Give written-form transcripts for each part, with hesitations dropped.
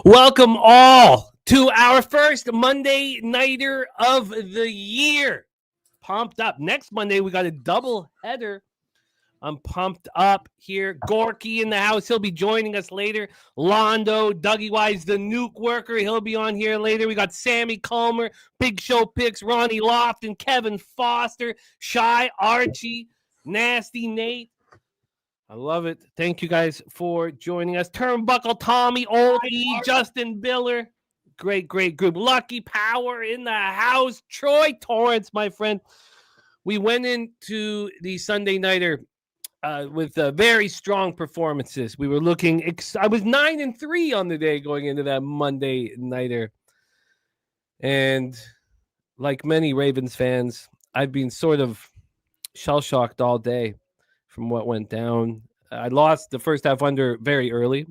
Welcome all to our first Monday Nighter of the year. Pumped up. Next Monday, we got a double header. I'm pumped up here. Gorky in the house. He'll be joining us later. Londo, Dougie Wise, the nuke worker. He'll be on here later. We got Sammy Calmer, Big Show Picks, Ronnie Lofton, Kevin Foster, Shy, Archie, Nasty Nate. I love it. Thank you guys for joining us. Turnbuckle Tommy, Old E, Justin Biller. Great group. Lucky Power in the house. Troy Torrance, my friend. We went into the Sunday Nighter with very strong performances. We were looking. I was 9-3 on the day going into that Monday Nighter. And like many Ravens fans, I've been sort of shell-shocked all day from what went down. I lost the first half under very early.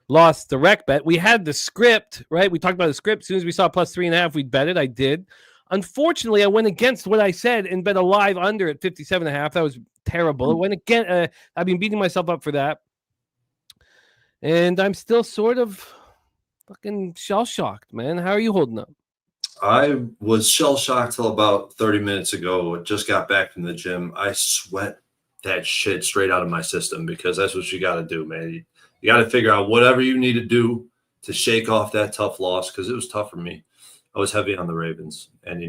Lost the rec bet. We had the script, right? We talked about the script. As soon as we saw plus 3.5, we'd bet it. I did. Unfortunately, I went against what I said and bet a live under at 57.5. That was terrible. It went again. I've been beating myself up for that. And I'm still sort of fucking shell-shocked, man. How are you holding up? I was shell-shocked till about 30 minutes ago. Just got back from the gym. I sweat that shit straight out of my system because that's what you got to do, man. You got to figure out whatever you need to do to shake off that tough loss because it was tough for me. I was heavy on the Ravens, and it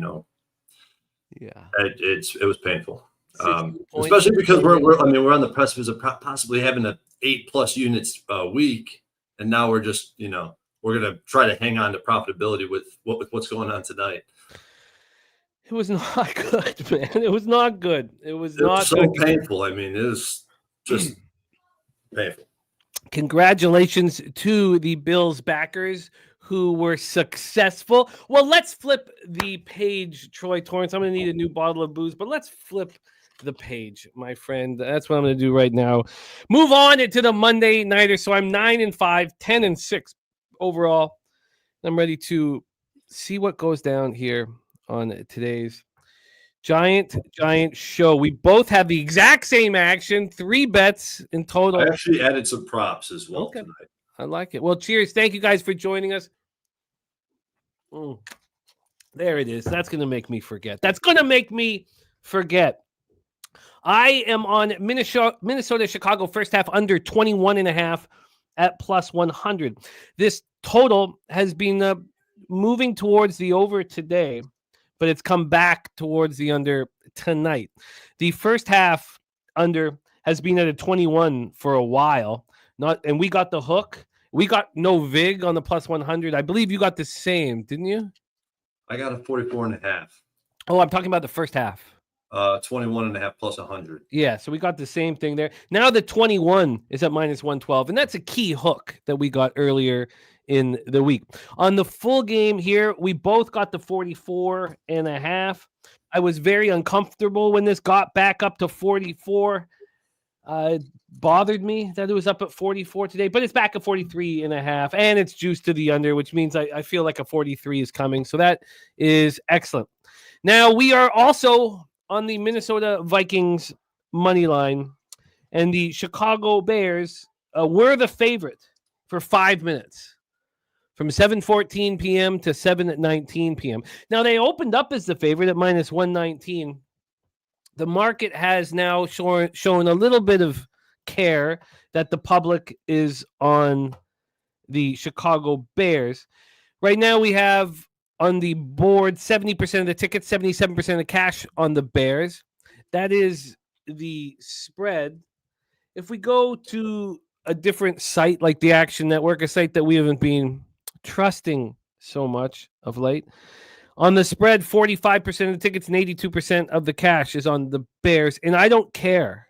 was painful, especially because we're on the precipice of possibly having a 8+ units a week, and now we're just we're gonna try to hang on to profitability with what's going on tonight. It was not good, man. It was not good. It was not so painful. I mean, it was just painful. Congratulations to the Bills backers who were successful. Well, let's flip the page, Troy Torrance. I'm going to need a new bottle of booze, but let's flip the page, my friend. That's what I'm going to do right now. Move on to the Monday Nighter. So I'm 9-5, 10-6 overall. I'm ready to see what goes down here on today's giant show. We both have the exact same action, 3 bets in total. I actually added some props as well tonight. I like it. Well, cheers. Thank you guys for joining us. There it is. That's going to make me forget. I am on Minnesota, Chicago first half under 21.5 at plus 100. This total has been moving towards the over today, but it's come back towards the under tonight. The first half under has been at a 21 for a while. And we got the hook. We got no vig on the plus 100. I believe you got the same, didn't you? I got a 44.5. Oh, I'm talking about the first half. 21.5 plus 100. Yeah, so we got the same thing there. Now the 21 is at minus 112, and that's a key hook that we got earlier in the week. On the full game here, we both got the 44.5. I was very uncomfortable when this got back up to 44. It bothered me that it was up at 44 today, but it's back at 43.5, and it's juiced to the under, which means I feel like a 43 is coming. So that is excellent. Now we are also on the Minnesota Vikings money line, and the Chicago Bears were the favorite for 5 minutes, from 7:14 p.m. to 7:19 p.m. Now they opened up as the favorite at minus 119. The market has now shown a little bit of care that the public is on the Chicago Bears. Right now we have on the board 70% of the tickets, 77% of the cash on the Bears. That is the spread. If we go to a different site like the Action Network, a site that we haven't been trusting so much of late, on the spread, 45% of the tickets and 82% of the cash is on the Bears, and I don't care.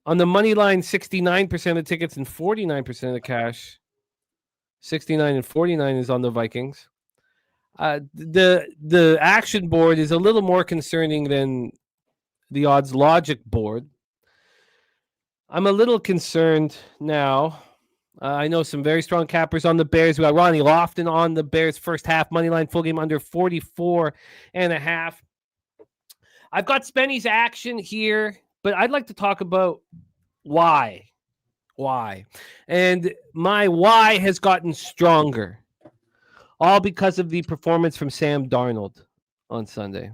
On the money line, 69% of the tickets and 49% of the cash, 69 and 49 is on the Vikings. The action board is a little more concerning than the odds logic board. I'm a little concerned now. I know some very strong cappers on the Bears. We got Ronnie Lofton on the Bears first half money line, full game under 44.5. I've got Spenny's action here, but I'd like to talk about why why. And my why has gotten stronger. All because of the performance from Sam Darnold on Sunday.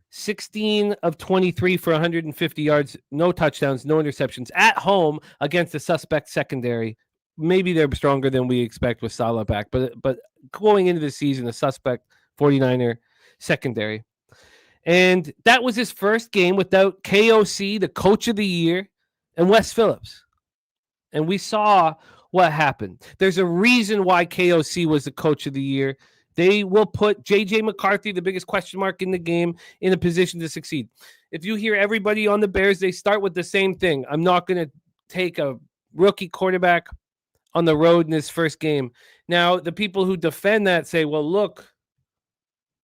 16 of 23 for 150 yards, no touchdowns, no interceptions at home against a suspect secondary. Maybe they're stronger than we expect with Salah back, but going into the season, a suspect 49er secondary. And that was his first game without KOC, the coach of the year, and Wes Phillips. And we saw what happened. There's a reason why KOC was the coach of the year. They will put J.J. McCarthy, the biggest question mark in the game, in a position to succeed. If you hear everybody on the Bears, they start with the same thing. I'm not going to take a rookie quarterback on the road in his first game. Now, the people who defend that say, well, look,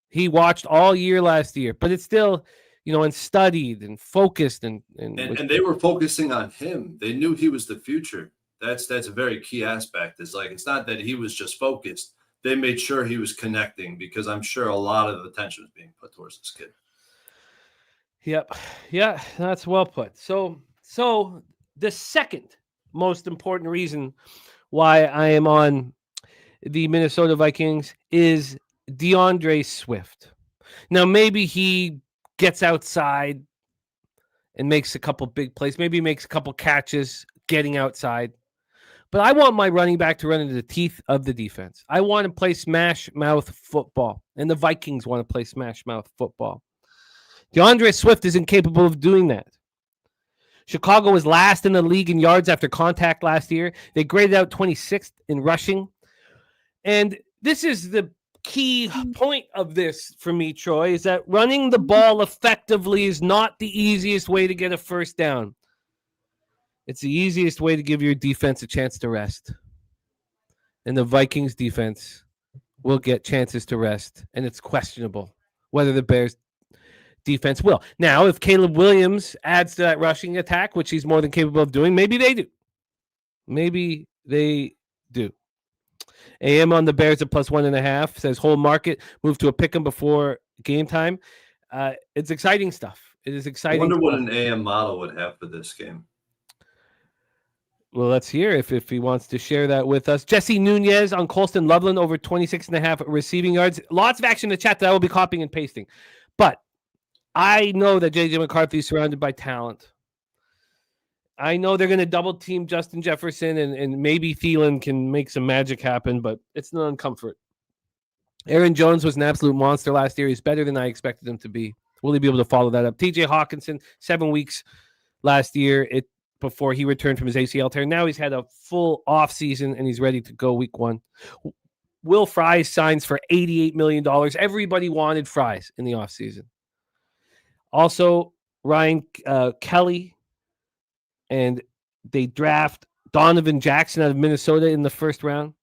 he watched all year last year, but it's still, and studied and focused. And they were focusing on him. They knew he was the future. That's a very key aspect. It's not that he was just focused. They made sure he was connecting because I'm sure a lot of attention was being put towards this kid. Yep. Yeah, that's well put. So the second most important reason why I am on the Minnesota Vikings is DeAndre Swift. Now, maybe he gets outside and makes a couple big plays. Maybe he makes a couple catches getting outside. But I want my running back to run into the teeth of the defense. I want to play smash mouth football, and the Vikings want to play smash mouth football. DeAndre Swift is incapable of doing that. Chicago was last in the league in yards after contact last year. They graded out 26th in rushing. And this is the key point of this for me, Troy, is that running the ball effectively is not the easiest way to get a first down. It's the easiest way to give your defense a chance to rest. And the Vikings defense will get chances to rest, and it's questionable whether the Bears defense will. Now, if Caleb Williams adds to that rushing attack, which he's more than capable of doing, maybe they do. Maybe they do. AM on the Bears at +1.5 says whole market move to a pick 'em before game time. It's exciting stuff. It is exciting. I wonder what an AM model would have for this game. Well, let's hear if he wants to share that with us. Jesse Nunez on Colston Loveland over 26.5 receiving yards. Lots of action in the chat that I will be copying and pasting. But I know that J.J. McCarthy is surrounded by talent. I know they're going to double team Justin Jefferson and maybe Thielen can make some magic happen, but it's an uncomfort. Aaron Jones was an absolute monster last year. He's better than I expected him to be. Will he be able to follow that up? TJ Hawkinson, 7 weeks last year before he returned from his ACL tear. Now he's had a full offseason and he's ready to go week 1. Will Fries signs for $88 million. Everybody wanted Fries in the offseason. Also, Ryan Kelly, and they draft Donovan Jackson out of Minnesota in the first round.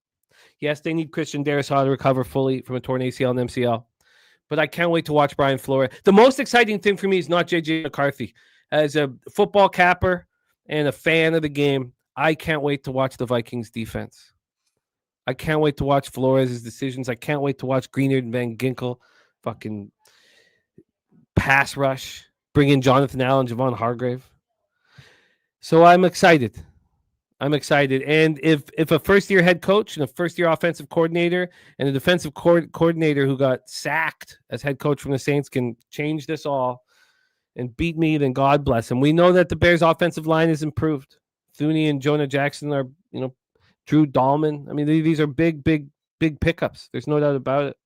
Yes, they need Christian Darrisaw to recover fully from a torn ACL and MCL. But I can't wait to watch Brian Flores. The most exciting thing for me is not J.J. McCarthy. As a football capper and a fan of the game, I can't wait to watch the Vikings defense. I can't wait to watch Flores' decisions. I can't wait to watch Greenard and Van Ginkel fucking pass rush, bring in Jonathan Allen, Javon Hargrave. So I'm excited. And if a first-year head coach and a first-year offensive coordinator and a defensive coordinator who got sacked as head coach from the Saints can change this all and beat me, then God bless him. We know that the Bears' offensive line is improved. Thuney and Jonah Jackson are, Drew Dahlman. I mean, these are big pickups. There's no doubt about it.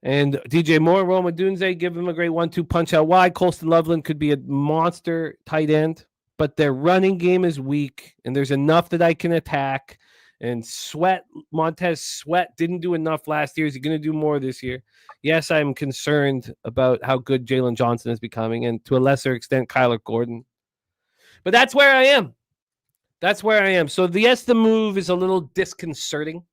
And DJ Moore, Roma Dunze, give him a great 1-2 punch out wide. Colston Loveland could be a monster tight end, but their running game is weak, and there's enough that I can attack. And Montez Sweat didn't do enough last year. Is he going to do more this year? Yes, I'm concerned about how good Jalen Johnson is becoming, and to a lesser extent, Kyler Gordon. But that's where I am. So yes, the move is a little disconcerting.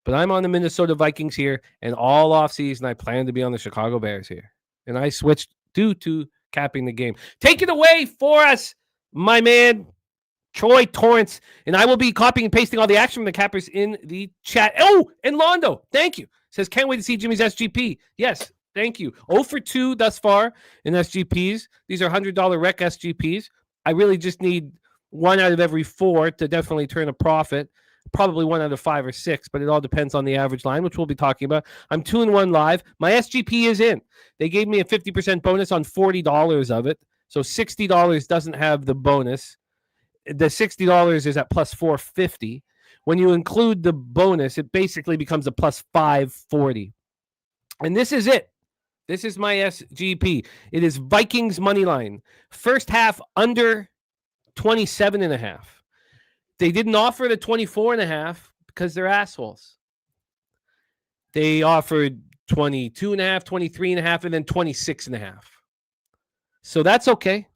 But I'm on the Minnesota Vikings here, and all offseason I plan to be on the Chicago Bears here. And I switched due to capping the game. Take it away for us, my man, Troy Torrance. And I will be copying and pasting all the action from the cappers in the chat. Oh, and Londo, thank you. Says, can't wait to see Jimmy's SGP. Yes, thank you. 0 for 2 thus far in SGPs. These are $100 rec SGPs. I really just need 1 out of every 4 to definitely turn a profit. Probably 1 out of 5 or 6, but it all depends on the average line, which we'll be talking about. I'm 2-1 live. My SGP is in. They gave me a 50% bonus on $40 of it. So $60 doesn't have the bonus. The $60 is at plus 450. When you include the bonus, it basically becomes a plus 540. And this is it. This is my SGP. It is Vikings money line. First half under 27.5. They didn't offer the 24.5 because they're assholes. They offered 22.5, 23.5, and then 26.5. So that's okay.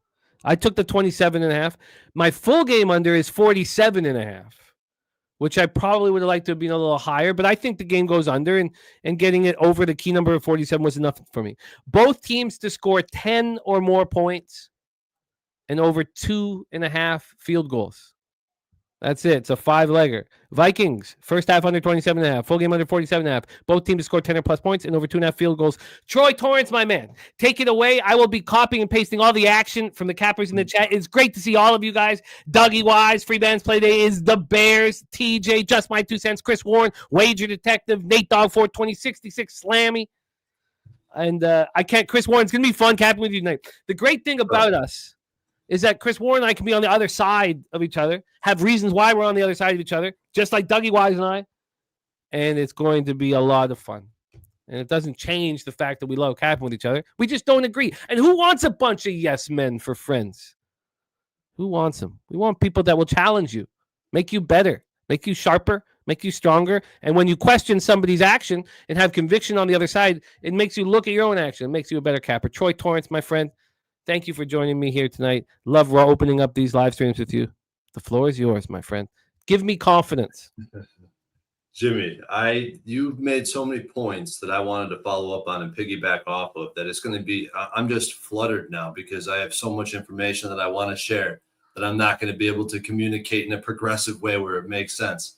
I took the 27.5. My full game under is 47.5, which I probably would have liked to have been a little higher, but I think the game goes under, and getting it over the key number of 47 was enough for me. Both teams to score 10 or more points and over 2.5 field goals. That's it. It's a 5-legger. Vikings, first half under 27.5, full game under 47.5. Both teams to score 10 or plus points and over 2.5 field goals. Troy Torrance, my man, take it away. I will be copying and pasting all the action from the cappers in the chat. It's great to see all of you guys. Dougie Wise, Free Bands Play Day is the Bears. TJ, Just My 2 Cents. Chris Warren, Wager Detective. Nate Dog 42066, Slammy. And I can't. Chris Warren, it's going to be fun capping with you tonight. The great thing about us is that Chris Warren and I can be on the other side of each other, have reasons why we're on the other side of each other, just like Dougie Wise and I, and it's going to be a lot of fun. And it doesn't change the fact that we love capping with each other. We just don't agree. And who wants a bunch of yes men for friends? Who wants them? We want people that will challenge you, make you better, make you sharper, make you stronger. And when you question somebody's action and have conviction on the other side, it makes you look at your own action. It makes you a better capper. Troy Torrance, my friend, thank you for joining me here tonight. Love opening up these live streams with you. The floor is yours, my friend. Give me confidence. Jimmy, you've made so many points that I wanted to follow up on and piggyback off of that. It's going to be, I'm just fluttered now because I have so much information that I want to share that I'm not going to be able to communicate in a progressive way where it makes sense.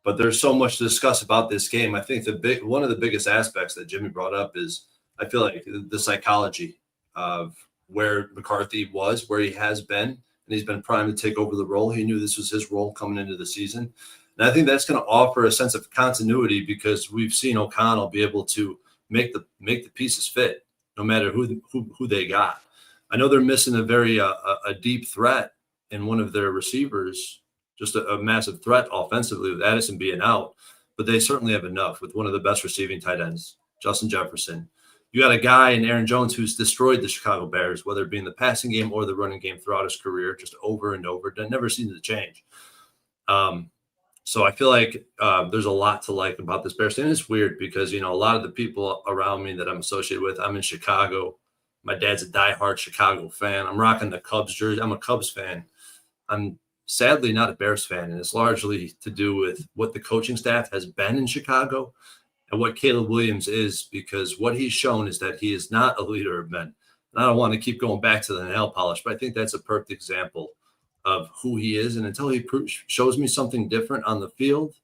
But there's so much to discuss about this game. I think one of the biggest aspects that Jimmy brought up is I feel like the psychology of where McCarthy was, where he has been, and he's been primed to take over the role. He knew this was his role coming into the season. And I think that's going to offer a sense of continuity because we've seen O'Connell be able to make the pieces fit no matter who they got. I know they're missing a deep threat in one of their receivers, just a massive threat offensively with Addison being out, but they certainly have enough with one of the best receiving tight ends, Justin Jefferson. You got a guy in Aaron Jones who's destroyed the Chicago Bears, whether it be in the passing game or the running game throughout his career, just over and over. That never seems to change. So I feel like there's a lot to like about this Bears team. And it's weird because, a lot of the people around me that I'm associated with, I'm in Chicago. My dad's a diehard Chicago fan. I'm rocking the Cubs jersey. I'm a Cubs fan. I'm sadly not a Bears fan, and it's largely to do with what the coaching staff has been in Chicago and what Caleb Williams is, because what he's shown is that he is not a leader of men. And I don't want to keep going back to the nail polish, but I think that's a perfect example of who he is. And until he shows me something different on the field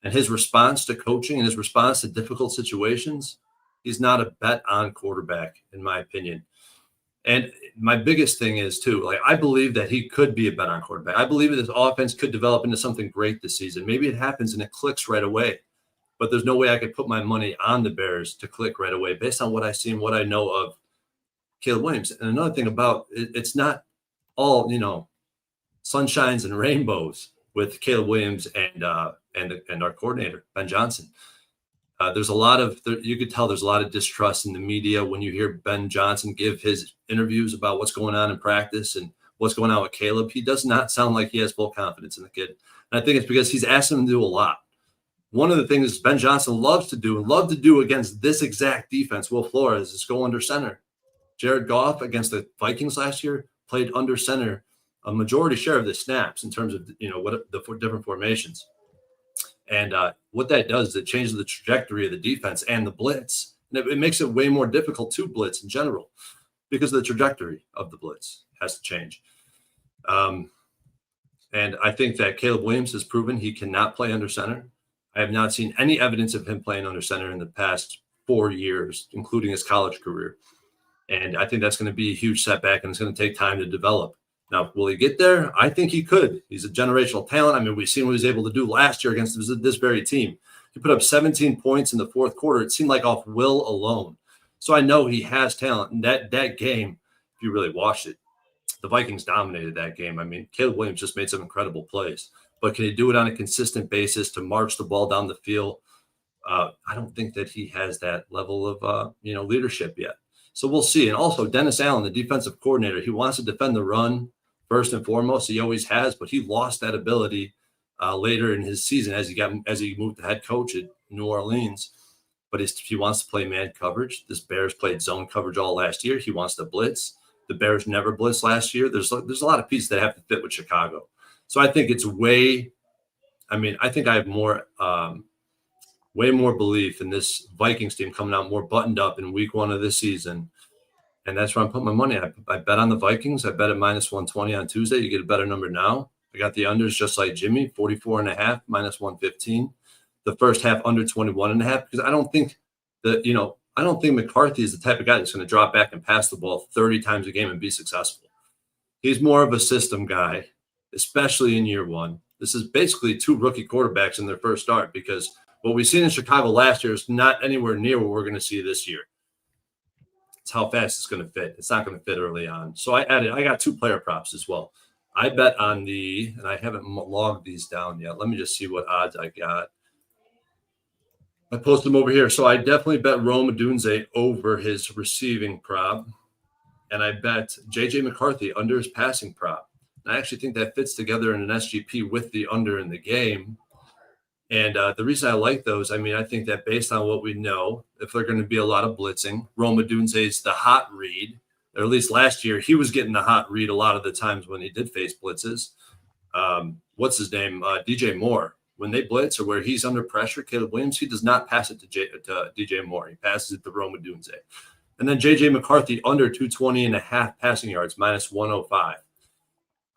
and his response to coaching and his response to difficult situations, he's not a bet on quarterback, in my opinion. And my biggest thing is, too, I believe that he could be a bet on quarterback. I believe that this offense could develop into something great this season. Maybe it happens and it clicks right away. But there's no way I could put my money on the Bears to click right away based on what I see and what I know of Caleb Williams. And another thing about it's not all, sunshines and rainbows with Caleb Williams and our coordinator, Ben Johnson. There's a lot of you could tell there's a lot of distrust in the media when you hear Ben Johnson give his interviews about what's going on in practice and what's going on with Caleb. He does not sound like he has full confidence in the kid. And I think it's because he's asked him to do a lot. One of the things Ben Johnson loves to do against this exact defense, Will Flores, is go under center. Jared Goff against the Vikings last year played under center a majority share of the snaps in terms of, what the different formations. And what that does is it changes the trajectory of the defense and the blitz. And it makes it way more difficult to blitz in general because the trajectory of the blitz has to change. And I think that Caleb Williams has proven he cannot play under center. I have not seen any evidence of him playing under center in the past 4 years, including his college career. And I think that's going to be a huge setback, and it's going to take time to develop. Now, will he get there? I think he could. He's a generational talent. I mean, we've seen what he was able to do last year against this very team. He put up 17 points in the fourth quarter. It seemed like off will alone. So I know he has talent. And that game, if you really watched it, the Vikings dominated that game. I mean, Caleb Williams just made some incredible plays. But can he do it on a consistent basis to march the ball down the field? I don't think that he has that level of leadership yet. So we'll see. And also Dennis Allen, the defensive coordinator, he wants to defend the run first and foremost. He always has, but he lost that ability later in his season as he moved to head coach at New Orleans. But he wants to play man coverage. This Bears played zone coverage all last year. He wants to blitz. The Bears never blitzed last year. There's a lot of pieces that have to fit with Chicago. So I think it's I think I have way more belief in this Vikings team coming out more buttoned up in week 1 of this season. And that's where I'm putting my money. I bet on the Vikings. I bet at -120 on Tuesday. You get a better number now. I got the unders just like Jimmy, 44.5, -115. The first half under 21.5, because I don't think McCarthy is the type of guy that's going to drop back and pass the ball 30 times a game and be successful. He's more of a system guy, especially in year 1. This is basically 2 rookie quarterbacks in their first start, because what we've seen in Chicago last year is not anywhere near what we're going to see this year. It's how fast it's going to fit. It's not going to fit early on. So I got 2 player props as well. I bet on and I haven't logged these down yet. Let me just see what odds I got. I posted them over here. So I definitely bet Rome Odunze over his receiving prop. And I bet J.J. McCarthy under his passing prop. And I actually think that fits together in an SGP with the under in the game. And the reason I like those, I think that based on what we know, if they're going to be a lot of blitzing, Rome Odunze is the hot read. Or at least last year, he was getting the hot read a lot of the times when he did face blitzes. What's his name? DJ Moore. When they blitz or where he's under pressure, Caleb Williams, he does not pass it to DJ Moore. He passes it to Rome Odunze. And then J.J. McCarthy under 220.5 passing yards, -105.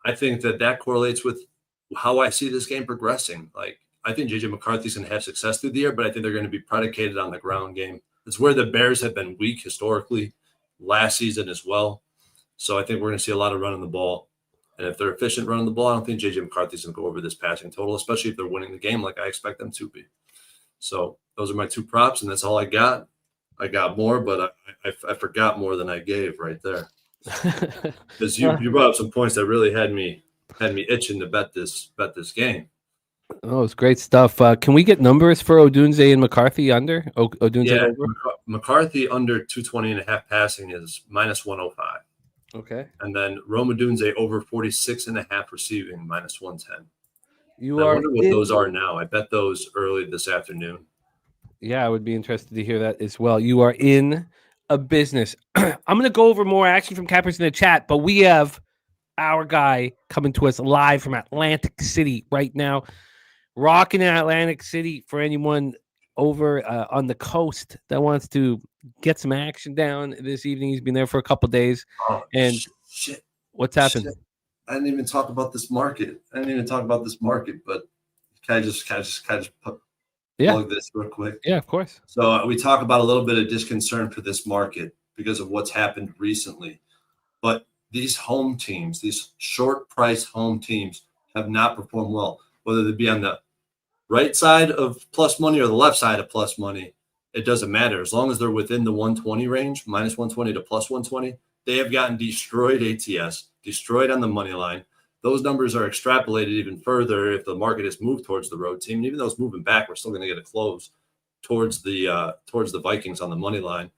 I think that correlates with how I see this game progressing. Like, I think J.J. McCarthy's going to have success through the year, but I think they're going to be predicated on the ground game. It's where the Bears have been weak historically last season as well. So I think we're going to see a lot of running the ball. And if they're efficient running the ball, I don't think J.J. McCarthy's going to go over this passing total, especially if they're winning the game like I expect them to be. So those are my 2 props, and that's all I got. I got more, but I forgot more than I gave right there. Because you brought up some points that really had me itching to bet this game. Oh, it's great stuff. Can we get numbers for Odunze and McCarthy under? Odunze over? McCarthy under 220.5 passing is -105. Okay. And then Rome Odunze over 46.5 receiving, -110. I wonder what those are now. I bet those early this afternoon. Yeah, I would be interested to hear that as well. You are in a business. I'm going to go over more action from Cappers in the chat, but we have our guy coming to us live from Atlantic City right now. Rocking in Atlantic City for anyone over on the coast that wants to get some action down this evening. He's been there for a couple of days. Oh, and shit. What's happened? Shit. I didn't even talk about this market. But can I just plug this real quick? Yeah, of course. So we talk about a little bit of disconcern for this market because of what's happened recently. But these home teams, these short price home teams have not performed well, whether they be on the right side of plus money or the left side of plus money. It doesn't matter. As long as they're within the 120 range, -120 to +120, they have gotten destroyed ATS, destroyed on the money line. Those numbers are extrapolated even further if the market has moved towards the road team. And even though it's moving back, we're still going to get a close towards the Vikings on the money line.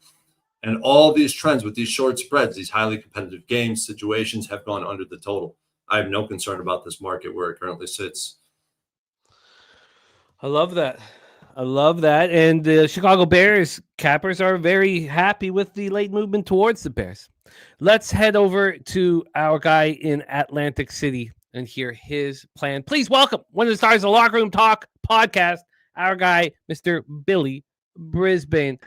And all these trends with these short spreads, these highly competitive games, situations have gone under the total. I have no concern about this market where it currently sits. I love that. And the Chicago Bears Cappers are very happy with the late movement towards the Bears. Let's head over to our guy in Atlantic City and hear his plan. Please welcome one of the stars of the Locker Room Talk podcast, our guy, Mr. Billy Brisbane.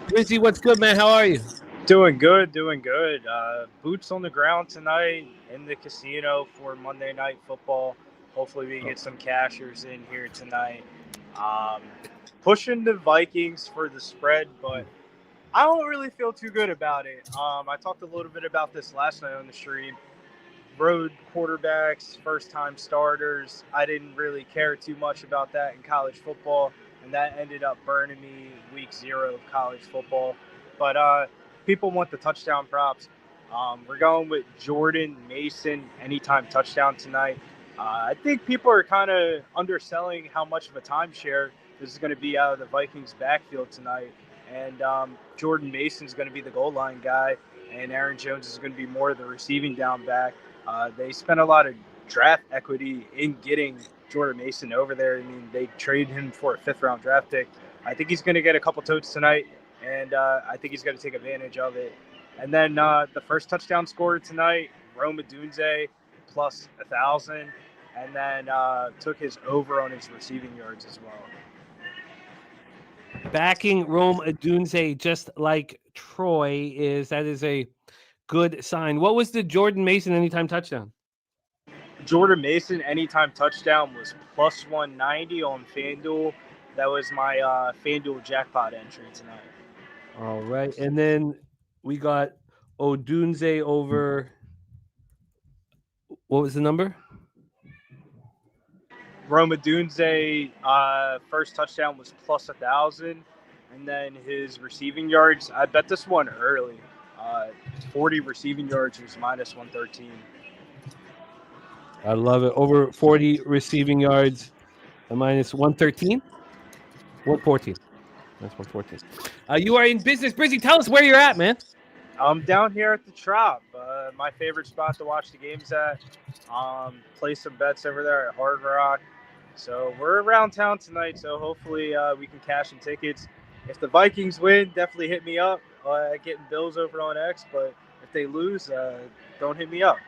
Brizzy, what's good, man? How are you? Doing good. Boots on the ground tonight in the casino for Monday Night Football. Hopefully we get some cashers in here tonight. Pushing the Vikings for the spread, but I don't really feel too good about it. I talked a little bit about this last night on the stream. road quarterbacks, first-time starters. I didn't really care too much about that in college football, and that ended up burning me week 0 of college football. But people want the touchdown props. We're going with Jordan Mason anytime touchdown tonight. I think people are kind of underselling how much of a timeshare this is going to be out of the Vikings backfield tonight. And Jordan Mason's going to be the goal line guy, and Aaron Jones is going to be more of the receiving down back. They spent a lot of draft equity in getting Jordan Mason over there. I mean, they traded him for a 5th-round draft pick. I think he's going to get a couple totes tonight, and I think he's going to take advantage of it. And then the first touchdown scorer tonight, Rome Odunze, plus 1,000, and then took his over on his receiving yards as well. Backing Rome Odunze just like Troy is a good sign. What was the Jordan Mason anytime touchdown? Jordan Mason anytime touchdown was plus 190 on FanDuel. That was my FanDuel jackpot entry tonight. All right. And then we got Odunze over. What was the number? Rome Odunze first touchdown was plus 1,000. And then his receiving yards, I bet this one early. 40 receiving yards was minus 113. I love it. Over 40 receiving yards, a minus 113? 114. That's 114. You are in business. Brizzy, tell us where you're at, man. I'm down here at the Trop, my favorite spot to watch the games at. Play some bets over there at Hard Rock. So we're around town tonight, so hopefully we can cash some tickets. If the Vikings win, definitely hit me up. Getting Bills over on X, but if they lose, don't hit me up.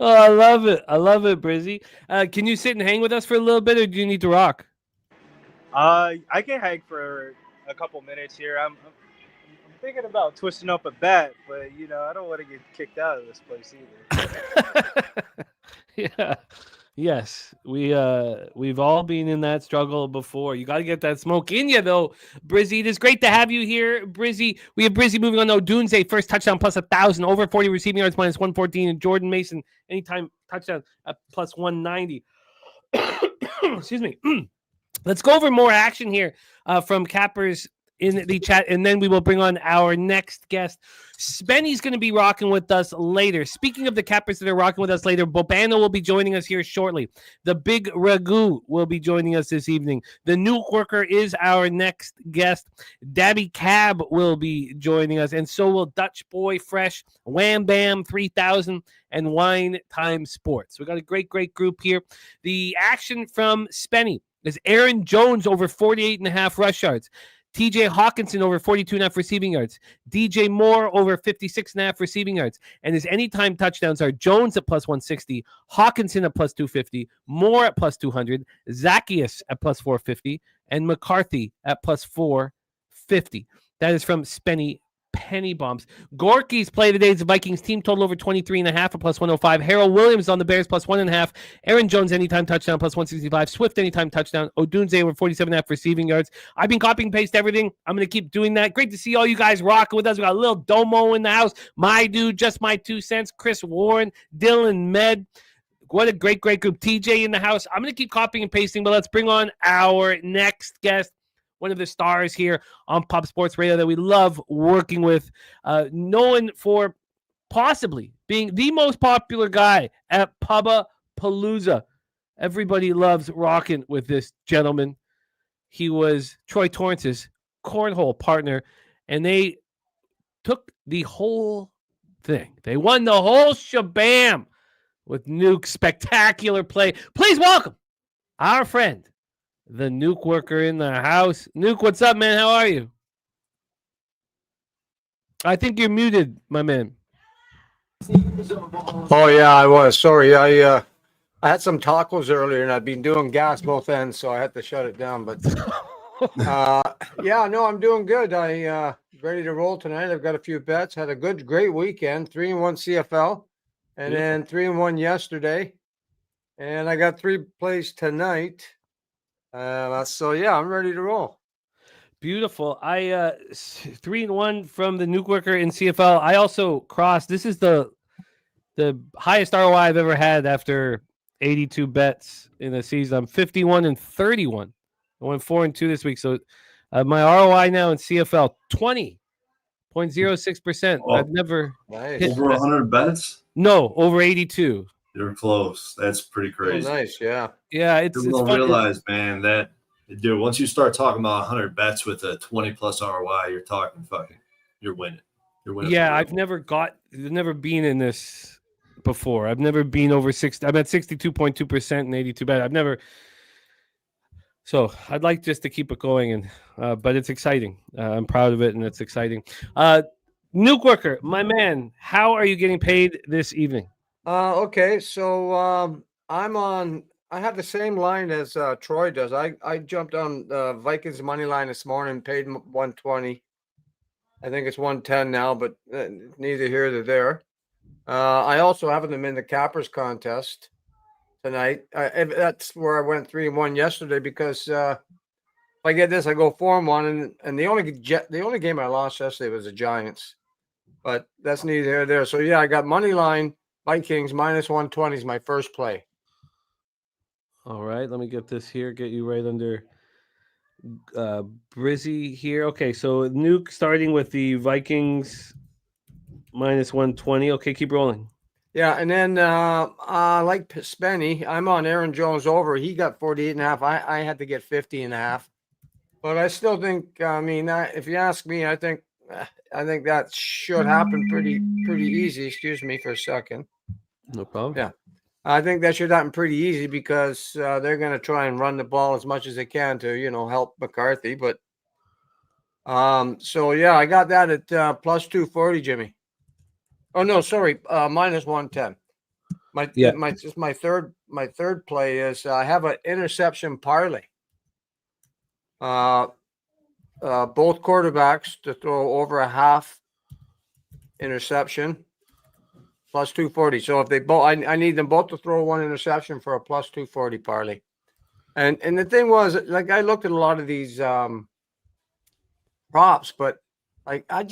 Oh, I love it. I love it, Brizzy. Can you sit and hang with us for a little bit, or do you need to rock? I can hang for a couple minutes here. I'm thinking about twisting up a bet, but I don't want to get kicked out of this place either. Yeah. Yes, we've all been in that struggle before. You got to get that smoke in you, though, Brizzy. It is great to have you here, Brizzy. We have Brizzy moving on to Odunze, first touchdown plus 1,000, over 40 receiving yards minus 114, and Jordan Mason anytime touchdown at plus 190. Excuse me. Let's go over more action here from Cappers in the chat, and then we will bring on our next guest. Spenny's going to be rocking with us later. Speaking of the Cappers that are rocking with us later, Bobano will be joining us here shortly. The Big Ragu will be joining us this evening. The Nuke Worker is our next guest. Dabby Cab will be joining us, and so will Dutch Boy Fresh, Wham Bam 3000, and Wine Time Sports. We got a great group here. The action from Spenny is Aaron Jones over 48.5 rush yards. TJ Hawkinson over 42.5 receiving yards. DJ Moore over 56.5 receiving yards. And his anytime touchdowns are Jones at plus 160, Hawkinson at plus 250, Moore at plus 200, Zacchaeus at plus 450, and McCarthy at plus 450. That is from Spenny Penny Bombs. Gorky's play of the day is the Vikings team total over 23.5 at plus 105. Harold Williams on the Bears plus 1.5. Aaron Jones anytime touchdown plus 165. Swift anytime touchdown. Odunze over 47.5 receiving yards. I've been copying and paste everything. I'm going to keep doing that. Great to see all you guys rocking with us. We got a little Domo in the house. My dude, just my 2 cents. Chris Warren, Dylan Med. What a great group. TJ in the house. I'm going to keep copying and pasting, but let's bring on our next guest. One of the stars here on Pub Sports Radio that we love working with, known for possibly being the most popular guy at Pubba Palooza. Everybody loves rocking with this gentleman. He was Troy Torrance's cornhole partner, and they took the whole thing. They won the whole shabam with Nuke's spectacular play. Please welcome our friend, the Nuke Worker in the house. Nuke, what's up, man? How are you? I think you're muted, my man. Oh yeah, I was. Sorry, I had some tacos earlier, and I've been doing gas both ends, so I had to shut it down. But yeah, no, I'm doing good. I ready to roll tonight. I've got a few bets. Had a great weekend. 3-1 CFL, and then 3-1 yesterday, and I got 3 plays tonight. So yeah, I'm ready to roll. Beautiful. I 3-1 from the Nuke Worker in CFL. I also crossed. This is the highest ROI I've ever had after 82 bets in a season. I'm 51-31. I went 4-2 this week. So my ROI now in CFL 20.06%. Oh, I've never Nice. hit over that. 100 bets. No, over 82. You're close. That's pretty Oh, crazy. nice. Yeah. Yeah, it's People don't fun. realize, man, that dude. Once you start talking about 100 bets with a 20+ ROI, you're talking fucking. You're winning. You're winning. Yeah, I've never been in this before. I've never been over 60. I'm at 62.2% and 82 bet. I've never. So I'd like just to keep it going, and but it's exciting. I'm proud of it, and it's exciting. Nuke Worker, my man, how are you getting paid this evening? Okay. So I'm on. I have the same line as Troy does. I jumped on the Vikings money line this morning, paid 120. I think it's 110 now, but neither here nor there. I also have them in the Cappers contest tonight. That's where I went 3-1 yesterday because if I get this, I go 4-1, and the only game I lost yesterday was the Giants, but that's neither here nor there. So yeah, I got money line Vikings minus 120 is my first play. All right, let me get this here. Get you right under Brizzy here. Okay, so Nuke starting with the Vikings minus 120. Okay, keep rolling. Yeah, and then like Spenny, I'm on Aaron Jones over. He got 48.5. I had to get 50.5. But I still think, if you ask me, I think that should happen pretty easy. Excuse me for a second. No problem. Yeah. I think that should happen pretty easy because they're going to try and run the ball as much as they can to, help McCarthy. But so yeah, I got that at plus 240, Jimmy. Oh no, sorry, minus 110. My third play is I have an interception parlay. Both quarterbacks to throw over a half interception. Plus 240. So if they both, I need them both to throw one interception for a plus 240 parlay. And the thing was, like, I looked at a lot of these props, but like I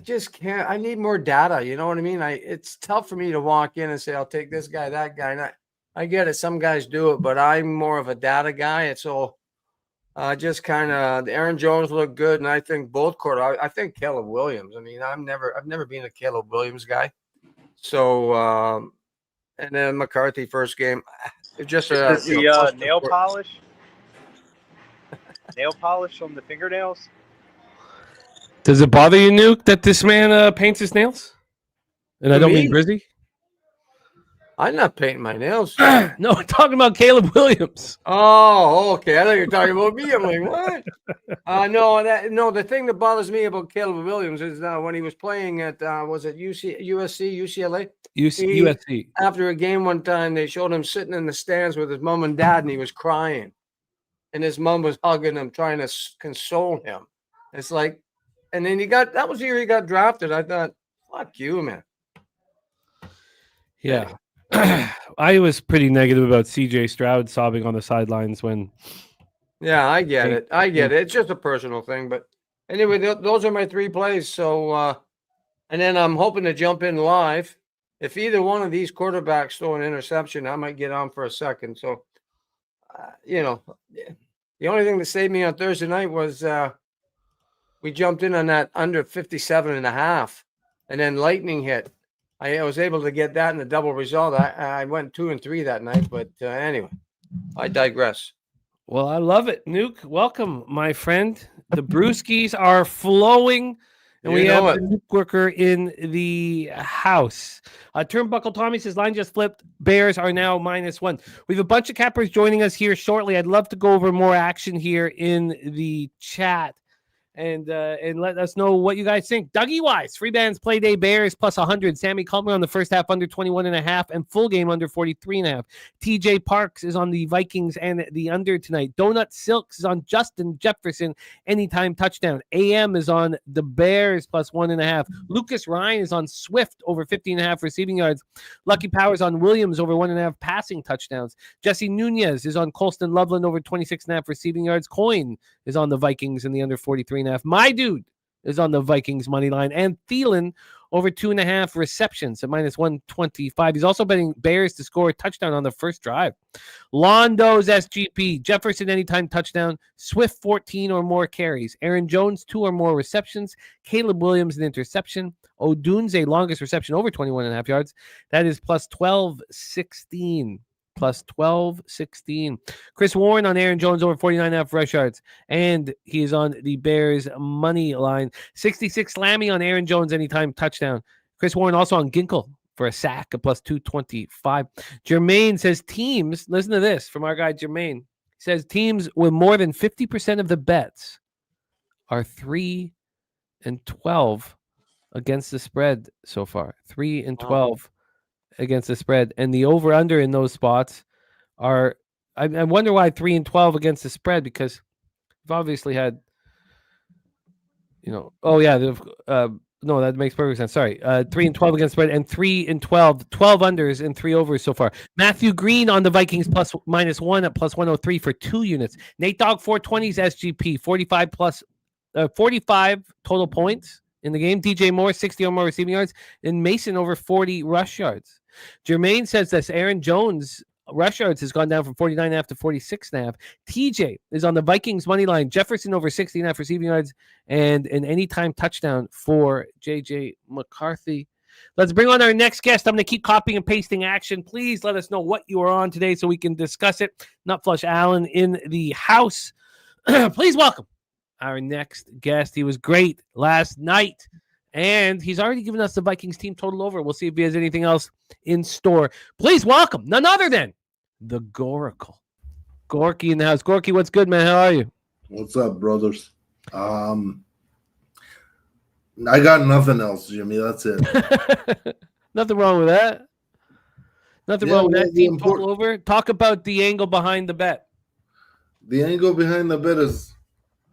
just can't. I need more data. You know what I mean? It's tough for me to walk in and say I'll take this guy, that guy. And I get it. Some guys do it, but I'm more of a data guy. And so just kind of Aaron Jones looked good, and I think both quarterbacks. I think Caleb Williams. I mean, I've never been a Caleb Williams guy. So, and then McCarthy first game. It just nail polish. Nail polish on the fingernails. Does it bother you, Nuke, that this man paints his nails? And I don't mean Brizzy. I'm not painting my nails. No, I'm talking about Caleb Williams. Oh, okay. I thought you were talking about me. I'm like, what? No. The thing that bothers me about Caleb Williams is when he was playing at was it UCLA? USC. After a game one time, they showed him sitting in the stands with his mom and dad, and he was crying, and his mom was hugging him, trying to console him. It's like, and then that was the year he got drafted. I thought, fuck you, man. Yeah. I was pretty negative about CJ Stroud sobbing on the sidelines when. Yeah, I get it. It's just a personal thing, but anyway, those are my three plays. So, and then I'm hoping to jump in live. If either one of these quarterbacks throw an interception, I might get on for a second. So, the only thing that saved me on Thursday night was we jumped in on that under 57.5, and then lightning hit. I was able to get that in the double result. I went 2-3 that night, but anyway, I digress. Well, I love it, Nuke. Welcome, my friend. The brewskis are flowing, and we have the Nuke Worker in the house. Turnbuckle Tommy says line just flipped. Bears are now -1. We have a bunch of cappers joining us here shortly. I'd love to go over more action here in the chat. and let us know what you guys think. Dougie Wise, free bands, play day Bears plus 100. Sammy Culmer on the first half under 21.5 and full game under 43.5. TJ Parks is on the Vikings and the under tonight. Donut Silks is on Justin Jefferson anytime touchdown. AM is on the Bears plus 1.5. Lucas Ryan is on Swift over 15.5 receiving yards. Lucky Powers on Williams over 1.5 passing touchdowns. Jesse Nunez is on Colston Loveland over 26.5 receiving yards. Coin is on the Vikings in the under 43.5. My dude is on the Vikings money line, and Thielen over 2.5 receptions at minus 125. He's also betting Bears to score a touchdown on the first drive. Londo's SGP, Jefferson anytime touchdown, Swift 14 or more carries, Aaron Jones 2 or more receptions, Caleb Williams an interception, Odunze longest reception over 21.5 yards. That is plus 12.16. Plus 12.16. Chris Warren on Aaron Jones over 49.5 rush yards. And he is on the Bears money line. 66 Slammy on Aaron Jones anytime touchdown. Chris Warren also on Ginkle for a sack at plus 225. Jermaine says teams, listen to this from our guy Jermaine. He says teams with more than 50% of the bets are 3-12 against the spread so far. 3-12. Against the spread, and the over-under in those spots are. I wonder why 3-12 against the spread, because we've obviously had, Oh yeah, no, that makes perfect sense. Sorry, 3-12 against spread, and 3-12, 12 unders and 3 overs so far. Matthew Green on the Vikings plus -1 at plus 103 for 2 units. Nate Dogg 420s SGP 45 total points in the game. DJ Moore 60 or more receiving yards, and Mason over 40 rush yards. Jermaine says this. Aaron Jones rush yards has gone down from 49.5 to 46.5. TJ is on the Vikings money line. Jefferson over 60.5 receiving yards and an anytime touchdown for JJ McCarthy. Let's bring on our next guest. I'm going to keep copying and pasting action. Please let us know what you are on today so we can discuss it. Nutflush Allen in the house. Please welcome our next guest. He was great last night, and he's already given us the Vikings team total over. We'll see if he has anything else in store. Please welcome none other than the Goracle. Gorky in the house. Gorky, what's good, man? How are you? What's up, brothers? I got nothing else, Jimmy. That's it. Nothing wrong with that. Nothing wrong with that. Team total over. Talk about the angle behind the bet. The angle behind the bet is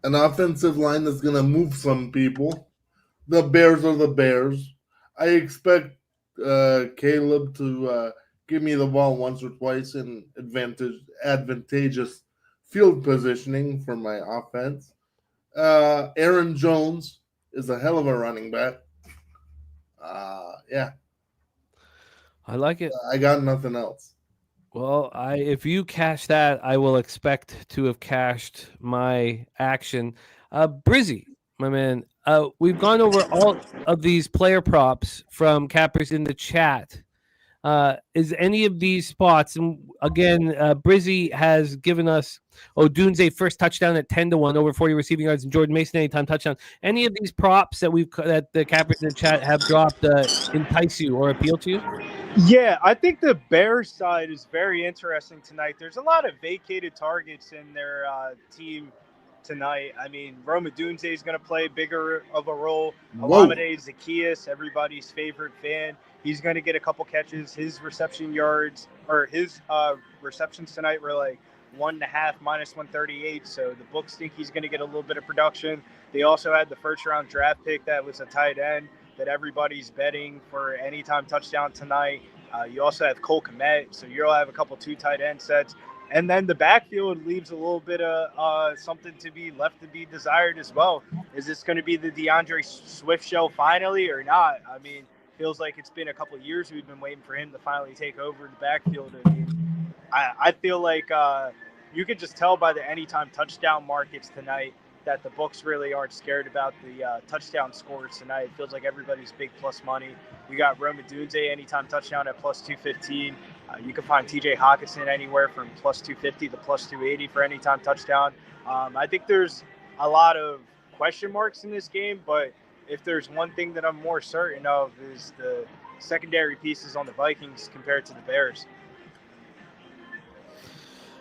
an offensive line that's going to move some people. The Bears are the Bears. I expect Caleb to give me the ball once or twice in advantageous field positioning for my offense. Aaron Jones is a hell of a running back. Yeah. I like it. I got nothing else. Well, if you cash that, I will expect to have cashed my action. Brizzy, my man, we've gone over all of these player props from cappers in the chat. Is any of these spots, and again, Brizzy has given us Odunze first touchdown at 10-1, over 40 receiving yards, and Jordan Mason anytime touchdown. Any of these props that the cappers in the chat have dropped entice you or appeal to you? Yeah, I think the Bears side is very interesting tonight. There's a lot of vacated targets in their team tonight. I mean, Rome Odunze is going to play bigger of a role. Olamide Zaccheaus, everybody's favorite fan, he's going to get a couple catches. His reception yards, or his receptions tonight were like 1.5 minus 138. So the books think he's going to get a little bit of production. They also had the first round draft pick that was a tight end that everybody's betting for anytime touchdown tonight. You also have Cole Kmet, so you'll have a couple 2 tight end sets. And then the backfield leaves a little bit of something to be left to be desired as well. Is this going to be the DeAndre Swift show finally or not? I mean, feels like it's been a couple of years we've been waiting for him to finally take over the backfield. I mean, I feel like you could just tell by the anytime touchdown markets tonight that the books really aren't scared about the touchdown scores tonight. It feels like everybody's big plus money. You got Rome Odunze anytime touchdown at plus 215. You can find TJ Hawkinson anywhere from plus 250 to plus 280 for anytime touchdown. I think there's a lot of question marks in this game, but if there's one thing that I'm more certain of is the secondary pieces on the Vikings compared to the Bears.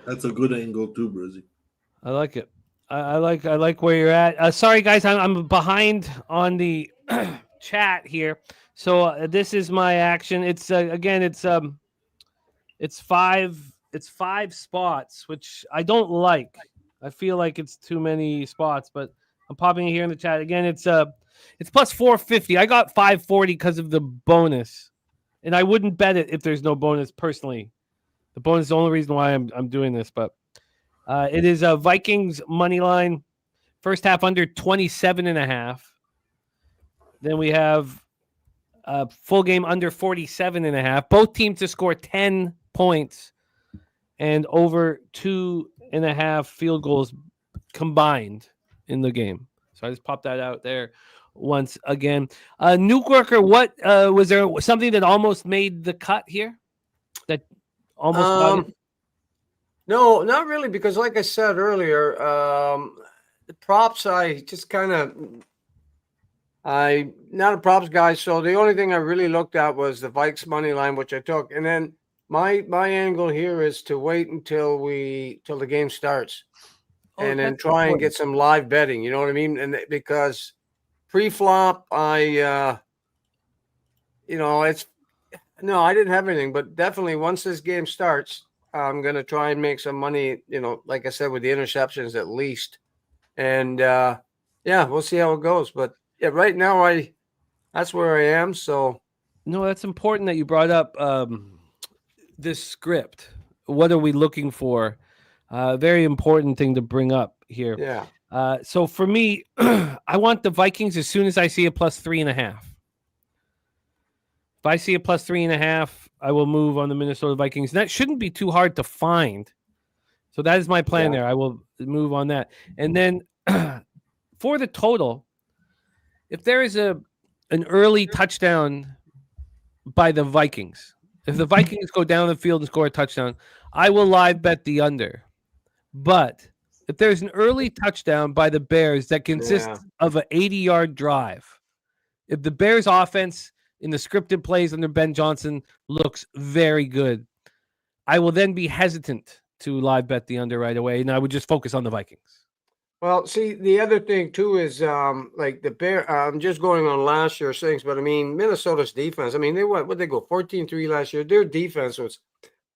That's a good angle too, Brizzy. I like it. I like where you're at. Sorry, guys, I'm behind on the chat here. So this is my action. It's again, it's five spots, which I don't like. I feel like it's too many spots, but I'm popping it here in the chat again. It's plus 450. I got 540 because of the bonus, and I wouldn't bet it if there's no bonus personally. The bonus is the only reason why I'm doing this, but it is a Vikings money line. First half under 27.5. Then we have a full game under 47.5. Both teams to score 10 points and over 2.5 field goals combined in the game. So I just popped that out there once again. Nuke Worker, what was there something that almost made the cut here? That almost got it? No, not really, because like I said earlier, the props I just kind of I'm not a props guy, so the only thing I really looked at was the Vikes money line, which I took, and then my angle here is to wait until the game starts, and then try and get some live betting. You know what I mean? And because pre-flop, I I didn't have anything, but definitely once this game starts, I'm gonna try and make some money. Like I said, with the interceptions at least, and we'll see how it goes. But yeah, right now that's where I am. So no, that's important that you brought up this script. What are we looking for? Very important thing to bring up here. Yeah. So for me, I want the Vikings as soon as I see a plus 3.5. If I see a plus 3.5, I will move on the Minnesota Vikings. And that shouldn't be too hard to find. So that is my plan there. I will move on that. And then for the total, if there is an early touchdown by the Vikings, if the Vikings go down the field and score a touchdown, I will live bet the under. But if there's an early touchdown by the Bears that consists of an 80-yard drive, if the Bears offense in the scripted plays under Ben Johnson looks very good, I will then be hesitant to live bet the under right away, and I would just focus on the Vikings. Well, see, the other thing too is like the Bear. I'm just going on last year's things, but I mean Minnesota's defense. I mean they what they go 14-3 last year. Their defense was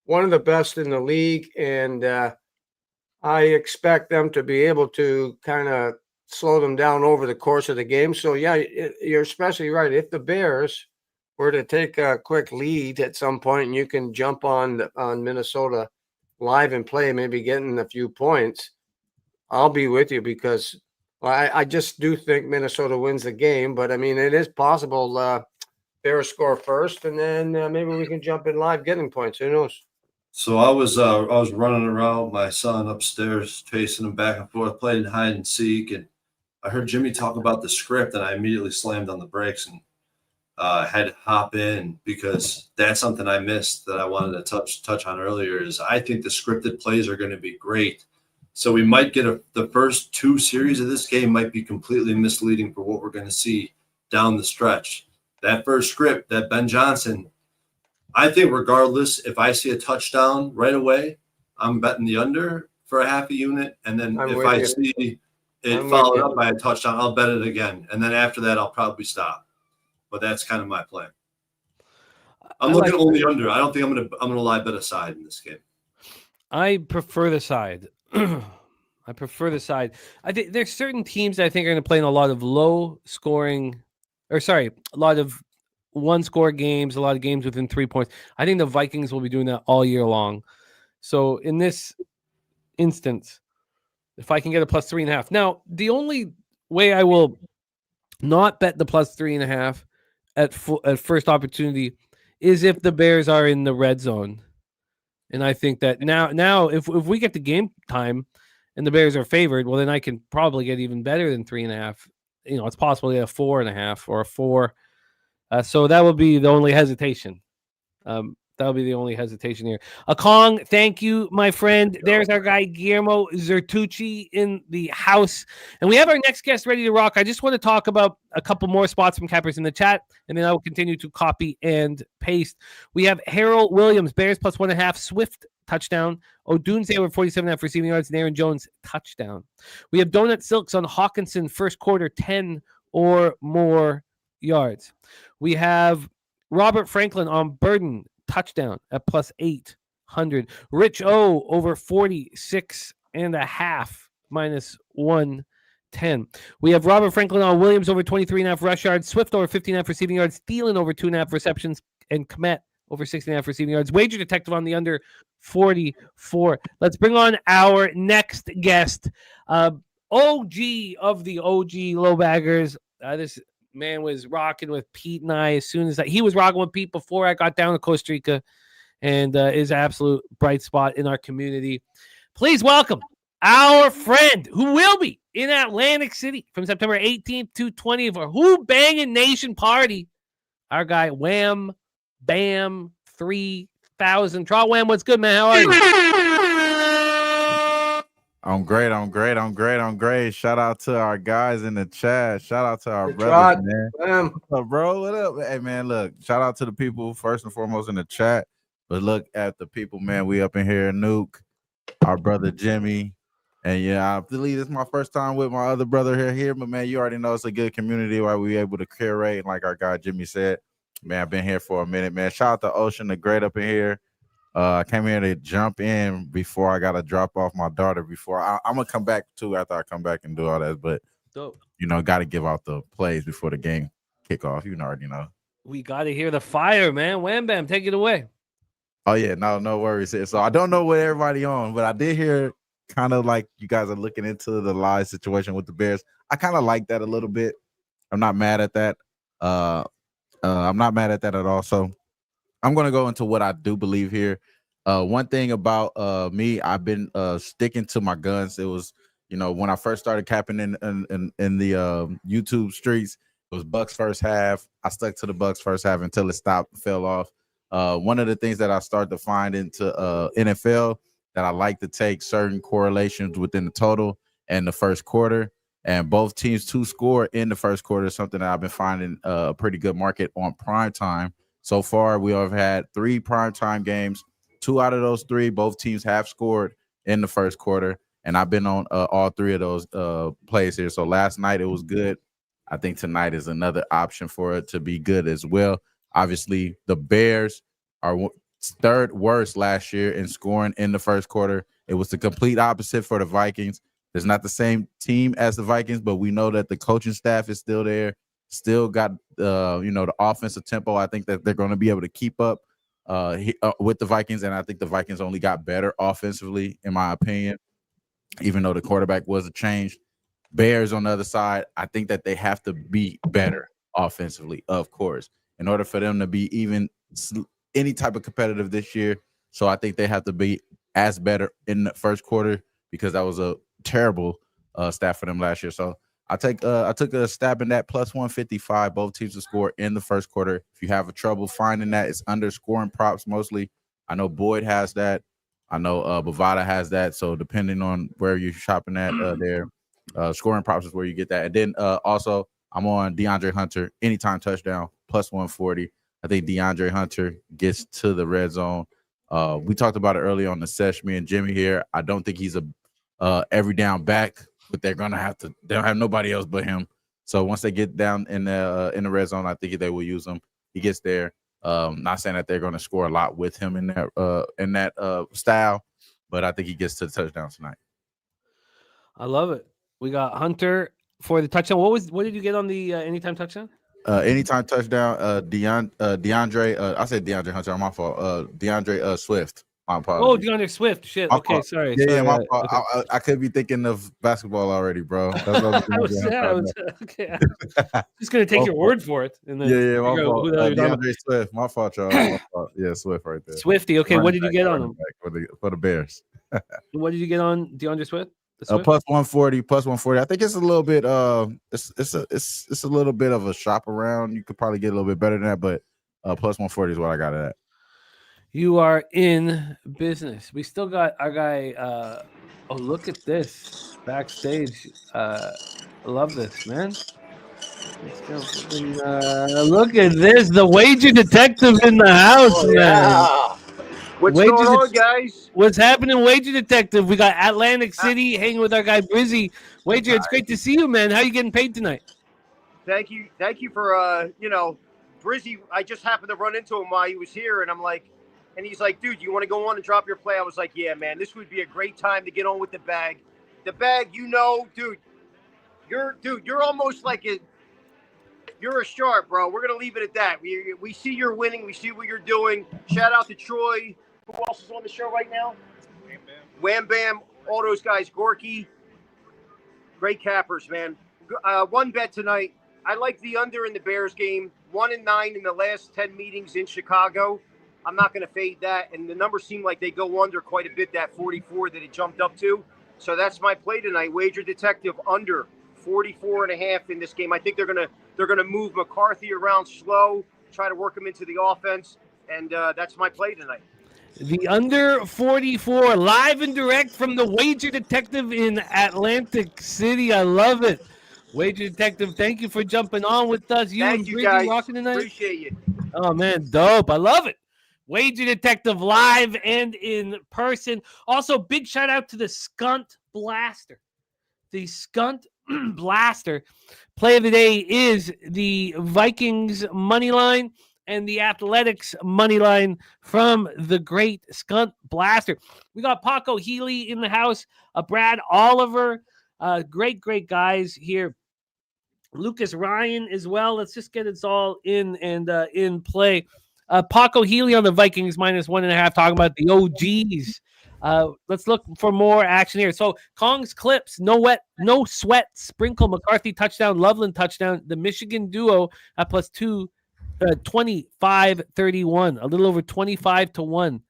one of the best in the league, and I expect them to be able to kind of slow them down over the course of the game. So yeah, you're especially right. If the Bears were to take a quick lead at some point, and you can jump on Minnesota live and play, maybe getting a few points, I'll be with you because I just do think Minnesota wins the game. But I mean, it is possible Bears score first, and then maybe we can jump in live getting points. Who knows? So I was running around with my son upstairs, chasing him back and forth, playing hide and seek, and I heard Jimmy talk about the script, and I immediately slammed on the brakes and had to hop in because that's something I missed that I wanted to touch on earlier. Is I think the scripted plays are going to be great. So we might get the first two series of this game might be completely misleading for what we're going to see down the stretch. That first script, that Ben Johnson, I think regardless, if I see a touchdown right away, I'm betting the under for a half a unit. And then if I see it followed up by a touchdown, I'll bet it again. And then after that, I'll probably stop. But that's kind of my plan. I'm looking only under. I don't think I'm gonna lie bet a side in this game. I prefer the side. I prefer the side. I think there's certain teams that I think are going to play in a lot of a lot of one-score games, a lot of games within 3 points. I think the Vikings will be doing that all year long. So in this instance, if I can get a plus 3.5. Now, the only way I will not bet the plus 3.5 at first opportunity is if the Bears are in the red zone. And I think that now if we get the game time and the Bears are favored, well, then I can probably get even better than 3.5. It's possible to get a 4.5 or a 4. So that will be the only hesitation. That'll be the only hesitation here. Kong, thank you, my friend. There's our guy, Guillermo Zertucci, in the house. And we have our next guest ready to rock. I just want to talk about a couple more spots from cappers in the chat, and then I will continue to copy and paste. We have Harold Williams, Bears plus 1.5, Swift touchdown. Odunze over 47.5 receiving yards, and Aaron Jones, touchdown. We have Donut Silks on Hawkinson, first quarter, 10 or more yards. We have Robert Franklin on Burden, touchdown at plus 800. Rich O over 46.5 minus 110. We have Robert Franklin on Williams over 23.5 rush yards, Swift over 15.5 receiving yards, Thielen over 2.5 receptions, and Kmet over 6.5 receiving yards. Wager Detective on the under 44. Let's bring on our next guest, OG of the OG Lowbaggers. This man was rocking with Pete and I as soon as he was rocking with Pete before I got down to Costa Rica, and is an absolute bright spot in our community. Please welcome our friend who will be in Atlantic City from September 18th to 20th for Who Bangin' Nation Party. Our guy Wham Bam 3000. Trot Wham, what's good, man? How are you? I'm great. Shout out to our guys in the chat. Shout out to our Good brothers, Trot. man. What's up, bro? What up? Hey, man, look. Shout out to the people first and foremost in the chat. But look at the people, man. We up in here, Nuke, our brother Jimmy. And yeah, I believe it's my first time with my other brother here. But man, you already know it's a good community where we able to curate. And like our guy Jimmy said, man, I've been here for a minute, man. Shout out to Ocean, the great up in here. I came here to jump in before I got to drop off my daughter. Before I'm gonna come back too after I come back and do all that. But Dope. you know, got to give out the plays before the game kickoff. You already know. We got to hear the fire, man. Wham Bam, take it away. Oh yeah, no worries. So I don't know what everybody on, but I did hear kind of like you guys are looking into the live situation with the Bears. I kind of like that a little bit. I'm not mad at that. I'm not mad at that at all. So I'm going to go into what I do believe here. One thing about me, I've been sticking to my guns. It was, you know, when I first started capping in the YouTube streets, it was Bucks first half. I stuck to the Bucks first half until it stopped, fell off. One of the things that I started to find into NFL that I like to take certain correlations within the total and the first quarter, and both teams to score in the first quarter is something that I've been finding a pretty good market on prime time. So far, we have had 3 primetime games. 2 out of those 3, both teams have scored in the first quarter, and I've been on all 3 of those plays here. So last night it was good. I think tonight is another option for it to be good as well. Obviously, the Bears are 3rd worst last year in scoring in the first quarter. It was the complete opposite for the Vikings. It's not the same team as the Vikings, but we know that the coaching staff is still there. Still got the offensive tempo. I think that they're going to be able to keep up with the Vikings, and I think the Vikings only got better offensively, in my opinion, even though the quarterback was a change. Bears on the other side, I think that they have to be better offensively, of course, in order for them to be even any type of competitive this year. So I think they have to be as better in the first quarter, because that was a terrible stat for them last year. So I took a stab in that plus 155. Both teams to score in the first quarter. If you have a trouble finding that, it's under scoring props mostly. I know Boyd has that. I know Bovada has that. So depending on where you're shopping at there, scoring props is where you get that. And then also I'm on DeAndre Hunter, anytime touchdown, plus 140. I think DeAndre Hunter gets to the red zone. We talked about it earlier on the session, me and Jimmy here. I don't think he's a every down back, but they're gonna have to. They don't have nobody else but him. So once they get down in the red zone, I think they will use him. He gets there. Not saying that they're gonna score a lot with him in that style, but I think he gets to the touchdown tonight. I love it. We got Hunter for the touchdown. What did you get on the anytime touchdown? Anytime touchdown. DeAndre. I said DeAndre Hunter. My fault. DeAndre Swift. My apologies. Oh, DeAndre Swift. Shit. My Okay, fault. sorry. Yeah, sorry, my right. fault. Okay. I could be thinking of basketball already, bro. That's what I was okay. Just gonna take your word for it. And then yeah, my figure out fault. who the hell you're talking about. DeAndre Swift. My fault, y'all. My fault. Yeah, Swift right there. Swifty. Okay, what did you get on him? For the Bears? What did you get on DeAndre Swift? Plus 140. I think it's a little bit. It's a little bit of a shop around. You could probably get a little bit better than that, but plus 140 is what I got it at. You are in business. We still got our guy. Oh, look at this backstage. I love this, man. Let's go. Look at this. The wager detective in the house, man. What's Wagers going on, guys? What's happening, Wager Detective? We got Atlantic City hanging with our guy Brizzy. Wager, it's great to see you, man. How you getting paid tonight? Thank you for Brizzy. I just happened to run into him while he was here, and he's like, dude, you want to go on and drop your play? I was like, yeah, man, this would be a great time to get on with the bag. The bag, dude, you're almost like you're a sharp, bro. We're gonna leave it at that. We see you're winning. We see what you're doing. Shout out to Troy. Who else is on the show right now? Wham Bam. All those guys. Gorky. Great cappers, man. One bet tonight. I like the under in the Bears game. 1-9 in the last 10 meetings in Chicago. I'm not going to fade that. And the numbers seem like they go under quite a bit, that 44 that it jumped up to. So that's my play tonight. Wager Detective under 44.5 in this game. I think they're gonna move McCarthy around slow, try to work him into the offense, and that's my play tonight. The under 44, live and direct from the Wager Detective in Atlantic City. I love it. Wager Detective, thank you for jumping on with us. Thank you, Brizzy guys. rocking tonight. Appreciate you. Oh, man, dope. I love it. Wager Detective live and in person. Also, big shout out to the Skunt Blaster. The Skunt Blaster. Play of the day is the Vikings money line and the Athletics money line from the great Skunt Blaster. We got Paco Healy in the house, Brad Oliver, great guys here. Lucas Ryan as well. Let's just get it all in and in play. Paco Healy on the Vikings -1.5, talking about the OGs. Let's look for more action here. So Kong's clips, no sweat, Sprinkle, McCarthy touchdown, Loveland touchdown, the Michigan duo at +2, 25-31, a little over 25-1.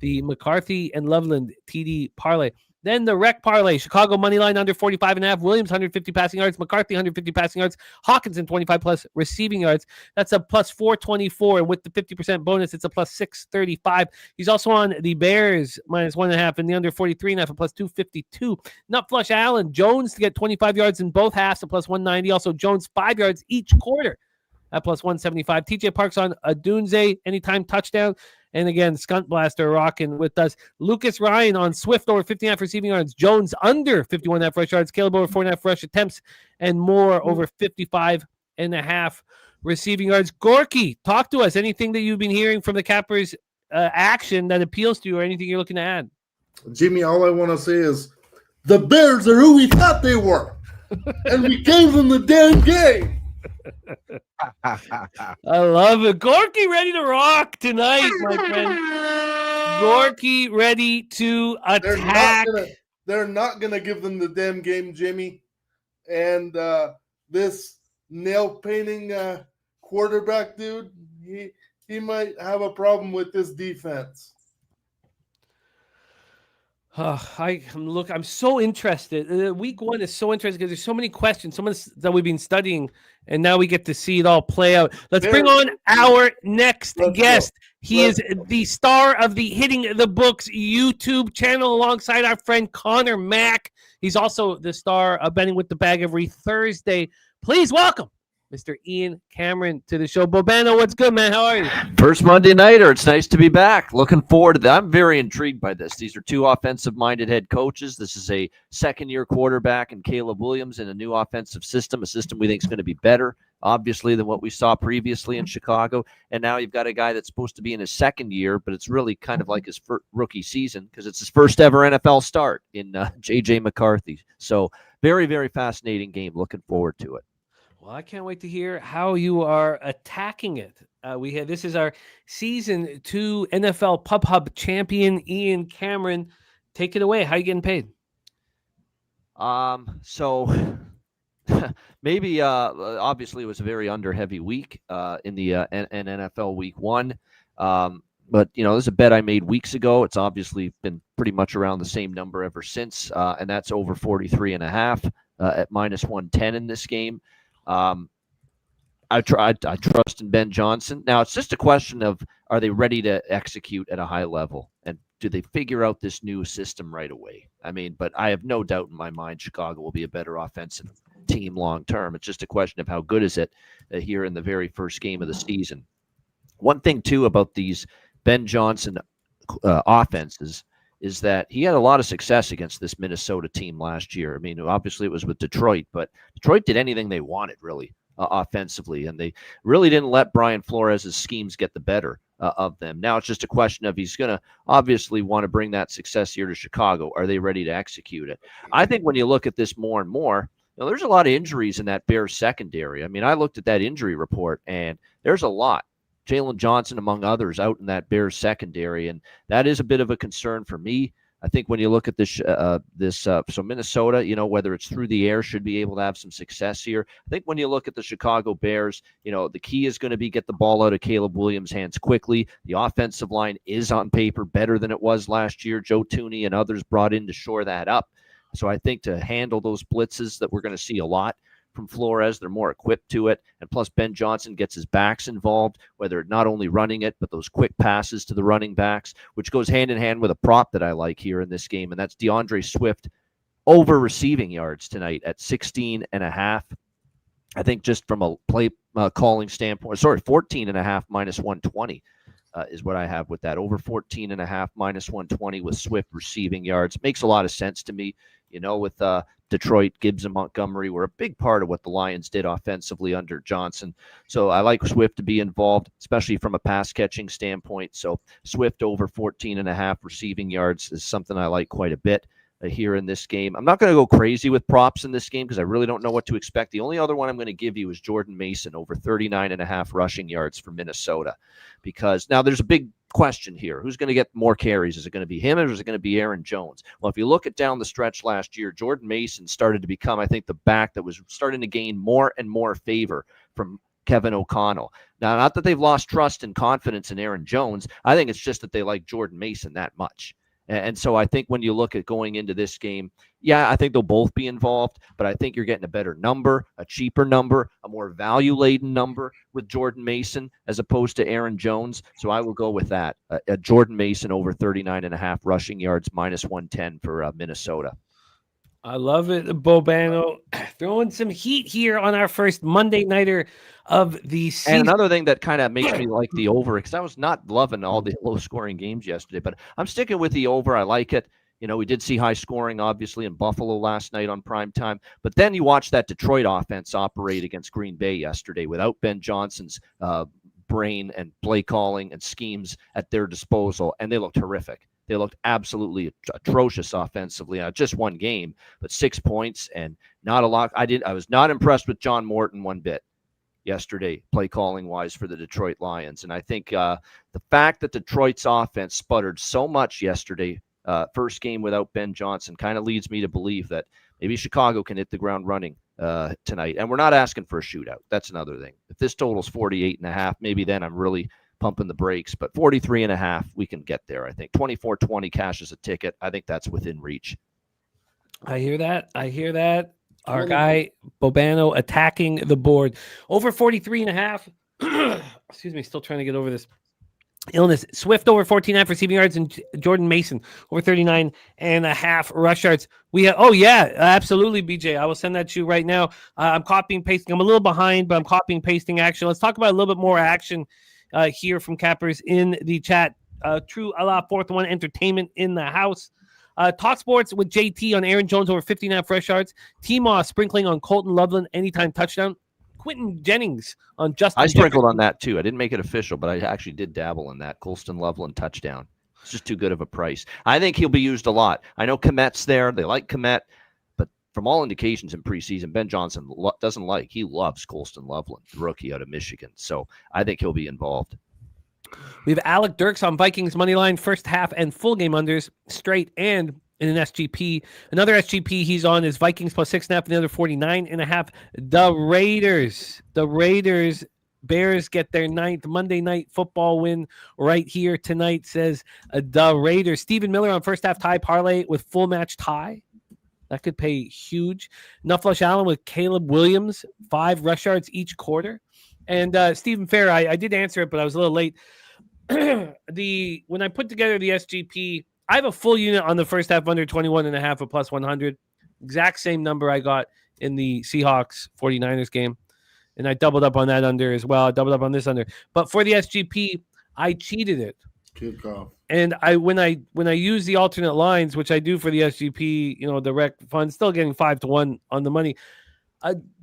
The McCarthy and Loveland TD parlay. Then the rec parlay, Chicago money line under 45.5, Williams 150 passing yards, McCarthy 150 passing yards, Hawkinson 25 plus receiving yards. That's a +424, and with the 50% bonus, it's a +635. He's also on the Bears -1.5 and the under 43.5, a +252. Nut Flush Allen Jones to get 25 yards in both halves, a +190. Also Jones 5 yards each quarter at +175. TJ Parks on a Dunze anytime touchdown. And again, Skunt Blaster rocking with us. Lucas Ryan on Swift over 15.5 receiving yards. Jones under 51.5 rush yards. Caleb over 4.5 rush attempts. And more over 55.5 receiving yards. Gorky, talk to us. Anything that you've been hearing from the Cappers action that appeals to you or anything you're looking to add? Jimmy, all I want to say is the Bears are who we thought they were. And we gave them the damn game. I love it. Gorky ready to rock tonight, my friend. Gorky ready to attack. They're not gonna give them the damn game, Jimmy. And this nail painting quarterback dude, he might have a problem with this defense. I'm so interested. Week 1 is so interesting because there's so many questions, so much that we've been studying, and now we get to see it all play out. Let's bring on our next guest. He is the star of the Hitting the Books YouTube channel alongside our friend Connor Mack. He's also the star of Betting with the Bag every Thursday. Please welcome Mr. Ian Cameron to the show. Bobano, what's good, man? How are you? First Monday nighter. It's nice to be back. Looking forward to that. I'm very intrigued by this. These are two offensive-minded head coaches. This is a second-year quarterback and Caleb Williams in a new offensive system, a system we think is going to be better, obviously, than what we saw previously in Chicago. And now you've got a guy that's supposed to be in his second year, but it's really kind of like his rookie season because it's his first ever NFL start in J.J. McCarthy. So very, very fascinating game. Looking forward to it. Well, I can't wait to hear how you are attacking it. This is our season 2 NFL Pub Hub champion, Ian Cameron. Take it away. How are you getting paid? So maybe obviously it was a very under heavy week in the NFL week 1. But there's a bet I made weeks ago. It's obviously been pretty much around the same number ever since, and that's over 43.5 at -110 in this game. I trust in Ben Johnson. Now it's just a question of, are they ready to execute at a high level, and do they figure out this new system right away? I mean, but I have no doubt in my mind Chicago will be a better offensive team long term. It's just a question of how good is it here in the very first game of the season. One thing too about these Ben Johnson offenses is that he had a lot of success against this Minnesota team last year. I mean, obviously it was with Detroit, but Detroit did anything they wanted, really, offensively, and they really didn't let Brian Flores' schemes get the better of them. Now it's just a question of he's going to obviously want to bring that success here to Chicago. Are they ready to execute it? I think when you look at this more and more, there's a lot of injuries in that Bears secondary. I mean, I looked at that injury report, and there's a lot. Jalen Johnson, among others, out in that Bears secondary, and that is a bit of a concern for me. I think when you look at this, so Minnesota, whether it's through the air, should be able to have some success here. I think when you look at the Chicago Bears, the key is going to be get the ball out of Caleb Williams' hands quickly. The offensive line is on paper better than it was last year. Joe Thuney and others brought in to shore that up. So I think to handle those blitzes that we're going to see a lot from Flores, they're more equipped to it. And plus Ben Johnson gets his backs involved, whether not only running it, but those quick passes to the running backs, which goes hand in hand with a prop that I like here in this game. And that's DeAndre Swift over receiving yards tonight at 16.5. I think just from a play calling standpoint, 14.5 minus 120 is what I have with that. Over 14.5 minus 120 with Swift receiving yards. Makes a lot of sense to me. With Detroit, Gibbs and Montgomery were a big part of what the Lions did offensively under Johnson. So I like Swift to be involved, especially from a pass catching standpoint. So Swift over 14.5 receiving yards is something I like quite a bit here in this game. I'm not going to go crazy with props in this game because I really don't know what to expect. The only other one I'm going to give you is Jordan Mason over 39.5 rushing yards for Minnesota, because now there's a big question here. Who's going to get more carries? Is it going to be him or is it going to be Aaron Jones? Well, if you look at down the stretch last year, Jordan Mason started to become, I think, the back that was starting to gain more and more favor from Kevin O'Connell. Now, not that they've lost trust and confidence in Aaron Jones. I think it's just that they like Jordan Mason that much. And so I think when you look at going into this game, I think they'll both be involved, but I think you're getting a better number, a cheaper number, a more value-laden number with Jordan Mason as opposed to Aaron Jones. So I will go with that. Jordan Mason over 39.5 rushing yards, minus 110 for Minnesota. I love it, Bobano. Throwing some heat here on our first Monday nighter of the season. And another thing that kind of makes me like the over, because I was not loving all the low-scoring games yesterday, but I'm sticking with the over. I like it. We did see high scoring, obviously, in Buffalo last night on prime time. But then you watch that Detroit offense operate against Green Bay yesterday without Ben Johnson's brain and play calling and schemes at their disposal, and they looked horrific. They looked absolutely atrocious offensively. Just one game, but 6 points and not a lot. I was not impressed with John Morton one bit yesterday, play calling wise for the Detroit Lions. And I think the fact that Detroit's offense sputtered so much yesterday, first game without Ben Johnson, kind of leads me to believe that maybe Chicago can hit the ground running tonight. And we're not asking for a shootout. That's another thing. If this total's 48.5, maybe then I'm really pumping the brakes, but 43.5, we can get there. I think 24-20 cashes a ticket. I think that's within reach. I hear that. Our guy Bobano attacking the board. Over 43.5. Excuse me, still trying to get over this illness. Swift over 14.5 receiving yards and Jordan Mason over 39.5 rush yards. We have, absolutely, BJ. I will send that to you right now. I'm copying, pasting. I'm a little behind, but I'm copying, pasting action. Let's talk about a little bit more action here from Cappers in the chat. True Allah, fourth one, entertainment in the house. Talk Sports with JT on Aaron Jones over 59 rush yards. T-Moss sprinkling on Colton Loveland anytime touchdown. Quentin Jennings on Justin. I sprinkled on that too. I didn't make it official, but I actually did dabble in that. Colston Loveland touchdown. It's just too good of a price. I think he'll be used a lot. I know Komet's there. They like Komet, but from all indications in preseason, Ben Johnson he loves Colston Loveland, the rookie out of Michigan. So I think he'll be involved. We have Alec Dirks on Vikings money line, first half and full game unders, straight and in an SGP. Another SGP he's on is Vikings plus 6.5 and the other 49.5. The Raiders, Bears get their 9th Monday Night Football win right here tonight, says the Raiders. Stephen Miller on first half tie parlay with full match tie. That could pay huge. Nufflush Allen with Caleb Williams, 5 rush yards each quarter. And Stephen Fair, I did answer it, but I was a little late. When I put together the SGP, I have a full unit on the first half under 21.5 at plus 100. Exact same number I got in the Seahawks 49ers game. And I doubled up on that under as well. I doubled up on this under. But for the SGP, I cheated it. Kickoff. And when I use the alternate lines, which I do for the SGP, the rec fund, still getting 5-1 on the money.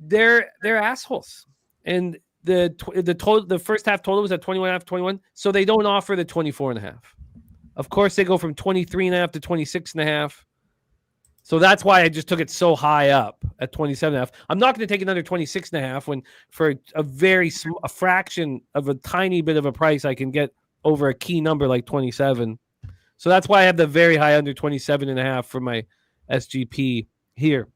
They're assholes. And the first half total was at 21.5, 21. So they don't offer the 24.5. Of course, they go from 23.5 to 26.5. So that's why I just took it so high up at 27.5. I'm not going to take another 26.5 when for a fraction of a tiny bit of a price I can get over a key number like 27. So that's why I have the very high under 27.5 for my SGP here.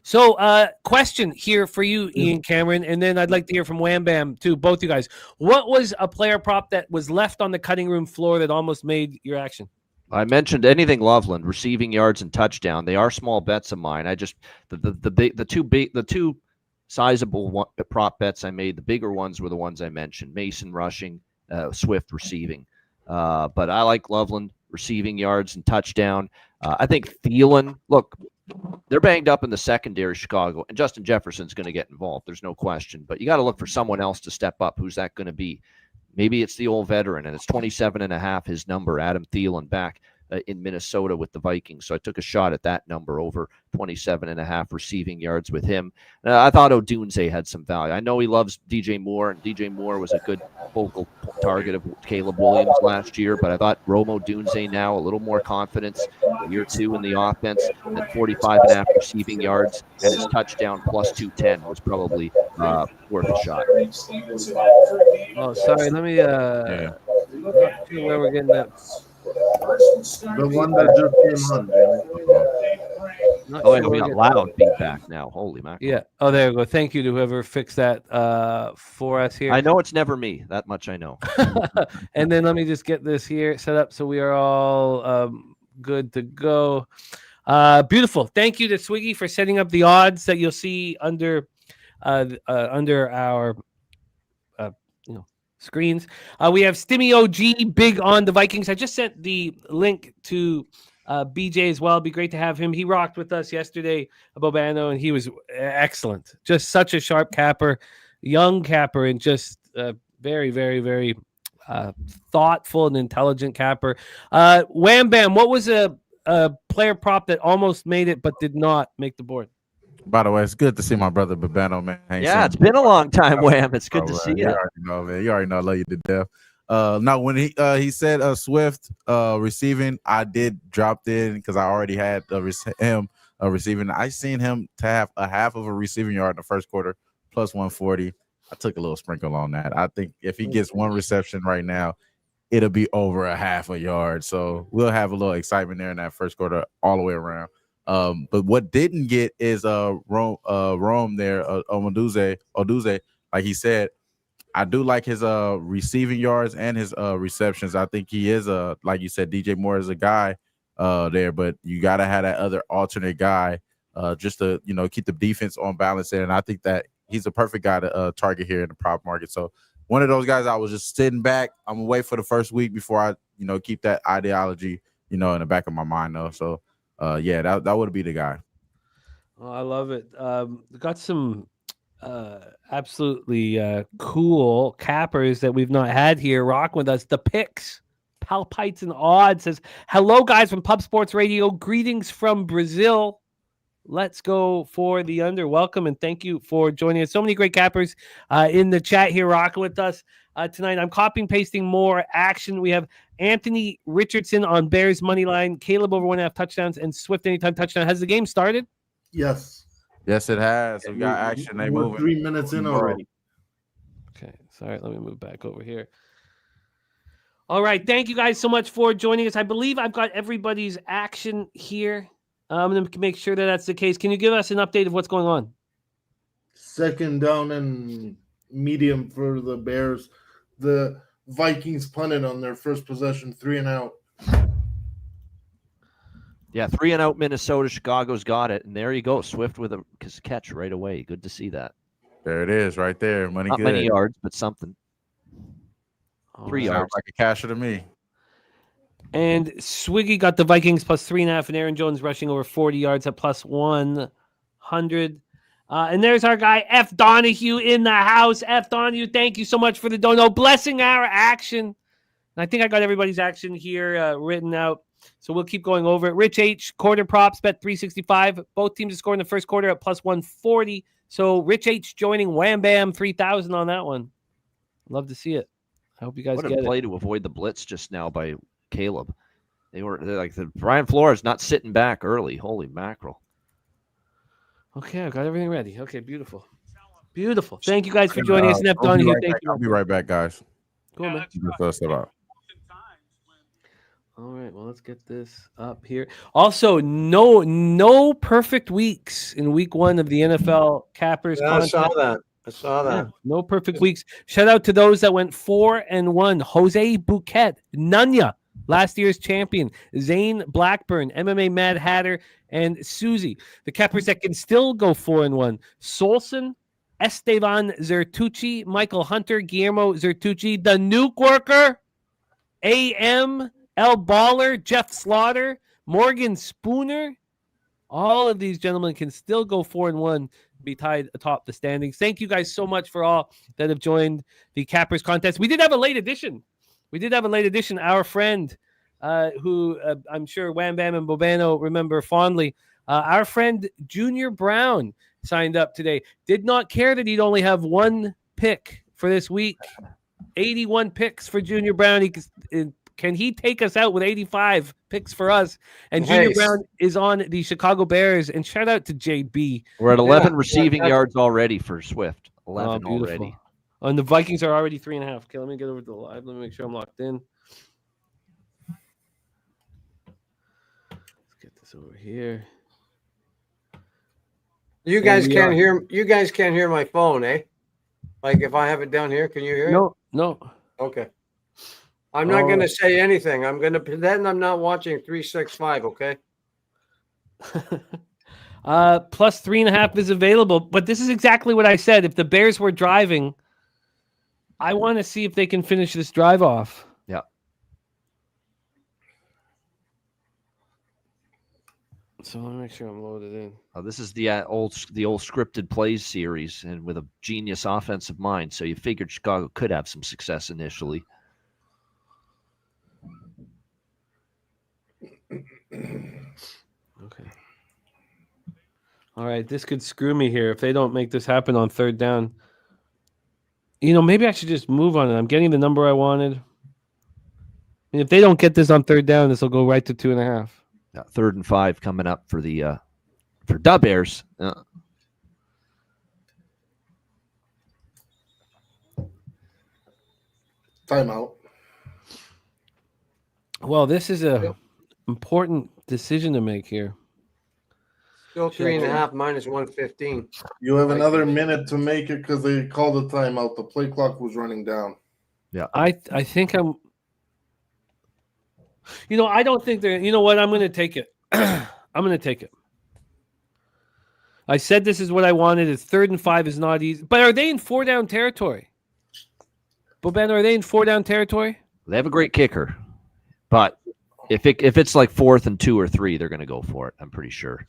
So question here for you, Ian Cameron, and then I'd like to hear from Wham Bam too, both you guys. What was a player prop that was left on the cutting room floor that almost made your action? I mentioned anything Loveland, receiving yards and touchdown. They are small bets of mine. I just the two sizable prop bets I made. The bigger ones were the ones I mentioned: Mason rushing, Swift receiving. But I like Loveland receiving yards and touchdown. I think Thielen. Look, they're banged up in the secondary, Chicago, and Justin Jefferson's going to get involved. There's no question. But you got to look for someone else to step up. Who's that going to be? Maybe it's the old veteran, and it's 27.5, his number, Adam Thielen, back in Minnesota with the Vikings. So I took a shot at that number over 27.5 receiving yards with him. I thought Odunze had some value. I know he loves DJ Moore, and DJ Moore was a good focal target of Caleb Williams last year, but I thought Rome Odunze now, a little more confidence, year 2 in the offense, and 45.5 receiving yards, and his touchdown plus 210 was probably worth a shot. Oh, sorry. Let me. Not sure where we're getting that. The one that just came on. Oh, yeah, we got loud feedback now. Holy mackerel. Yeah. Oh, there we go. Thank you to whoever fixed that for us here. I know it's never me. That much I know. And then let me just get this here set up so we are all good to go. Beautiful. Thank you to Swiggy for setting up the odds that you'll see under our screens. We have Stimmy OG big on the Vikings. I just sent the link to BJ as well. It'd be great to have him. He rocked with us yesterday, Bobano, and he was excellent. Just such a sharp capper, young capper, and just very, very, very thoughtful and intelligent capper. Wham Bam, what was a player prop that almost made it but did not make the board? By the way, it's good to see my brother Babano, man. Yeah, it's been a long time, Wham. It's good to see you. You already know, man. You already know I love you to death. Now, when he said Swift receiving, I did drop in because I already had him receiving. I seen him to have a half of a receiving yard in the first quarter, plus 140. I took a little sprinkle on that. I think if he gets one reception right now, it'll be over a half a yard. So we'll have a little excitement there in that first quarter all the way around. But what didn't get is Rome there, Odunze, like he said. I do like his receiving yards and his receptions. I think he is like you said, DJ Moore is a guy there, but you gotta have that other alternate guy just to keep the defense on balance there. And I think that he's a perfect guy to target here in the prop market. So one of those guys, I was just sitting back. I'm gonna wait for the first week before I keep that ideology in the back of my mind though. So yeah, that would be the guy. Oh, I love it. Got some absolutely cool cappers that we've not had here rock with us. The picks, Palpites and Odds says, hello guys from Pub Sports Radio. Greetings from Brazil. Let's go for the under. Welcome and thank you for joining us. So many great cappers in the chat here rocking with us tonight. I'm copying pasting more action. We have Anthony Richardson on Bears money line, Caleb over 1.5 touchdowns, and Swift anytime touchdown. Has the game started? Yes. Yes, it has. We got action. They moving. 3 minutes in already. Okay, sorry. Let me move back over here. All right, thank you guys so much for joining us. I believe I've got everybody's action here. I'm going to make sure that that's the case. Can you give us an update of what's going on? Second down and medium for the Bears. The Vikings punted on their first possession, 3 and out. Yeah, 3 and out Minnesota. Chicago's got it. And there you go. Swift with a catch right away. Good to see that. There it is right there. Money Not good. many yards, but something. 3 Sounds yards. like a casher to me. And Swiggy got the Vikings plus 3.5, and Aaron Jones rushing over 40 yards at plus 100. And there's our guy, F. Donahue, in the house. F. Donahue, thank you so much for the dono. Blessing our action. And I think I got everybody's action here written out. So we'll keep going over it. Rich H, quarter props, bet 365. Both teams to score in the first quarter at plus 140. So Rich H joining Wham Bam 3,000 on that one. Love to see it. I hope you guys What get a play it. to avoid the blitz just now by Caleb. They're like Brian Flores not sitting back early. Holy mackerel. Okay, I've got everything ready. Okay, beautiful. Beautiful. Thank you guys for joining us. Nep Donahue, thank you. I'll be right back, guys. Cool, man. First of all. All right, well, let's get this up here. Also, no perfect weeks in week 1 of the NFL Cappers. Yeah, I saw that. Yeah, no perfect weeks. Shout out to those that went 4-1. Jose Bouquet, Nunya, last year's champion. Zane Blackburn, MMA Mad Hatter, and Susie. The Cappers that can still go 4-1. Solson, Esteban Zertucci, Michael Hunter, Guillermo Zertucci, the Nuke Worker, AM, El Baller, Jeff Slaughter, Morgan Spooner. All of these gentlemen can still go 4-1, be tied atop the standings. Thank you guys so much for all that have joined the Cappers contest. We did have a late edition. Our friend, who I'm sure Wham Bam and Bobano remember fondly, our friend Junior Brown signed up today. Did not care that he'd only have one pick for this week. 81 picks for Junior Brown. Can he take us out with 85 picks for us? And Junior Brown is on the Chicago Bears. And shout out to JB. We're at 11 receiving yards already for Swift. 11 already. And the Vikings are already 3.5. Okay, let me get over to the live. Let me make sure I'm locked in. Let's get this over here. You guys can't hear. You guys can't hear my phone, eh? Like if I have it down here, can you hear it? No. Okay. I'm not going to say anything. I'm going to pretend I'm not watching 365. Okay. Plus 3.5 is available, but this is exactly what I said. If the Bears were driving, I want to see if they can finish this drive off. Yeah. So let me make sure I'm loaded in. This is the old scripted plays series, and with a genius offensive mind. So you figured Chicago could have some success initially. Okay. All right, this could screw me here if they don't make this happen on third down. Maybe I should just move on it. I'm getting the number I wanted. If they don't get this on third down, this will go right to 2.5. 3rd and 5 coming up for the Bears. Timeout. Well, this is a important decision to make here. Still 3.5 minus 115. You have another minute to make it because they called a timeout. The play clock was running down. Yeah, I think I'm. I don't think they're. You know what? I'm going to take it. I'm going to take it. I said this is what I wanted. It's 3rd and 5 is not easy. But are they in 4-down territory? Bobano, are they in 4-down territory? they have a great kicker, but if it's like 4th and 2 or 3, they're going to go for it. I'm pretty sure.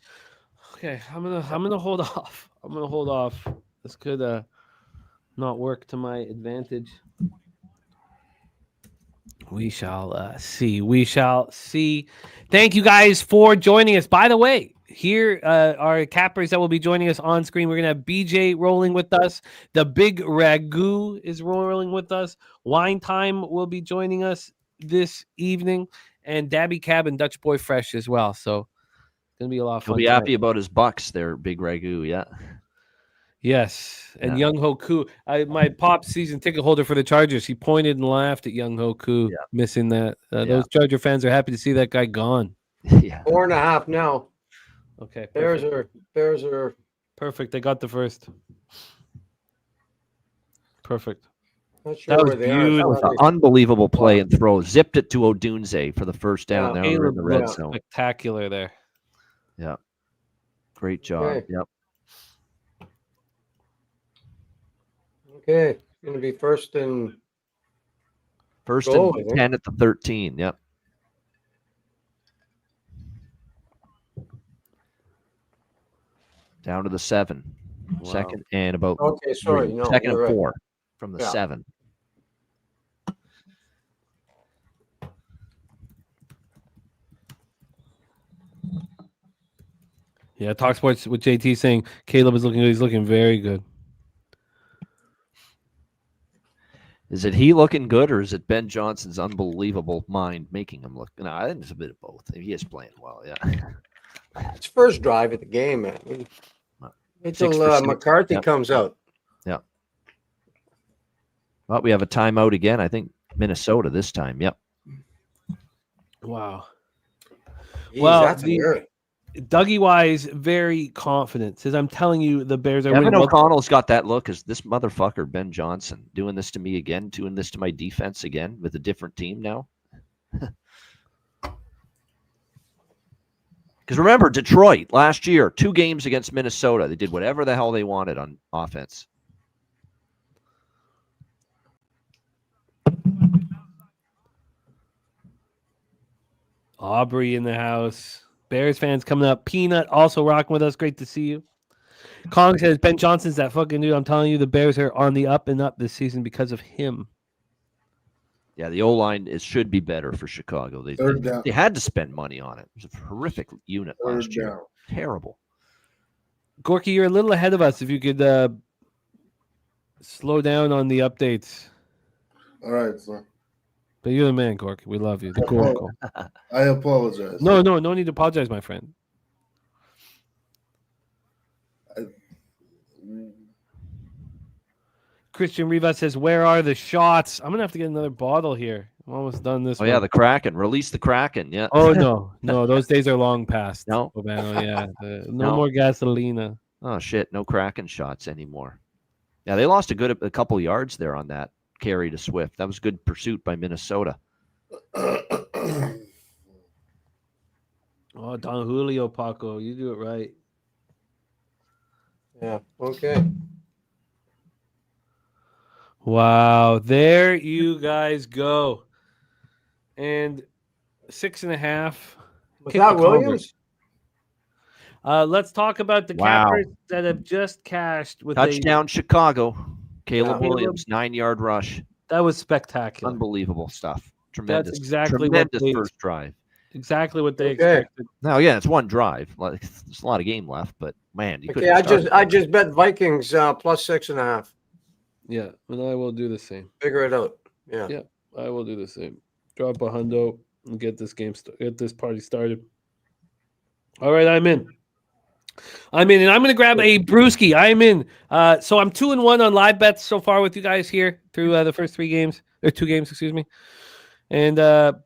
Okay, I'm gonna hold off. I'm gonna hold off. This could not work to my advantage. We shall see. We shall see. Thank you guys for joining us. By the way, here are cappers that will be joining us on screen. We're gonna have BJ rolling with us. The Big Ragu is rolling with us. Wine Time will be joining us this evening, and Dabby Cab and Dutch Boy Fresh as well. So it's gonna be a lot of fun. He'll be happy about his Bucks there, Big Ragu. Yeah. Yes, and Young Hoku, my pop season ticket holder for the Chargers. He pointed and laughed at Young Hoku missing that. Those Charger fans are happy to see that guy gone. Yeah, 4.5 now. Okay, Bears are perfect. They got the first. Perfect. Not sure That where was they are. that was an unbelievable play and throw. Zipped it to Odunze for the first down. Now we're in the red zone. Spectacular there. Yeah, great job. Okay. Yep. Okay, going to be first and First and 10 at the 13. Yep. Down to the 7. Wow. Second and about okay. Sorry, no, second and you're 4 right. from the 7. Yeah, Talk Sports with JT saying Caleb is looking good. He's looking very good. Is it he looking good, or is it Ben Johnson's unbelievable mind making him look? No, I think it's a bit of both. He is playing well, yeah. It's first drive of the game, man. Wait till 6%. McCarthy Yep. comes out. Yeah. Well, we have a timeout again. I think Minnesota this time. Yep. Wow. Jeez, Well, that's weird. Dougie Wise very confident. Says, I'm telling you, the Bears are Evan winning. O'Connell's got that look as this motherfucker, Ben Johnson, doing this to me again, doing this to my defense again with a different team now. Because remember, Detroit last year, 2 games against Minnesota. They did whatever the hell they wanted on offense. Aubrey in the house. Bears fans coming up. Peanut also rocking with us. Great to see you. Kong says, Ben Johnson's that fucking dude. I'm telling you, the Bears are on the up and up this season because of him. Yeah, the O-line should be better for Chicago. They had to spend money on it. It was a horrific unit last year. Terrible. Gorky, you're a little ahead of us. If you could slow down on the updates. All right, sir. But you're the man, Gorky. We love you. The Gorko. I apologize. No need to apologize, my friend. Christian Rivas says, where are the shots? I'm going to have to get another bottle here. I'm almost done this Oh, one. yeah, the Kraken. Release the Kraken, yeah. Oh, no. Those days are long past. No? Urbano, yeah. No more gasolina. Oh, shit. No Kraken shots anymore. Yeah, they lost a couple yards there on that carry to Swift. That was good pursuit by Minnesota. Oh, Don Julio, Paco. You do it right. Yeah, okay. Wow. There you guys go. And 6.5. Was that Williams? Let's talk about the cappers that have just cashed with touchdown Chicago. Caleb Williams, 9-yard rush. That was spectacular. Unbelievable stuff. Tremendous. That's exactly tremendous first drive. Exactly what they expected. Now, yeah, it's one drive. There's a lot of game left, but man, you I just bet Vikings plus 6.5. Yeah, and I will do the same. Figure it out. Yeah, I will do the same. Drop a hundo and get this party started. All right, I'm in, and I'm going to grab a brewski. I'm in. So I'm 2-1 on live bets so far with you guys here through the first 2 games, excuse me. And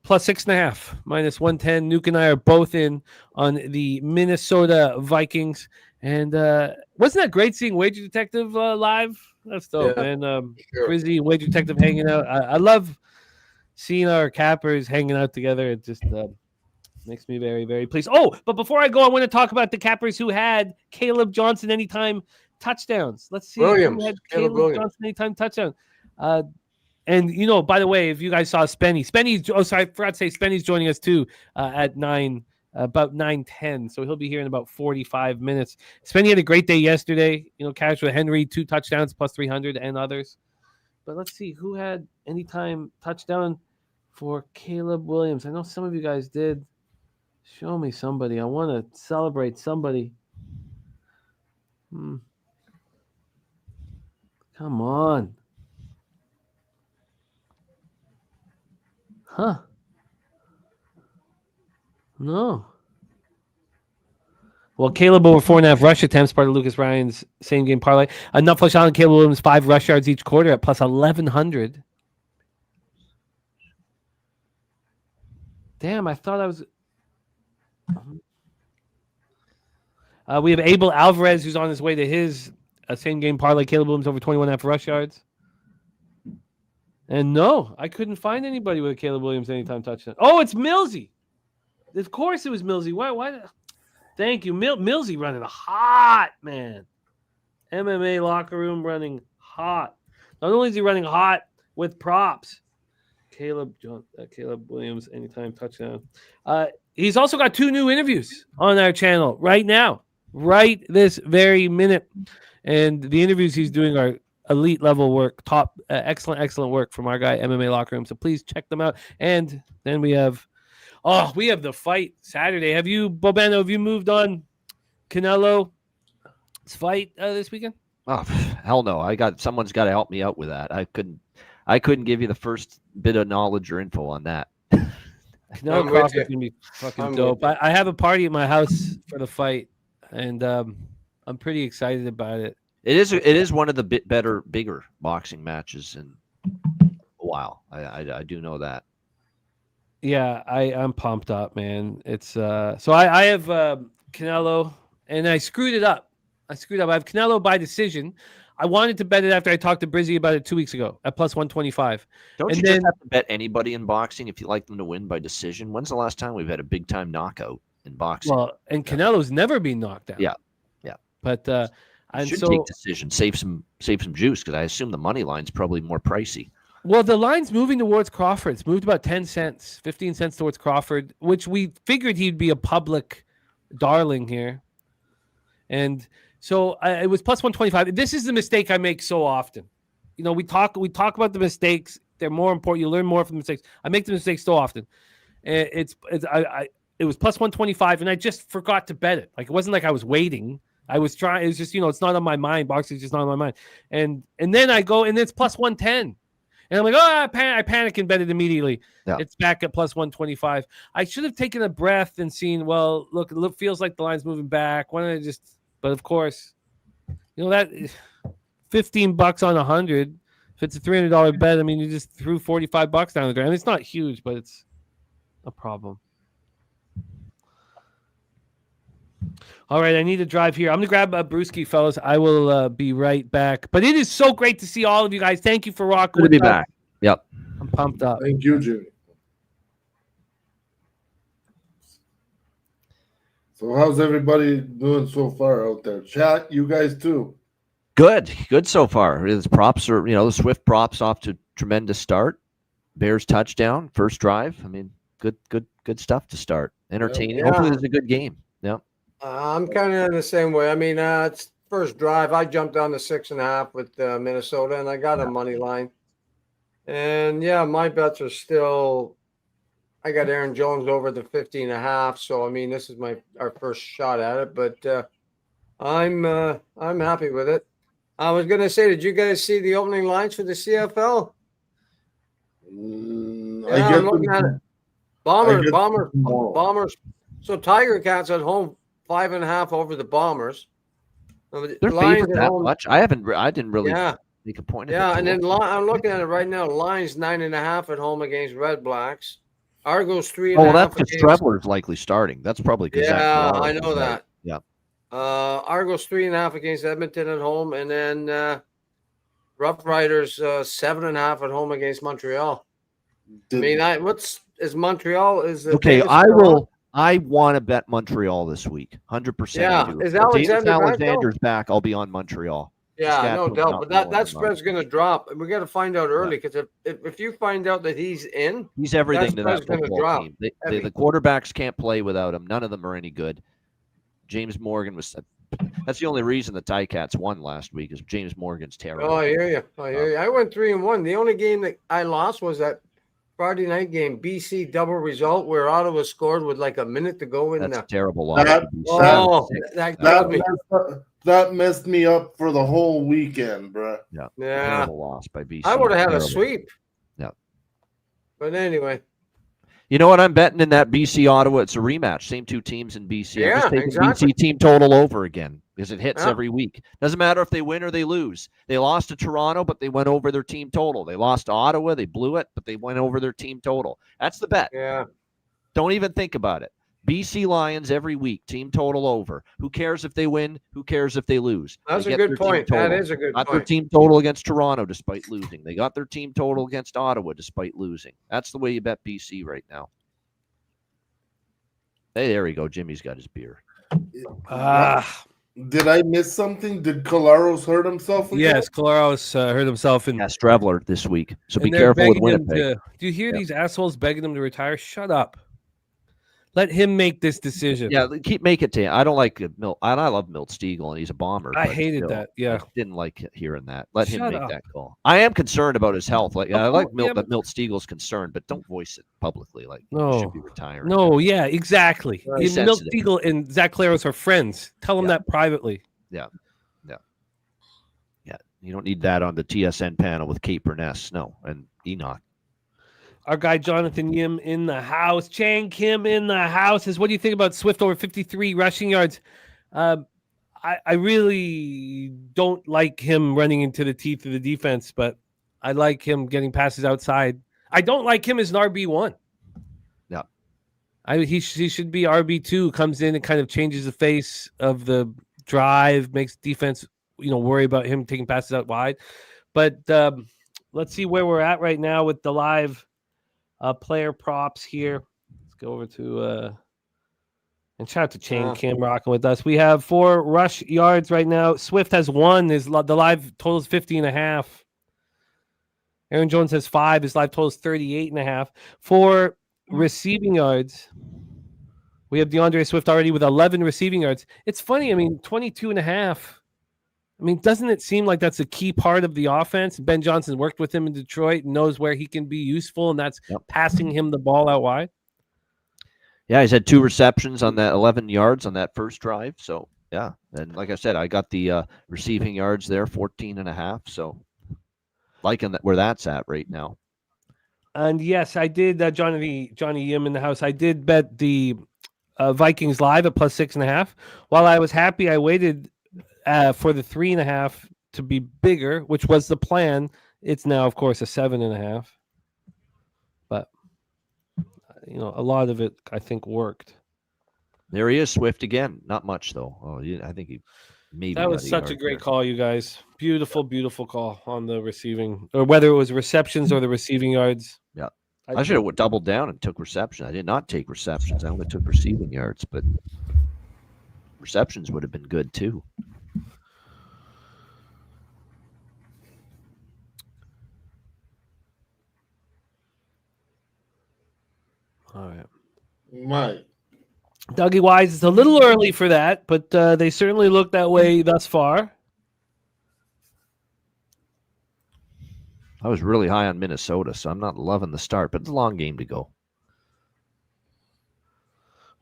plus 6.5, minus 110. Nuke and I are both in on the Minnesota Vikings. And wasn't that great seeing Wager Detective live? That's dope, man. Frizzy and Wager Detective hanging out. I love seeing our cappers hanging out together. It just makes me very, very pleased. Oh, but before I go, I want to talk about the cappers who had Caleb Johnson anytime touchdowns. Let's see Williams. who had Caleb Johnson anytime touchdown. And, by the way, if you guys saw Spenny, I forgot to say Spenny's joining us too at about 9:10. So he'll be here in about 45 minutes. Spenny had a great day yesterday, catch with Henry, 2 touchdowns, plus 300 and others. But let's see who had anytime touchdown for Caleb Williams. I know some of you guys did. Show me somebody. I want to celebrate somebody. Come on. Huh. No. Well, Caleb over 4.5 rush attempts, part of Lucas Ryan's same game parlay. Enough flush on Caleb Williams, 5 rush yards each quarter at plus 1,100. Damn, I thought I was. We have Abel Alvarez, who's on his way to his same game parlay. Caleb Williams over 21.5 rush yards. And no, I couldn't find anybody with a Caleb Williams anytime touchdown. Oh, it's Millsy. Of course it was Millsy. Why? Thank you. Millsy running hot, man. MMA locker room running hot. Not only is he running hot with props, Caleb Williams anytime touchdown. He's also got 2 new interviews on our channel right now, right this very minute. And the interviews he's doing are elite level work, top, excellent work from our guy, MMA Locker Room. So please check them out. And then we have the fight Saturday. Bobano, have you moved on Canelo's fight this weekend? Oh, hell no. Someone's got to help me out with that. I couldn't give you the first bit of knowledge or info on that. Canelo Crawford's gonna be fucking dope. I have a party at my house for the fight, and I'm pretty excited about it. It is one of the bigger boxing matches in a while. I do know that. Yeah, I'm pumped up, man. It's so I have Canelo, and I screwed it up. I have Canelo by decision. I wanted to bet it after I talked to Brizzy about it 2 weeks ago at plus 125. Don't you just have to bet anybody in boxing if you like them to win by decision? When's the last time we've had a big time knockout in boxing? Well, and Canelo's never been knocked out. Yeah. But and should so take decision, save some juice, because I assume the money line's probably more pricey. Well, the line's moving towards Crawford. It's moved about 10 cents, 15 cents towards Crawford, which we figured he'd be a public darling here. And so it was plus 125. This is the mistake I make so often. You know, we talk about the mistakes. They're more important. You learn more from the mistakes. I make the mistakes so often. It was plus 125, and I just forgot to bet it. Like, it wasn't like I was waiting. I was trying. It was just, it's not on my mind. Boxing is just not on my mind. And then I go, and it's plus 110. And I'm like, I panic and bet it immediately. Yeah. It's back at plus 125. I should have taken a breath and seen, well, look, it feels like the line's moving back. Why don't I just, but of course, that $15 on 100, if it's a $300 bet, I mean, you just threw $45 down the drain. I mean, it's not huge, but it's a problem. All right, I need to drive here. I'm going to grab a brewski, fellas. I will be right back. But it is so great to see all of you guys. Thank you for rocking with us. Good to be back. Yep. I'm pumped up. Thank you, Jimmy. So how's everybody doing so far out there? Chat, you guys too. Good so far. The props are, the Swift props off to a tremendous start. Bears touchdown, first drive. I mean, good stuff to start. Entertaining. Yeah. Hopefully, it's a good game. Yeah. I'm kind of in the same way. I mean, it's first drive. I jumped on the 6.5 with Minnesota, and I got a money line. And my bets are still. I got Aaron Jones over the 50.5. So I mean, this is our first shot at it, but I'm happy with it. I was gonna say, did you guys see the opening lines for the CFL? I'm looking at it. Bombers. So Tiger Cats at home. 5.5 over the Bombers. They're favored that much. I didn't really make a point of it. Yeah, and then I'm looking at it right now. Lions 9.5 at home against Red Blacks. Argos 3.5. Oh, that's because Trevler's likely starting. That's probably because I know that. Yeah. Argos 3.5 against Edmonton at home, and then Rough Riders 7.5 at home against Montreal. Is Montreal is okay? I want to bet Montreal this week, 100%. Yeah, is Alexander's back? I'll be on Montreal. Yeah, no doubt. But that spread's going to drop. We got to find out early, because if you find out that he's in, he's everything to that football team. The quarterbacks can't play without him. None of them are any good. James Morgan was. That's the only reason the Ticats won last week, is James Morgan's terrible. Oh, I hear you. I went 3-1. The only game that I lost was that Friday night game, BC double result, where Ottawa scored with like a minute to go in. That's a terrible loss. That messed me up for the whole weekend, bro. Yeah. Terrible loss by BC. I would have had a sweep. Yeah. But anyway. You know what I'm betting in that BC Ottawa? It's a rematch. Same two teams in BC. Yeah, I'm just taking exactly. BC team total over again, because it hits every week. Doesn't matter if they win or they lose. They lost to Toronto, but they went over their team total. They lost to Ottawa. They blew it, but they went over their team total. That's the bet. Yeah. Don't even think about it. BC Lions every week, team total over. Who cares if they win? Who cares if they lose? That's a good point. That is a good point. Got their team total against Toronto despite losing. They got their team total against Ottawa despite losing. That's the way you bet BC right now. Hey, there we go. Jimmy's got his beer. Did I miss something? Did Colaros hurt himself again? Yes, Colaros hurt himself. Strevler this week. So be careful with Winnipeg. Do you hear these assholes begging him to retire? Shut up. Let him make this decision. Yeah, make it to him. I don't like Milt. And I love Milt Stiegel, and he's a bomber. I but hated still, that. Yeah. I didn't like hearing that. Let him Shut make up. that call. I am concerned about his health. Like I like Milt, yeah, that Milt Stiegel's concerned, but don't voice it publicly. Like you No. should be retiring. No, yeah, exactly. Very Milt sensitive. Stiegel and Zach Claros are friends. Tell him Yeah. that privately. Yeah. You don't need that on the TSN panel with Kate Burness. No, and Enoch. Our guy Jonathan Yim in the house. Chang Kim in the house says, what do you think about Swift over 53 rushing yards? I really don't like him running into the teeth of the defense, but I like him getting passes outside. I don't like him as an RB1. Yeah. He should be RB2, comes in and kind of changes the face of the drive, makes defense, worry about him taking passes out wide. But let's see where we're at right now with the live player props here. Let's go over to and shout out to Chang Kim rocking with us. We have 4 rush yards right now. Swift has 1. The live total is 50.5. Aaron Jones has 5. His live total is 38.5. 4 receiving yards. We have DeAndre Swift already with 11 receiving yards. It's funny. 22.5. Doesn't it seem like that's a key part of the offense? Ben Johnson worked with him in Detroit and knows where he can be useful, and that's passing him the ball out wide. Yeah, he's had 2 receptions on that 11 yards on that first drive. So, yeah. And like I said, I got the receiving yards there, 14.5. So, liking that where that's at right now. And yes, I did, Johnny Yim in the house. I did bet the Vikings live at +6.5. While I was happy, I waited for the 3.5 to be bigger, which was the plan. It's now, of course, a 7.5. But a lot of it, I think, worked. There he is, Swift again. Not much though. Oh, I think he maybe. That was such a great call, you guys. Beautiful, beautiful call on the receiving, or whether it was receptions or the receiving yards. Yeah, I should have doubled down and took reception. I did not take receptions. I only took receiving yards, but receptions would have been good too. All right. Mike. Dougie Wise, it's a little early for that, but they certainly look that way thus far. I was really high on Minnesota, so I'm not loving the start, but it's a long game to go.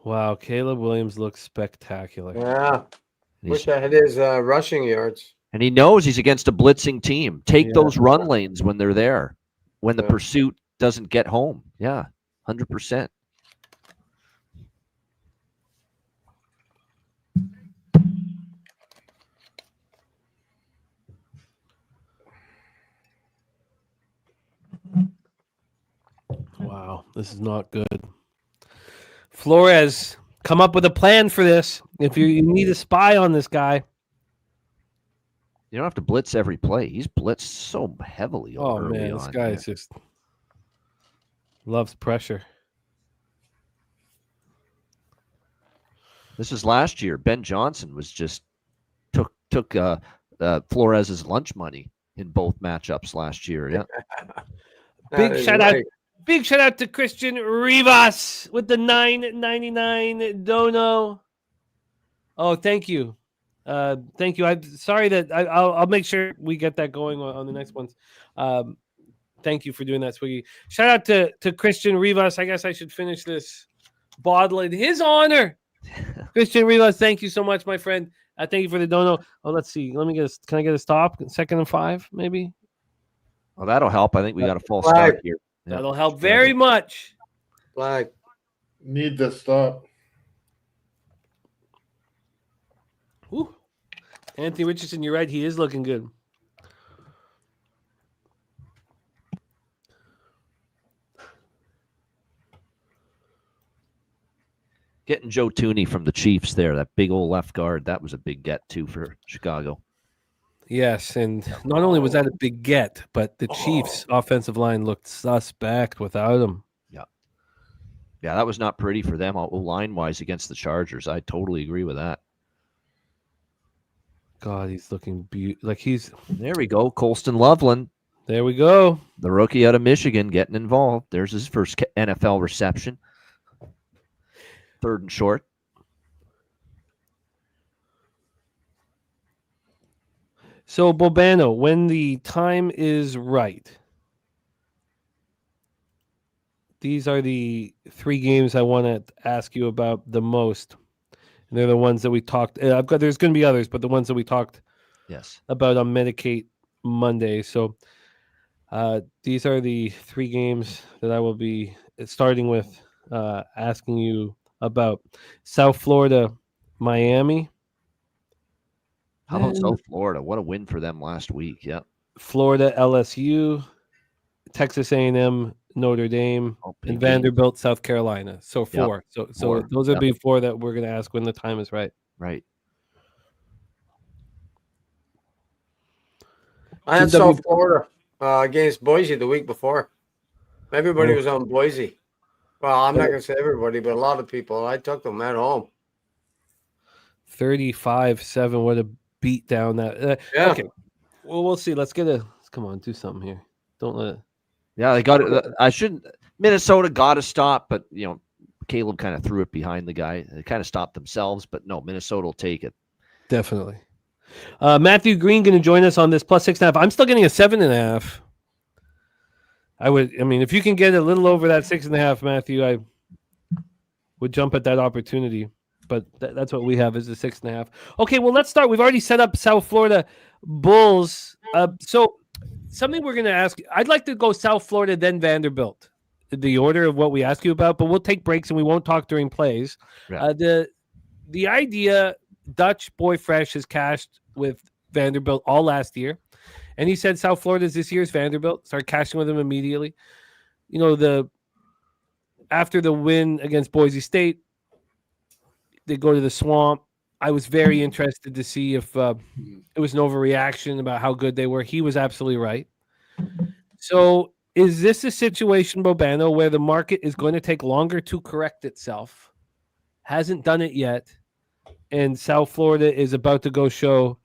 Wow, Caleb Williams looks spectacular. Yeah. Wish I had his rushing yards. And he knows he's against a blitzing team. Take those run lanes when they're there, when the pursuit doesn't get home. Yeah, 100%. Wow, this is not good. Flores, come up with a plan for this. If you need a spy on this guy. You don't have to blitz every play. He's blitzed so heavily. Oh, man, this guy is just loves pressure. This is last year. Ben Johnson was just took Flores's lunch money in both matchups last year. Yeah. Big shout out to Christian Rivas with the $9.99 dono. Oh, thank you. Thank you. I'm sorry that I'll make sure we get that going on the next ones. Thank you for doing that, Swiggy. Shout out to Christian Rivas. I guess I should finish this bottle in his honor. Christian Rivas, thank you so much, my friend. Thank you for the dono. Oh, let's see. Can I get a stop? 2nd and 5, maybe? Well, that'll help. I think we got a false start here. Yeah. That'll help very much. Flag. Need to stop. Ooh. Anthony Richardson, you're right. He is looking good. Getting Joe Tooney from the Chiefs there, that big old left guard, that was a big get too for Chicago. Yes, and not only was that a big get, but the Chiefs' offensive line looked suspect without him. Yeah, that was not pretty for them line-wise against the Chargers. I totally agree with that. God, he's looking There we go, Colston Loveland. There we go. The rookie out of Michigan getting involved. There's his first NFL reception. 3rd and short. So, Bobano, when the time is right, these are the 3 games I want to ask you about the most. And they're the ones that we talked. There's going to be others, but the ones that we talked about on Medicate Monday. So, these are the 3 games that I will be starting with asking you about. South Florida, Miami. How about South Florida? What a win for them last week. Yeah. Florida, LSU, Texas A&M, Notre Dame, and Vanderbilt, South Carolina. So 4. So those would be 4 that we're going to ask when the time is right. Right. I had South Florida against Boise the week before. Everybody was on Boise. Well, I'm not going to say everybody, but a lot of people. I took them at home. 35-7. What a beat down that. Yeah. Okay. Well, we'll see. Let's come on, do something here. Don't let it. Yeah, they got it. Minnesota got to stop, but Caleb kind of threw it behind the guy. They kind of stopped themselves, but no, Minnesota will take it. Definitely. Matthew Green going to join us on this +6.5. I'm still getting a 7.5. If you can get a little over that 6.5, Matthew, I would jump at that opportunity. But that's what we have is a 6.5. Okay, well, let's start. We've already set up South Florida Bulls. So something we're going to ask. I'd like to go South Florida, then Vanderbilt, the order of what we ask you about. But we'll take breaks and we won't talk during plays. Yeah. The idea, Dutch Boy Fresh has cashed with Vanderbilt all last year. And he said South Florida is this year's Vanderbilt. Start cashing with him immediately. After the win against Boise State, they go to the Swamp. I was very interested to see if it was an overreaction about how good they were. He was absolutely right. So is this a situation, Bobano, where the market is going to take longer to correct itself? Hasn't done it yet. And South Florida is about to go show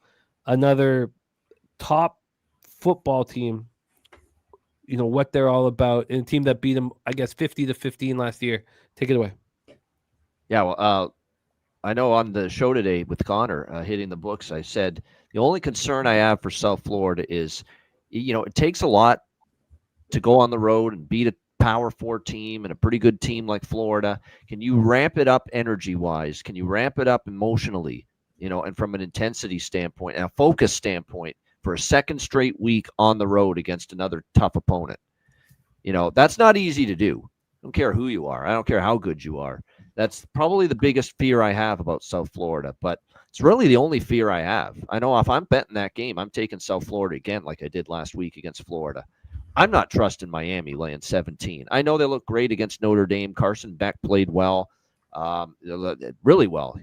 another top football team, what they're all about, and a team that beat them, I guess, 50-15 last year. Take it away. Yeah, well, I know on the show today with Connor hitting the books, I said the only concern I have for South Florida is, it takes a lot to go on the road and beat a Power 4 team and a pretty good team like Florida. Can you ramp it up energy-wise? Can you ramp it up emotionally, and from an intensity standpoint and a focus standpoint for a second straight week on the road against another tough opponent? That's not easy to do. I don't care who you are. I don't care how good you are. That's probably the biggest fear I have about South Florida, but it's really the only fear I have. I know if I'm betting that game, I'm taking South Florida again like I did last week against Florida. I'm not trusting Miami laying 17. I know they look great against Notre Dame. Carson Beck played well, really well.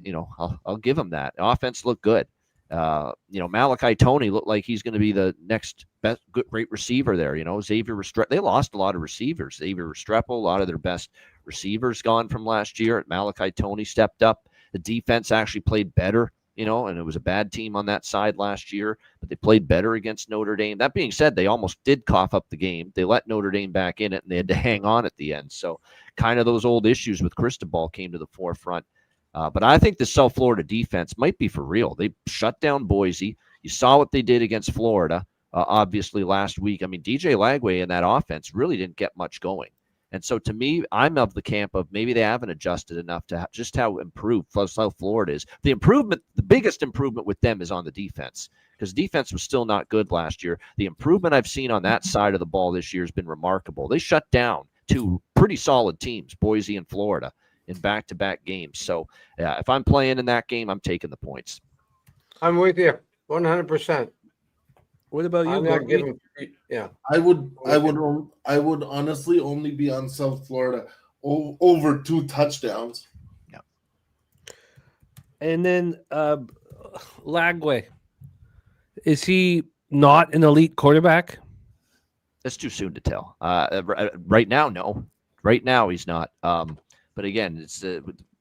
I'll give him that. The offense looked good. Malachi Toney looked like he's going to be the next best great receiver there. Xavier Restrepo. They lost a lot of receivers. Xavier Restrepo, a lot of their best receivers gone from last year. Malachi Toney stepped up. The defense actually played better, and it was a bad team on that side last year, but they played better against Notre Dame. That being said, they almost did cough up the game. They let Notre Dame back in it, and they had to hang on at the end. So kind of those old issues with Cristobal came to the forefront. But I think the South Florida defense might be for real. They shut down Boise. You saw what they did against Florida, obviously, last week. DJ Lagway in that offense really didn't get much going. And so to me, I'm of the camp of maybe they haven't adjusted enough to just how improved South Florida is. The biggest improvement with them is on the defense, because defense was still not good last year. The improvement I've seen on that side of the ball this year has been remarkable. They shut down 2 pretty solid teams, Boise and Florida, in back-to-back games. So if I'm playing in that game, I'm taking the points. I'm with you 100%. What about you? Yeah, I would honestly only be on South Florida over 2 touchdowns. Yeah. And then Lagway, is he not an elite quarterback? It's too soon to tell. Right now, no. Right now, he's not. But again, it's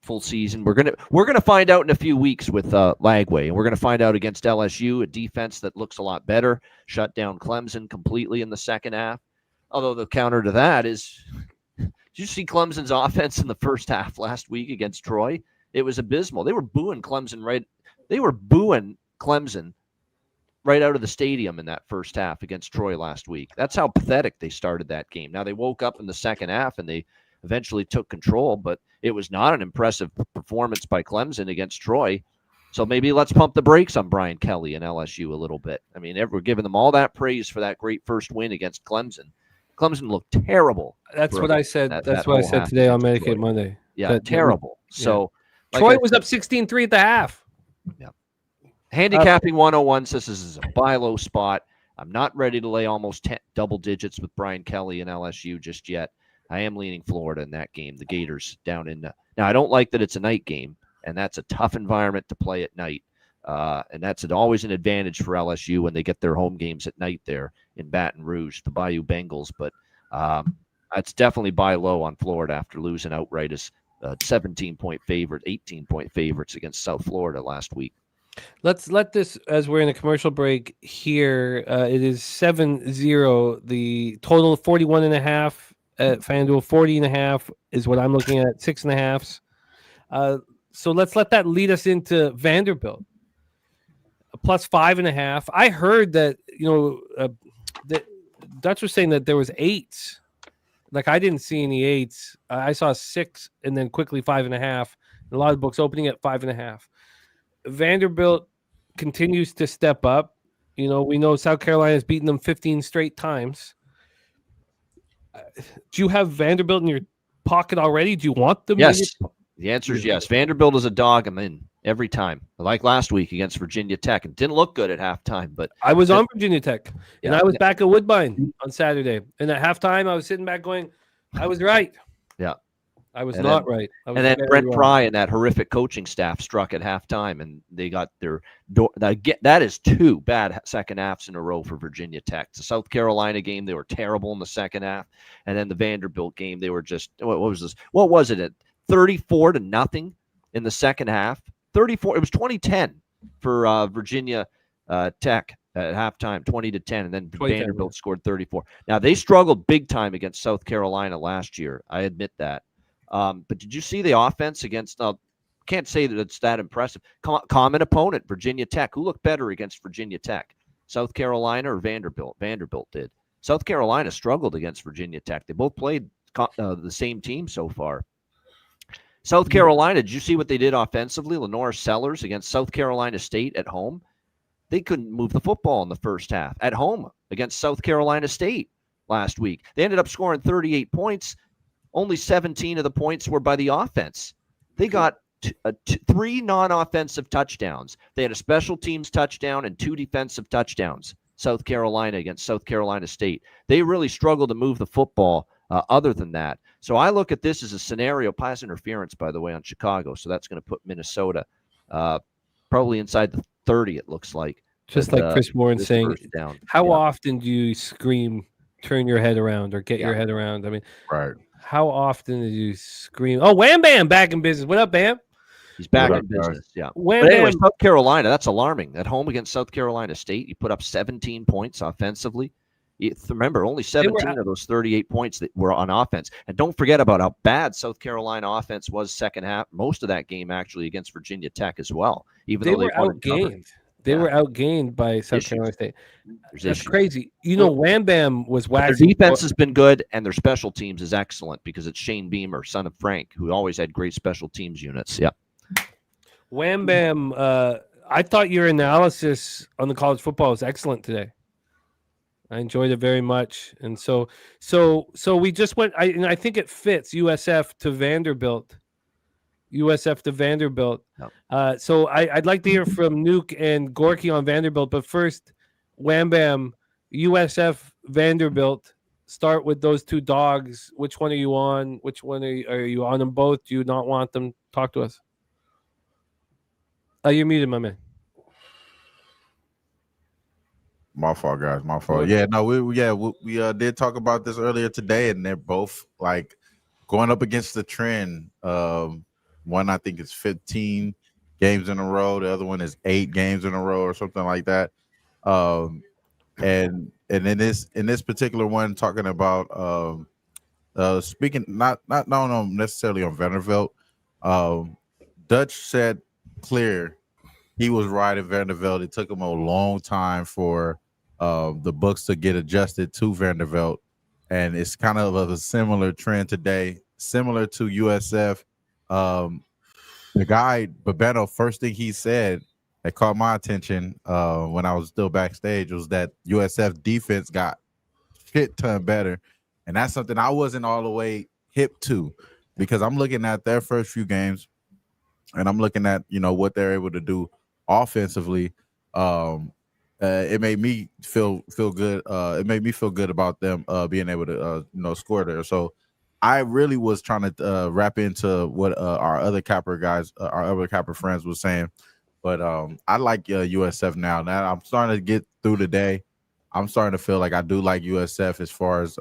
full season. We're gonna find out in a few weeks with Lagway, and we're gonna find out against LSU, a defense that looks a lot better. Shut down Clemson completely in the second half. Although the counter to that is Did you see Clemson's offense in the first half last week against Troy? It was abysmal. They were booing Clemson right out of the stadium in that first half against Troy last week. That's how pathetic they started that game. Now, they woke up in the second half and they eventually took control, but it was not an impressive performance by Clemson against Troy. So maybe let's pump the brakes on Brian Kelly and LSU a little bit. I mean, we're giving them all that praise for that great first win against Clemson. Clemson looked terrible. That's what I said. That's what I said today on Medicaid Monday. Yeah, terrible. So Troy was up 16-3 at the half. Yeah. Handicapping 101 says this is a buy low spot. I'm not ready to lay almost double digits with Brian Kelly and LSU just yet. I am leaning Florida in that game. The Gators down in now. I don't like that it's a night game, and that's a tough environment to play at night. And that's always an advantage for LSU when they get their home games at night there in Baton Rouge, the Bayou Bengals. But it's definitely buy low on Florida after losing outright as 17-point favorite, 18-point favorites against South Florida last week. Let's let this, as we're in a commercial break here, it is 7-0. The total 41.5 at FanDuel, 40.5 is what I'm looking at, 6.5. So let's let that lead us into Vanderbilt. Plus 5.5. I heard that, that Dutch was saying that there was 8. Like, I didn't see any 8s. I saw 6 and then quickly 5.5. A lot of books opening at 5.5. Vanderbilt continues to step up. We know South Carolina has beaten them 15 straight times. Do you have Vanderbilt in your pocket already? Do you want them? Yes. The answer is yes. Vanderbilt is a dog. I'm in every time. Like last week against Virginia Tech. It didn't look good at halftime, but I was on Virginia Tech, and I was back at Woodbine on Saturday. And at halftime, I was sitting back going, I was right. Yeah. I was not right. And then Brent Pry and that horrific coaching staff struck at halftime, and they got their door. That is 2 bad second halves in a row for Virginia Tech. The South Carolina game, they were terrible in the second half, and then the Vanderbilt game, they were just what was this? What was it? At 34-0 in the second half. 34. It was 2010 for Virginia Tech at halftime, 20-10, and then Vanderbilt scored 34. Now they struggled big time against South Carolina last year. I admit that. But did you see the offense against? Can't say that it's that impressive. Common opponent, Virginia Tech. Who looked better against Virginia Tech? South Carolina or Vanderbilt? Vanderbilt did. South Carolina struggled against Virginia Tech. They both played the same team so far. South Carolina, did you see what they did offensively? Lenore Sellers against South Carolina State at home. They couldn't move the football in the first half. At home against South Carolina State last week. They ended up scoring 38 points. Only 17 of the points were by the offense. They got 3 non-offensive touchdowns. They had a special teams touchdown and 2 defensive touchdowns. South Carolina against South Carolina State. They really struggled to move the football other than that. So I look at this as a scenario, pass interference, by the way, on Chicago. So that's going to put Minnesota probably inside the 30, it looks like. Just like Chris Warren saying, how often do you scream, turn your head around or get your head around? I mean, right. How often do you scream? Oh, Wham Bam back in business. What up, Bam? He's back in business. Yeah. But anyway, South Carolina, that's alarming. At home against South Carolina State, you put up 17 points offensively. Remember, only 17 of those 38 points that were on offense. And don't forget about how bad South Carolina offense was second half. Most of that game actually against Virginia Tech as well. Even though they were outgained. They were outgained by South Carolina State. That's crazy. Wham Bam was waxing. Their defense has been good, and their special teams is excellent because it's Shane Beamer, son of Frank, who always had great special teams units. Yeah. Wham Bam, I thought your analysis on the college football was excellent today. I enjoyed it very much. And so we just went, I think it fits USF to Vanderbilt. USF to Vanderbilt. No. So I'd like to hear from Nuke and Gorky on Vanderbilt. But first, Wham Bam, USF, Vanderbilt. Start with those 2 dogs. Which one are you on? Which one are you on them both? Do you not want them? Talk to us. You're muted, my man. My fault, guys. My fault. Yeah, no, we did talk about this earlier today, and they're both like going up against the trend. One, I think, is 15 games in a row. The other one is 8 games in a row or something like that. And in this particular one, talking about Speaking not necessarily on Vanderbilt. Dutch said clear he was right at Vanderbilt. It took him a long time for the books to get adjusted to Vanderbilt, and it's kind of a similar trend today, similar to USF. The guy Babeno, first thing he said that caught my attention when I was still backstage was that USF defense got shit ton better, and that's something I wasn't all the way hip to, because I'm looking at their first few games, and I'm looking at what they're able to do offensively. It made me feel good. It made me feel good about them being able to score there. So I really was trying to wrap into what our other Capper guys, our other Capper friends was saying. But I like USF now. Now I'm starting to get through the day. I'm starting to feel like I do like USF as far as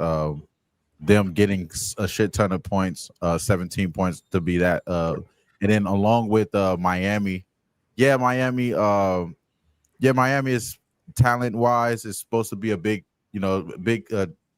them getting a shit ton of points, 17 points to be that. And then along with Miami, Miami is talent-wise is supposed to be a big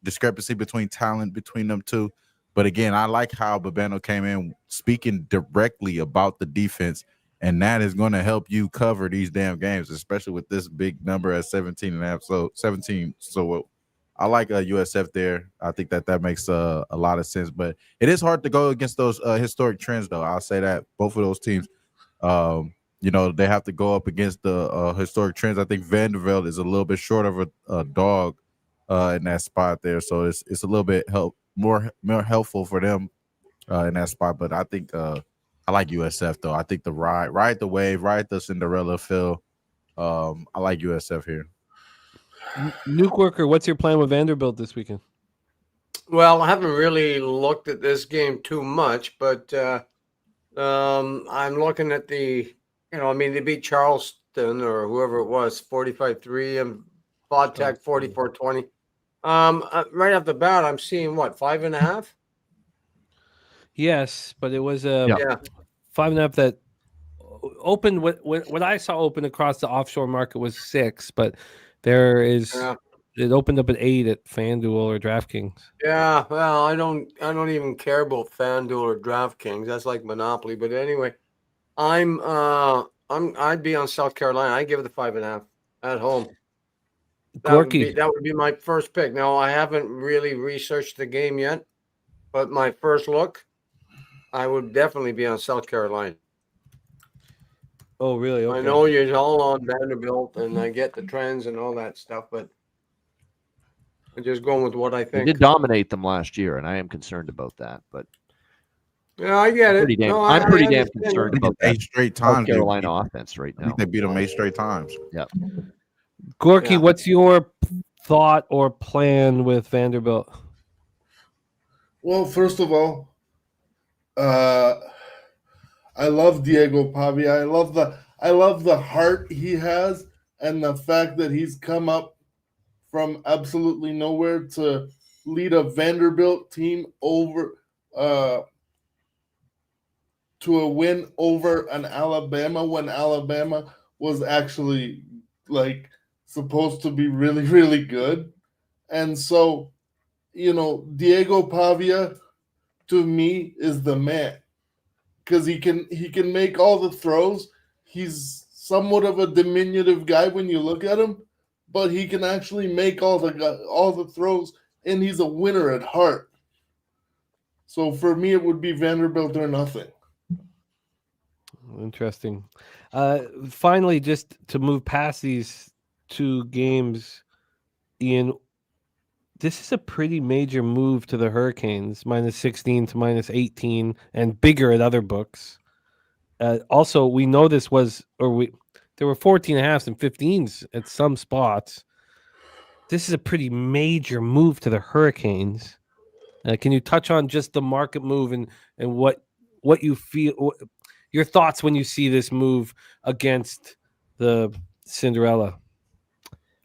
discrepancy between talent between them two. But again, I like how Babeno came in speaking directly about the defense, and that is going to help you cover these damn games, especially with this big number at 17.5. So 17. So I like USF there. I think that makes a lot of sense. But it is hard to go against those historic trends, though. I'll say that both of those teams, they have to go up against the historic trends. I think Vanderbilt is a little bit short of a dog in that spot there, so it's a little bit more helpful for them in that spot. But I think I like USF though. I think the ride the wave, ride the Cinderella feel. I like USF here. Nuke Worker, what's your plan with Vanderbilt this weekend? Well, I haven't really looked at this game too much, but I'm looking at they beat Charleston or whoever it was 45-3 and Vodtech 44-20. Right off the bat, I'm seeing 5.5. Yes, but it was a Yeah. 5.5 that opened. What I saw open across the offshore market was 6, but there is it opened up at 8 at FanDuel or DraftKings. Yeah, well, I don't even care about FanDuel or DraftKings. That's like Monopoly. But anyway, I'd be on South Carolina. I give it the 5.5 at home. That would be my first pick. Now, I haven't really researched the game yet, but my first look, I would definitely be on South Carolina. Oh, really? Okay. I know you're all on Vanderbilt, and I get the trends and all that stuff, but I'm just going with what I think. They did dominate them last year, and I am concerned about that. But yeah, I get it. I'm pretty damn concerned about that 8 straight times Carolina offense right now. I think they beat them 8 straight times. Yeah. Gorky, what's your thought or plan with Vanderbilt? Well, first of all, I love Diego Pavia. I love the heart he has and the fact that he's come up from absolutely nowhere to lead a Vanderbilt team over to a win over an Alabama when Alabama was actually supposed to be really, really good. And so, Diego Pavia to me is the man because he can make all the throws. He's somewhat of a diminutive guy when you look at him, but he can actually make all the throws, and he's a winner at heart. So for me, it would be Vanderbilt or nothing. Interesting. Finally, just to move past these 2 games, Ian, this is a pretty major move to the Hurricanes, -16 to -18, and bigger at other books. Also, we know this was, there were 14.5s and 15s at some spots. This is a pretty major move to the Hurricanes. Can you touch on just the market move and what you feel, your thoughts when you see this move against the Cinderella?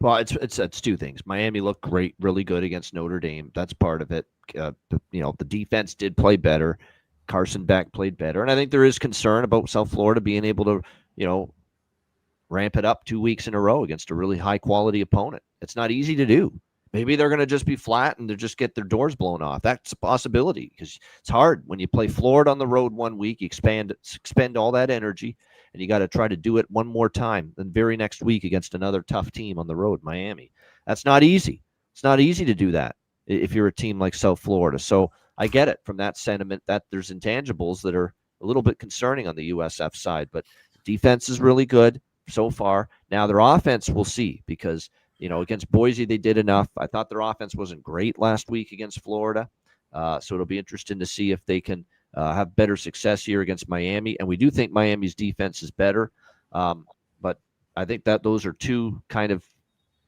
Well, it's 2 things. Miami looked great, really good against Notre Dame. That's part of it. The defense did play better. Carson Beck played better, and I think there is concern about South Florida being able to, ramp it up 2 weeks in a row against a really high quality opponent. It's not easy to do, Maybe they're going to just be flat and they just get their doors blown off. That's a possibility because it's hard when you play Florida on the road one week, you expend all that energy, and you got to try to do it one more time the very next week against another tough team on the road, Miami. That's not easy. It's not easy to do that if you're a team like South Florida. So I get it from that sentiment that there's intangibles that are a little bit concerning on the USF side, but defense is really good so far. Now their offense, we'll see, because against Boise, they did enough. I thought their offense wasn't great last week against Florida. So it'll be interesting to see if they can have better success here against Miami. And we do think Miami's defense is better. But I think that those are two kind of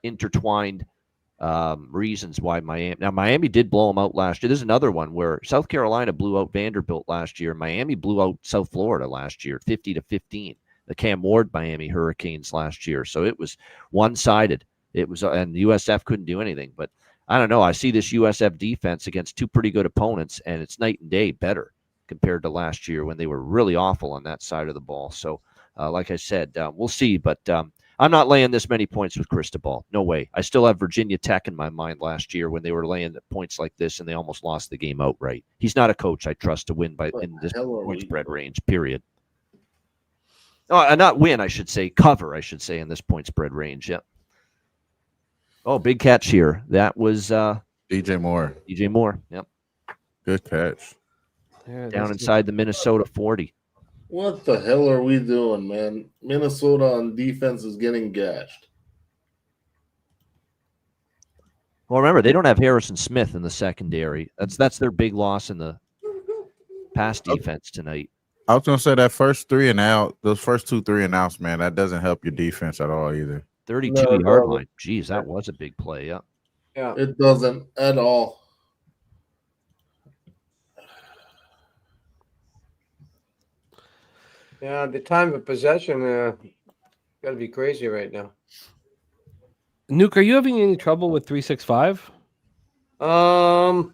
intertwined reasons why Miami did blow them out last year. There's another one where South Carolina blew out Vanderbilt last year. Miami blew out South Florida last year, 50-15. The Cam Ward Miami Hurricanes last year. So it was one-sided. It was, and the USF couldn't do anything. But I don't know. I see this USF defense against two pretty good opponents, and it's night and day better compared to last year when they were really awful on that side of the ball. So, like I said, we'll see. But I'm not laying this many points with Cristobal. No way. I still have Virginia Tech in my mind last year when they were laying points like this, and they almost lost the game outright. He's not a coach I trust to win in this point spread range, period. Oh, not win, I should say. Cover, I should say, in this point spread range. Yep. Oh, big catch here. That was DJ Moore. DJ Moore. Yep. Good catch. Yeah, Down inside the Minnesota 40. What the hell are we doing, man? Minnesota on defense is getting gashed. Well, remember, they don't have Harrison Smith in the secondary. That's their big loss in the pass defense tonight. I was gonna say that first 3 and out, those first 2 3 and outs, man, that doesn't help your defense at all either. 32-yard line. Jeez, that was a big play. Yeah. Yeah. It doesn't at all. Yeah, the time of possession got to be crazy right now. Nuke, are you having any trouble with 365? I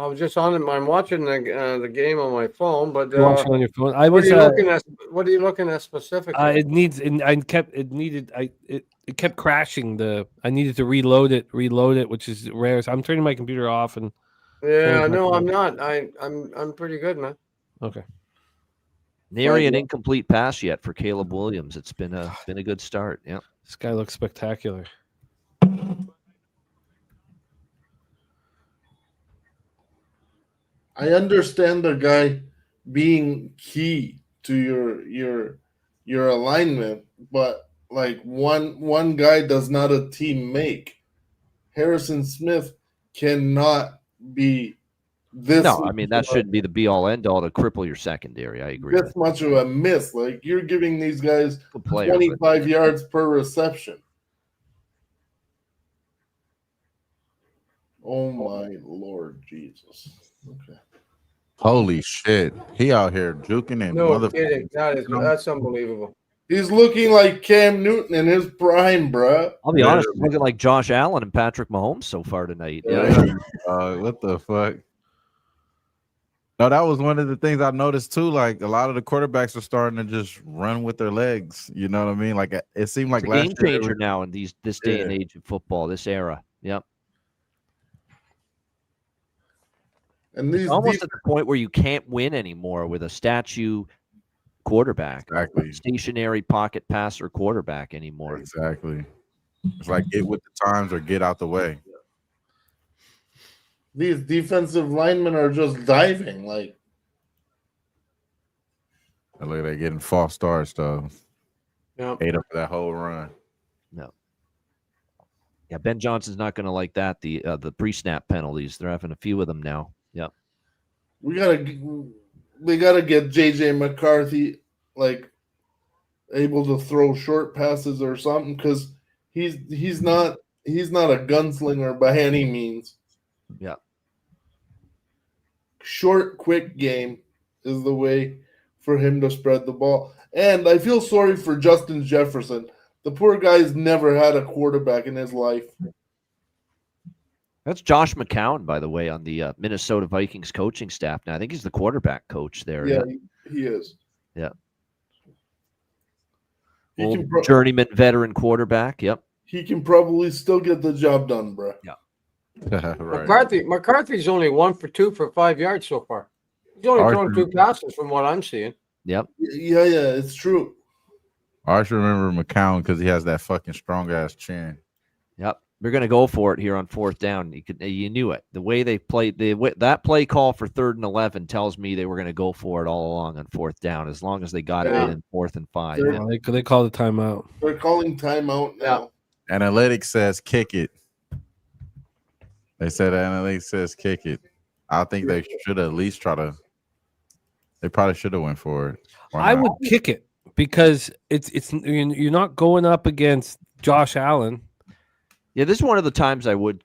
was just on it. I'm watching the game on my phone, but You're watching on your phone. I what was. are you looking at? What are you looking at specifically? It kept crashing. I needed to reload it, which is rare. So I'm turning my computer off and. Yeah, no, I'm not. I'm pretty good, man. Okay. Nary an incomplete pass yet for Caleb Williams. It's been a good start. Yeah. This guy looks spectacular. I understand the guy being key to your alignment, but like one guy does not a team make. Harrison Smith cannot be this. No, I mean that shouldn't be the be all end all to cripple your secondary. I agree. This much of a miss. Like you're giving these guys Good player, 25 yards per reception. Oh my Lord Jesus. Okay. Holy shit. He out here juking and No kidding. That's unbelievable. He's looking like Cam Newton in his prime, bruh. I'll be honest, he's looking like Josh Allen and Patrick Mahomes so far tonight. Yeah. What the fuck? No, that was one of the things I noticed too. Like a lot of the quarterbacks are starting to just run with their legs. You know what I mean? Like it seemed like It's a game changer now in this day and age of football, this era. Yep. And it's almost at the point where you can't win anymore with a statue quarterback, exactly, stationary pocket passer quarterback anymore. Exactly. It's like get with the times or get out the way. These defensive linemen are just diving. Like, look at that getting false starts though. Yeah, ate up that whole run. No. Yeah, Ben Johnson's not going to like that. The pre-snap penalties. They're having a few of them now. Yep. We gotta get JJ McCarthy like able to throw short passes or something because he's not a gunslinger by any means. Yeah. Short, quick game is the way for him to spread the ball. And I feel sorry for Justin Jefferson. The poor guy's never had a quarterback in his life. That's Josh McCown, by the way, on the Minnesota Vikings coaching staff now. I think he's the quarterback coach there. Yeah, he is. Yeah. Old journeyman veteran quarterback. Yep. he can probably still get the job done, bro. Right. McCarthy's only 1 for 2 for 5 yards so far. He's only thrown 2 passes from what I'm seeing. Yep. Yeah, it's true. I always remember McCown because he has that fucking strong ass chin. Yep. We're going to go for it here on 4th down. You knew it. The way they played that play call for 3rd and 11 tells me they were going to go for it all along on 4th down, as long as they got it in 4th and 5. Yeah. They call the timeout. They're calling timeout now. Analytics says kick it. They said analytics says kick it. I think they should at least try to. They probably should have went for it. I would kick it because it's you're not going up against Josh Allen. Yeah, this is one of the times I would,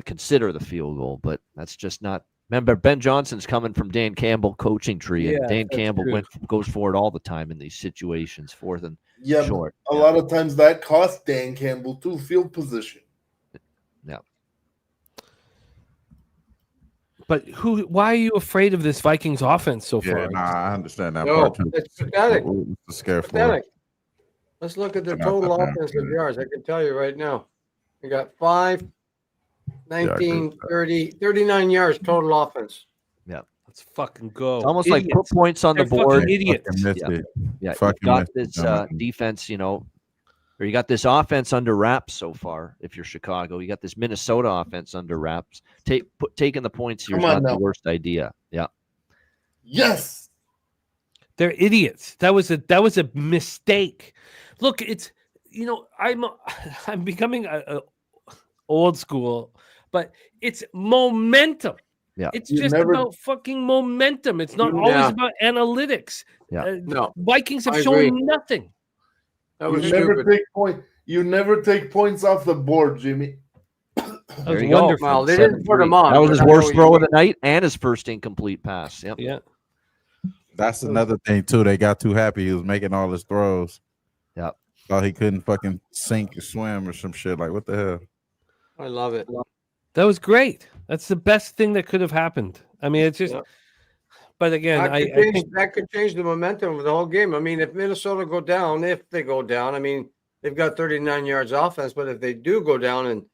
consider the field goal, but that's just not. Remember, Ben Johnson's coming from Dan Campbell coaching tree, and Dan Campbell goes for it all the time in these situations, 4th and short. A lot of times that cost Dan Campbell too, field position. Yeah. But why are you afraid of this Vikings offense so far? Yeah, I understand that No, part too. it's pathetic. It's scary for Pathetic. Let's look at the total offensive yards. I can tell you right now. We got 5, 19, 30, 39 yards total offense. Yeah. Let's fucking go. It's almost like put points on the They're board. fucking idiots. Yeah. You got this defense, or you got this offense under wraps so far. If you're Chicago, you got this Minnesota offense under wraps. Taking the points here is not the worst idea. Yeah. Yes. They're idiots. That was a mistake. Look, it's I'm becoming a old school, but it's momentum. Yeah. It's just about fucking momentum. It's not always about analytics. Yeah. No. Vikings have shown nothing. That was You never take points off the board, Jimmy. That was wonderful. Well, they didn't put him on. That was his worst throw of the night and his first incomplete pass. Yep. Yeah. That's another thing too. They got too happy. He was making all his throws. Yep. Thought he couldn't fucking sink or swim or some shit. Like, what the hell? I love it. That was great. That's the best thing that could have happened. I mean, it's just. Yeah. But again, that could change the momentum of the whole game. I mean, if Minnesota go down, I mean, they've got 39 yards offense, but if they do go down and,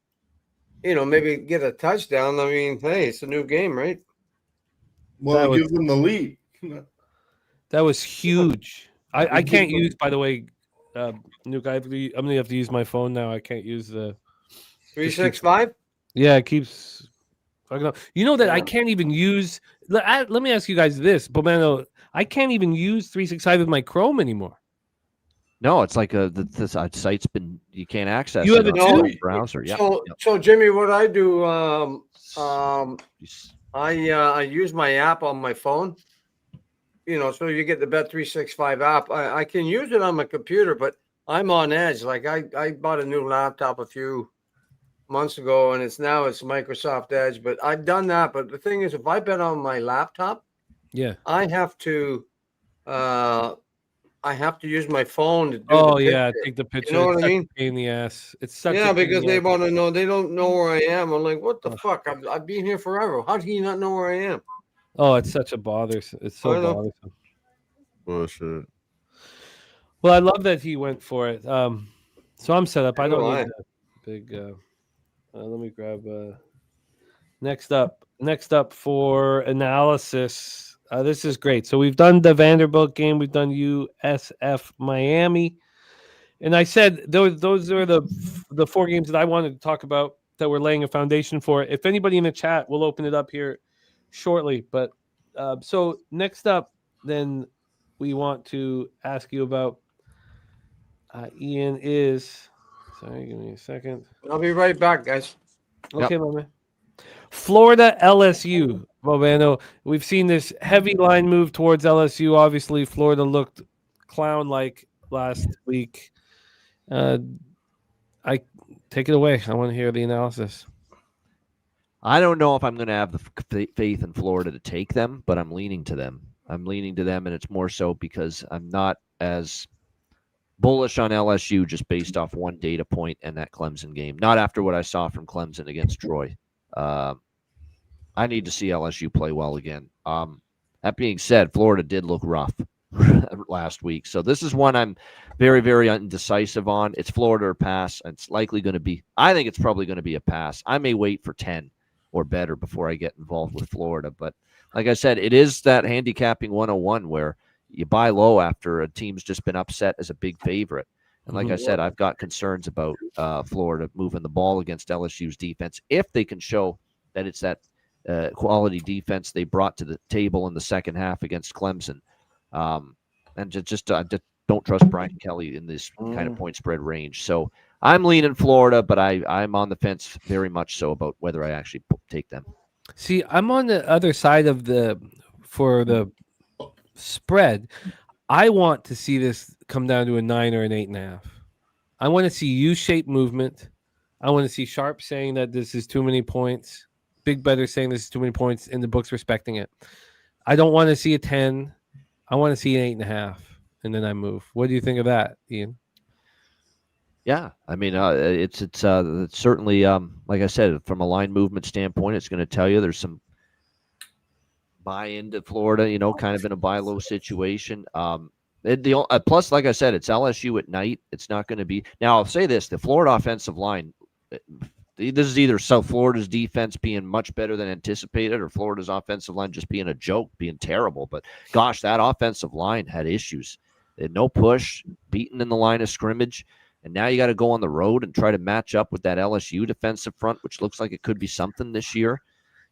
maybe get a touchdown, I mean, hey, it's a new game, right? Well, it gives them the lead. That was huge. I can't use, by the way, Nuke, I'm going to have to use my phone now. I can't use the 365. Yeah, it keeps fucking up. You know that I can't even use. Let me ask you guys this, Bomano. I can't even use 365 with my Chrome anymore. No, it's like the site's been you can't access. You have it it on too? the browser. Yeah. So Jimmy, what I do, I use my app on my phone. So you get the Bet365 app. I can use it on my computer, but I'm on edge. Like I bought a new laptop a few months ago, and it's Microsoft Edge. But I've done that. But the thing is, if I bet on my laptop, I have to use my phone to do take the picture. You know what I mean? A pain in the ass. It's such because they want to know. They don't know where I am. I'm like, what the fuck? I've been here forever. How do you not know where I am? Oh, it's such a bothersome. It's so bothersome. Bullshit. Well, I love that he went for it. So I'm set up. I don't need a big. Let me grab. Next up for analysis. This is great. So we've done the Vanderbilt game. We've done USF Miami, and I said those are the 4 games that I wanted to talk about that we're laying a foundation for. If anybody in the chat, we'll open it up here shortly. But so next up, then we want to ask you about Ian is. Sorry, give me a second. I'll be right back, guys. Okay, my man. Florida LSU, Bovano. We've seen this heavy line move towards LSU. Obviously, Florida looked clown-like last week. I take it away. I want to hear the analysis. I don't know if I'm going to have the faith in Florida to take them, but I'm leaning to them. And it's more so because I'm not as bullish on LSU just based off one data point and that Clemson game. Not after what I saw from Clemson against Troy. I need to see LSU play well again. That being said, Florida did look rough. last week. So this is one I'm very, very indecisive on. It's Florida or pass. It's likely going to be, I think it's probably going to be a pass. I may wait for 10 or better before I get involved with Florida. But like I said, it is that handicapping 101 where you buy low after a team's just been upset as a big favorite. And like I said, I've got concerns about Florida moving the ball against LSU's defense if they can show that it's that quality defense they brought to the table in the second half against Clemson. And just don't trust Brian Kelly in this kind of point spread range. So I'm leaning Florida, but I'm on the fence very much so about whether I actually take them. See, I'm on the other side of for the spread. I want to see this come down to a 9 or an 8.5. I want to see U-shaped movement. I want to see Sharp saying that this is too many points. Big Better saying this is too many points, in the books respecting it. I don't want to see a 10. I want to see an 8.5, and then I move. What do you think of that, Ian? Yeah, I mean, it's certainly like I said, from a line movement standpoint, it's going to tell you there's some buy into Florida, kind of in a buy low situation. Plus, like I said, it's LSU at night. It's not going to be. Now, I'll say this: the Florida offensive line. This is either South Florida's defense being much better than anticipated, or Florida's offensive line just being a joke, being terrible. But gosh, that offensive line had issues. They had no push, beaten in the line of scrimmage. And now you got to go on the road and try to match up with that LSU defensive front, which looks like it could be something this year.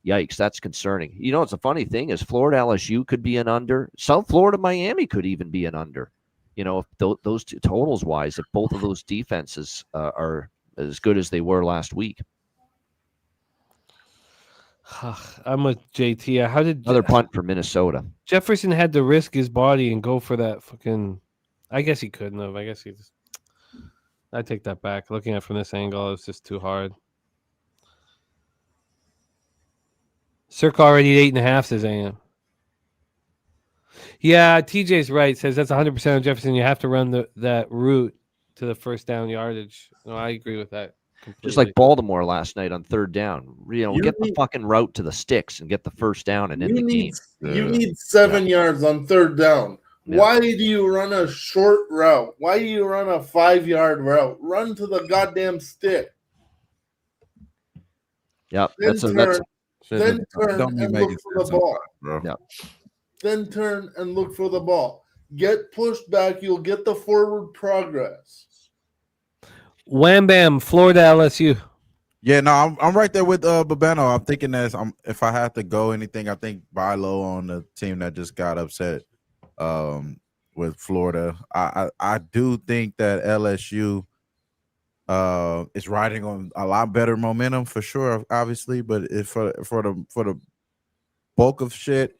Yikes, that's concerning. It's a funny thing is Florida LSU could be an under. South Florida Miami could even be an under. If those two totals wise, if both of those defenses are as good as they were last week. I'm with JT. How did another punt for Minnesota? Jefferson had to risk his body and go for that fucking. I guess he couldn't have. I guess he just. I take that back. Looking at it from this angle, it's just too hard. Circa already 8.5, says AM. Yeah, TJ's right. Says that's 100% on Jefferson. You have to run that route to the first down yardage. No, I agree with that completely. Just like Baltimore last night on third down. Get the fucking route to the sticks and get the first down and end the game. You need 7 yards on third down. Yeah. Why do you run a short route? Why do you run a 5-yard route? Run to the goddamn stick. Yeah, then turn and look for the ball. Yeah. Then turn and look for the ball. Get pushed back. You'll get the forward progress. Wham bam, Florida LSU. Yeah, no, I'm right there with Babano. I'm thinking if I have to go anything, I think buy low on the team that just got upset. With Florida, I do think that LSU is riding on a lot better momentum for sure, obviously. But for the bulk of shit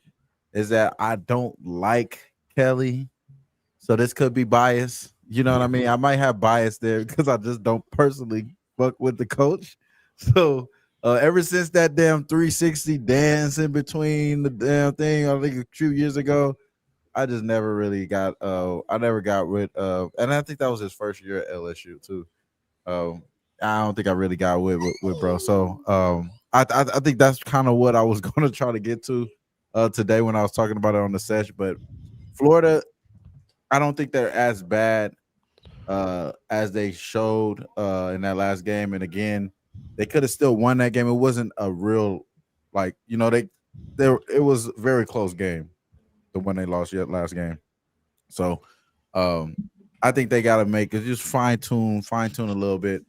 is that I don't like Kelly, so this could be bias. You know what I mean? I might have bias there because I just don't personally fuck with the coach. So ever since that damn 360 dance in between the damn thing, I think a few years ago. I just never really got I never got with and I think that was his first year at LSU too. I don't think I really got with bro. So I think that's kind of what I was going to try to get to today when I was talking about it on the session. But Florida, I don't think they're as bad as they showed in that last game. And again, they could have still won that game. It wasn't a real it was a very close game. The one they lost last game. So I think they got to make it just fine tune a little bit,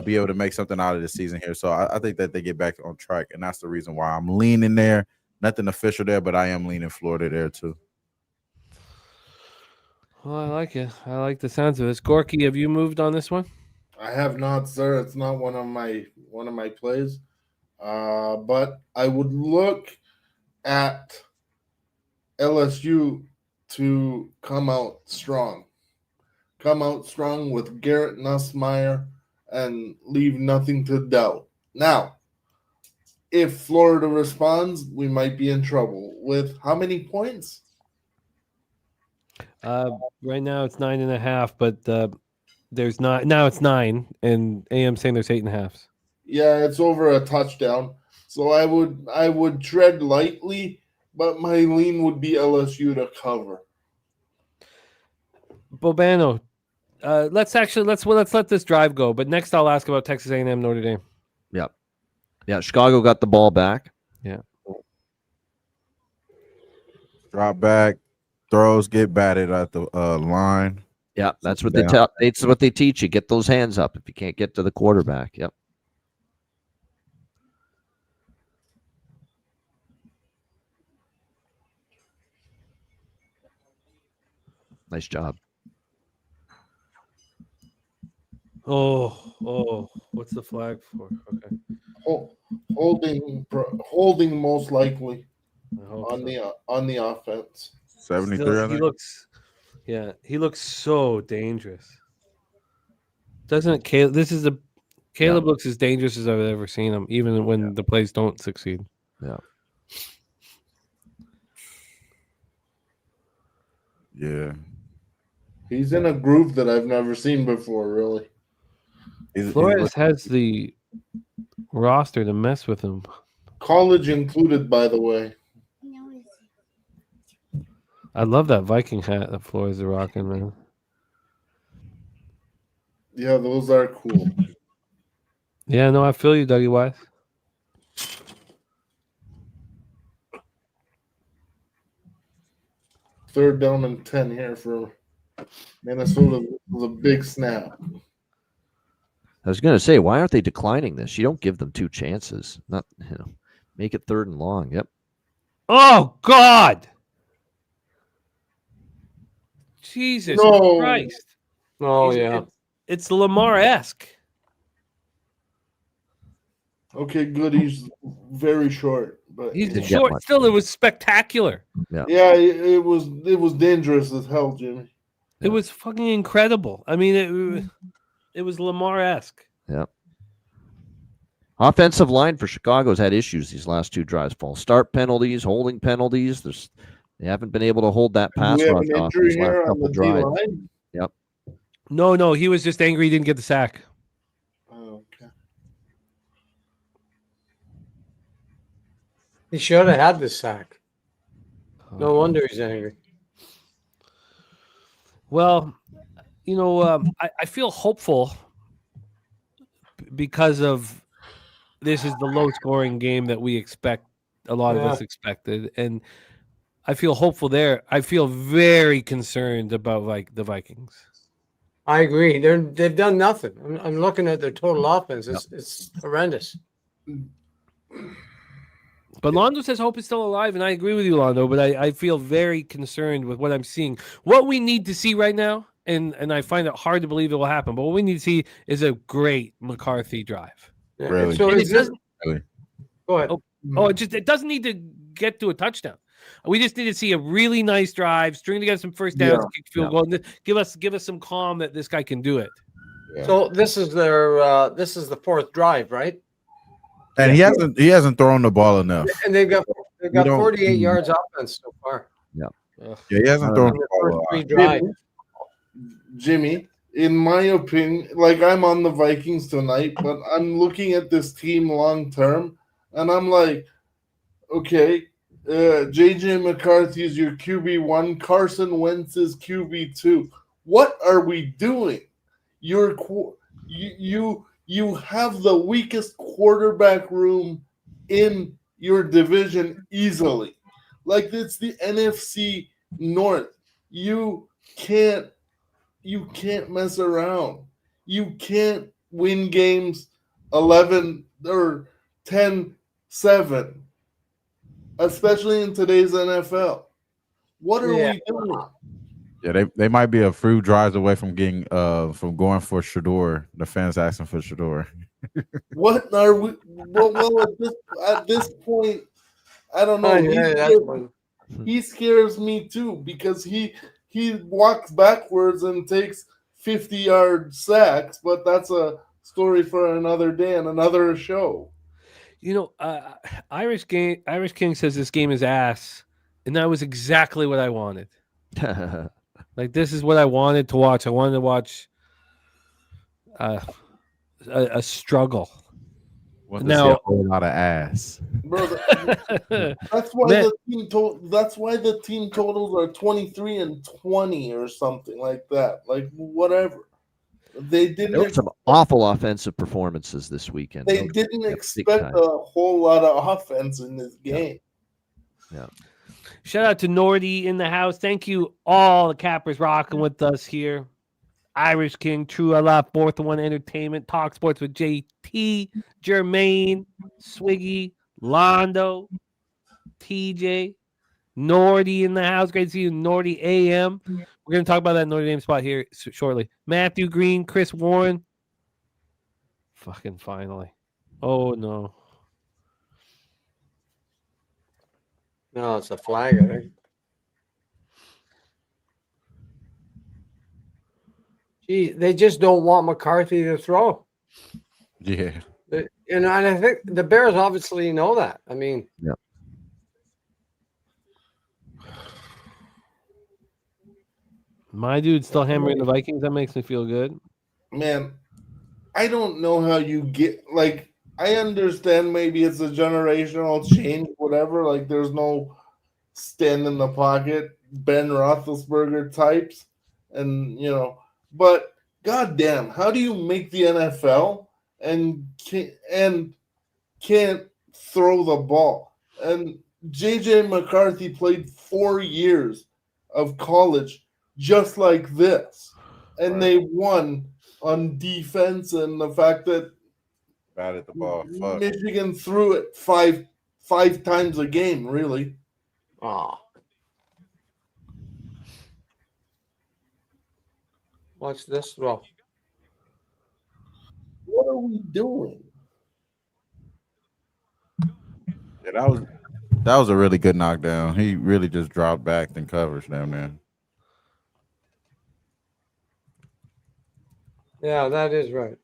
be able to make something out of the season here. So I think that they get back on track, and that's the reason why I'm leaning there. Nothing official there, but I am leaning Florida there too. Well, I like it. I like the sounds of this. Gorky, have you moved on this one? I have not, sir. It's not one of my plays. But I would look at LSU to come out strong with Garrett Nussmeier and leave nothing to doubt. Now, if Florida responds, we might be in trouble. With how many points? Right now it's 9.5, but there's not. Now it's 9, and AM saying there's 8.5. Yeah, it's over a touchdown. So I would tread lightly. But my lean would be LSU to cover. Bobano, let's let this drive go. But next, I'll ask about Texas A&M Notre Dame. Yeah, Chicago got the ball back. Drop back, throws get batted at the line. Yeah, that's what that's what they teach you. Get those hands up if you can't get to the quarterback. Yep. Nice job. Oh, what's the flag for? Okay, Holding most likely I hope on so. the offense. 73, Still, I think. he looks so dangerous. Doesn't it, Caleb? Caleb looks as dangerous as I've ever seen him, even when the plays don't succeed. Yeah. Yeah. He's in a groove that I've never seen before, really. Flores has the roster to mess with him. College included, by the way. I love that Viking hat that Flores is rocking, man. Yeah, those are cool. Yeah, no, I feel you, Dougie Wise. Third down and 10 here for Minnesota. Was a big snap. I was going to say, why aren't they declining this? You don't give them two chances. Not, make it 3rd and long. Yep. Oh God! Jesus Christ! Oh, yeah. It's Lamar-esque. Okay, good. He's very short, but He's Didn't get short. much. Still, it was spectacular. yeah, it was dangerous as hell, Jimmy. It was fucking incredible. I mean, it was Lamar-esque. Yep. Offensive line for Chicago's had issues these last 2 drives. False start penalties, holding penalties. They haven't been able to hold that pass We have rush an off injury these last here on couple the D drives. line. Yep. No, he was just angry he didn't get the sack. Oh, okay. He should have had the sack. No wonder he's angry. Well, I feel hopeful because of this is the low-scoring game that we expect. A lot of us expected, and I feel hopeful there. I feel very concerned about the Vikings. I agree. They've done nothing. I'm looking at their total offense. It's horrendous. But Londo says hope is still alive, and I agree with you, Londo. But I feel very concerned with what I'm seeing. What we need to see right now, and I find it hard to believe it will happen, but what we need to see is a great McCarthy drive. Yeah. Really? So And is this? Go ahead. It doesn't need to get to a touchdown. We just need to see a really nice drive, string together some first downs, kick field goal, and give us some calm that this guy can do it. Yeah. So this is the 4th drive, right? And he hasn't thrown the ball enough. And they've got 48 yards offense so far. Yeah, he hasn't thrown the ball a First 3 lot. drives. Jimmy, in my opinion, like I'm on the Vikings tonight, but I'm looking at this team long term, and I'm like, okay, JJ McCarthy is your QB1, Carson Wentz is QB2. What are we doing? You have the weakest quarterback room in your division easily. Like it's the NFC North. You can't mess around. You can't win games 11 or 10-7, especially in today's NFL. What are we doing? Yeah, they might be a few drives away from getting from going for Shador. The fans asking for Shador. What are we? Well, at this point, I don't know. He scares me too because he walks backwards and takes 50-yard sacks, but that's a story for another day and another show. Irish King says this game is ass, and that was exactly what I wanted. Like this is what I wanted to watch. I wanted to watch a struggle. Want to see a whole lot of ass. Bro, that's why Man. the team that's why the team totals are 23-20 or something like that. Like whatever. They There didn't were some awful offensive performances this weekend. they No, didn't big expect time. a whole lot of offense in this game. Shout out to Nordy in the house. Thank you all the Cappers rocking with us here. Irish King, True Allah, Fourth One Entertainment, Talk Sports with JT, Jermaine, Swiggy, Londo, TJ, Nordy in the house. Great to see you, Nordy AM. We're going to talk about that Notre Dame spot here shortly. Matthew Green, Chris Warren. Fucking finally. Oh, no. No, it's a flag, I think. Gee, they just don't want McCarthy to throw. Yeah. And I think the Bears obviously know that. I mean, My dude's still hammering the Vikings. That makes me feel good. Man, I don't know how you get like I understand maybe it's a generational change, whatever. Like there's no stand in the pocket, Ben Roethlisberger types, and but goddamn, how do you make the NFL and can't throw the ball? And JJ McCarthy played 4 years of college just like this, and they won on defense and the fact that Batted the ball. Fuck. Michigan threw it five times a game, really. oh. Watch this throw. What are we doing? Yeah, that was a really good knockdown. He really just dropped back and coverage down there. Yeah, that is right.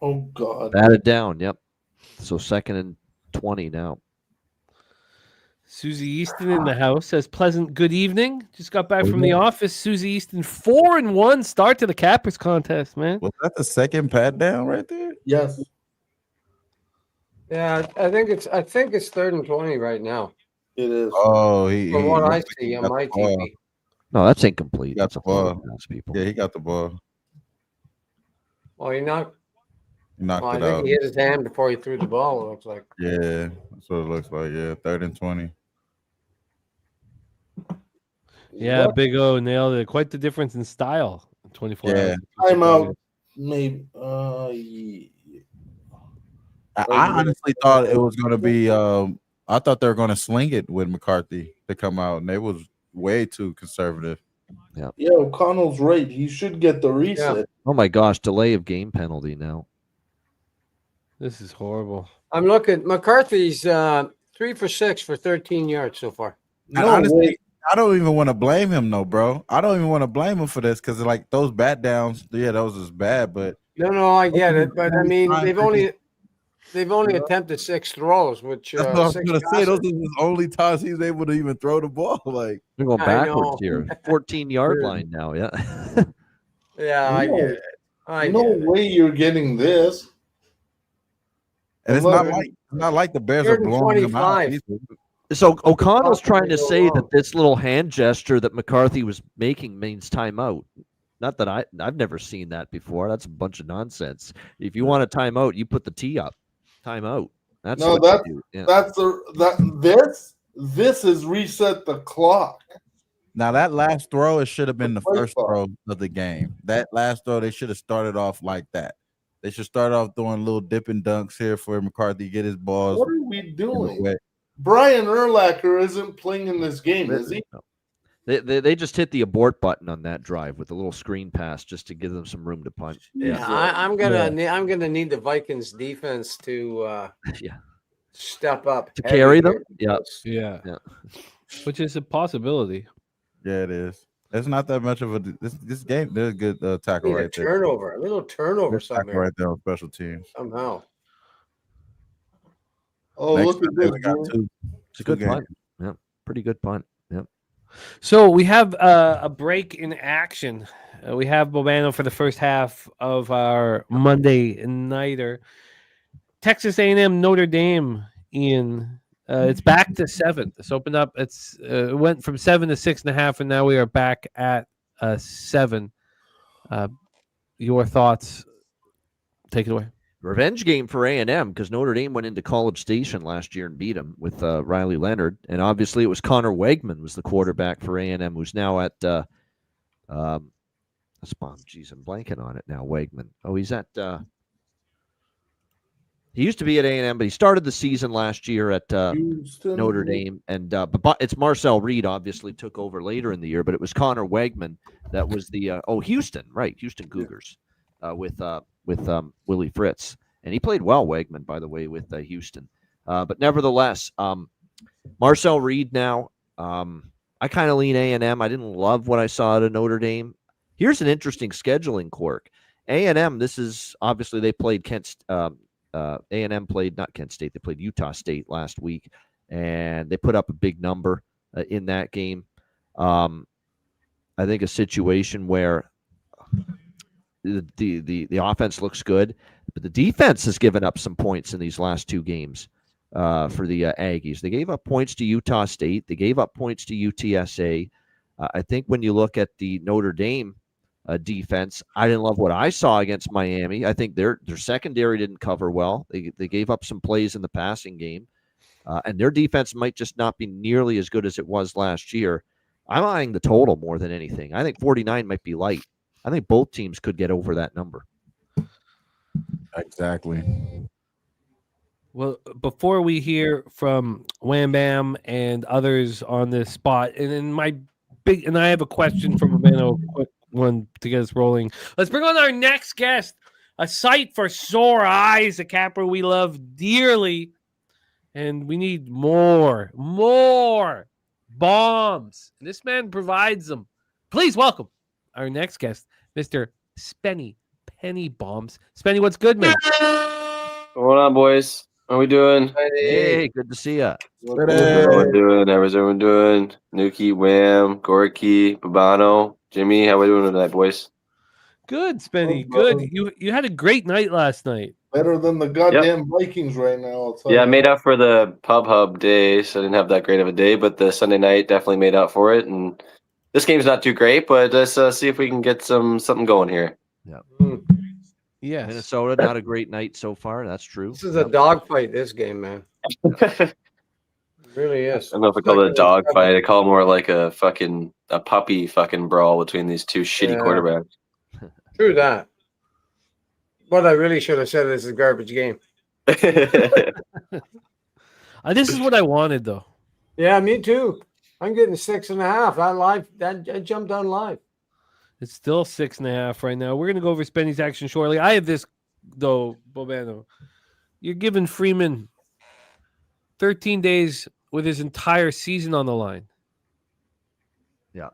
Oh God! Batted down. Yep. So 2nd and 20 now. Susie Easton in the house says, pleasant good evening. Just got back from the office. Susie Easton, 4-1 start to the Cappers contest, man. Was that the second pat down right there? Yes, Yeah, I think it's 3rd and 20 right now. it is. Oh, From what I see on my TV. No, that's incomplete. He got That's the a hold ball. pass, people. Yeah, he got the ball. Well, he knocked Knocked I it think out. he hit his hand before he threw the ball, it looks like. Yeah, that's what it looks like. Yeah, 3rd and 20. Yeah, What? Big O nailed it. Quite the difference in style. 24 Yeah. hours. I'm out. Maybe. Yeah. I honestly thought it was going to be. I thought they were going to sling it with McCarthy to come out, and they was way too conservative. Yeah, O'Connell's right. He should get the reset. Oh my gosh, delay of game penalty now. This is horrible. I'm looking. McCarthy's 3 for 6 for 13 yards so far. And honestly, I don't even want to blame him, no, bro. I don't even want to blame him for this because like those bat downs, yeah, those is bad. But No, I get it, but I mean they've only attempted 6 throws, which that's what I was 6 gonna say. Those passes. are the only times he's able to even throw the ball. Like They're going I backwards know. here. 14-yard line now, yeah. Yeah, I No. get it. No way you're getting this. and it's not like the Bears are 3rd and blowing them out. 25. either. So O'Connell's trying to go say wrong. that this little hand gesture that McCarthy was making means timeout. Not that I've never seen that before. That's a bunch of nonsense. If you want a timeout, you put the tee up. Timeout. That's No, what you do. Yeah. This is reset the clock. Now that last throw, it should have been the Play first clock. throw of the game. That last throw, they should have started off like that. They should start off doing little dipping dunks here for McCarthy to get his balls. What are we in the doing? way. Brian Urlacher isn't playing in this game, is he? They just hit the abort button on that drive with a little screen pass just to give them some room to punt. Yeah, I'm gonna need the Vikings defense to Yeah. step up To carry heavy them? here. Yeah. Yeah. Which is a possibility. Yeah, it is. It's not that much of a this game. There's a good tackle Need a right there. turnover, a little turnover Good tackle somewhere right there on special teams. somehow. Oh, Next look at Sunday, this. we got dude. two. It's a good games. punt. Yeah. Pretty good punt. Yeah. So we have a break in action. We have Bobano for the first half of our Monday nighter. Texas A&M Notre Dame, Ian. It's back to 7. This opened up. It went from 7 to 6.5, and now we are back at 7. Your thoughts? Take it away. Revenge game for A&M because Notre Dame went into College Station last year and beat them with Riley Leonard, and obviously it was Connor Wegman was the quarterback for A&M, who's now at geez, I'm blanking on it now. Wegman. Oh, he's at he used to be at A&M, but he started the season last year at Houston. Notre Dame, and but it's Marcel Reed obviously took over later in the year, but it was Connor Wegman that was the Houston, right? Houston Cougars with Willie Fritz, and he played well. Wegman, by the way, with Houston, but nevertheless, Marcel Reed now. I kind of lean A&M. I didn't love what I saw at Notre Dame. Here's an interesting scheduling quirk. A&M. This is obviously they played Kent. A&M played not Kent State. They played Utah State last week, and they put up a big number in that game. I think a situation where the offense looks good, but the defense has given up some points in these last 2 games for the Aggies. They gave up points to Utah State. They gave up points to UTSA. I think when you look at the Notre Dame defense, I didn't love what I saw against Miami. I think their secondary didn't cover well. They gave up some plays in the passing game, and their defense might just not be nearly as good as it was last year. I'm eyeing the total more than anything. I think 49 might be light. I think both teams could get over that number. Exactly. Well, before we hear from Wham Bam and others on this spot, and then I have a question from Urbano, quick one to get us rolling. Let's bring on our next guest, a sight for sore eyes, a capper we love dearly, and we need more bombs. And this man provides them. Please welcome our next guest, Mr. Spenny Penny Bombs. Spenny, what's good, man? What's going on, boys? How we doing? Hey, good to see you. How's everyone doing? How's everyone doing? Nuki, Wham, Gorky, Babano, Jimmy. How we doing tonight, boys? Good, Spenny. Good. You had a great night last night. Better than the goddamn Vikings right now. I'll tell Yeah, I you. made up for the pub hub day, so I didn't have that great of a day, but the Sunday night definitely made up for it. And this game's not too great, but let's see if we can get something going here. Yeah. Yes. Minnesota, not a great night so far. That's true. This is a dogfight, this game, man. It really is. I don't know if I call it a dog fight. I call it more like a puppy fucking brawl between these two shitty quarterbacks. True that. What I really should have said is a garbage game. This is what I wanted, though. Yeah, me too. I'm getting 6.5. I jumped on live. It's still 6.5 right now. We're going to go over Spenny's action shortly. I have this, though, Bobano. You're giving Freeman 13 days with his entire season on the line. Yeah.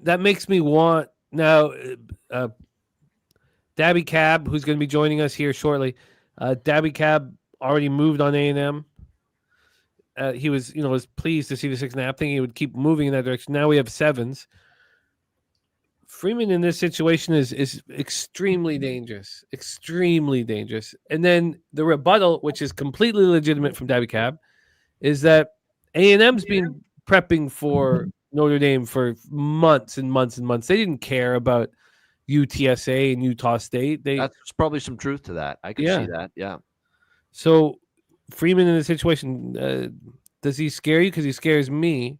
That makes me want now Dabby Cab, who's going to be joining us here shortly. Dabby Cab already moved on A&M. He was pleased to see the 6.5 thing. He would keep moving in that direction. Now we have 7s. Freeman in this situation is extremely dangerous, And then the rebuttal, which is completely legitimate from Dabby Cab, is that A&M's been prepping for Notre Dame for months and months and months. They didn't care about UTSA and Utah State. That's probably some truth to that. I can see that. Yeah. So Freeman in this situation, does he scare you? Because he scares me.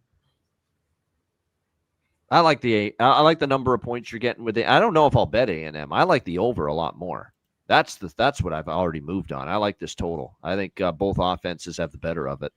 I like the number of points you're getting with it. I don't know if I'll bet A&M. I like the over a lot more. That's what I've already moved on. I like this total. I think both offenses have the better of it.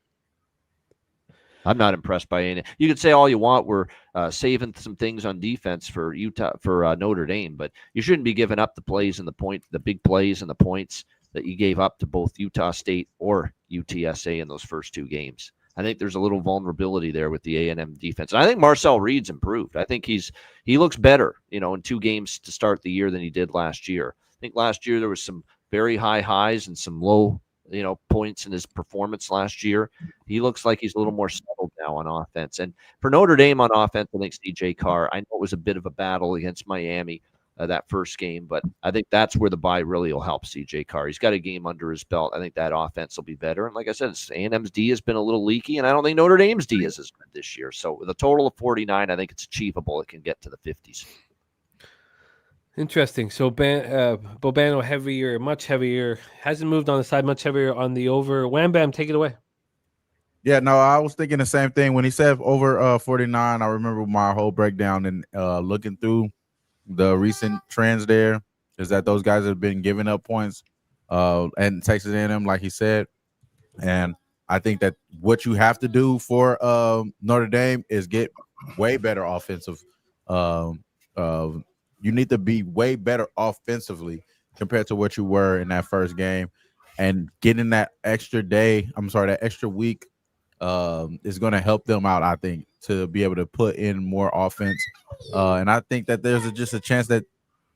I'm not impressed by A&M. You could say all you want. We're saving some things on defense for Notre Dame, but you shouldn't be giving up the plays and the big plays and the points that you gave up to both Utah State or UTSA in those first 2 games. I think there's a little vulnerability there with the A&M defense. And I think Marcel Reed's improved. I think he looks better, in 2 games to start the year than he did last year. I think last year there was some very high highs and some low points in his performance last year. He looks like he's a little more settled now on offense. And for Notre Dame on offense, I think CJ Carr, I know it was a bit of a battle against Miami that first game, but I think that's where the bye really will help CJ Carr. He's got a game under his belt. I think that offense will be better. And like I said, A&M's D has been a little leaky, and I don't think Notre Dame's D is as good this year. So with a total of 49, I think it's achievable. It can get to the 50s. Interesting. So Bobano heavier, much heavier, hasn't moved on the side, much heavier on the over. Wham Bam, take it away. Yeah, no, I was thinking the same thing when he said over 49. I remember my whole breakdown and looking through the recent trends there is that those guys have been giving up points and Texas A&M, like he said. And I think that what you have to do for Notre Dame is get way better offensive. You need to be way better offensively compared to what you were in that first game. And getting that extra week is going to help them out, I think, to be able to put in more offense. And I think that there's just a chance that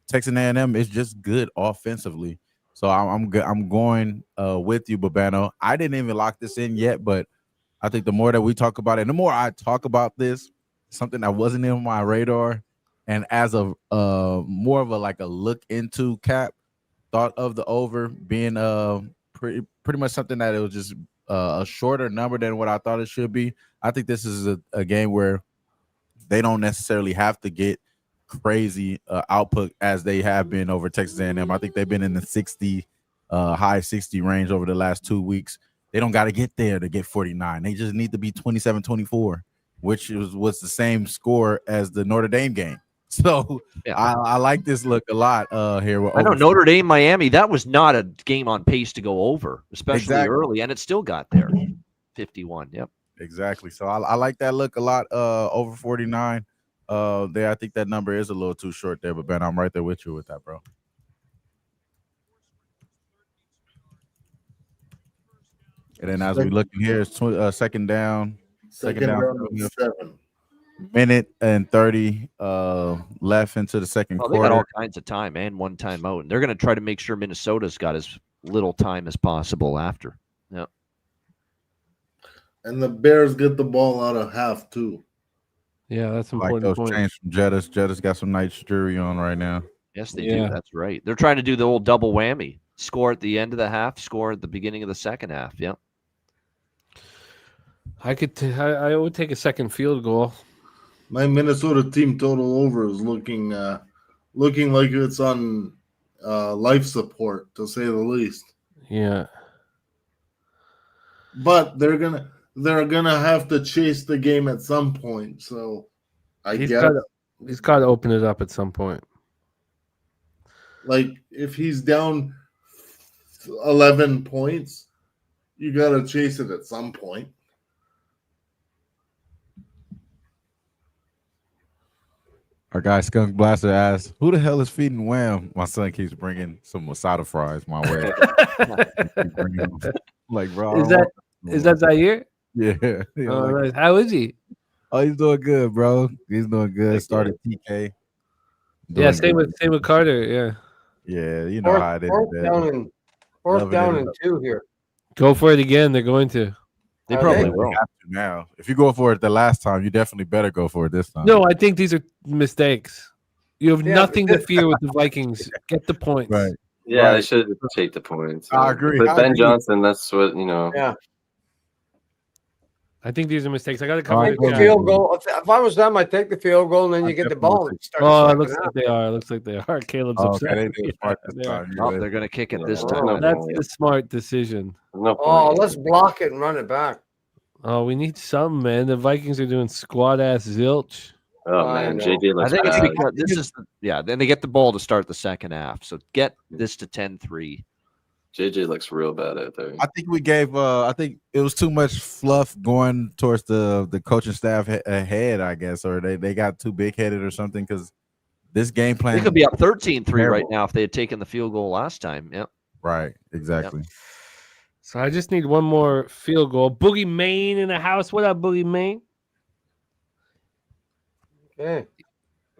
Texas A&M is just good offensively. So I'm going with you, Babano. I didn't even lock this in yet, but I think the more that we talk about it, the more I talk about this, something that wasn't in my radar, and as a more of a look into cap, thought of the over being pretty much something that it was just a shorter number than what I thought it should be. I think this is a game where they don't necessarily have to get crazy output as they have been over Texas A&M. I think they've been in the 60, high 60 range over the last 2 weeks. They don't got to get there to get 49. They just need to be 27-24, which was the same score as the Notre Dame game. So yeah. I like this look a lot here. I know Notre Dame, Miami, that was not a game on pace to go over, especially early, and it still got there. 51, yep. Exactly. So I like that look a lot over 49. There, I think that number is a little too short there, but Ben, I'm right there with you with that, bro. And then as we look in here, it's second down. Second down 7. Minute and 30 left into the second quarter. They got all kinds of time and one timeout. And they're going to try to make sure Minnesota's got as little time as possible after. Yeah. And the Bears get the ball out of half too. Yeah, that's important. Like those chains from Jettis. Jettis got some nice jewelry on right now. Yes, they do. That's right. They're trying to do the old double whammy. Score at the end of the half, score at the beginning of the second half. Yeah. I would take a second field goal. My Minnesota team total over is looking like it's on life support, to say the least. Yeah. But they're gonna have to chase the game at some point. So he's got to open it up at some point. Like if he's down 11 points, you got to chase it at some point. Our guy Skunk Blaster asks, "Who the hell is feeding Wham?" My son keeps bringing some Masada fries my way. Like, bro, is that Zaire? Yeah. Nice. How is he? Oh, he's doing good, bro. He's doing good. Started TK. Yeah, same with Carter. Yeah. Yeah, you know how it is. Fourth down and 2 here. Go for it again. They're going to. They probably will. Have to now. If you go for it the last time, you definitely better go for it this time. No, I think these are mistakes. You have nothing to fear with the Vikings. Get the points. Right. Yeah, they should take the points. I agree. But Ben Johnson, that's what, Yeah. I think these are mistakes. I got to cover the field goal. If I was them, I'd take the field goal and then you get the ball. And it looks like they are. It looks like they are. Caleb's upset. They're going to kick it this time. That's the smart decision. Let's block it and run it back. Oh, we need something, man. The Vikings are doing squad ass zilch. Oh man, JJ looks I think bad. it's because this is then they get the ball to start the second half. So get this to 10-3. JJ looks real bad out there. I think we gave I think it was too much fluff going towards the coaching staff ahead, I guess, or they got too big headed or something, because this game plan, they could be up 13-3 right now if they had taken the field goal last time. Yep. Right, exactly. Yep. So I just need one more field goal. Boogie Maine in the house. What up, Boogie Maine? Okay.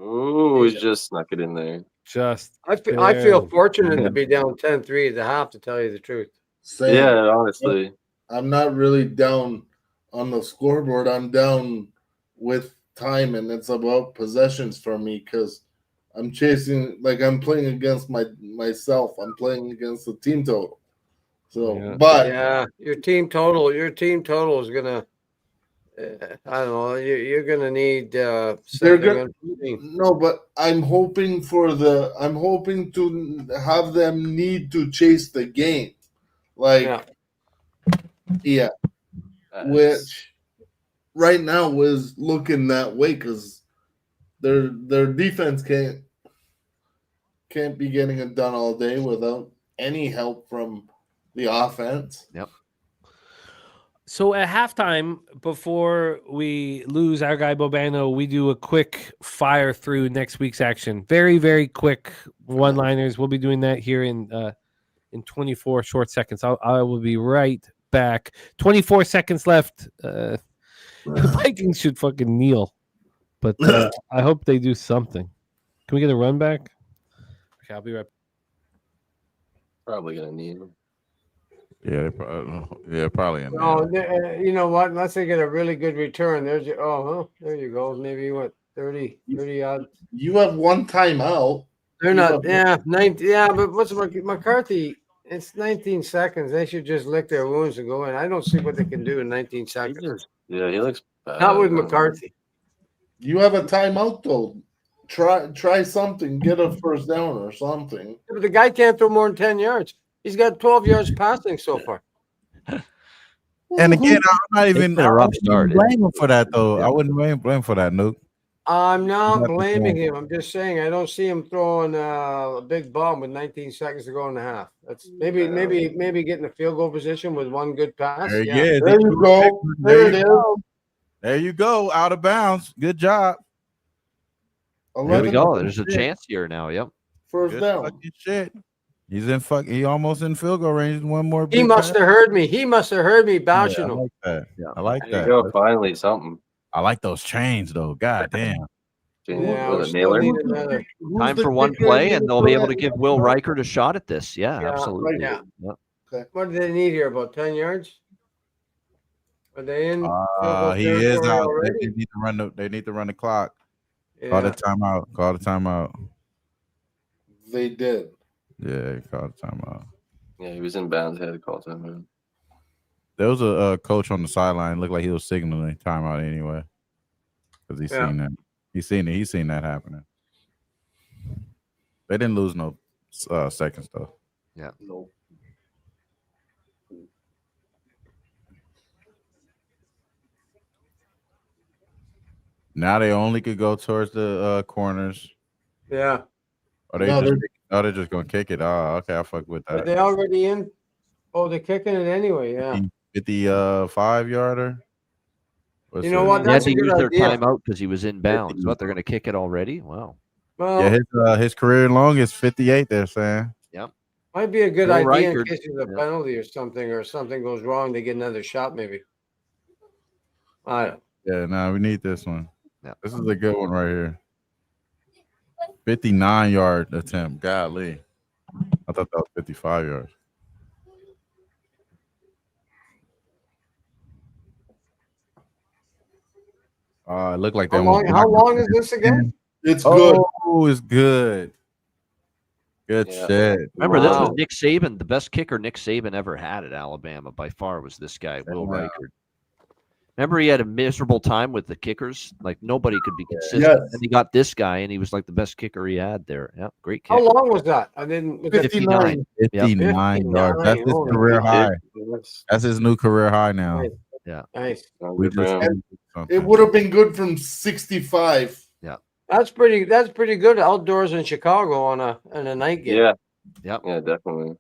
Ooh, he just snuck it in there. I feel fortunate to be down 10-3 at the half, to tell you the truth. Same. Yeah, honestly. I'm not really down on the scoreboard. I'm down with time, and it's about possessions for me because I'm chasing. Like I'm playing against myself. I'm playing against the team total. So, Yeah. but Yeah, your team total is gonna. I don't know. You're gonna need they're something gonna unfolding. no. But I'm hoping to have them need to chase the game, like yeah, which right now is looking that way because their defense can't be getting it done all day without any help from the offense. Yep. So at halftime, before we lose our guy Bobano, we do a quick fire through next week's action. Very, very quick one-liners. We'll be doing that here in 24 short seconds. I will be right back. 24 seconds left. The Vikings should fucking kneel, but I hope they do something. Can we get a run back? Okay, I'll be right back. Probably gonna need him. Yeah, probably in there. Oh, you know what? Unless they get a really good return, there you go. Maybe what 30 odd. You have one timeout. They're not. Yeah, 90. Yeah, but what's McCarthy? It's 19 seconds. They should just lick their wounds and go in. I don't see what they can do in 19 seconds. Yeah, he looks bad. Not with McCarthy. You have a timeout though. Try something. Get a first down or something. But the guy can't throw more than 10 yards. He's got 12 yards passing so far. And again, I'm not even been a rough start. blame him for that though. I wouldn't blame for that, Nuke. I'm not Not the blaming same. him. I'm just saying I don't see him throwing a big bomb with 19 seconds to go in the half. That's maybe getting a field goal position with one good pass. There, Yeah. There you go. There it is. There you go. Out of bounds. Good job. There we go. There's a 11-6. chance here now. Yep. First Good down. fucking shit. He almost in field goal range. One more. He big must pass. have heard me. He must have heard me bashing I him. like that. Yeah. I like There that. you go. Finally, something. I like those chains though. God damn. Yeah, we Was it still Naylor? need another. Time for one play, and they'll be able to give Will Reichert a shot at this. Yeah, Yeah, absolutely. yeah. Yep. What do they need here? About 10 yards? Are they in? field goal He is territory out. already? They need to run the clock. Call the Yeah. timeout. They did. Yeah, call the timeout. Yeah, he was in bounds. Had to call time. There was a coach on the sideline. Looked like he was signaling timeout anyway, because he's seen that. He's seen that happening. They didn't lose no seconds though. Yeah. Nope. Now they only could go towards the corners. Yeah. Are they they're just gonna kick it? Oh, okay, I fuck with Are that. they already in? Oh, they're kicking it anyway. Yeah. 55 yarder. You know what? They had That's to a good use their idea. timeout because he was in bounds. What, they're going to kick it already? Wow. Well, Yeah, his career long is 58. They're saying. might be a good Will idea in Reichert, case there's a penalty or something goes wrong. They get another shot, maybe. I don't. Yeah, no, we need this one. Yeah. This is a good one right here. 59-yard attempt. Golly. I thought that was 55 yards. It looked like they How long is this again? It's good. Oh, it's good. Good Yeah. shit. Remember, this was Wow. Nick Saban. The best kicker Nick Saban ever had at Alabama by far was this guy, Will Yeah. Reichert. Remember, he had a miserable time with the kickers. Like, nobody could be consistent. Yes. And he got this guy, and he was like the best kicker he had there. Yeah, great kick. How long was that? I didn't. Was that 59. 59 yards. That's his Holy career shit. high. That's his new career high now. Nice. Nice. We just It would have been good from 65. That's pretty good outdoors in Chicago on a night game. Yeah. Yep. Yeah, definitely.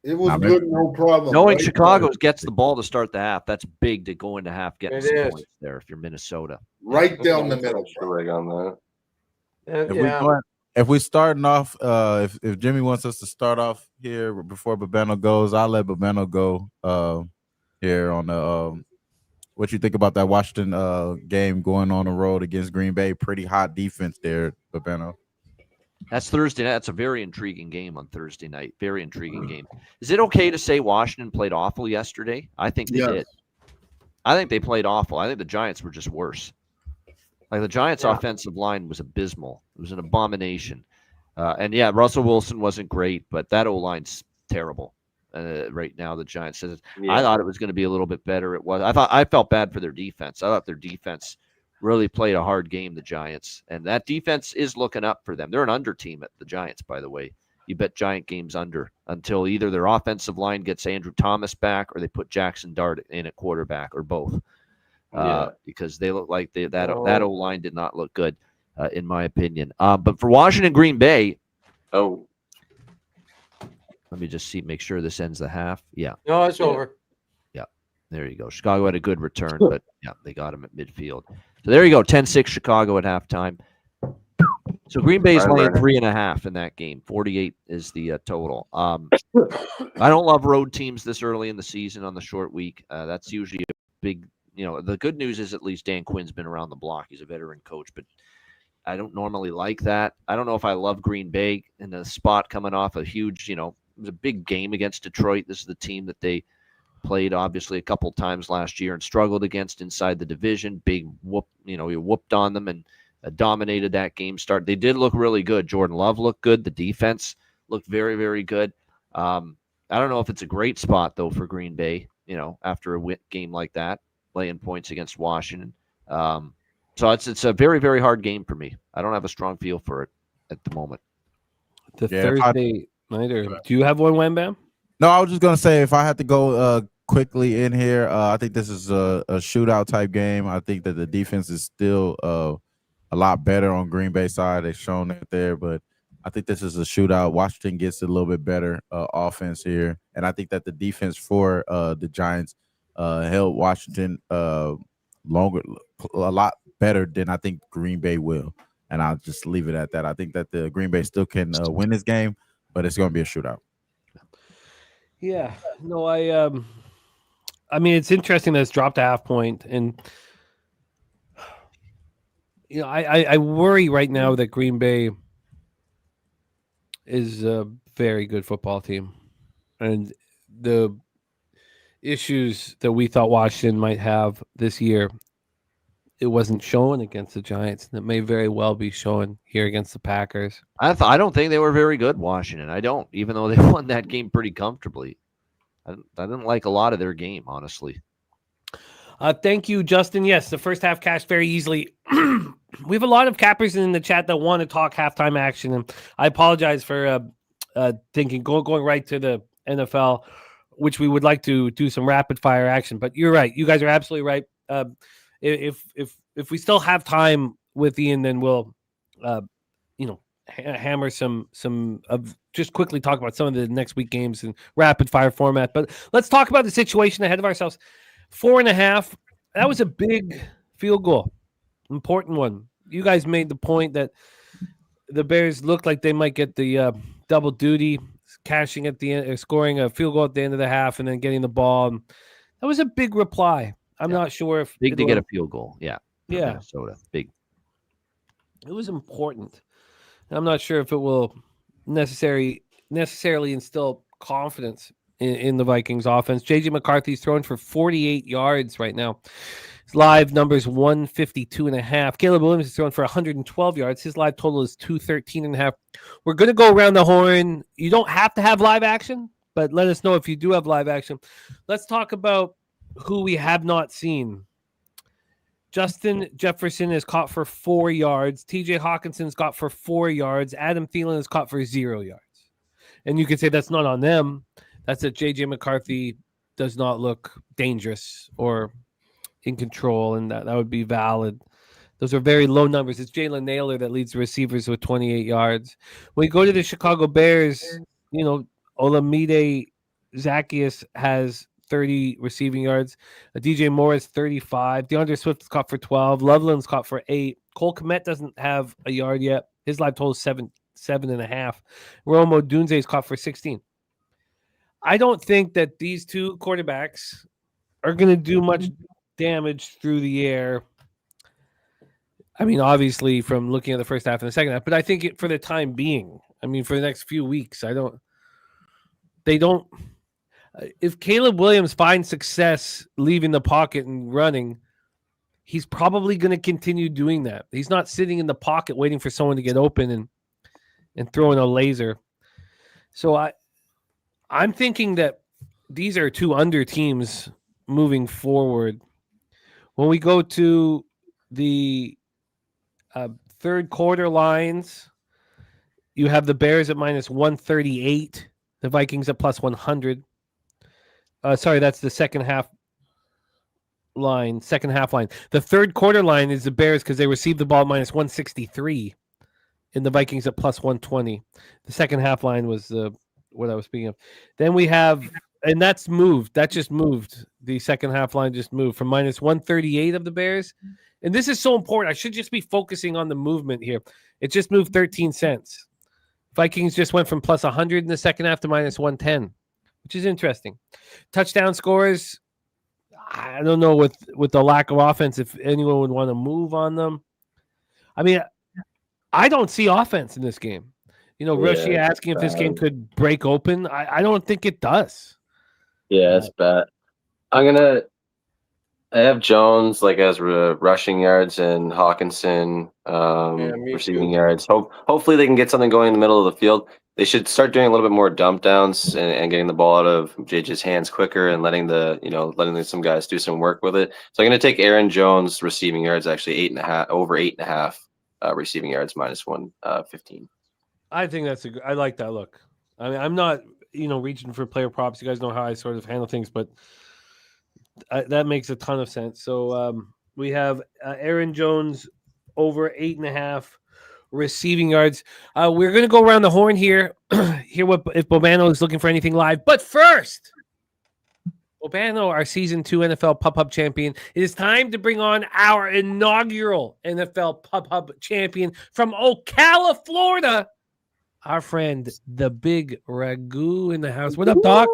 It was I mean- good, no problem. Knowing right? Chicago gets the ball to start the half, that's big to go into half getting It some is. points there if you're Minnesota. Right down the middle. Leg on that. And, If we starting off, if Jimmy wants us to start off here before Babano goes, I'll let Babano go here on the what you think about that Washington game going on the road against Green Bay? Pretty hot defense there, Babano. That's Thursday night. That's a very intriguing game on Thursday night. Very intriguing game. Is it okay to say Washington played awful yesterday? I think they did. I think they played awful. I think the Giants were just worse. Like the Giants' offensive line was abysmal. It was an abomination. And yeah, Russell Wilson wasn't great, but that O-line's terrible right now. The Giants says I thought it was going to be a little bit better. It was. I felt bad for their defense. I thought their defense really played a hard game, the Giants, and that defense is looking up for them. They're an under team at the Giants, by the way. You bet Giant games under until either their offensive line gets Andrew Thomas back or they put Jackson Dart in at quarterback or both. Because they look like that O-line did not look good, in my opinion. But for Washington, Green Bay, let me just make sure this ends the half. Yeah. No, it's over. Yeah, there you go. Chicago had a good return, but yeah, they got him at midfield. So there you go, 10-6 Chicago at halftime. So Green Bay's laying 3.5 in that game. 48 is the total. I don't love road teams this early in the season on the short week. That's usually a big. The good news is at least Dan Quinn's been around the block. He's a veteran coach, but I don't normally like that. I don't know if I love Green Bay in the spot coming off a huge, it was a big game against Detroit. This is the team that they played obviously a couple times last year and struggled against inside the division. Big whoop, he whooped on them and dominated that game start. They did look really good. Jordan Love looked good. The defense looked very, very good. I don't know if it's a great spot though for Green Bay, after a game like that, laying points against Washington. So it's a very, very hard game for me. I don't have a strong feel for it at the moment. Thursday nighter. Do you have one, Wham Bam? No, I was just gonna say if I had to go quickly in here, I think this is a shootout type game. I think that the defense is still a lot better on Green Bay side. They've shown it there, but I think this is a shootout. Washington gets a little bit better offense here, and I think that the defense for the Giants held Washington a lot better than I think Green Bay will. And I'll just leave it at that. I think that the Green Bay still can win this game, but it's going to be a shootout. Yeah, no, I mean, it's interesting that it's dropped a half point, and I worry right now that Green Bay is a very good football team, and the issues that we thought Washington might have this year, it wasn't shown against the Giants, and it may very well be shown here against the Packers. I don't think they were very good, Washington. I don't, even though they won that game pretty comfortably. I didn't like a lot of their game, honestly. Thank you, Justin. Yes, the first half cashed very easily. We have a lot of cappers in the chat that want to talk halftime action, and I apologize for thinking going right to the NFL, which we would like to do some rapid fire action. But you're right; you guys are absolutely right. If we still have time with Ian, then we'll hammer some of just quickly talk about some of the next week games in rapid fire format. But let's talk about the situation ahead of ourselves. 4.5. That was a big field goal, important one. You guys made the point that the Bears looked like they might get the double duty, cashing at the end, or scoring a field goal at the end of the half, and then getting the ball. That was a big reply. I'm not sure if big to get a field goal. Yeah. Minnesota, big. It was important. I'm not sure if it will necessarily instill confidence in the Vikings offense. J.J. McCarthy's thrown for 48 yards right now. His live number's 152.5. Caleb Williams is throwing for 112 yards. His live total is 213.5. We're going to go around the horn. You don't have to have live action, but let us know if you do have live action. Let's talk about who we have not seen. Justin Jefferson is caught for 4 yards. TJ Hawkinson's caught for 4 yards. Adam Thielen is caught for 0 yards. And you could say that's not on them. That's that J.J. McCarthy does not look dangerous or in control, and that would be valid. Those are very low numbers. It's Jalen Naylor that leads the receivers with 28 yards. When you go to the Chicago Bears, Olamide Zaccheaus has 30 receiving yards. DJ Moore is 35. DeAndre Swift is caught for 12. Loveland's caught for 8. Cole Kmet doesn't have a yard yet. His live total is 7.5. Rome Odunze is caught for 16. I don't think that these two quarterbacks are going to do much damage through the air. I mean, obviously from looking at the first half and the second half, but I think for the time being, I mean, for the next few weeks, if Caleb Williams finds success leaving the pocket and running, he's probably going to continue doing that. He's not sitting in the pocket waiting for someone to get open and throwing a laser. So I'm thinking that these are two under teams moving forward. When we go to the third quarter lines, you have the Bears at minus 138, the Vikings at plus 100. Sorry, that's the second half line. The third quarter line is the Bears because they received the ball at minus 163, and the Vikings at plus 120. The second half line was what I was speaking of. Then we have, and that's moved. That just moved. The second half line just moved from minus 138 of the Bears. And this is so important. I should just be focusing on the movement here. It just moved 13 cents. Vikings just went from plus 100 in the second half to minus 110, which is interesting. Touchdown scores, I don't know with the lack of offense if anyone would want to move on them. I mean, I don't see offense in this game. You know, Roshi asking if this game could break open. I don't think it does. Yeah, it's bad. I have Jones like as rushing yards and Hawkinson receiving yards. Hopefully they can get something going in the middle of the field. They should start doing a little bit more dump downs and getting the ball out of JJ's hands quicker and letting some guys do some work with it. So I'm going to take Aaron Jones receiving yards, actually 8.5, over 8.5 receiving yards, minus 115. I think I like that look. I mean, I'm not, reaching for player props. You guys know how I sort of handle things, but that makes a ton of sense. So we have Aaron Jones over 8.5 receiving yards. We're going to go around the horn here, hear if Bobano is looking for anything live. But first, Bobano, our season 2 NFL Pub Hub champion, it is time to bring on our inaugural NFL Pub Hub champion from Ocala, Florida, our friend, the Big Ragu in the house. What up, Doc?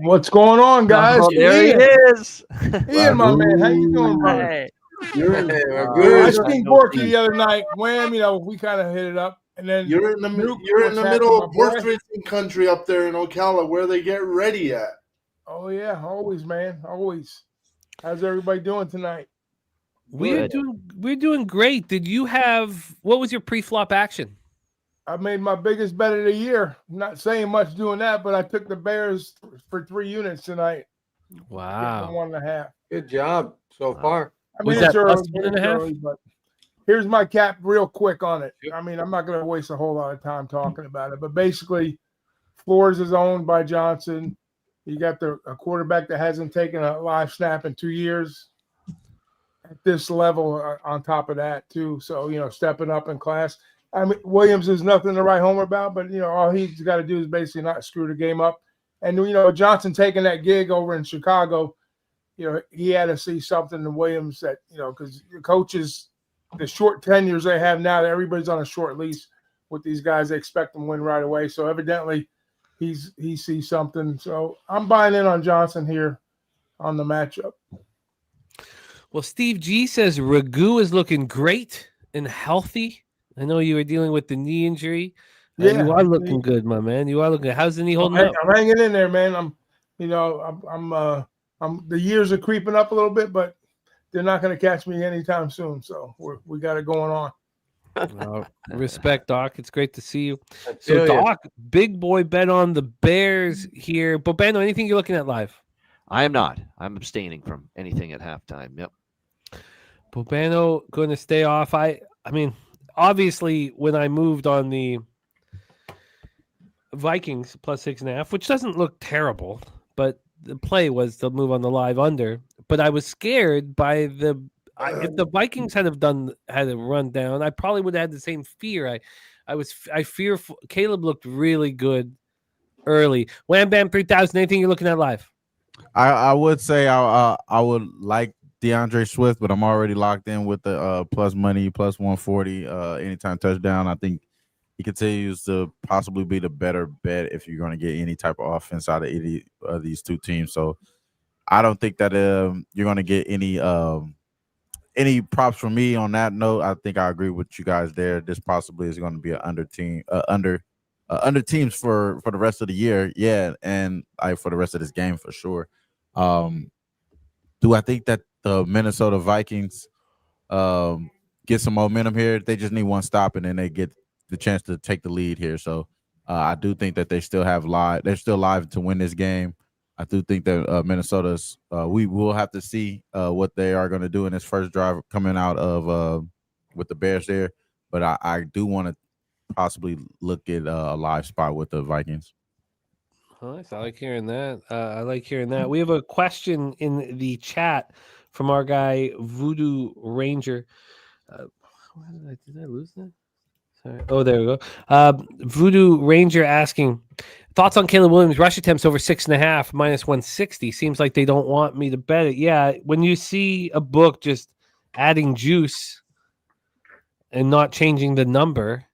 What's going on, guys? There he is. Ian, my man, how you doing, brother? Hey. I seen Borky the other night. Wham, we kind of hit it up, and then You're in the middle of horse racing country up there in Ocala, where they get ready at. Oh yeah, always, man, always. How's everybody doing tonight? We're doing great. Did you have what was your pre-flop action? I made my biggest bet of the year. I'm not saying much doing that, but I took the Bears for 3 units tonight. Wow, 1.5. Good job so far. I mean, was that early, plus 1.5? but here's my cap real quick on it. I mean, I'm not going to waste a whole lot of time talking about it, but basically, Flores is owned by Johnson. You got a quarterback that hasn't taken a live snap in 2 years at this level on top of that, too. So, stepping up in class. I mean, Williams is nothing to write home about, but, all he's got to do is basically not screw the game up. And, Johnson taking that gig over in Chicago, he had to see something in Williams that, because the coaches, the short tenures they have now, everybody's on a short lease with these guys. They expect them to win right away. So evidently he sees something. So I'm buying in on Johnson here on the matchup. Well, Steve G says Ragu is looking great and healthy. I know you were dealing with the knee injury. Yeah, you are looking good, my man. You are looking good. How's the knee holding up? I'm hanging in there, man. I'm the years are creeping up a little bit, but they're not going to catch me anytime soon. So we got it going on. Respect, Doc. It's great to see you. So, Doc, big boy bet on the Bears here. Bobano, anything you're looking at live? I am not. I'm abstaining from anything at halftime. Yep. Bobano going to stay off. I mean, obviously, when I moved on the Vikings plus 6.5, which doesn't look terrible, but the play was to move on the live under. But I was scared by if the Vikings had a run down, I probably would have had the same fear. I fearful. Caleb looked really good early. Wham Bam 3000. Anything you're looking at live? I would say I would like DeAndre Swift, but I'm already locked in with the plus money, plus 140 anytime touchdown. I think he continues to possibly be the better bet if you're going to get any type of offense out of any of these two teams. So I don't think that you're going to get any any props from me on that note? I think I agree with you guys there. This possibly is going to be an under teams for the rest of the year. Yeah, and for the rest of this game for sure. Do I think that the Minnesota Vikings get some momentum here? They just need one stop, and then they get the chance to take the lead here. So I do think that they're still live to win this game. I do think that Minnesota's. We will have to see what they are going to do in this first drive coming out of with the Bears there. But I do want to possibly look at a live spot with the Vikings. Nice. I like hearing that. We have a question in the chat from our guy Voodoo Ranger. Did I lose that? Sorry. Oh, there we go. Voodoo Ranger asking thoughts on Caleb Williams rush attempts over 6.5 minus 160. Seems like they don't want me to bet it. Yeah, when you see a book just adding juice and not changing the number,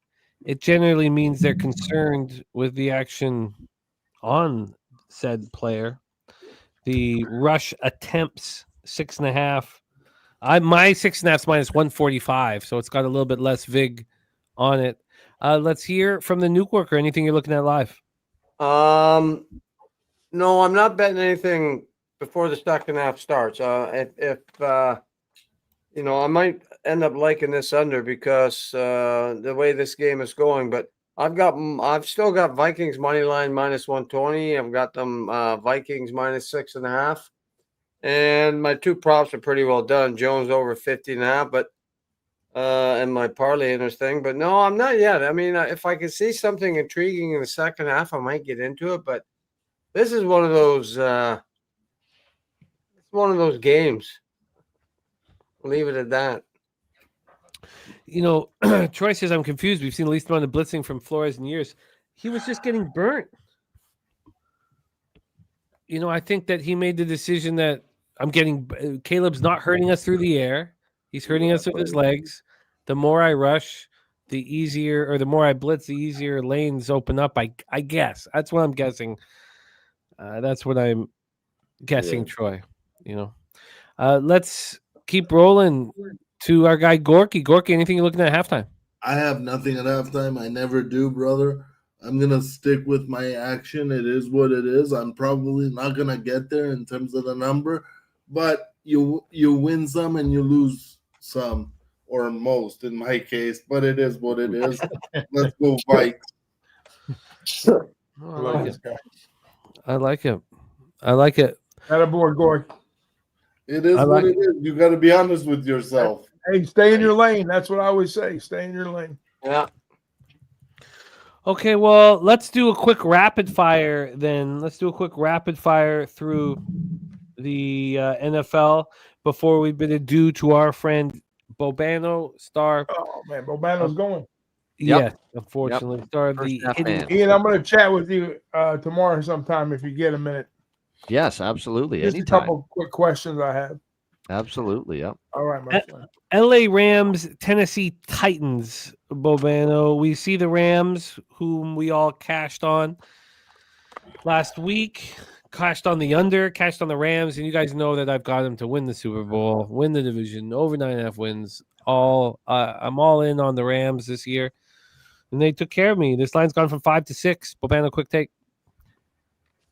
it generally means they're concerned with the action on said player. The rush attempts 6.5. My 6.5 minus 145, so it's got a little bit less vig on it. Let's hear from the nuke worker. Anything you're looking at live? No, I'm not betting anything before the second half starts. If I might end up liking this under because the way this game is going. But I've still got Vikings money line minus 120. I've got them Vikings minus 6.5. And my two props are pretty well done. Jones over 50.5, but and my parlay in this thing. But no, I'm not yet. I mean, if I can see something intriguing in the second half, I might get into it. But this is one of those. It's one of those games. I'll leave it at that. Troy says I'm confused. We've seen the least amount of blitzing from Flores in years. He was just getting burnt. I think that he made the decision that Caleb's not hurting us through the air. He's hurting us with his legs. The more I rush, the easier, or the more I blitz, the easier lanes open up. I guess that's what I'm guessing. That's what I'm guessing, Troy. Let's keep rolling to our guy Gorky. Gorky, anything you're looking at halftime? I have nothing at halftime. I never do, brother. I'm going to stick with my action. It is what it is. I'm probably not going to get there in terms of the number, but you win some and you lose some, or most in my case, but it is what it is. Let's go Vikes. I like it. I like it. Attaboy, Goy. It is what it is. You got to be honest with yourself. Hey, stay in your lane. That's what I always say. Stay in your lane. Yeah. Okay, well, let's do a quick rapid fire then. Let's do a quick rapid fire through the NFL before we bid adieu to our friend Bobano, star. Oh, man, Bobano's going. Yeah, unfortunately. Star of the Ian, I'm going to chat with you tomorrow sometime if you get a minute. Yes, absolutely. Just anytime. a couple quick questions I have. Absolutely, yeah. All right, my friend. LA Rams, Tennessee Titans, Bobano. We see the Rams, whom we all cashed on last week, cashed on the under, cashed on the Rams, and you guys know that I've got them to win the Super Bowl, win the division, over 9.5 wins. I'm all in on the Rams this year, and they took care of me. This line's gone from 5 to 6. Bobano, quick take.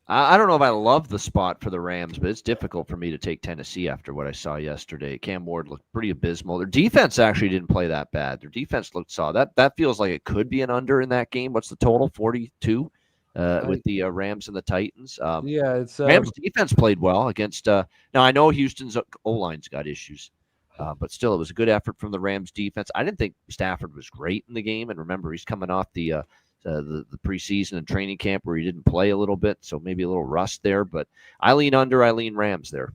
I don't know if I love the spot for the Rams, but it's difficult for me to take Tennessee after what I saw yesterday. Cam Ward looked pretty abysmal. Their defense actually didn't play that bad. Their defense looked solid. That feels like it could be an under in that game. What's the total? 42 with the Rams and the Titans. It's Rams defense played well against. Now I know Houston's O-line's got issues, but still it was a good effort from the Rams defense. I didn't think Stafford was great in the game, and remember he's coming off the preseason and training camp where he didn't play a little bit, so maybe a little rust there. But I lean under. I lean Rams there.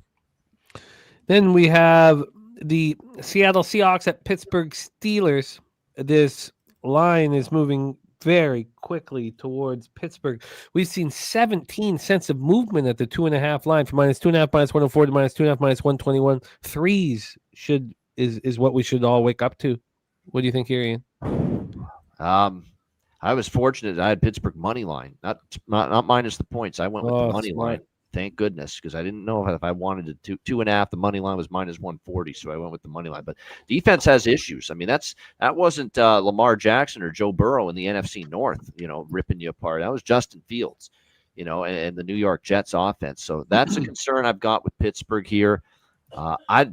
Then we have the Seattle Seahawks at Pittsburgh Steelers. This line is moving very quickly towards Pittsburgh. We've seen 17 cents of movement at the 2.5 line from -2.5, -104 to -2.5, -121. Threes is what we should all wake up to. What do you think here, Ian? I was fortunate. I had Pittsburgh money line, not minus the points. I went with the money line. Thank goodness, because I didn't know if I wanted to 2.5. The money line was -140, so I went with the money line. But defense has issues. I mean, that wasn't Lamar Jackson or Joe Burrow in the NFC North, ripping you apart. That was Justin Fields, and the New York Jets offense. So that's a concern I've got with Pittsburgh here. I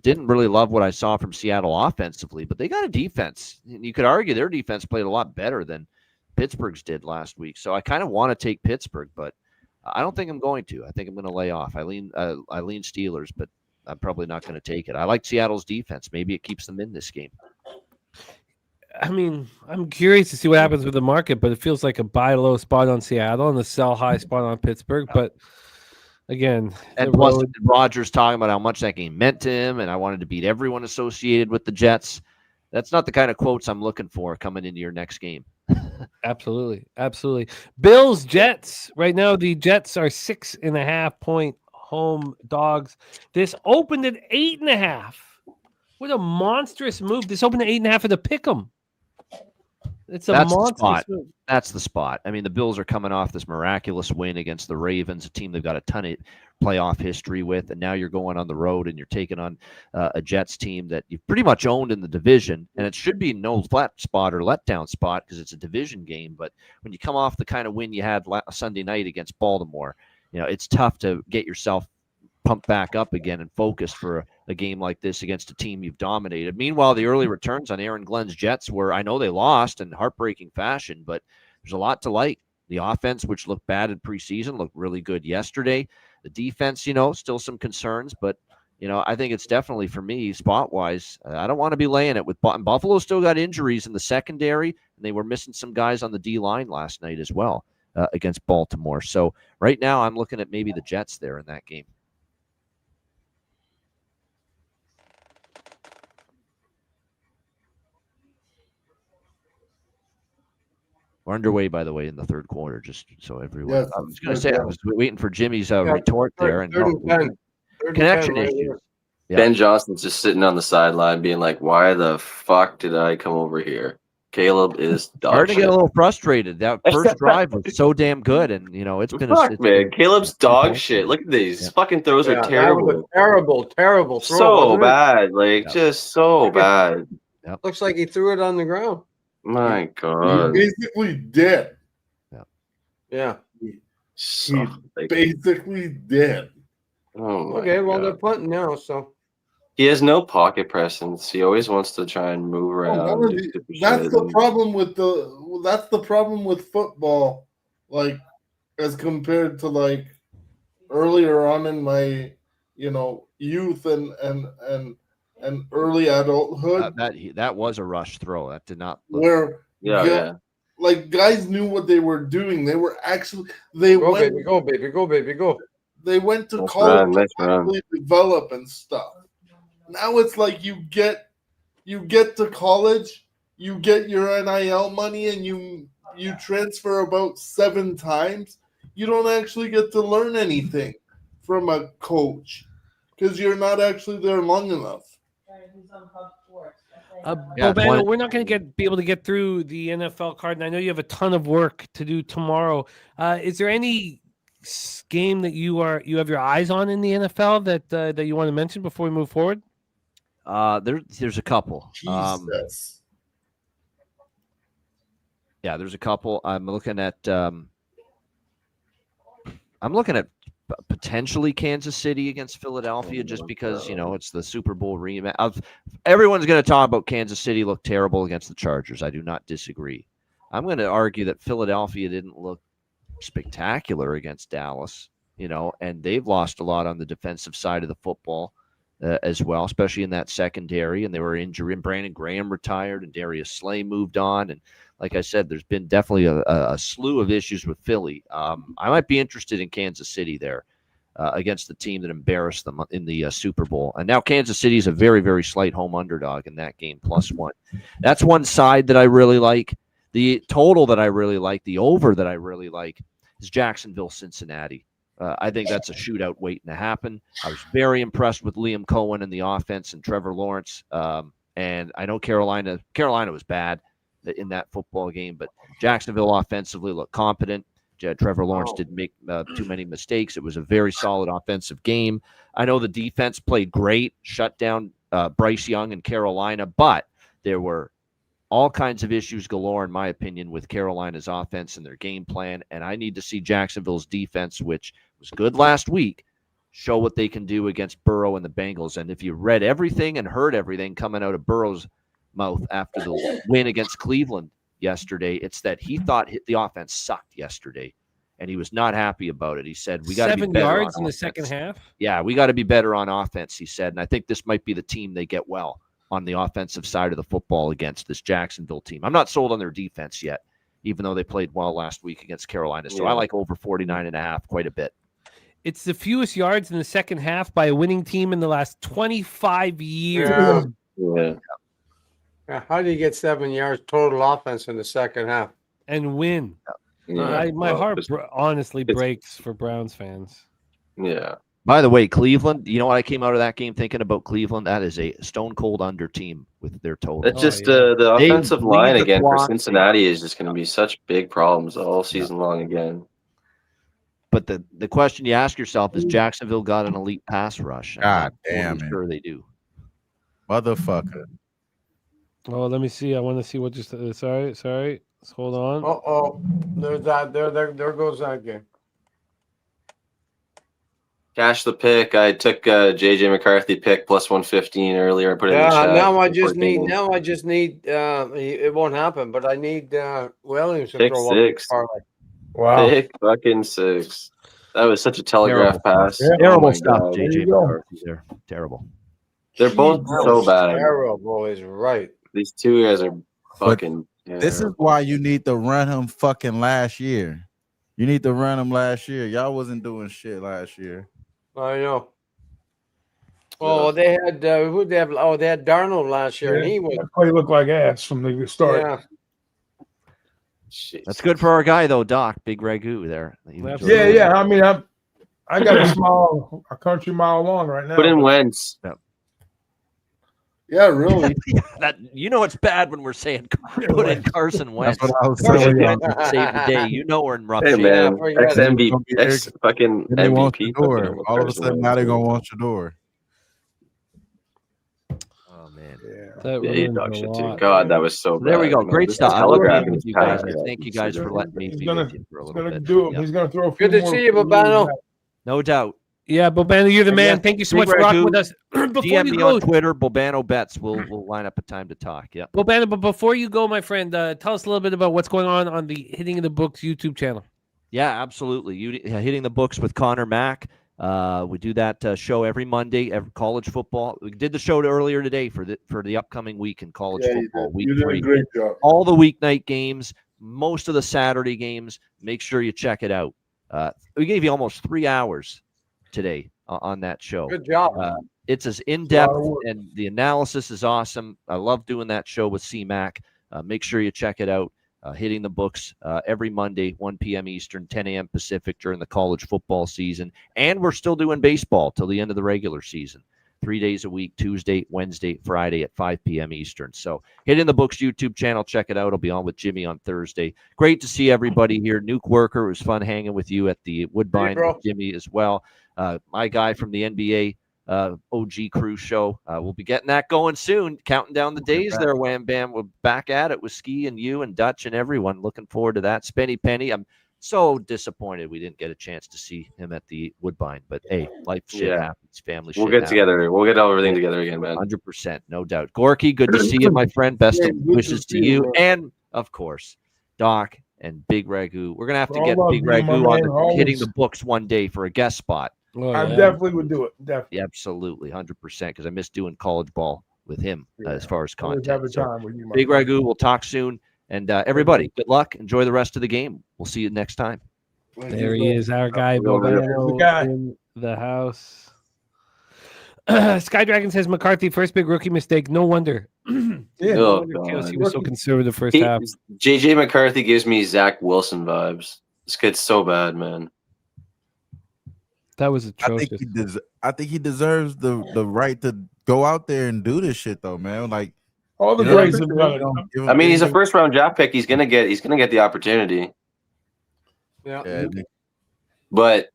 didn't really love what I saw from Seattle offensively, but they got a defense. You could argue their defense played a lot better than Pittsburgh's did last week. So I kind of want to take Pittsburgh, but I don't think I'm going to. I think I'm going to lay off. I lean Steelers, but I'm probably not going to take it. I like Seattle's defense. Maybe it keeps them in this game. I mean, I'm curious to see what happens with the market, but it feels like a buy low spot on Seattle and a sell high spot on Pittsburgh. But again, and plus Rodgers talking about how much that game meant to him, and I wanted to beat everyone associated with the Jets. That's not the kind of quotes I'm looking for coming into your next game. Absolutely. Bills, Jets. Right now, the Jets are 6.5-point home dogs. This opened at 8.5. What a monstrous move. This opened at 8.5 of the pick'em. It's a monstrous move. That's the spot. I mean, the Bills are coming off this miraculous win against the Ravens, a team they've got a ton of playoff history with, and now you're going on the road and you're taking on a Jets team that you've pretty much owned in the division, and it should be no flat spot or letdown spot because it's a division game. But when you come off the kind of win you had Sunday night against Baltimore, it's tough to get yourself pumped back up again and focused for a game like this against a team you've dominated. Meanwhile, the early returns on Aaron Glenn's Jets were, I know they lost in heartbreaking fashion, but there's a lot to like. The offense, which looked bad in preseason, looked really good yesterday. The defense, still some concerns, but, I think it's definitely, for me, spot-wise, I don't want to be laying it with Buffalo. Still got injuries in the secondary, and they were missing some guys on the D-line last night as well against Baltimore. So right now I'm looking at maybe the Jets there in that game. We're underway, by the way, in the third quarter, just so everyone. Yes, I was going to say, I was waiting for Jimmy's retort there. And connection issues. Yeah. Ben Johnson's just sitting on the sideline being like, why the fuck did I come over here? Caleb is dog starting shit. to get a little frustrated. That first drive was so damn good, and it's been man. Caleb's dog shit. Look at these fucking throws are terrible. Terrible throw. So bad, just so bad. Yep. Looks like he threw it on the ground. My God. He basically did. Yeah. He basically did. Oh my okay, well, God. they're punting now, so. He has no pocket presence. He always wants to try and move around. That's the problem with football, like as compared to like earlier on in my youth and early adulthood. That was a rush throw. That did not look. Where like guys knew what they were doing. They were actually go baby go. They went to college to actually develop and stuff. Now it's like you get to college, you get your NIL money, and you transfer about 7 times. You don't actually get to learn anything from a coach because you're not actually there long enough. Bobano, we're not going to be able to get through the NFL card, and I know you have a ton of work to do tomorrow. Is there any game that you have your eyes on in the NFL that you want to mention before we move forward? There's a couple. Jesus. There's a couple. I'm looking at potentially Kansas City against Philadelphia, just because it's the Super Bowl rematch. Everyone's going to talk about Kansas City look terrible against the Chargers. I do not disagree. I'm going to argue that Philadelphia didn't look spectacular against Dallas, and they've lost a lot on the defensive side of the football as well, especially in that secondary. And they were injured, and Brandon Graham retired, and Darius Slay moved on. And like I said, there's been definitely a slew of issues with Philly. I might be interested in Kansas City there against the team that embarrassed them in the Super Bowl. And now Kansas City is a very, very slight home underdog in that game, +1. That's one side that I really like. The total that I really like, the over that I really like, is Jacksonville-Cincinnati. I think that's a shootout waiting to happen. I was very impressed with Liam Cohen and the offense and Trevor Lawrence. And I know Carolina was bad in that football game, but Jacksonville offensively looked competent. Trevor Lawrence didn't make too many mistakes. It was a very solid offensive game. I know the defense played great, shut down Bryce Young in Carolina, but there were all kinds of issues galore, in my opinion, with Carolina's offense and their game plan. And I need to see Jacksonville's defense, which was good last week, show what they can do against Burrow and the Bengals. And if you read everything and heard everything coming out of Burrow's mouth after the win against Cleveland yesterday, it's that he thought the offense sucked yesterday, and he was not happy about it. He said, we got to be 7 better yards on in the offense. second half. Yeah, we got to be better on offense, he said. And I think this might be the team they get well on the offensive side of the football against this Jacksonville team. I'm not sold on their defense yet, even though they played well last week against Carolina. So I like over 49.5 quite a bit. It's the fewest yards in the second half by a winning team in the last 25 years. Yeah. How do you get 7 yards total offense in the second half and win? Yeah. My heart honestly breaks for Browns fans. Yeah. By the way, Cleveland, you know what I came out of that game thinking about Cleveland? That is a stone cold under team with their total. It's just the offensive line again for Cincinnati is just going to be such big problems all season long again. But the question you ask yourself is, Jacksonville got an elite pass rush? God damn it. Sure they do. Motherfucker. Oh, let me see. I want to see what just. Sorry. Hold on. There's that. There goes that game. Cash the pick. I took JJ McCarthy pick plus 115 earlier. I put it in the chat. Now I just need. It won't happen, but I need Williams to pick throw 6. Up. Wow. Pick fucking 6. That was such a telegraph pass. Terrible stuff, JJ McCarthy there. Terrible. They're both so bad. Terrible is right. These two guys are fucking. This is why you need to run him fucking last year. You need to run him last year. Y'all wasn't doing shit last year. I know. Oh, they had who'd they have? Oh, they had Darnold last year, and he was. That play looked like ass from the start. Yeah. That's good for our guy though, Doc. Big Ragu there. Yeah. I mean, I got a country mile long right now. Put in Wentz. Yeah, really. That it's bad when we're saying put in Carson Wentz. That's what I was Carson saying. Wentz would save the day. We're in rough Hey shape. man, ex fucking They want MVP. your door. All of a sudden now they're gonna want your door. Oh man, That Yeah, he ruins dog a shit lot. too. God, that was so bad. there we go. man. Great This stuff. I love telegraph being is with you guys. tight. Thank you guys for letting me be with you for a little bit. He's going to throw a few Good to more see you, Babano. No doubt. Yeah, Bobano, you're the And man. yes, Thank you so Big much for rocking Ragu, with us. Before DM you me go, on Twitter, Bobano Bets. We'll line up a time to talk. Yeah. Bobano, but before you go, my friend, tell us a little bit about what's going on the Hitting the Books YouTube channel. Yeah, absolutely. Hitting the Books with Connor Mack. We do that show every Monday, every college football. We did the show earlier today for the upcoming week in college football. Week You did 3. a great job. All the weeknight games, most of the Saturday games. Make sure you check it out. We gave you almost 3 hours today on that show. Good job. It's as in-depth, and the analysis is awesome. I love doing that show with C-Mac. Make sure you check it out. Hitting the Books every Monday, 1 p.m. Eastern, 10 a.m. Pacific during the college football season. And we're still doing baseball till the end of the regular season. 3 days a week, Tuesday, Wednesday, Friday at 5 p.m. Eastern. So Hitting the Books YouTube channel, check it out. I'll be on with Jimmy on Thursday. Great to see everybody here. Nuke Worker, it was fun hanging with you at the Woodbine with Jimmy as well. My guy from the NBA OG Crew show. We'll be getting that going soon. Counting down the days there, Wham Bam. We're back at it with Ski and you and Dutch and everyone. Looking forward to that. Spenny Penny, I'm so disappointed we didn't get a chance to see him at the Woodbine. But hey, life shit happens. Family shit We'll get happens. together. We'll get everything together again, man. 100%, no doubt. Gorky, good to see you, my friend. Best of wishes to you. And, of course, Doc and Big Ragu. We're going to have to get Big Ragu on the Hitting the Books one day for a guest spot. I definitely would do it. Definitely. Yeah, absolutely, 100%, because I miss doing college ball with him as far as Always have content. a So, time with you, Big Ragu, we'll talk soon. And everybody, good luck. Enjoy the rest of the game. We'll see you next time. There he is, our guy, Bobano, in the house. Sky Dragon says McCarthy, first big rookie mistake. No wonder. Oh, KOC God. was so conservative first half. JJ McCarthy gives me Zach Wilson vibes. This kid's so bad, man. That was atrocious. I think he deserves the right to go out there and do this shit though, man. Like all the grades have done it. I mean, he's a first round draft pick. He's gonna get the opportunity. Yeah. But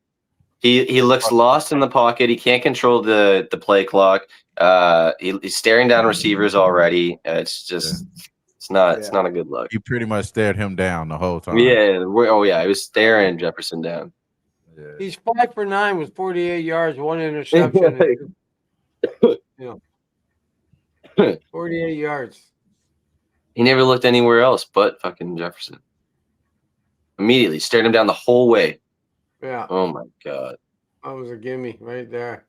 he looks lost in the pocket. He can't control the play clock. He's staring down receivers already. It's just it's not a good look. You pretty much stared him down the whole time. Yeah. Oh yeah. He was staring Jefferson down. Yeah. He's 5 for 9 with 48 yards, 1 interception. 48 yards. He never looked anywhere else but fucking Jefferson. Immediately stared him down the whole way. Yeah. Oh my god. That was a gimme right there.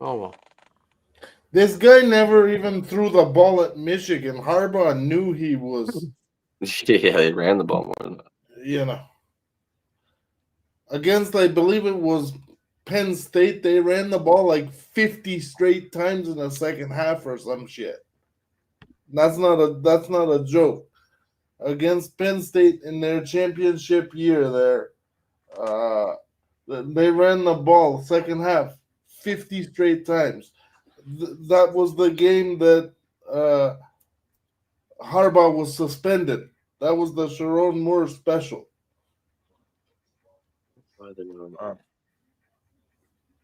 Oh well. This guy never even threw the ball at Michigan. Harbaugh knew he was. Yeah, they ran the ball more than that. Against, I believe it was Penn State, they ran the ball like 50 straight times in the second half or some shit. That's not a joke. Against Penn State in their championship year there, they ran the ball second half 50 straight times. That was the game that Harbaugh was suspended. That was the Sharon Moore special.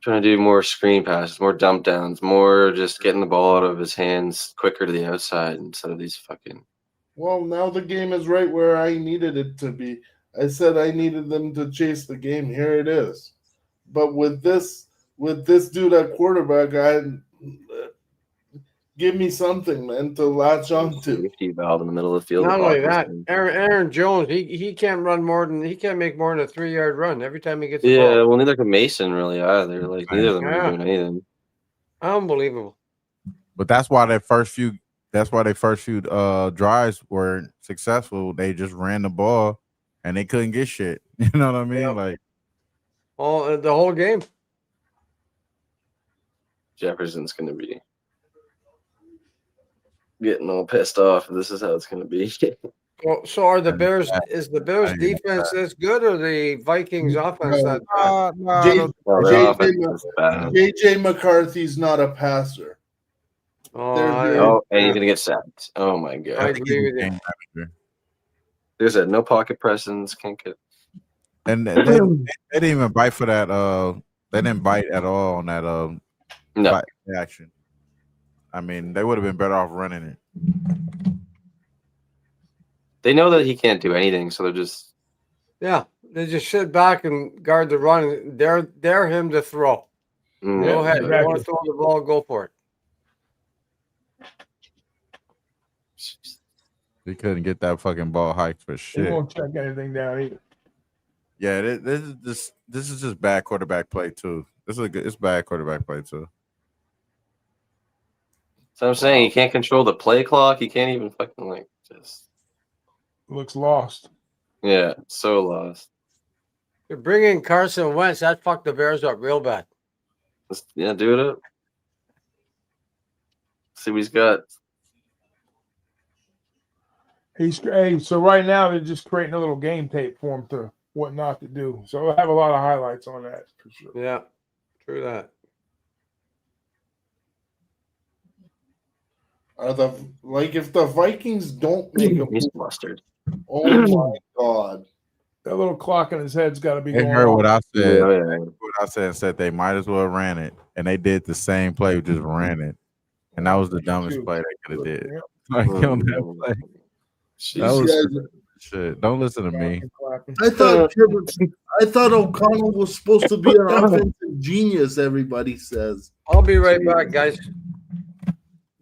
Trying to do more screen passes, more dump downs, more just getting the ball out of his hands quicker to the outside instead of these fucking. Well, now the game is right where I needed it to be. I said I needed them to chase the game. Here it is. But with this dude at quarterback, give me something, man, to latch on to. Safety valve in the middle of the field. Not only that, Aaron Jones, he can't make more than a 3-yard run every time he gets the ball. Yeah, well, neither can Mason really either. Like neither of them are doing anything. Unbelievable. But that's why their first few drives weren't successful. They just ran the ball and they couldn't get shit. You know what I mean? Yep. Like the whole game. Jefferson's going to be getting all pissed off. This is how it's going to be. So are the Bears? Is the Bears defense this good, or the Vikings offense that bad? JJ McCarthy's not a passer. And he's gonna get sacked. Oh my god! I agree with you. There's no pocket presence. Can't get. And they didn't even bite for that. They didn't bite at all on that. No action. I mean, they would have been better off running it. They know that he can't do anything, so they're just. Yeah, they just sit back and guard the run. And dare him to throw. Go ahead. If you want to throw the ball, go for it. He couldn't get that fucking ball hiked for shit. He won't check anything down either. Yeah, this is just bad quarterback play too. It's bad quarterback play too. So I'm saying he can't control the play clock. He can't even fucking just. Looks lost. Yeah, so lost. You bring in Carson Wentz, that fucked the Bears up real bad. Do it up. See what he's got. So right now they're just creating a little game tape for him to what not to do. So I have a lot of highlights on that for sure. Yeah, true that. If the Vikings don't make a he's mustard. Oh my god. That little clock in his head's got to be They going heard on. what I said. Yeah. What I said they might as well ran it, and they did the same play, just ran it, and that was the dumbest play they could have did. Like on that play. That was shit. Don't listen to me. I thought O'Connell was supposed to be an offensive genius. Everybody says. I'll be right back, guys.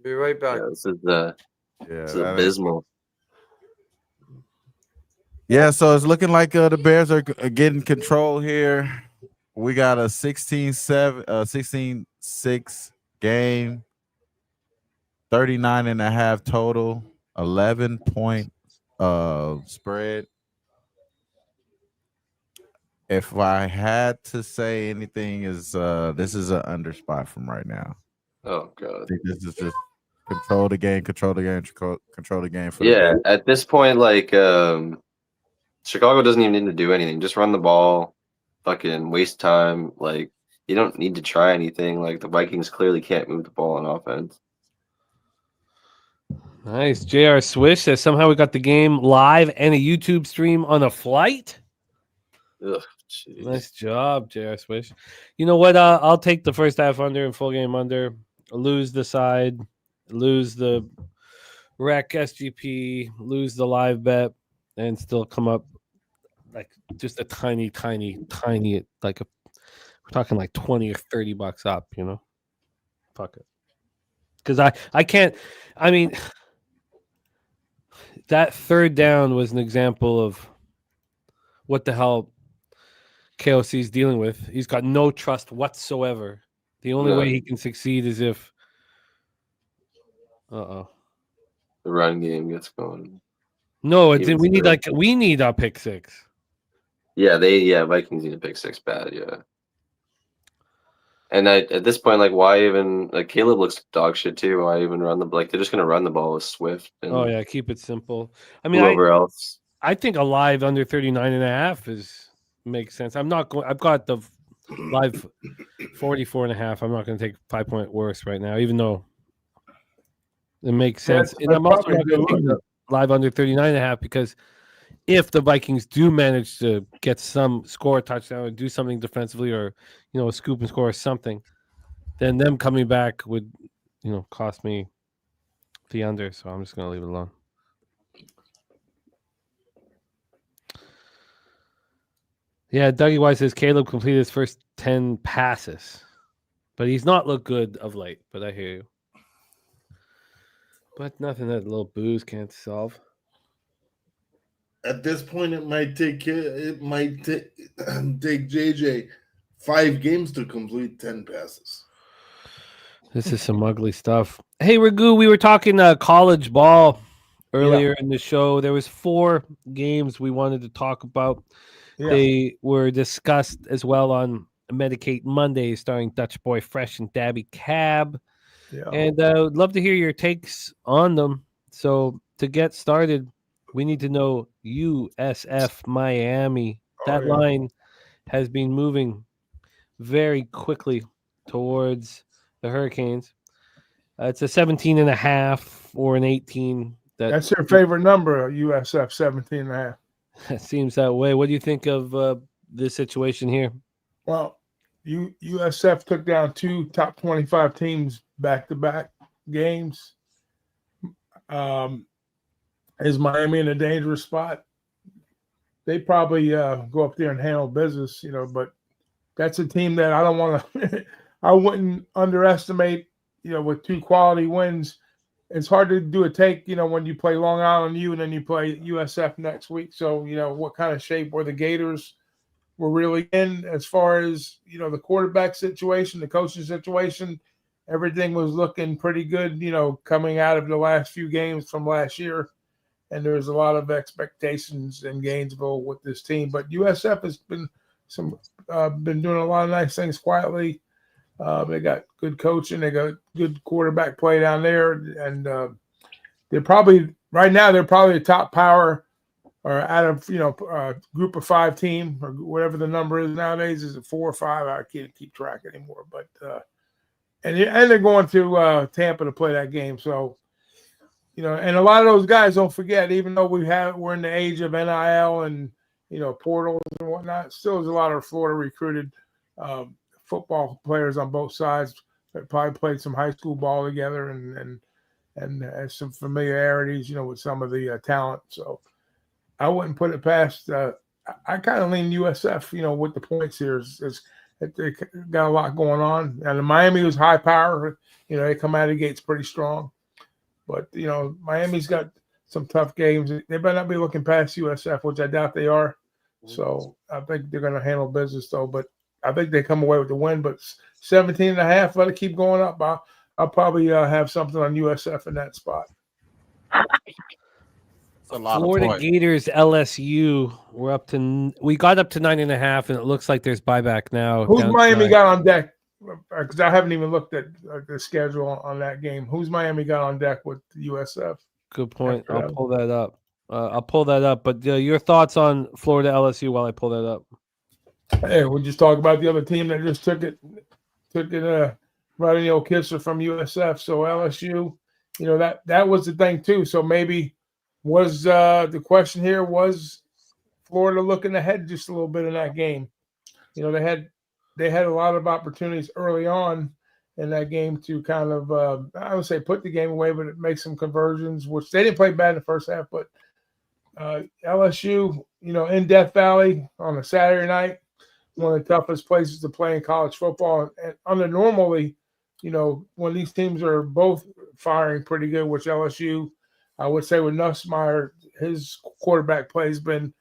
Be right back. Yeah, this is abysmal. Yeah, so it's looking like the Bears are getting control here. We got a 16-6 game, 39.5 total, 11-point spread. If I had to say anything, this is an under spot from right now. Oh god. I think this is just control the game for at this point, Chicago doesn't even need to do anything. Just run the ball, fucking waste time. Like, you don't need to try anything. Like, the Vikings clearly can't move the ball on offense. Nice. JR Swish says somehow we got the game live and a YouTube stream on a flight. Ugh, jeez. Nice job, JR Swish. You know what? I'll take the first half under and full game under. Lose the side, lose the rec SGP, lose the live bet, and still come up like just a tiny, like we're talking like 20 or 30 bucks up, you know? Fuck it. Because I can't, I mean, that third down was an example of what the hell KOC is dealing with. He's got no trust whatsoever. The only way he can succeed is if the run game gets going. No, it's we need a pick six. Yeah, Vikings need a pick six bad, yeah. And at this point, like, why even like Caleb looks dog shit too? Why even run the they're just gonna run the ball with Swift and Oh yeah, keep it simple. I mean, whoever else. I think a live under 39.5 makes sense. I'm not going. I've got the live 44.5. I'm not going to take 5 point worse right now, even though it makes sense. And I'm also not going to take the live under 39.5 because if the Vikings do manage to get score a touchdown or do something defensively or a scoop and score or something, then them coming back would cost me the under. So I'm just going to leave it alone. Yeah, Dougie White says Caleb completed his first 10 passes, but he's not looked good of late. But I hear you. But nothing that little booze can't solve. At this point, it might take JJ 5 games to complete 10 passes. This is some ugly stuff. Hey, Raghu, we were talking college ball earlier in the show. There was 4 games we wanted to talk about. Yeah. They were discussed as well on Medicate Monday, starring Dutch Boy Fresh and Dabby Cab. Yeah. And I would love to hear your takes on them. So to get started, we need to know USF Miami. That line has been moving very quickly towards the Hurricanes. It's a 17.5 or an 18. That's your favorite number, USF 17.5. It seems that way. What do you think of this situation here? Well, USF took down 2 top 25 teams back-to-back games. Is Miami in a dangerous spot? They probably go up there and handle business, but that's a team that I don't want to – I wouldn't underestimate, with 2 quality wins. It's hard to do a take, when you play Long Island U and then you play USF next week. So, what kind of shape were the Gators were really in as far as, the quarterback situation, the coaching situation. Everything was looking pretty good, coming out of the last few games from last year. And there's a lot of expectations in Gainesville with this team. But USF has been doing a lot of nice things quietly. They got good coaching. They got good quarterback play down there. And they're probably – right now they're probably a top power or out of, a group of 5 team or whatever the number is nowadays. Is it 4 or 5? I can't keep track anymore. But and they're going to Tampa to play that game. So, and a lot of those guys, don't forget, even though we're in the age of NIL and, portals and whatnot, still there's a lot of Florida recruited football players on both sides that probably played some high school ball together and has some familiarities, with some of the talent. So I wouldn't put it past. I kind of lean USF, with the points here. Is they got a lot going on. And Miami was high power. They come out of the gates pretty strong. But, Miami's got some tough games. They better not be looking past USF, which I doubt they are. So I think they're going to handle business, though. But I think they come away with the win. But 17.5, let it keep going up. I'll probably have something on USF in that spot. Florida Gators LSU. We got up to 9.5, and it looks like there's buyback now. Who's Miami got on deck? Because I haven't even looked at the schedule on that game. Who's Miami got on deck with USF? Good point. I'll pull that up. But your thoughts on Florida LSU while I pull that up? Hey, we'll just talk about the other team that just took it right in the old kisser from USF. So LSU, that was the thing too. So maybe was the question here, was Florida looking ahead just a little bit in that game? They had a lot of opportunities early on in that game to kind of I would say put the game away, but make some conversions, which they didn't play bad in the first half. But LSU, in Death Valley on a Saturday night, one of the toughest places to play in college football. And under normally, when these teams are both firing pretty good, which LSU, I would say with Nussmeier, his quarterback play has been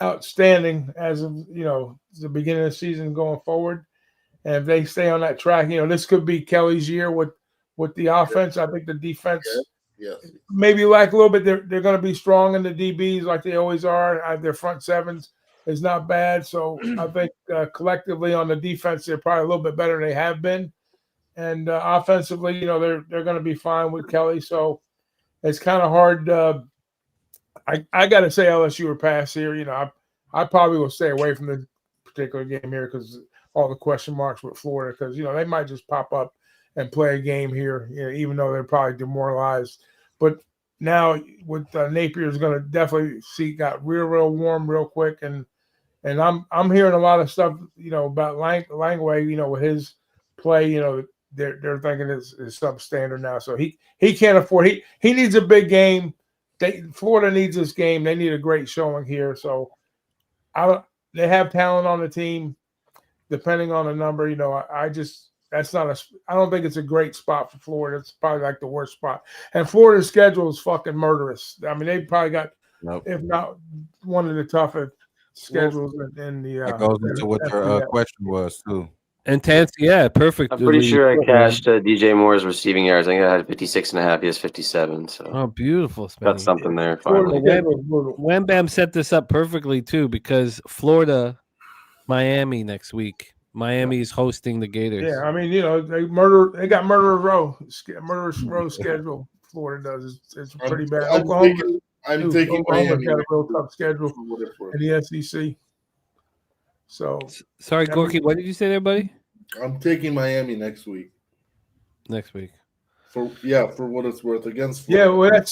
outstanding as of the beginning of the season going forward. And if they stay on that track, this could be Kelly's year with the offense. I think the defense maybe lack a little bit. They're going to be strong in the DBs like they always are. Their front sevens is not bad. So I think collectively on the defense, they're probably a little bit better than they have been. And offensively, they're going to be fine with Kelly. So it's kind of hard. I got to say LSU or pass here. I probably will stay away from this particular game here because all the question marks with Florida, because they might just pop up and play a game here, even though they're probably demoralized. But now with Napier's going to definitely got real warm real quick, and I'm hearing a lot of stuff about Langway, with his play, they're thinking it's substandard now, so he can't afford. He needs a big game. Florida needs this game. They need a great showing here. So they have talent on the team. Depending on the number, I don't think it's a great spot for Florida. It's probably like the worst spot. And Florida's schedule is fucking murderous. I mean, they probably got, if not one of the toughest schedules in the. That goes into what their question was too. And perfect. I'm pretty sure I cashed DJ Moore's receiving yards. I think I had 56.5. He has 57. So beautiful. Got something there. Finally. Wham Bam set this up perfectly too, because Florida, Miami next week. Miami's hosting the Gators. Yeah, I mean, they got Murderer's Row schedule. Florida does. It's pretty bad. I'm taking Oklahoma's got a real tough schedule in the SEC. So sorry, Gorky, what did you say there, buddy? I'm taking Miami next week. For what it's worth against Florida. Yeah, well, that's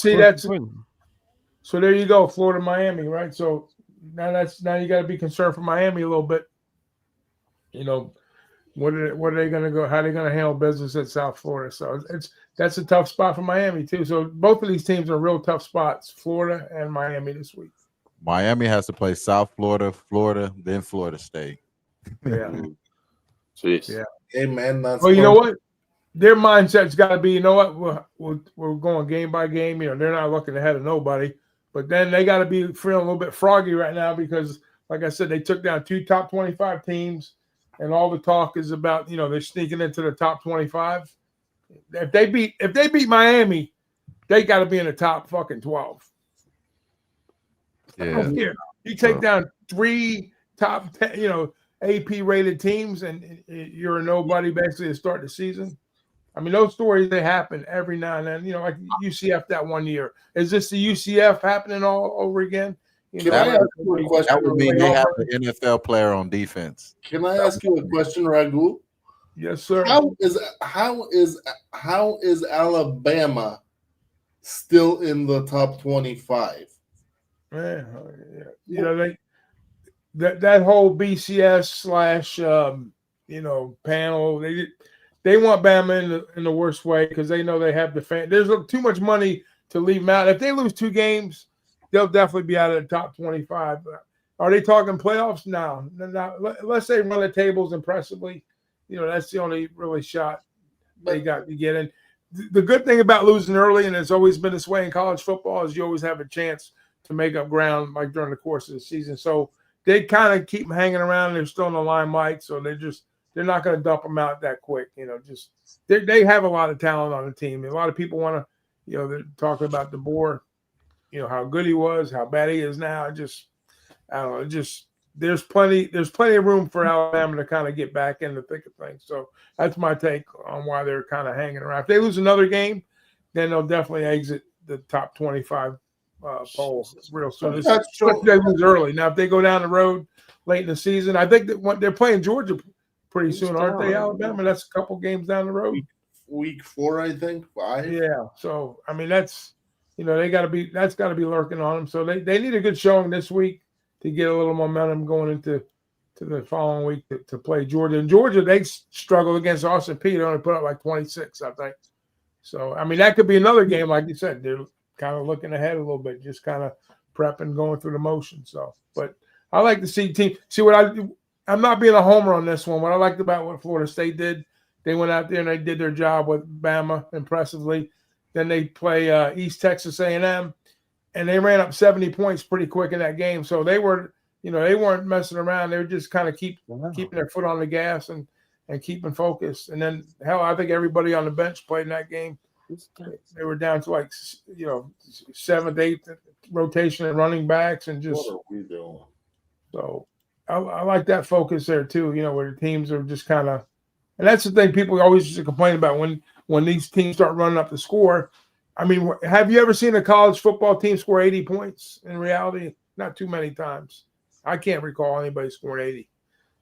so there you go, Florida, Miami, right? So now you got to be concerned for Miami a little bit. What are they going to go? How are they going to handle business at South Florida? So that's a tough spot for Miami too. So both of these teams are real tough spots, Florida and Miami this week. Miami has to play South Florida, then Florida State. Yeah. Jeez. Yeah. Hey man, that's well. You know what? Their mindset's got to be. We're going game by game. They're not looking ahead of nobody. But then they got to be feeling a little bit froggy right now because, like I said, they took down 2 top 25 teams, and all the talk is about they're sneaking into the top 25. If they beat Miami, they got to be in the top fucking 12. Yeah. You take down 3 top 10, AP rated teams, and you're a nobody basically to start the season. I mean, those stories, they happen every now and then. Like UCF that one year. Is this the UCF happening all over again? That would mean they have an NFL player on defense. Can I ask you a question, Ragul? Yes, sir. How is Alabama still in the top 25? Man, that whole BCS / panel, they want Bama in the worst way because they know they have the fan. There's too much money to leave them out. If they lose 2 games, they'll definitely be out of the top 25. Are they talking playoffs? No. Unless they run the tables impressively, that's the only really shot they got to get in. The good thing about losing early, and it's always been this way in college football, is you always have a chance to make up ground like during the course of the season. So they kind of keep them hanging around. They're still in the limelight, so they're not going to dump them out that quick. They have a lot of talent on the team. A lot of people want to, they're talking about DeBoer, how good he was, how bad he is now. I don't know. There's plenty of room for Alabama to kind of get back in the thick of things. So that's my take on why they're kind of hanging around. If they lose another game, then they'll definitely exit the top 25 poll real soon. They lose early. Now, if they go down the road late in the season, I think that they're playing Georgia pretty soon, aren't they, Alabama? That's a couple games down the road. week 4, I think 5. Yeah. So I mean, that's that's got to be lurking on them. So they need a good showing this week to get a little momentum going into the following week to play Georgia. And Georgia, they struggled against Austin Peay. They only put up like 26, I think. So I mean, that could be another game, like you said. They're kind of looking ahead a little bit, just kind of prepping, going through the motion. So, but I like to see I'm not being a homer on this one. What I liked about what Florida State did, they went out there and they did their job with Bama impressively. Then they play East Texas A&M, and they ran up 70 points pretty quick in that game. So they were, they weren't messing around. They were just kind of keeping their foot on the gas and keeping focused. And then, hell, I think everybody on the bench played in that game. They were down to like, 7th, 8th rotation and running backs and just. What are we doing? So I like that focus there too, where the teams are just kind of, and that's the thing people always used to complain about when these teams start running up the score. I mean, have you ever seen a college football team score 80 points? In reality, not too many times. I can't recall anybody scoring 80.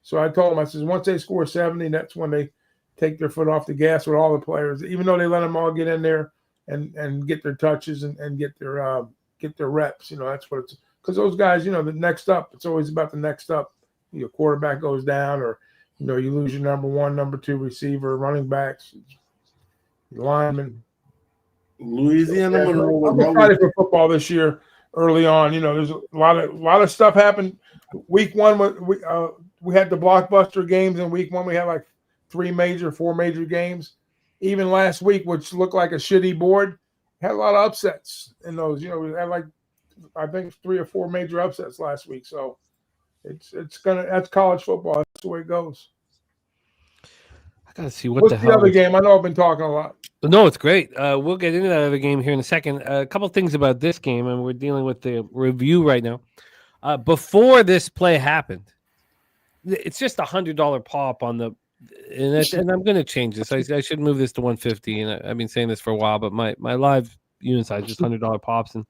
So I told them, I said, once they score 70, that's when they take their foot off the gas with all the players, even though they let them all get in there and get their touches and get their reps. That's what it's. Because those guys, the next up, it's always about the next up. Your quarterback goes down, or you lose your number 1, number 2 receiver, running backs, linemen. Louisiana Monroe. I'm excited for football this year. Early on, there's a lot of stuff happened. Week 1, we had the blockbuster games. In week 1, we had like 4 major games. Even last week, which looked like a shitty board, had a lot of upsets in those. We had like, I think 3 or 4 major upsets last week. So that's college football. That's the way it goes. I gotta see what's the other game. I know I've been talking a lot. No, it's great. We'll get into that other game here in a second. A couple things about this game, and we're dealing with the review right now. Before this play happened, it's just $100 pop on the, and I'm going to change this. I should move this to 150, and I've been saying this for a while, but my live unit size just $100 pops, and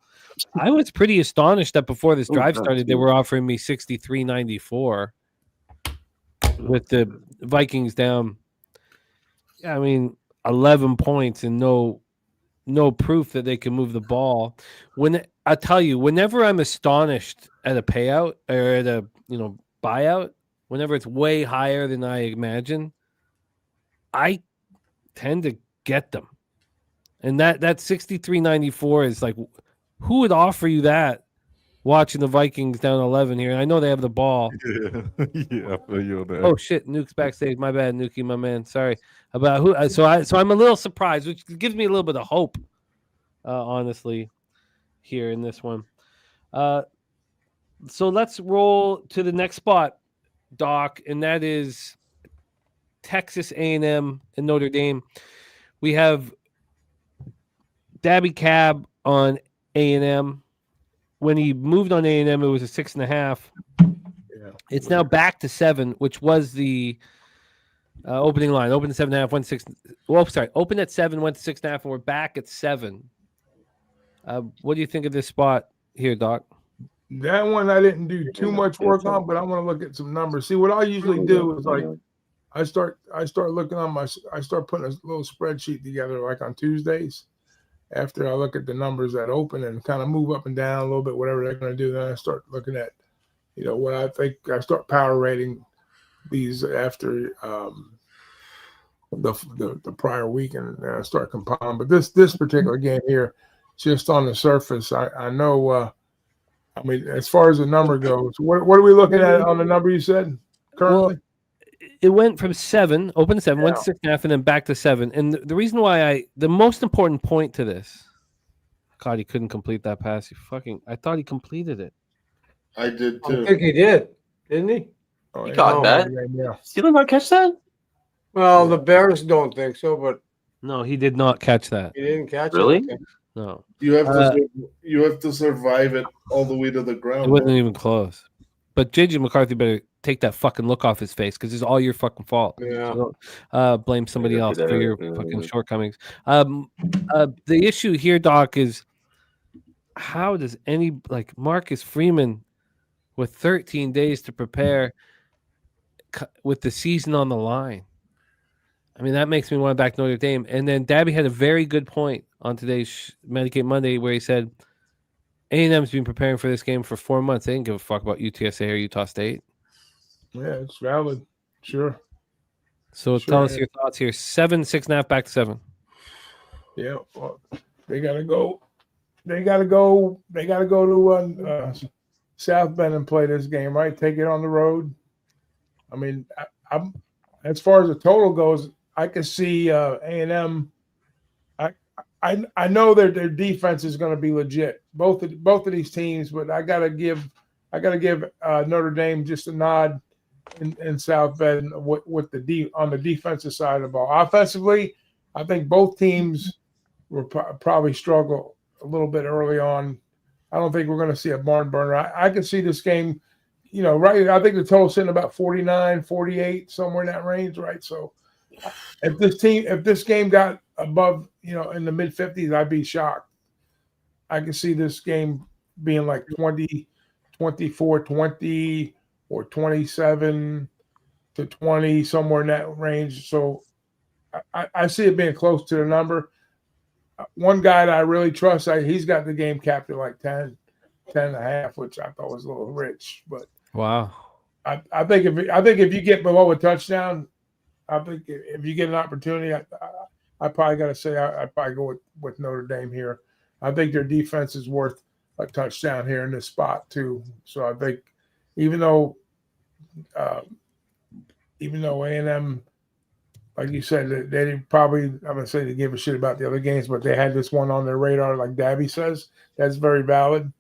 I was pretty astonished that before this drive started, they were offering me $63.94 with the Vikings down. I mean, 11 points and no proof that they can move the ball. When I tell you, whenever I'm astonished at a payout or at a buyout, whenever it's way higher than I imagine, I tend to get them. And that $63.94 is like, who would offer you that watching the Vikings down 11 here? And I know they have the ball. Yeah, I feel you on that. Oh shit, Nuke's backstage. My bad, Nuki, my man. Sorry about who. So I'm a little surprised, which gives me a little bit of hope, honestly, here in this one. So let's roll to the next spot, Doc, and that is Texas A&M and Notre Dame. We have Dabby Cab on A&M. When he moved on A&M, it was a 6.5. Yeah. It's now back to 7, which was the opening line. Opened at 7.5, went 6. Well, sorry, opened at 7, went to 6.5, and we're back at 7. What do you think of this spot here, Doc? That one I didn't do too much work on, but I want to look at some numbers. See, what I usually do is like I start looking on I start putting a little spreadsheet together like on Tuesdays. After I look at the numbers that open and kind of move up and down a little bit, whatever they're going to do, then I start looking at, what I think. I start power rating these after the prior week, and I start compiling. But this particular game here, just on the surface, I know. I mean, as far as the number goes, what are we looking at on the number you said currently? Well, it went from 7, open 7, went to 6.5, and then back to 7. And the reason why the most important point to this, God, he couldn't complete that pass. I thought he completed it. I did too. I think he did, didn't he? Oh, he caught that. Yeah. Did he not catch that? Well, the Bears don't think so, but No, he did not catch that. he didn't catch Really? it. No, You have to survive it all the way to the ground. it wasn't even close. But JJ McCarthy better take that fucking look off his face because it's all your fucking fault. Yeah. So, blame somebody else for your fucking shortcomings. The issue here, Doc, is how does Marcus Freeman with 13 days to prepare with the season on the line? I mean, that makes me want to back Notre Dame. And then Dabby had a very good point on today's Medicate Monday where he said A&M's been preparing for this game for 4 months. They didn't give a fuck about UTSA or Utah State. Yeah, it's valid. Sure. So tell us your thoughts here. 7, 6.5, back to 7. Yeah, well, they gotta go. They gotta go to South Bend and play this game, right? Take it on the road. I mean, I'm as far as the total goes, I can see A&M. I know their defense is going to be legit. Both of these teams, but I gotta give Notre Dame just a nod in South Bend with on the defensive side of the ball. Offensively, I think both teams will probably struggle a little bit early on. I don't think we're going to see a barn burner. I can see this game, right. I think the total's sitting about 49, 48, somewhere in that range, right? So if this game got above, in the mid 50s, I'd be shocked. I can see this game being like 20, 24, 20 or 27 to 20, somewhere in that range. So I see it being close to the number. One guy that I really trust, he's got the game capped at like 10 and a half, which I thought was a little rich. But wow, I think if you get below a touchdown, I think if you get an opportunity, I probably got to say I'd probably go with Notre Dame here. I think their defense is worth a touchdown here in this spot too. So I think even though A&M, like you said, they didn't probably, I'm going to say they give a shit about the other games, but they had this one on their radar, like Dabby says. That's very valid.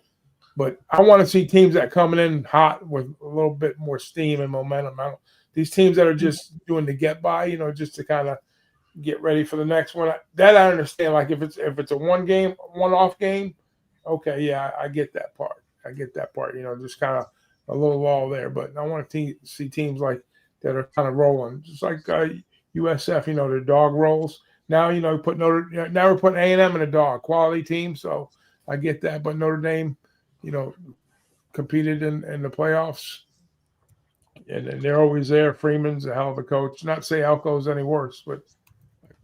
But I want to see teams that coming in hot with a little bit more steam and momentum. These teams that are just doing the get by, just to kind of get ready for the next one. That I understand. Like if it's a one-off game, okay, yeah, I get that part. Just kind of a little lull there. But I want to see teams like that are kind of rolling, just like USF. Their dog rolls. Now now we're putting A&M in a dog quality team. So I get that. But Notre Dame, competed in the playoffs. And they're always there. Freeman's a hell of a coach. Not to say Elko's any worse, but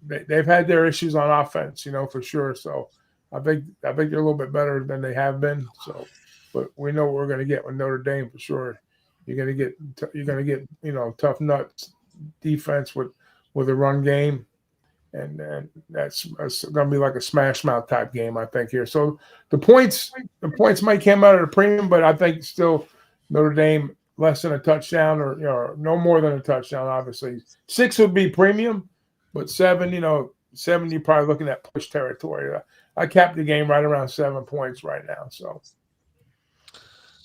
they've had their issues on offense, for sure. So I think they're a little bit better than they have been. So, but we know what we're going to get with Notre Dame for sure. You're going to get tough nuts defense with a run game, and that's going to be like a smash mouth type game, I think here. So the points might come out at a premium, but I think still Notre Dame less than a touchdown or no more than a touchdown. Obviously, 6 would be premium, but 7, you're probably looking at push territory. I capped the game right around 7 points right now. So,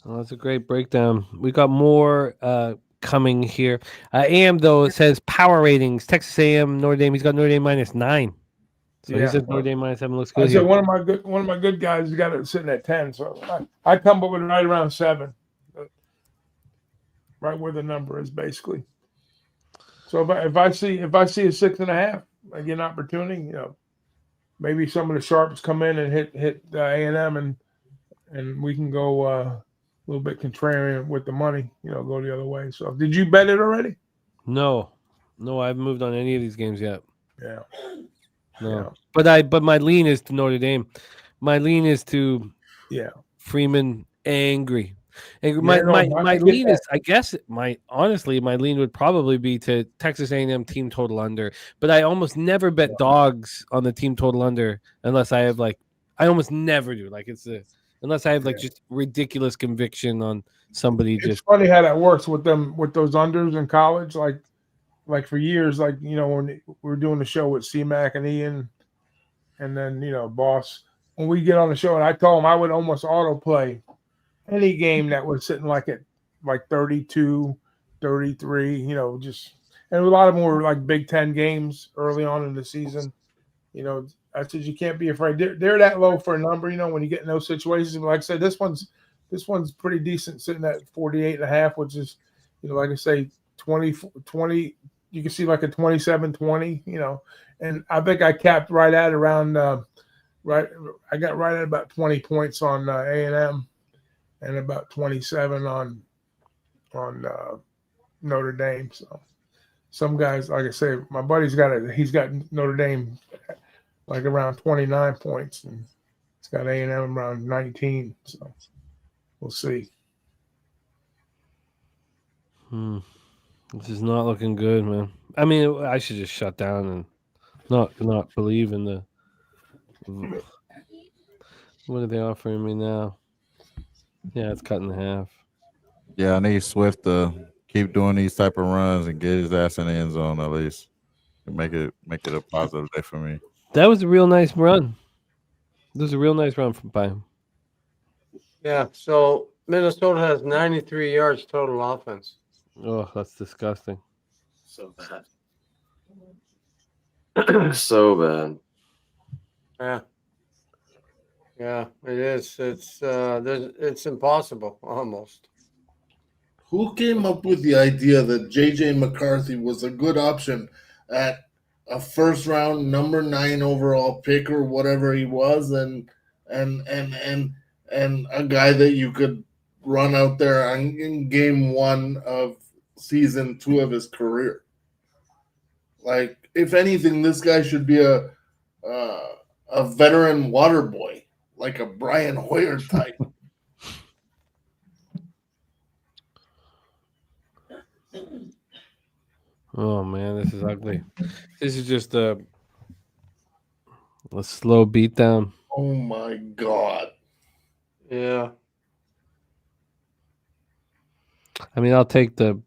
well, that's a great breakdown. We got more coming here. AM though says power ratings: Texas AM, Notre Dame. He's got Notre Dame -9. So he says Notre Dame -7 looks good. I said one of my good guys has got it sitting at 10. So I come up with right around 7. Right where the number is, basically. So if I see a 6.5, I get an opportunity. Maybe some of the sharps come in and hit A&M, and we can go a little bit contrarian with the money. Go the other way. So did you bet it already? No, I haven't moved on any of these games yet. Yeah. No, yeah. But my lean is to Notre Dame. My lean is to Freeman angry. My lean is, I guess, my lean would probably be to Texas A&M team total under, but I almost never bet dogs on the team total under unless I have I almost never do. Unless I have just ridiculous conviction on somebody. It's funny how that works with those unders in college. Like for years, when we were doing the show with C-Mac and Ian, and then Boss, when we get on the show, and I told him I would almost autoplay any game that was sitting at 32, 33, and a lot of them were Big Ten games early on in the season. I said you can't be afraid. They're that low for a number, when you get in those situations. But like I said, this one's pretty decent, sitting at 48.5, which is, like I say, 20. You can see a 27-20, and I think I capped right at around I got right at about 20 points on A&M. And about 27 on Notre Dame. So some guys, like I say, my buddy's he's got Notre Dame like around 29 points, and he's got A&M around 19. So we'll see. This is not looking good, man. I mean, I should just shut down and not believe in the. What are they offering me now? Yeah, it's cut in half. Yeah, I need Swift to keep doing these type of runs and get his ass in the end zone at least. And make it a positive day for me. That was a real nice run. This was a real nice run by him. Yeah, so Minnesota has 93 yards total offense. Oh, that's disgusting. So bad. So bad. Yeah, it is. It's impossible almost. Who came up with the idea that J.J. McCarthy was a good option at a first round number 9 overall pick or whatever he was, and a guy that you could run out there in game 1 of season 2 of his career? Like, if anything, this guy should be a veteran water boy, like a Brian Hoyer type. Oh man, this is ugly. This is just a slow beatdown. Oh my God. Yeah. I mean, I'll take the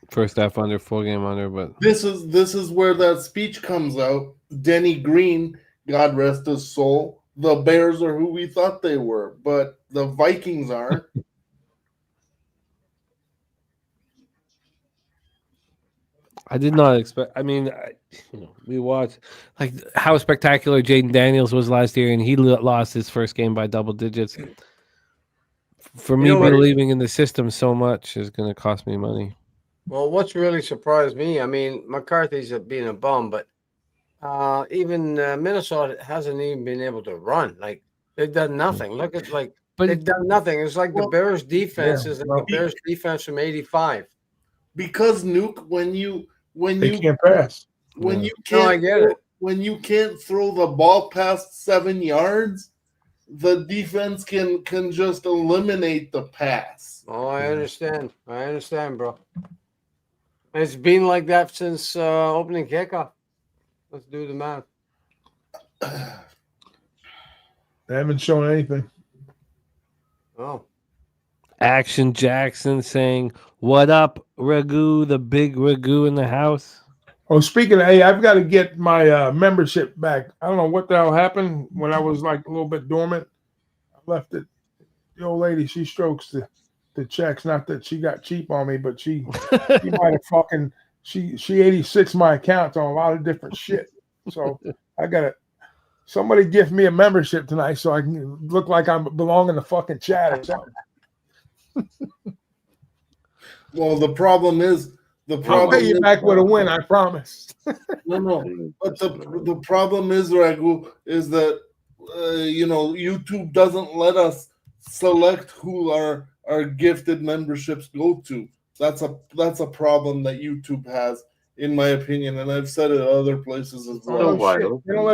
first half under, full game under, but This is where that speech comes out. Denny Green, God rest his soul. The Bears are who we thought they were, but the Vikings aren't. I did not expect. I mean, we watched like how spectacular Jaden Daniels was last year, and he lost his first game by double digits. For me, believing in the system so much is going to cost me money. Well, what's really surprised me, I mean, McCarthy's being a bum, but even Minnesota hasn't even been able to run. Like, they've done nothing. Look at they've done nothing. It's like the Bears defense is like the Bears defense from '85. Because Nuke, when you can't pass. When you can't when you can't throw the ball past 7 yards, the defense can just eliminate the pass. Oh, I understand. I understand, bro. It's been like that since opening kickoff. Let's do the math. They haven't shown anything. Oh. Action Jackson saying, "What up, Ragu? The big Ragu in the house." Oh, speaking of, hey, I've got to get my membership back. I don't know what the hell happened when I was like a little bit dormant. I left it. The old lady, she strokes the checks. Not that she got cheap on me, but she might have fucking she 86 my account on a lot of different shit. So I gotta somebody gift me a membership tonight so I can look like I belong in the fucking chat or something. Well, the problem is I'll pay you back with a win, I promise. No. But the problem is, Ragu, is that YouTube doesn't let us select who our gifted memberships go to. That's a problem that YouTube has, in my opinion, and I've said it other places as well. They don't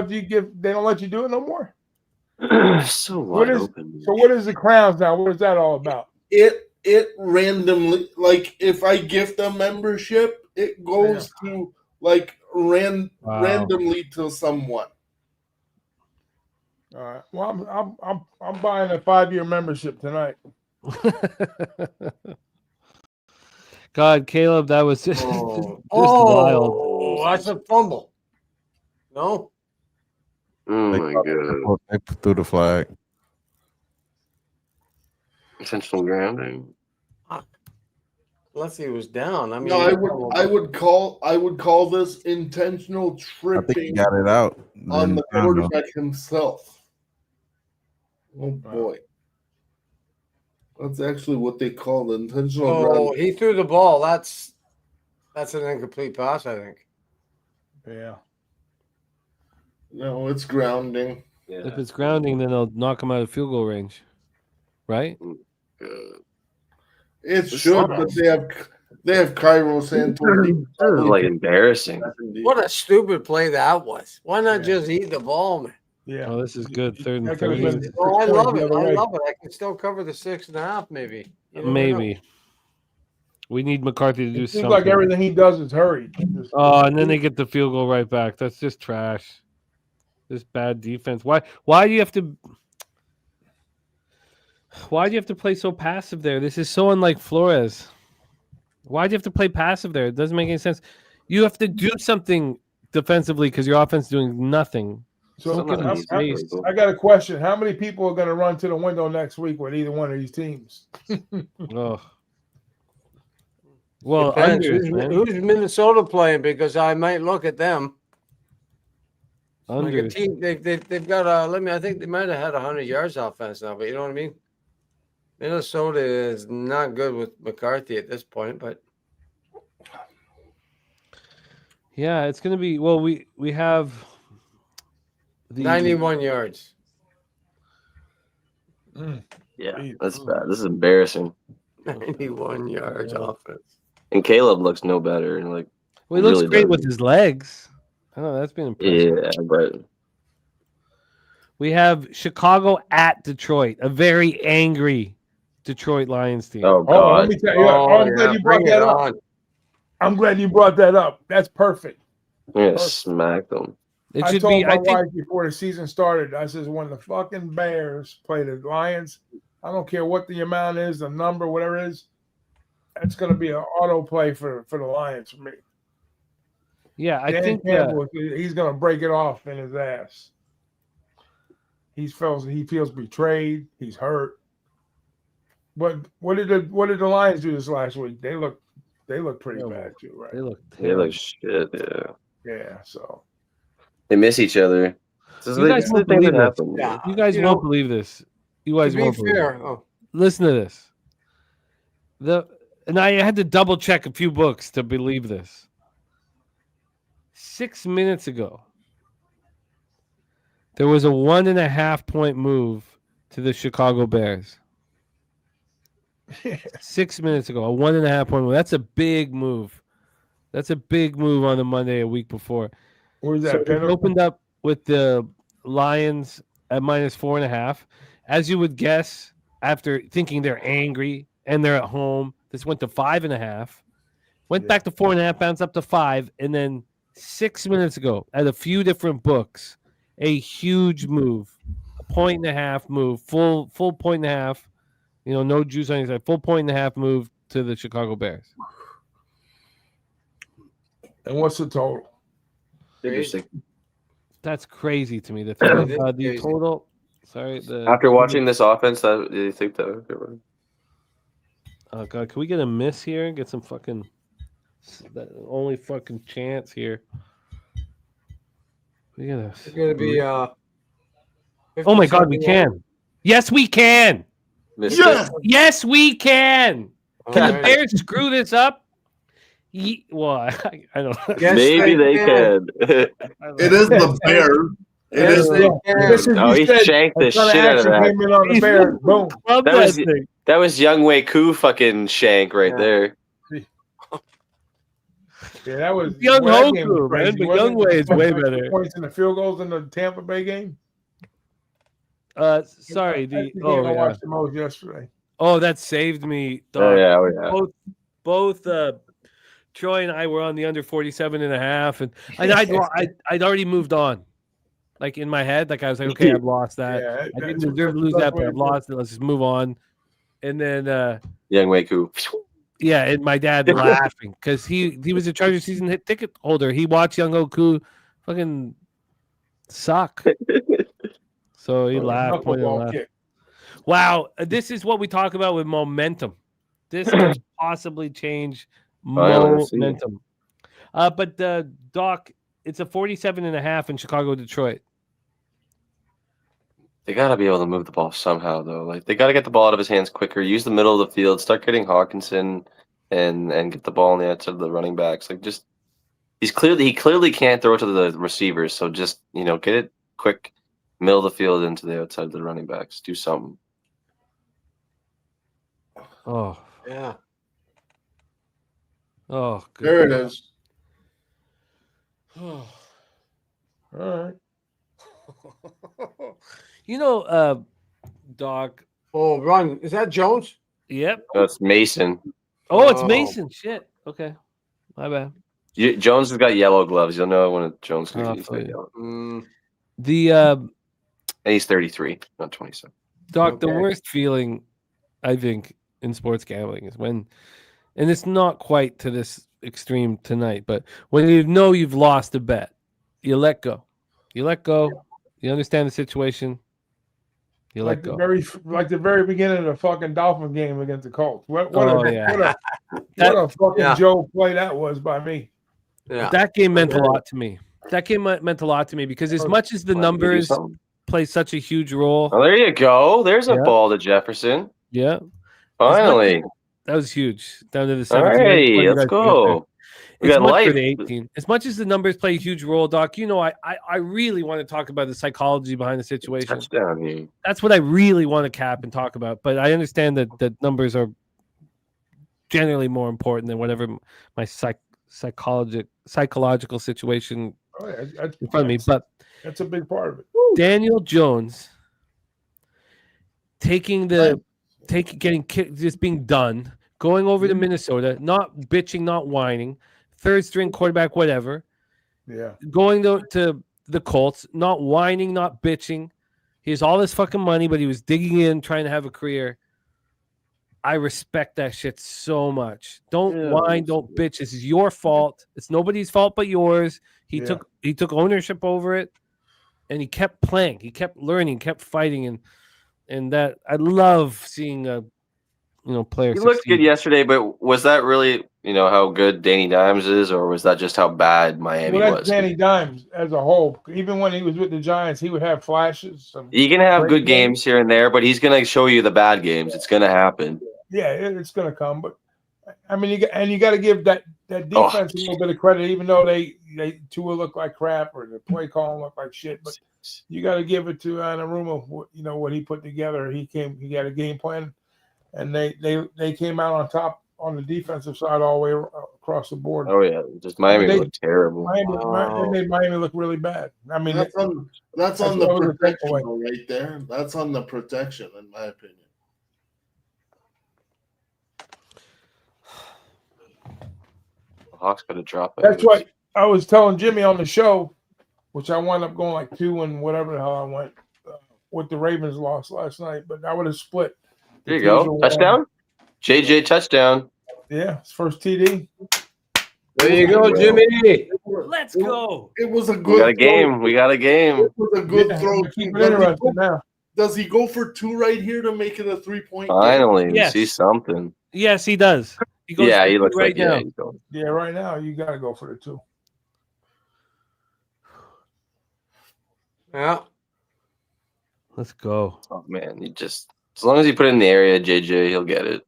let you do it no more. So wide open. So what is the crowns now? What is that all about? It randomly, like, if I gift a membership, it goes to like randomly to someone. All right. Well, I'm buying a 5-year membership tonight. God, Caleb, that was just wild. That's a fumble. No. Oh my God! They threw the flag. Intentional grounding. Unless he was down. I mean, no, I would call this intentional tripping. I think he got it out on the quarterback himself. Oh boy, that's actually what they call the intentional. Oh, he threw the ball. That's an incomplete pass, I think. Yeah. No, it's grounding. Yeah. If it's grounding, then they'll knock him out of field goal range, right? It should, but They have Cairo Santos. This is like embarrassing. What a stupid play that was. Why not just eat the ball, man? Yeah. Oh, this is good. Third and That could have 30. been Oh, I 6 love points it. the I other way. love it. I can still cover the 6.5, maybe. You never know. Maybe. We need McCarthy to do It seems something. like everything he does is hurried. Oh, and then they get the field goal right back. That's just trash. This bad defense. Why do you have to play so passive there? This is so unlike Flores. Why do you have to play passive there? It doesn't make any sense. You have to do something defensively because your offense is doing nothing. So Don't get in his face. I got a question. How many people are going to run to the window next week with either one of these teams? Oh. Well, Depends. unders, man. Who's Minnesota playing? Because I might look at them. Like a Unders. team, they've got I think they might have had 100 yards offense now, but you know what I mean? Minnesota is not good with McCarthy at this point, but Yeah, it's gonna be we have the 91 yards. Yeah, that's bad. This is embarrassing. 91 yards offense. And Caleb looks no better. Like, Well, he looks really great doesn't. with his legs. I know that's been impressive. Yeah, but We have Chicago at Detroit, a very angry Detroit Lions team. oh Oh, let god, me tell you. I'm glad you brought bring it that up. on. I'm glad you brought that up. That's perfect. I'm gonna smack them. It I should told be. my I think. wife before the season started, I says, when the fucking Bears play the Lions, I don't care what the amount is, the number, whatever it is, that's going to be an auto play for the Lions for me. Yeah, I Dan think. Campbell, he's going to break it off in his ass. He feels betrayed. He's hurt. But what did the Lions do this last week? They look pretty bad too, right? They look. They look shit. Yeah, Yeah. So they miss each other. You guys won't believe this. Yeah, You guys won't believe this. You guys to be won't believe fair, it. Listen to this. And I had to double check a few books to believe this. 6 minutes ago, there was a 1.5 point move to the Chicago Bears. 6 minutes ago, a 1.5 point move. That's a big move. That's a big move on the Monday a week before. where's that? So it opened up with the Lions at -4.5. As you would guess, after thinking they're angry and they're at home, this went to 5.5. Went back to 4.5, bounced up to 5, and then 6 minutes ago, at a few different books, a huge move, 1.5 move, full 1.5. No juice on his side. Full 1.5 move to the Chicago Bears. And what's the total? Interesting. That's crazy to me. The Crazy. total. Sorry. After watching this offense, do you think that? Oh God, can we get a miss here? Get some fucking. That only fucking chance here. We gotta. It's going to be. Oh my God, we can. Yes, we can. Yes! Yes, we can. Can the Alright. Bears screw this up? Well, I don't know. Yes, Maybe they can. It is the Bears. It Yes, is they the can. This is Oh, he shanked the ton of shit out of action that. came in on the Bears. Boom. Love That that was- thing. That was Young Wei Koo fucking shank right Yeah. there. Yeah, that was Young well, that game was Hoku, man, crazy, but wasn't Young it? Wei is way 20 better. Points in the field goals in the Tampa Bay game. Sorry. That's the game I watched the most yesterday. Oh, that saved me. Oh Dog. yeah. Both Troy and I were on the under 47.5, and I'd already moved on. Like in my head, like I was like, okay, I've lost that. Yeah, I didn't deserve to lose that, but I've lost it. Let's just move on. And then Young Wei Koo. yeah, and my dad laughing because he was a Charger season hit ticket holder. He watched Young Hoku fucking suck. So he laughed. Pointed and Knuckleball laughed. kick. Wow, this is what we talk about with momentum. This could possibly change momentum. But Doc, it's a 47.5 in Chicago, Detroit. They gotta be able to move the ball somehow, though. Like they gotta get the ball out of his hands quicker. Use the middle of the field. Start getting Hawkinson, and get the ball on the outside of the running backs. Like just he clearly can't throw it to the receivers. So just get it quick, middle of the field into the outside of the running backs. Do something. Oh, Yeah. Oh, good. There it is. All right. You know, Doc. Oh, run. Is that Jones? Yep. That's Mason. Oh, it's Oh. Mason. Shit. Okay. My bad. Jones has got yellow gloves. You'll know when Jones Oh, he's got yellow. The And he's 33, not 27. Doc, the Okay. worst feeling I think in sports gambling is when, and it's not quite to this extreme tonight, but when you know you've lost a bet, you let go. You let go. You understand the situation. You let go. Like the very beginning of the fucking Dolphin game against the Colts. What Oh, yeah. what a fucking Yeah. Joe play that was by me. Yeah. That game meant a lot to me. That game meant a lot to me because as much as the numbers play such a huge role. Oh, there you go. There's a Yeah. ball to Jefferson. Yeah. Finally. That was huge. Down to the All 17. right, let's go. We It's got much life. for the 18. As much as the numbers play a huge role, Doc, you know, I really want to talk about the psychology behind the situation. Touchdown here. That's what I really want to cap and talk about. But I understand that numbers are generally more important than whatever my psychological situation Oh, yeah, in front of me. But that's a big part of it. Daniel Jones getting kicked, just being done, going over to Minnesota, not bitching, not whining, third string quarterback, whatever. Yeah. Going to the Colts, not whining, not bitching. He has all this fucking money, but he was digging in, trying to have a career. I respect that shit so much. Don't whine, don't bitch. This is your fault. It's nobody's fault but yours. He took ownership over it, and he kept playing. He kept learning, kept fighting, and that I love seeing a player. He looked good yesterday, but was that really how good Danny Dimes is, or was that just how bad Miami Well, that's was? Danny Dimes as a whole. Even when he was with the Giants, he would have flashes. He can have good games here and there, but he's going to show you the bad games. It's going to happen. Yeah, it's going to come. But I mean, you got to give that defense a little bit of credit, even though they Tua look like crap or the play calling look like shit. But you got to give it to Anarumo. What he put together. He got a game plan, and they came out on top on the defensive side all the way across the board. Oh yeah, just Miami looked terrible. They made Miami look really bad. I mean, that's on the protection right there. That's on the protection, in my opinion. The Hawks got to drop it. That's what I was telling Jimmy on the show, which I wound up going like 2 and whatever the hell I went with the Ravens lost last night, but I would have split. There you go. Touchdown. JJ touchdown. Yeah, his first TD. There you go, Jimmy. Let's go. It was a good. We got a game. We got a game. It was a good throw. Keep it interesting now. Does he go for 2 right here to make it a 3-point? Finally, Yes. we see something. Yes, he does. He looks right like now. he's going. Yeah, right now you got to go for the 2. Yeah. Let's go. Oh man, as long as you put it in the area, JJ, he'll get it.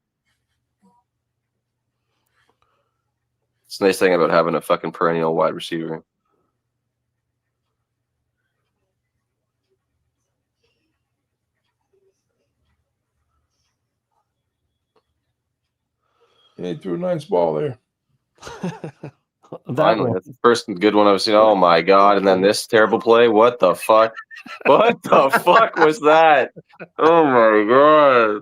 It's a nice thing about having a fucking perennial wide receiver. He threw a nice ball there. Finally, that's the first good one I've seen. Oh my god! And then this terrible play. What the fuck? What the fuck was that? Oh my god!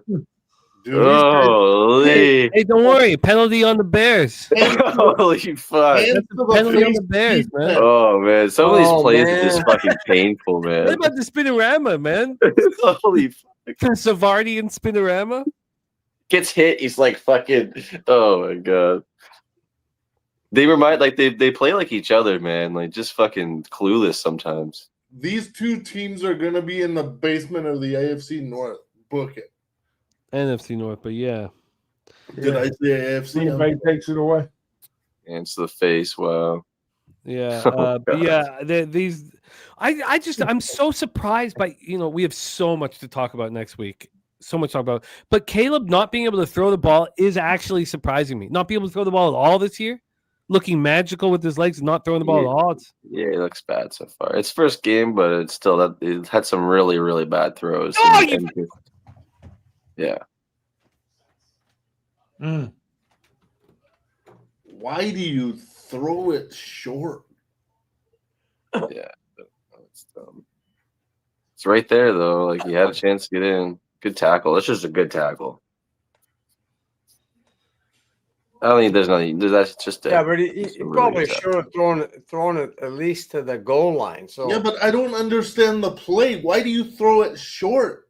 Holy! Hey, don't worry. Penalty on the Bears. Holy fuck! That's a penalty on the Bears, man. Oh man, some of these plays are just fucking painful, man. What about the spinorama, man? Holy fuck! Savardi and spinorama. Gets hit. He's like fucking. Oh my god. They remind they play like each other, man. Like just fucking clueless sometimes. These 2 teams are gonna be in the basement of the AFC North. Book it. NFC North, but yeah. Did I say AFC? Anybody takes it away. Hands to the face. Wow. Yeah, Oh, but yeah, these. I'm so surprised by we have so much to talk about next week. So much to talk about, but Caleb not being able to throw the ball is actually surprising me. Not being able to throw the ball at all this year, looking magical with his legs, not throwing the ball at all. Yeah, he looks bad so far. It's first game, but it's still it had some really, really bad throws. Mm. Why do you throw it short? Yeah, it's dumb. It's right there though. Like, you had a chance to get in. Good tackle. That's just a good tackle. I don't think there's nothing. That's just Yeah, but he just a really probably good tackle. should have thrown it at least to the goal line. So Yeah, but I don't understand the play. Why do you throw it short?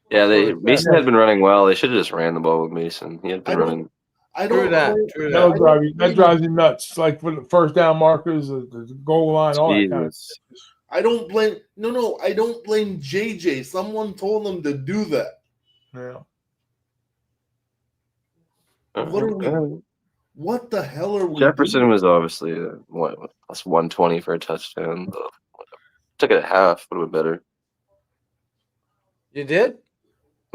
Yeah, That's what I Mason said. had been running well. They should have just ran the ball with Mason. He had I been don't- running. I True don't that. know. True That'll that. drive you. That drives you nuts. It's like for the first down markers, the goal line, all that kind of Jesus. I don't blame. No. I don't blame JJ. Someone told him to do that. Yeah. What are we? What the hell are we? Jefferson doing? was obviously what plus 120 for a touchdown. Took it at half. Would have been better. You did?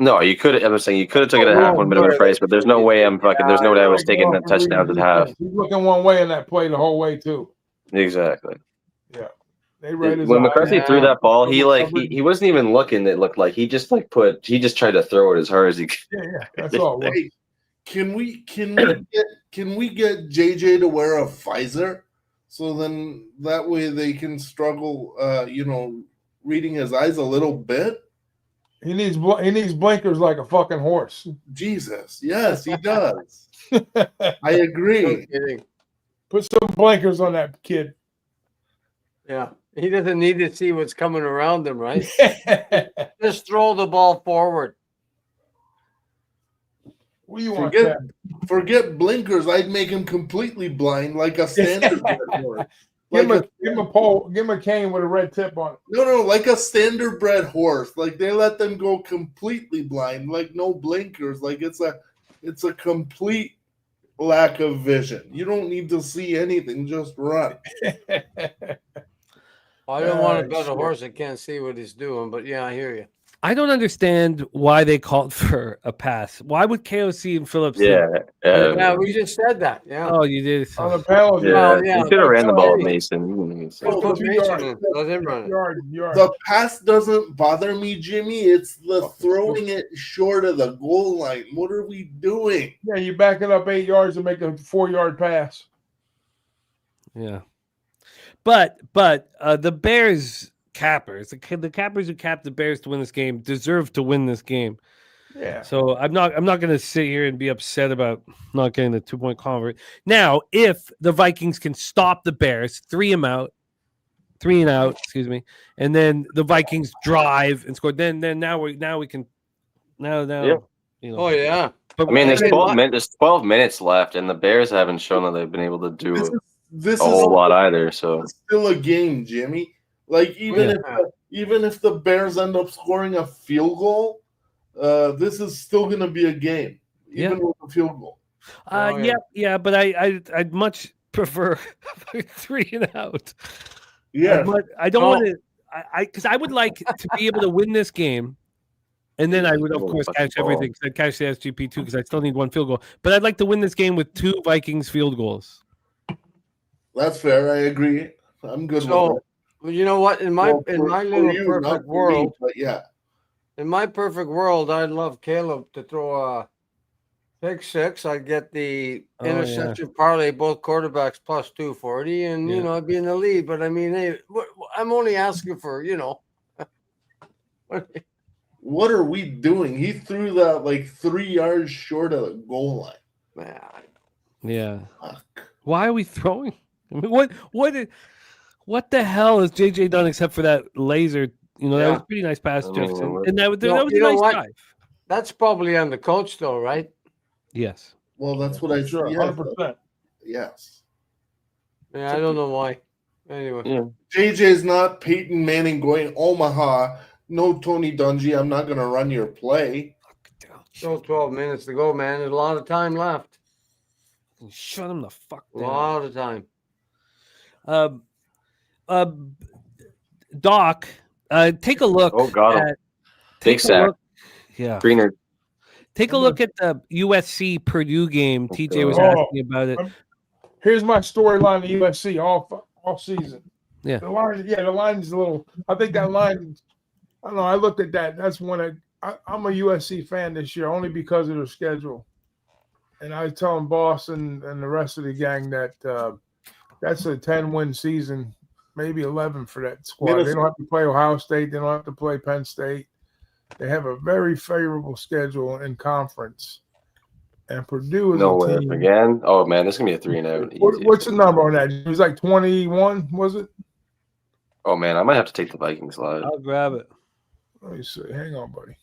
No, you could. I'm saying you could have took it at half. Would have been a better price. But there's no way I'm fucking. There's no way I was taking that touchdown at half. He's looking one way in that play the whole way too. Exactly. Yeah. They read his When eye. McCarthy threw that ball, he wasn't even looking. It looked like he just tried to throw it as hard as he could. Yeah, that's all. it was. Hey, can we get JJ to wear a visor so then that way they can struggle reading his eyes a little bit? He needs blinkers like a fucking horse. Jesus, yes, he does. I agree. No kidding. Put some blinkers on that kid. Yeah. He doesn't need to see what's coming around him, right? Just throw the ball forward. What do you want? Forget blinkers. I'd make him completely blind, like a standard horse. Give him a pole. Give him a cane with a red tip on it. No, like a standard bred horse. Like they let them go completely blind, like no blinkers. Like it's a complete lack of vision. You don't need to see anything, just run. I don't want to bet a horse that can't see what he's doing, but yeah, I hear you. I don't understand why they called for a pass. Why would KOC and Phillips? Yeah, we just said that. Yeah. Oh, you did. On the penalty. Yeah, yeah, he should have ran the ball with sorry. Mason. Put Mason in. Let him run it. Yard. The pass doesn't bother me, Jimmy. It's the throwing it short of the goal line. What are we doing? Yeah, you back it up 8 yards and make a 4-yard pass. Yeah, but the Bears cappers, the cappers who capped the Bears to win this game, deserve to win this game. Yeah. So I'm not going to sit here and be upset about not getting the 2-point convert. Now, if the Vikings can stop the Bears, 3 and out, and then the Vikings drive and score, then now we can Oh yeah. But I mean, there's 12 minutes left, and the Bears haven't shown that they've been able to do This a is whole lot either. So still a game, Jimmy. Like even if the Bears end up scoring a field goal, this is still going to be a game, even with a field goal. But I'd much prefer 3 and out. Yeah, I don't want to. Because I would like to be able to win this game, and then I would of course cash everything. I'd cash the SGP too because I still need 1 field goal. But I'd like to win this game with 2 Vikings field goals. That's fair. I agree. I'm good with that. Well, you know what? In my little perfect world, but yeah. In my perfect world, I'd love Caleb to throw a pick 6. I'd get the interception parlay, both quarterbacks plus 240, and I'd be in the lead. But I mean, hey, I'm only asking for What are we doing? He threw that like 3 yards short of the goal line. Yeah. Fuck. Why are we throwing? I mean, what the hell has JJ done except for that laser? That was a pretty nice pass, Jefferson. And that was a nice drive. That's probably on the coach, though, right? Yes. Well, that's what I said. 100%. Yes. Yeah, I don't know why. Anyway. JJ's not Peyton Manning going Omaha. No, Tony Dungy, I'm not going to run your play. Still 12 minutes to go, man. There's a lot of time left. Shut him the fuck down. A lot of time. Doc, take a look. Oh, got him. Big sack. Yeah. Greener. Take a look at the USC Purdue game. TJ was asking about it. Here's my storyline of USC all season. Yeah. The line is a little. I think that line. I don't know. I looked at that. That's one. I'm a USC fan this year only because of their schedule. and I was telling Boss and the rest of the gang that that's a 10-win season, maybe 11 for that squad. They don't have to play Ohio State. They don't have to play Penn State. They have a very favorable schedule in conference. And Purdue is Nowhere a team. again. Oh man, this is gonna be a 3-0. What's the number on that? It was like 21, was it? Oh man, I might have to take the Vikings live. I'll grab it. Let me see. Hang on, buddy.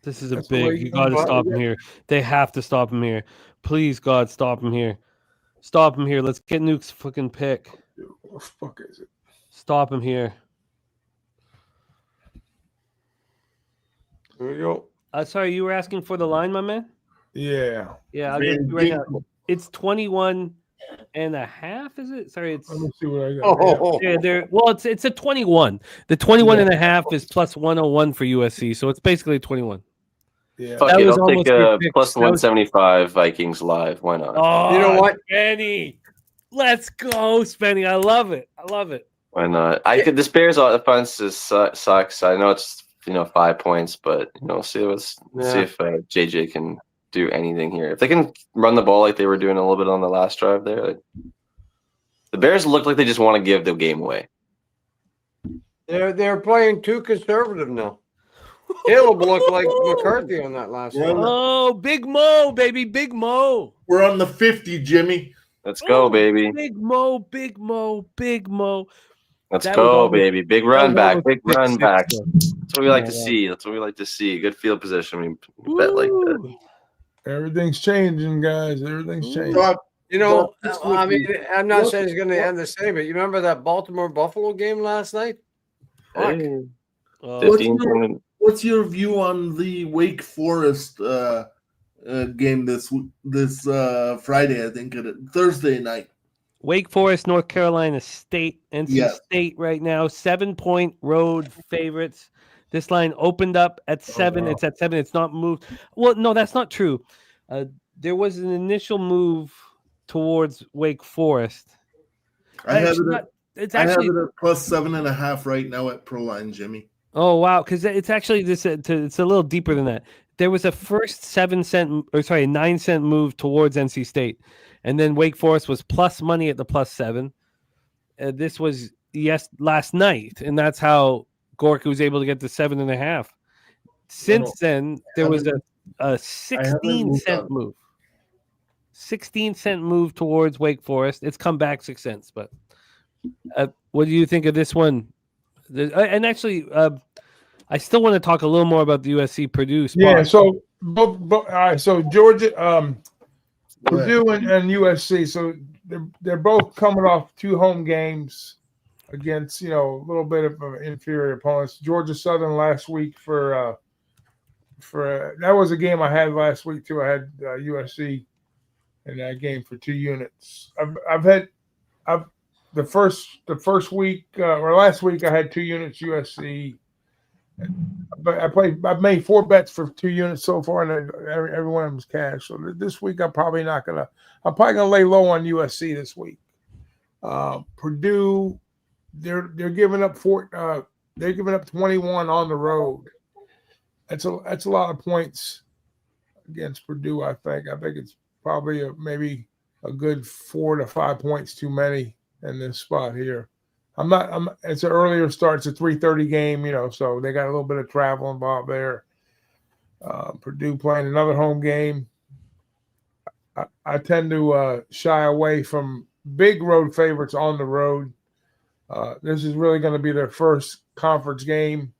This is a That's the way big. you You got to can stop buy him it. here. They have to stop him here. Please, God, stop him here. Stop him here. Let's get Nuke's fucking pick. What the fuck is it? Stop him here. There you go. Sorry, you were asking for the line, my man? Yeah. Yeah, I'll get it right now. It's 21 and a half, is it? Sorry, it's Let me see what I got. yeah, it's a 21. The 21 and a half is plus 101 for USC, so it's basically 21. Yeah. Fuck That it, was I'll take almost your pick. plus That was- 175 Vikings live. Why not? Oh, You know what? Spenny. Let's go, Spenny. I love it. I love it. Why not? This Bears offense sucks. I know it's 5 points, but see if JJ can do anything here. If they can run the ball like they were doing a little bit on the last drive there, the Bears look like they just want to give the game away. They're playing too conservative now. Caleb looked like McCarthy on that last one. Oh, Big Mo, baby, Big Mo. We're on the 50, Jimmy. Let's go, baby. Big Mo, Big Mo, Big Mo. Let's That go, was almost- baby. Big that run was back. almost Big pick run six, back. though. That's what we like to Yeah. see. That's what we like to see. Good field position. We bet like that. Ooh. Everything's changing, guys. Everything's changing. Doc, You know, Doc, I mean, I'm not what- saying it's going to end the same, but you remember that Baltimore-Buffalo game last night? Fuck. Hey, Oh, 15, your- 20. what's your view on the Wake Forest game this Friday? I think Thursday night. Wake Forest, North Carolina State, NC Yes. State right now, 7-point road favorites. This line opened up at 7. wow. It's at 7. It's not moved. Well, no, that's not true. There was an initial move towards Wake Forest. I have It's it. not- it's I have actually. it at plus 7.5 right now at Proline, Jimmy. Oh wow, because it's actually this. It's a little deeper than that. There was a first 9-cent move towards NC State, and then Wake Forest was plus money at the plus 7. This was last night, and that's how Gorka was able to get to 7.5. Since then, there was a 16-cent move. 16-cent move towards Wake Forest. It's come back 6 cents, but what do you think of this one? And actually, I still want to talk a little more about the USC Purdue spot. Yeah, so all right, so Georgia, Purdue and USC, so they're both coming off 2 home games against a little bit of inferior opponents. Georgia Southern last week for that was a game I had last week too. I had USC in that game for 2 units. The first week or last week I had 2 units USC. But I've made 4 bets for 2 units so far, and every one of them is cash. So this week I'm probably gonna lay low on USC this week. Purdue, they're giving up 21 on the road. That's a lot of points against Purdue. I think it's probably maybe a good 4 to 5 points too many in this spot here. It's an earlier start. It's a 3:30 game, so they got a little bit of travel involved there. Purdue playing another home game. I tend to shy away from big road favorites on the road. This is really going to be their first conference game.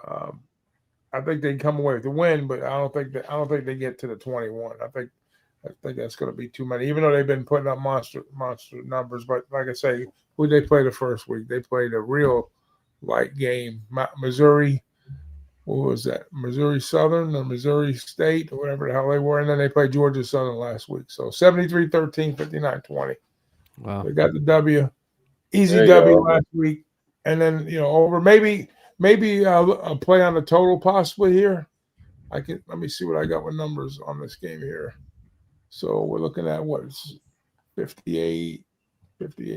I think they come away with the win, but I don't think they get to the 21. I think that's going to be too many, even though they've been putting up monster numbers. But like I say, who they play the first week? They played a real light game. Missouri, what was that? Missouri Southern or Missouri State or whatever the hell they were. And then they played Georgia Southern last week. So 73-13, 59-20. Wow. They got the W. Easy There you W go. last week. And then, over maybe a play on the total possibly here. Let me see what I got with numbers on this game here. So we're looking at it's 58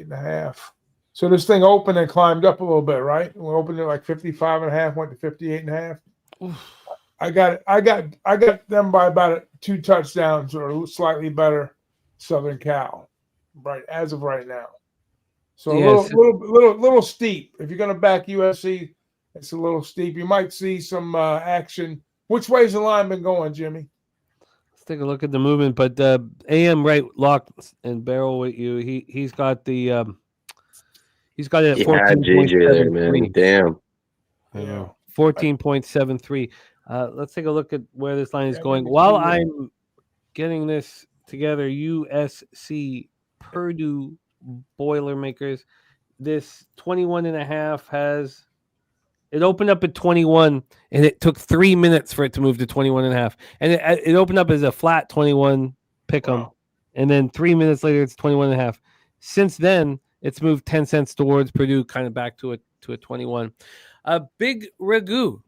and a half. So this thing opened and climbed up a little bit, right? We opened at like 55 and a half, went to 58 and a half. I got them by about 2 touchdowns or slightly better. Southern Cal, right as of right now. So a Yes. little steep. If you're going to back USC, it's a little steep. You might see some action. Which way's the line been going, Jimmy? Let's take a look at the movement. But AM right lock and barrel with you. He's got the he's got it at JJ there, man. 14.73. Damn. I know. 14.73. Let's take a look at where this line is going. While I'm getting this together, USC Purdue Boilermakers, this 21.5 has it opened up at 21 and it took 3 minutes for it to move to 21.5, and it opened up as a flat 21 pick'em, and then 3 minutes later it's 21.5. Since then it's moved 10 cents towards Purdue, kind of back to a 21. Big Ragu,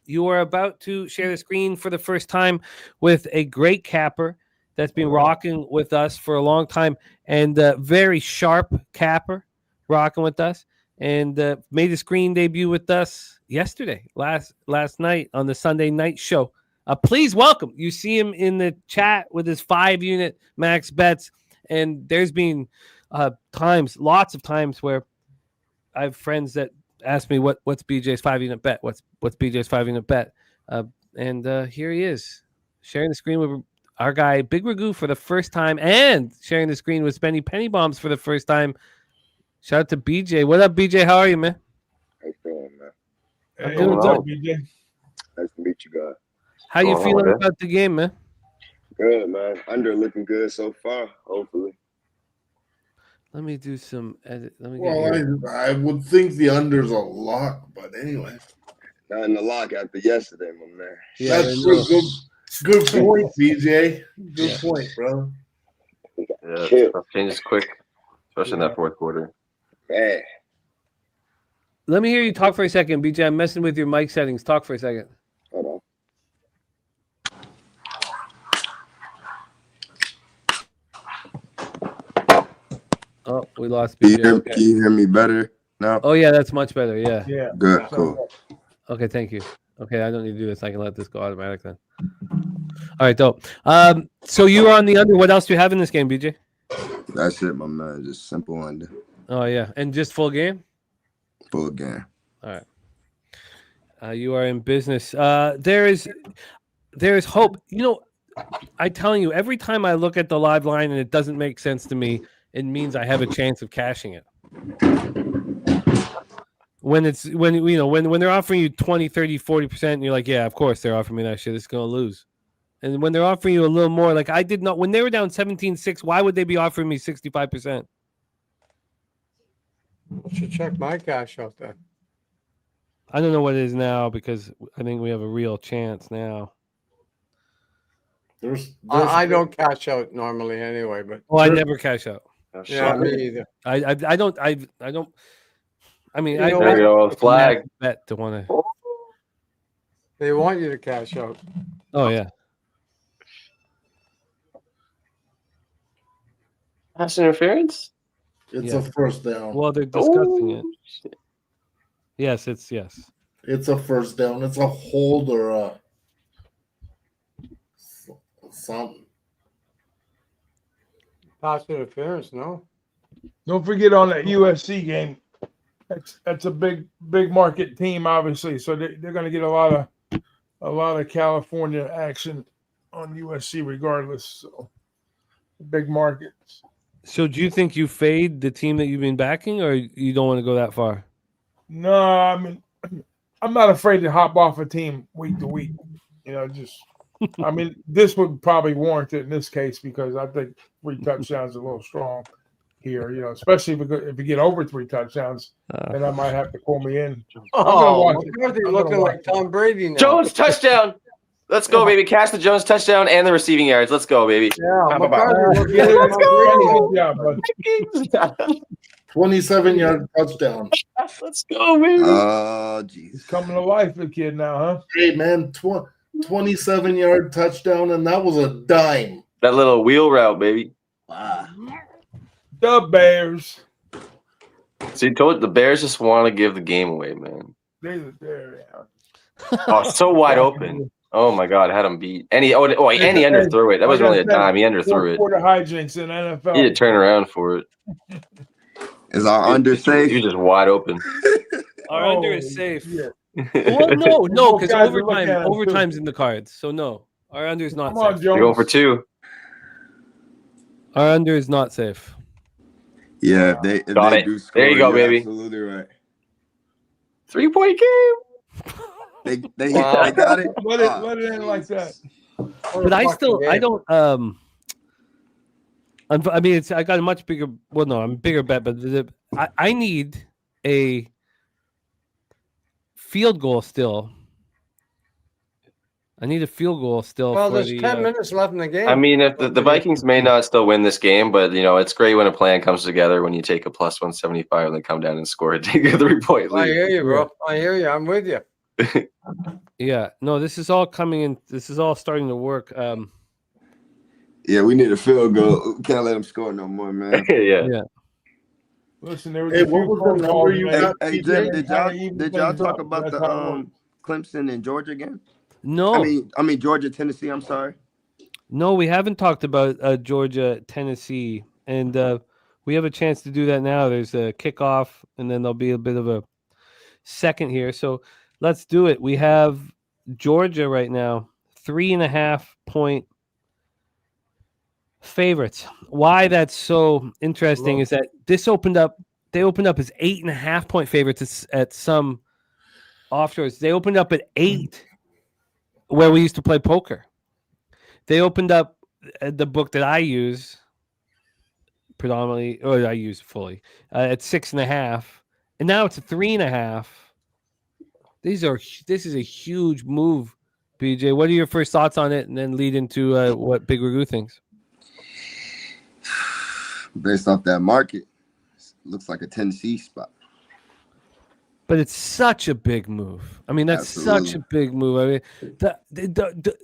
you are about to share the screen for the first time with a great capper that's been rocking with us for a long time, and very sharp capper rocking with us, and made a screen debut with us yesterday, last night on the Sunday night show. Please welcome. You see him in the chat with his 5-unit max bets, and there's been lots of times where I have friends that ask me what's BJ's 5-unit bet. What's BJ's 5-unit bet? And here he is sharing the screen with our guy Big Ragu for the first time, and sharing the screen with Spenny Penny Bombs for the first time. Shout out to BJ. What up, BJ? How are you, man? How you feeling, man? I'm doing good, BJ. Nice to meet you guys. How you feeling about the game, man? Good, man. Under looking good so far, hopefully. Let me do some edit. I would think the under's a lock, but anyway. Not in the lock after yesterday, my man. Yeah, that's good point, CJ. Good point, bro. Yeah, stuff changes quick, especially in that fourth quarter. Man. Let me hear you talk for a second, BJ. I'm messing with your mic settings. Talk for a second. Hold on. Oh, we lost BJ. Can you hear me better now? Oh, yeah, that's much better. Yeah. Yeah. Good, cool. Okay, thank you. Okay, I don't need to do this. I can let this go automatic then. All right, dope. So you were on the under. What else do you have in this game, BJ? That's it, my man. Just simple under. Oh, yeah. And just full game? Full game. All right. You are in business. There is hope. You know, I'm telling you, every time I look at the live line and it doesn't make sense to me, it means I have a chance of cashing it. When they're offering you 20, 30, 40%, and you're like, yeah, of course they're offering me that shit. It's going to lose. And when they're offering you a little more, like I did not, when they were down 17-6, why would they be offering me 65%? Should check my cash out then. I don't know what it is now, because I think we have a real chance now. I don't cash out normally anyway, but I never cash out. Yeah, me either. I don't. I mean, I there you go, flag. Bet to want to. They want you to cash out. Oh yeah. Pass interference? It's a first down. Well, they're discussing it. Yes, it's yes. It's a first down. It's a hold or a something. Pass interference, no. Don't forget on that USC game. That's a big market team, obviously. So they're going to get a lot of California action on USC regardless. So big markets. So do you think you fade the team that you've been backing, or you don't want to go that far? No, I mean, I'm not afraid to hop off a team week to week. You know, just I mean, this would probably warrant it in this case because I think 3 touchdowns is a little strong here. You know, especially if you get over 3 touchdowns, then I might have to pull me in. McCarthy looking like Tom Brady now. Jones touchdown. Let's go, baby. Cash the Jones touchdown and the receiving yards. Let's go, baby. Yeah, let's go. Good job, bud. 27-yard touchdown. Let's go, baby. Oh, jeez. Coming to life, the kid now, huh? Hey, man, 27-yard touchdown, and that was a dime. That little wheel route, baby. Wow. The Bears. See, the Bears just want to give the game away, man. They're there. Oh, so wide open. Oh my God, had him beat. And he underthrew it. That wasn't really a dime. He underthrew it. Quarter hijinks in NFL. He had to turn around for it. Is our under safe? He was just wide open. Our under is safe. Yeah. Well, no, because guys are looking at him, overtime's in the cards. So no, our under is not Come on, safe. Jones. You're going for 2. Our under is not safe. Yeah, if Got they it. do score, There you go, you're baby. absolutely right. 3-point game. They got it. Let it in like that. But I don't. I mean, I got a much bigger. Well, no, I'm a bigger bet, but I need a field goal still. I need a field goal still. Well, for there's the, 10 minutes left in the game. I mean, if the Vikings may not still win this game, but it's great when a plan comes together when you take a plus 175 and then come down and score and take a 3-point lead. I hear you, bro. I hear you. I'm with you. Yeah, no, this is all coming in. This is all starting to work. Yeah, we need a field goal. We can't let them score no more, man. Yeah. Listen, there was Hey, a what few was the phone number calls, you man. got? Hey, Jim, did y'all talk about the Clemson and Georgia game? No, I mean Georgia, Tennessee. I'm sorry. No, we haven't talked about Georgia, Tennessee, and we have a chance to do that now. There's a kickoff, and then there'll be a bit of a second here. So let's do it. We have Georgia right now, 3.5-point favorites. Why that's so interesting is that they opened up as 8.5-point favorites at some offshores. They opened up at 8 where we used to play poker. They opened up the book that I use predominantly, or I use fully, at 6.5, and now it's a 3.5. This is a huge move, BJ. What are your first thoughts on it, and then lead into what Big Ragoo thinks? Based off that market, looks like a Tennessee spot. But it's such a big move. I mean, that's such a big move. I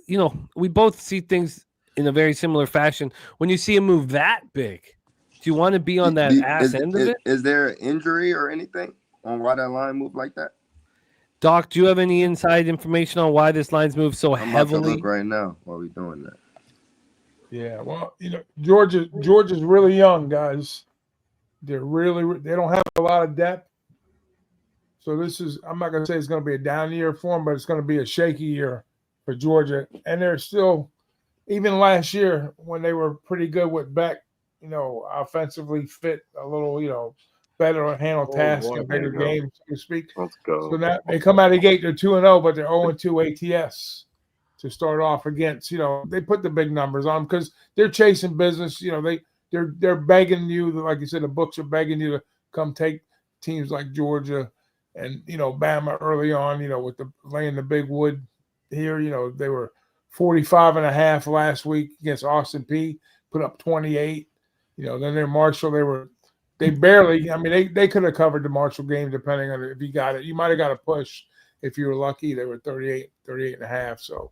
mean, we both see things in a very similar fashion. When you see a move that big, do you want to be on that end of it? Is there an injury or anything on why that line moved like that? Doc, do you have any inside information on why this line's moved so heavily? I'm about to look right now while we're doing that. Yeah, well, Georgia's really young, guys. They don't have a lot of depth. So I'm not going to say it's going to be a down year for them, but it's going to be a shaky year for Georgia. And they're still, even last year when they were pretty good with Beck, offensively fit a little, better on handle tasks and bigger games, so to speak. Let's go. So now they come out of the gate, they're 2-0, but they're 0-2 ATS to start off against. They put the big numbers on them because they're chasing business. They're begging you, like you said, the books are begging you to come take teams like Georgia and Bama early on. With laying the big wood here. They were 45.5 last week against Austin Peay, put up 28. Then their Marshall, they barely. I mean, they could have covered the Marshall game depending on if you got it. You might have got a push if you were lucky. They were 38.5. So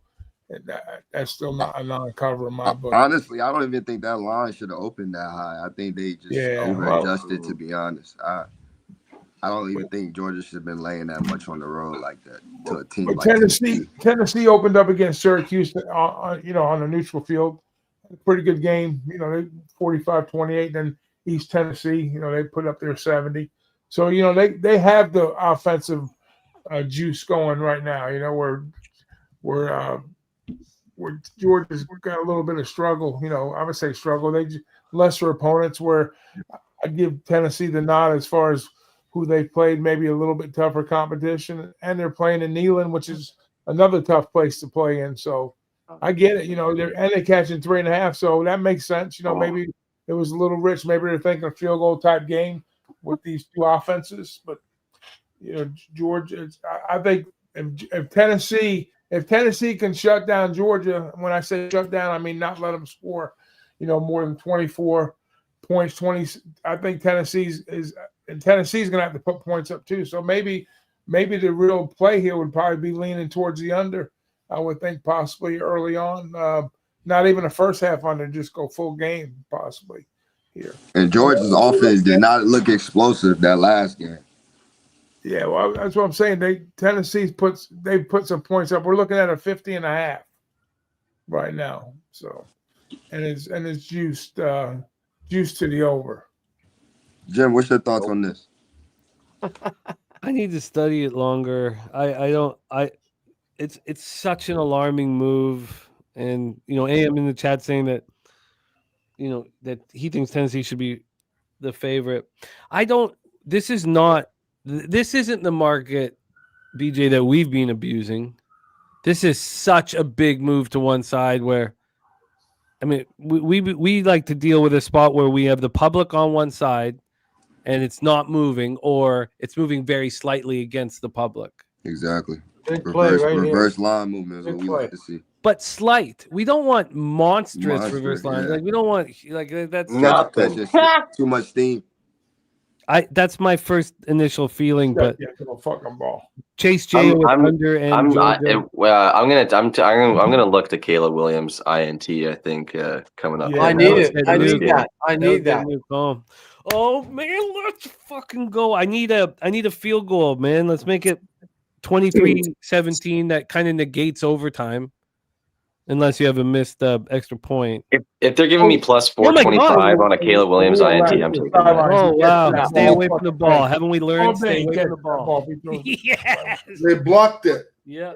that's still not a non-cover in my book. Honestly, I don't even think that line should have opened that high. I think they just over-adjusted, to be honest. I don't even think Georgia should have been laying that much on the road like that to a team like Tennessee. Tennessee opened up against Syracuse on a neutral field. Pretty good game. They 45-28. Then East Tennessee, they put up their 70. So they have the offensive juice going right now. Where Georgia's got a little bit of struggle. I would say struggle. They lesser opponents. Where I give Tennessee the nod as far as who they played, maybe a little bit tougher competition, and they're playing in Neyland, which is another tough place to play in. So I get it, they're catching 3.5, so that makes sense. Maybe it was a little rich. Maybe they're thinking a field goal type game with these two offenses. But Georgia, I think if Tennessee can shut down Georgia, when I say shut down, I mean not let them score, more than 24 points, 20. I think Tennessee's going to have to put points up too. So maybe the real play here would probably be leaning towards the under. I would think possibly early on, not even a first half under, just go full game possibly here. And Georgia's offense did not look explosive that last game. Yeah, well, that's what I'm saying. Tennessee put some points up. We're looking at a 50.5 right now. So, and it's juiced to the over. Jim, what's your thoughts on this? I need to study it longer. It's such an alarming move, and AM in the chat saying that that he thinks Tennessee should be the favorite. This isn't the market, BJ, that we've been abusing. This is such a big move to one side where, I mean, we like to deal with a spot where we have the public on one side and it's not moving, or it's moving very slightly against the public. Exactly. Big play right reverse here. line movement is Big what we play. like to see. But slight. We don't want monstrous Monster, reverse lines. yeah. Like we don't want that's Nothing. That's just too much steam. that's my first initial feeling, but Get to a fucking ball. Chase J with under and I'm Georgia. gonna look to Caleb Williams INT. I think coming up. Yeah, I need it. I need Yeah. that. I need that. Oh man, let's fucking go. I need a field goal, man. Let's make it 23-17. That kind of negates overtime. Unless you have a missed extra point. If they're giving me plus 425 on a Caleb Williams INT, I'm taking that. Oh wow! Stay away from the ball. Haven't we learned? Stay away from the ball. Yes. They blocked it. Yeah.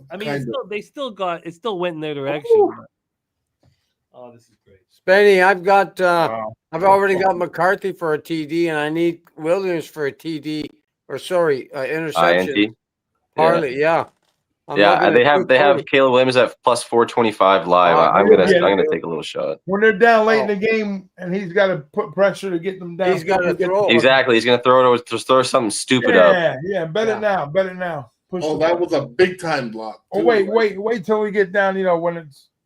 I mean, Kind of. it still went in their direction. Oh, this is great. Spenny, I've already got McCarthy for a TD, and I need Williams for a TD. Interception. INT. Harley, yeah. Yeah, they have Caleb Williams at plus 425 live. I'm gonna take a little shot. When they're down late in the game and he's got to put pressure to get them down. He's got to throw. Exactly, he's gonna throw something stupid up. Yeah, better now. Push that was a big time block. Oh, wait till we get down.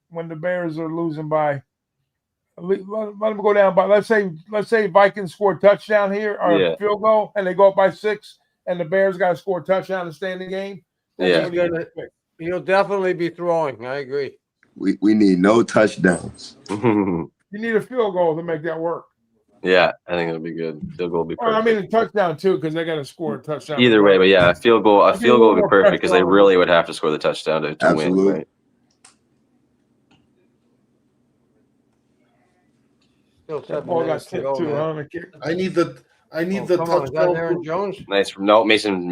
When the Bears are losing by. Let them go down by. Let's say Vikings score a touchdown here or a field goal, and they go up by 6, and the Bears got to score a touchdown to stay in the game. Yeah, he'll definitely be throwing. I agree. We need no touchdowns. You need a field goal to make that work. Yeah, I think it'll be good. Field goal will be perfect. I mean, a touchdown too, because they got to score a touchdown. Either way, but yeah, a field goal would be perfect because they really would have to score the touchdown to win. Right? That ball got tipped too, huh? I need the touchdown. Aaron Jones. Nice. No, Mason.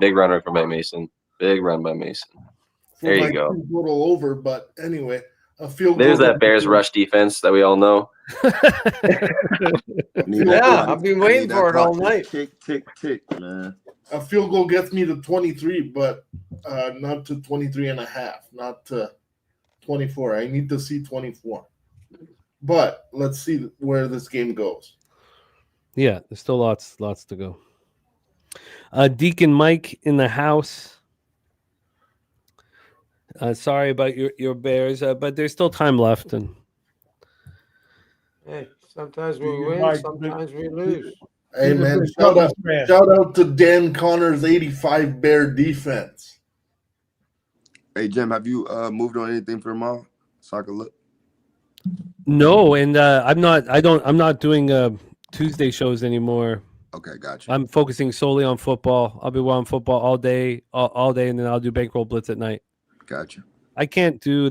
Big run right by Mason. Big run by Mason. There you go. Little over, but anyway, a field There's goal. that Bears rush defense that we all know. Yeah, I've been waiting for it all night. Tick, man. A field goal gets me to 23, but not to 23 and a half, not to 24. I need to see 24. But let's see where this game goes. Yeah, there's still lots to go. Deacon Mike in the house. Sorry about your Bears, but there's still time left, and hey, sometimes we win, sometimes we lose. Hey man, shout out to Dan Connor's 85 Bear defense. Hey Jim, have you moved on anything for tomorrow? So I can look. No, and I'm not doing Tuesday shows anymore. Okay, gotcha. I'm focusing solely on football. I'll be on football all day, and then I'll do Bankroll Blitz at night. Gotcha. I can't do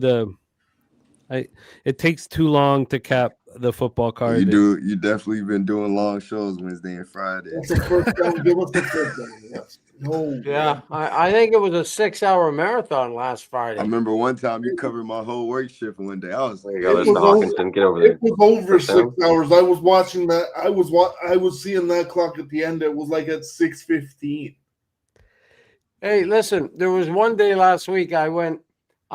it takes too long to cap the football card. You definitely been doing long shows Wednesday and Friday. That's the first down. Give us the first down. Yes. No. Yeah, I think it was a 6-hour marathon last Friday. I remember one time you covered my whole work shift one day. I was like, Get over there. It was over 6 hours. I was watching that. I was seeing that clock at the end. It was like at 6:15. Hey, listen, there was one day last week I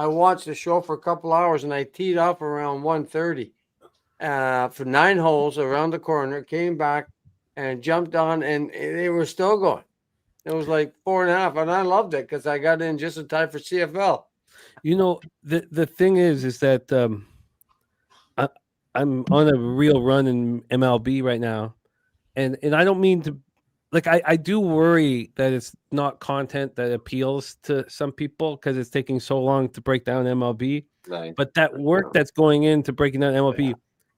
watched the show for a couple hours and I teed off around 1:30 for 9 holes around the corner, came back and jumped on, and they were still going. It was like 4.5, and I loved it because I got in just in time for CFL. The thing is that I'm on a real run in MLB right now, and I don't mean to. Like I do worry that it's not content that appeals to some people because it's taking so long to break down MLB. Nice. But that work that's going into breaking down MLB,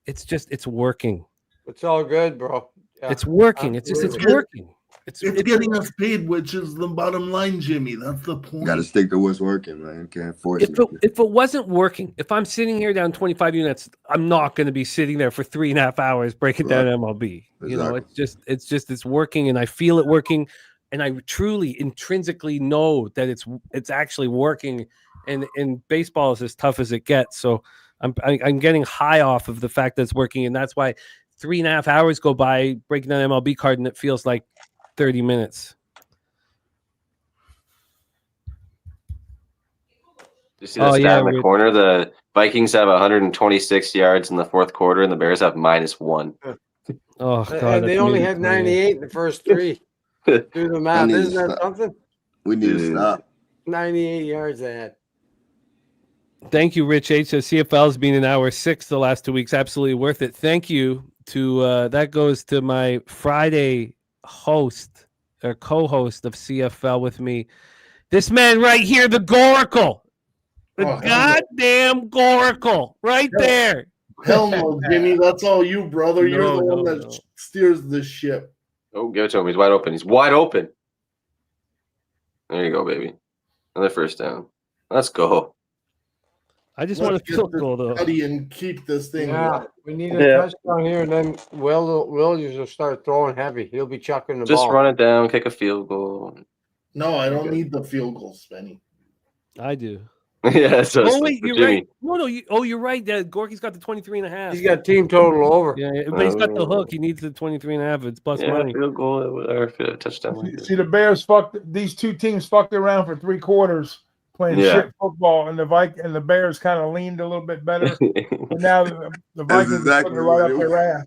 it's working. It's all good, bro. Yeah, it's working. It's working. It's getting us paid, which is the bottom line, Jimmy. That's the point. Got to stick to what's working, man. Can't force it. If it wasn't working, if I'm sitting here down 25 units, I'm not going to be sitting there for 3.5 hours breaking down MLB. Exactly. You know, it's working, and I feel it working, and I truly intrinsically know that it's actually working. And baseball is as tough as it gets. So I'm getting high off of the fact that it's working, and that's why 3.5 hours go by breaking down MLB card, and it feels like 30 minutes. You see that stat in the corner? The Vikings have 126 yards in the fourth quarter, and the Bears have -1. Oh, God. And they only had 98 in the first three. Do the math. Isn't that something? We need to stop. 98 yards they had. Thank you, Rich H. CFL has been in hour 6 the last 2 weeks. Absolutely worth it. Thank you to that goes to my Friday host or co-host of CFL with me. This man right here, the Goracle. The goddamn Goracle. Right there. Hell no, Jimmy. That's all you, brother. You're the one that steers the ship. Oh, give it to him. He's wide open. He's wide open. There you go, baby. Another first down. Let's go. I just want to field goal, though. And keep this thing. Yeah, we need a touchdown here, and then Williams will start throwing heavy. He'll be chucking the ball. Just run it down, kick a field goal. No, I don't need the field goal, Spenny. I do. Yeah, so wait, you're right. No, you're right. Gorky's got the 23.5. He's got team total over. Yeah, but he's got the hook. He needs the 23.5. It's plus money. Field goal or touchdown. See, the Bears these two teams fucked around for 3 quarters playing shit football, and the Bears kind of leaned a little bit better. But now the Vikings are putting it right up their ass.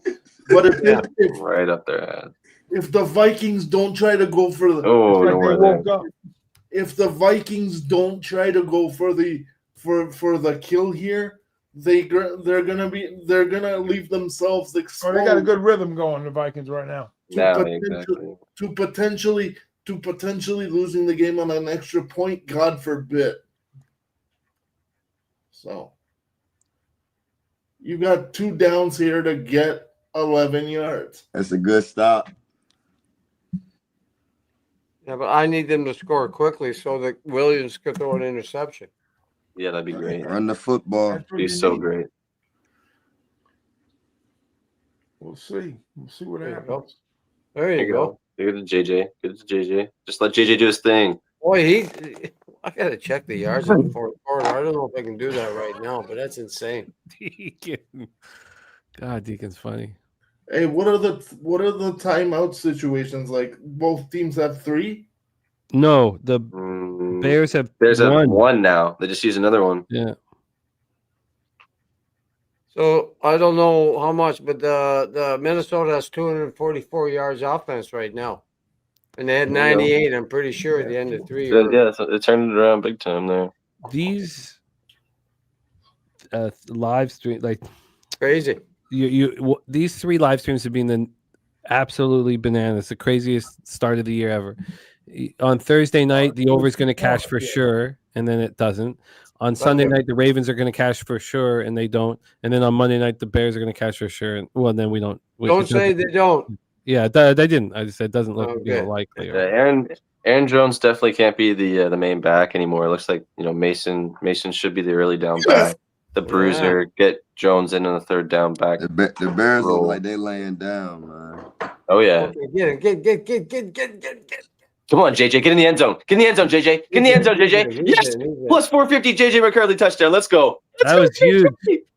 But if right up their ass. If the Vikings don't try to go for the if the Vikings don't try to go for the kill here, they're gonna leave themselves exposed. They got a good rhythm going, the Vikings right now. To potentially losing the game on an extra point, God forbid. So you got 2 downs here to get 11 yards. That's a good stop. Yeah, but I need them to score quickly so that Williams could throw an interception. Yeah, that'd be great. Run the football. Be so great. We'll see. We'll see what happens. There you go. Give it to JJ. Give it to JJ. Just let JJ do his thing. Boy, I gotta check the yards in the fourth quarter. I don't know if I can do that right now, but that's insane. Deacon. God, Deacon's funny. Hey, what are the timeout situations like? Both teams have 3? No, the Bears have one now. They just use another one. Yeah. So I don't know how much, but the Minnesota has 244 yards offense right now, and they had 98. I'm pretty sure at the end of 3. Yeah, so it turned it around big time there. These live stream crazy. These 3 live streams have been the absolutely bananas. The craziest start of the year ever. On Thursday night, the over is going to cash for sure, and then it doesn't. On Sunday night, the Ravens are going to cash for sure, and they don't. And then on Monday night, the Bears are going to cash for sure. And then we don't. Don't say they don't. Yeah, they didn't. I just said it doesn't look likely. Yeah, Aaron Jones definitely can't be the main back anymore. It looks like Mason should be the early down back. The bruiser, get Jones in on the 3rd down back. The Bears look like they laying down, man. Oh yeah. Okay, get. Come on, JJ, get in the end zone. Get in the end zone, JJ. Get in the end zone, JJ. Yes, plus 450, JJ McCarthy touchdown. Let's go. That was huge.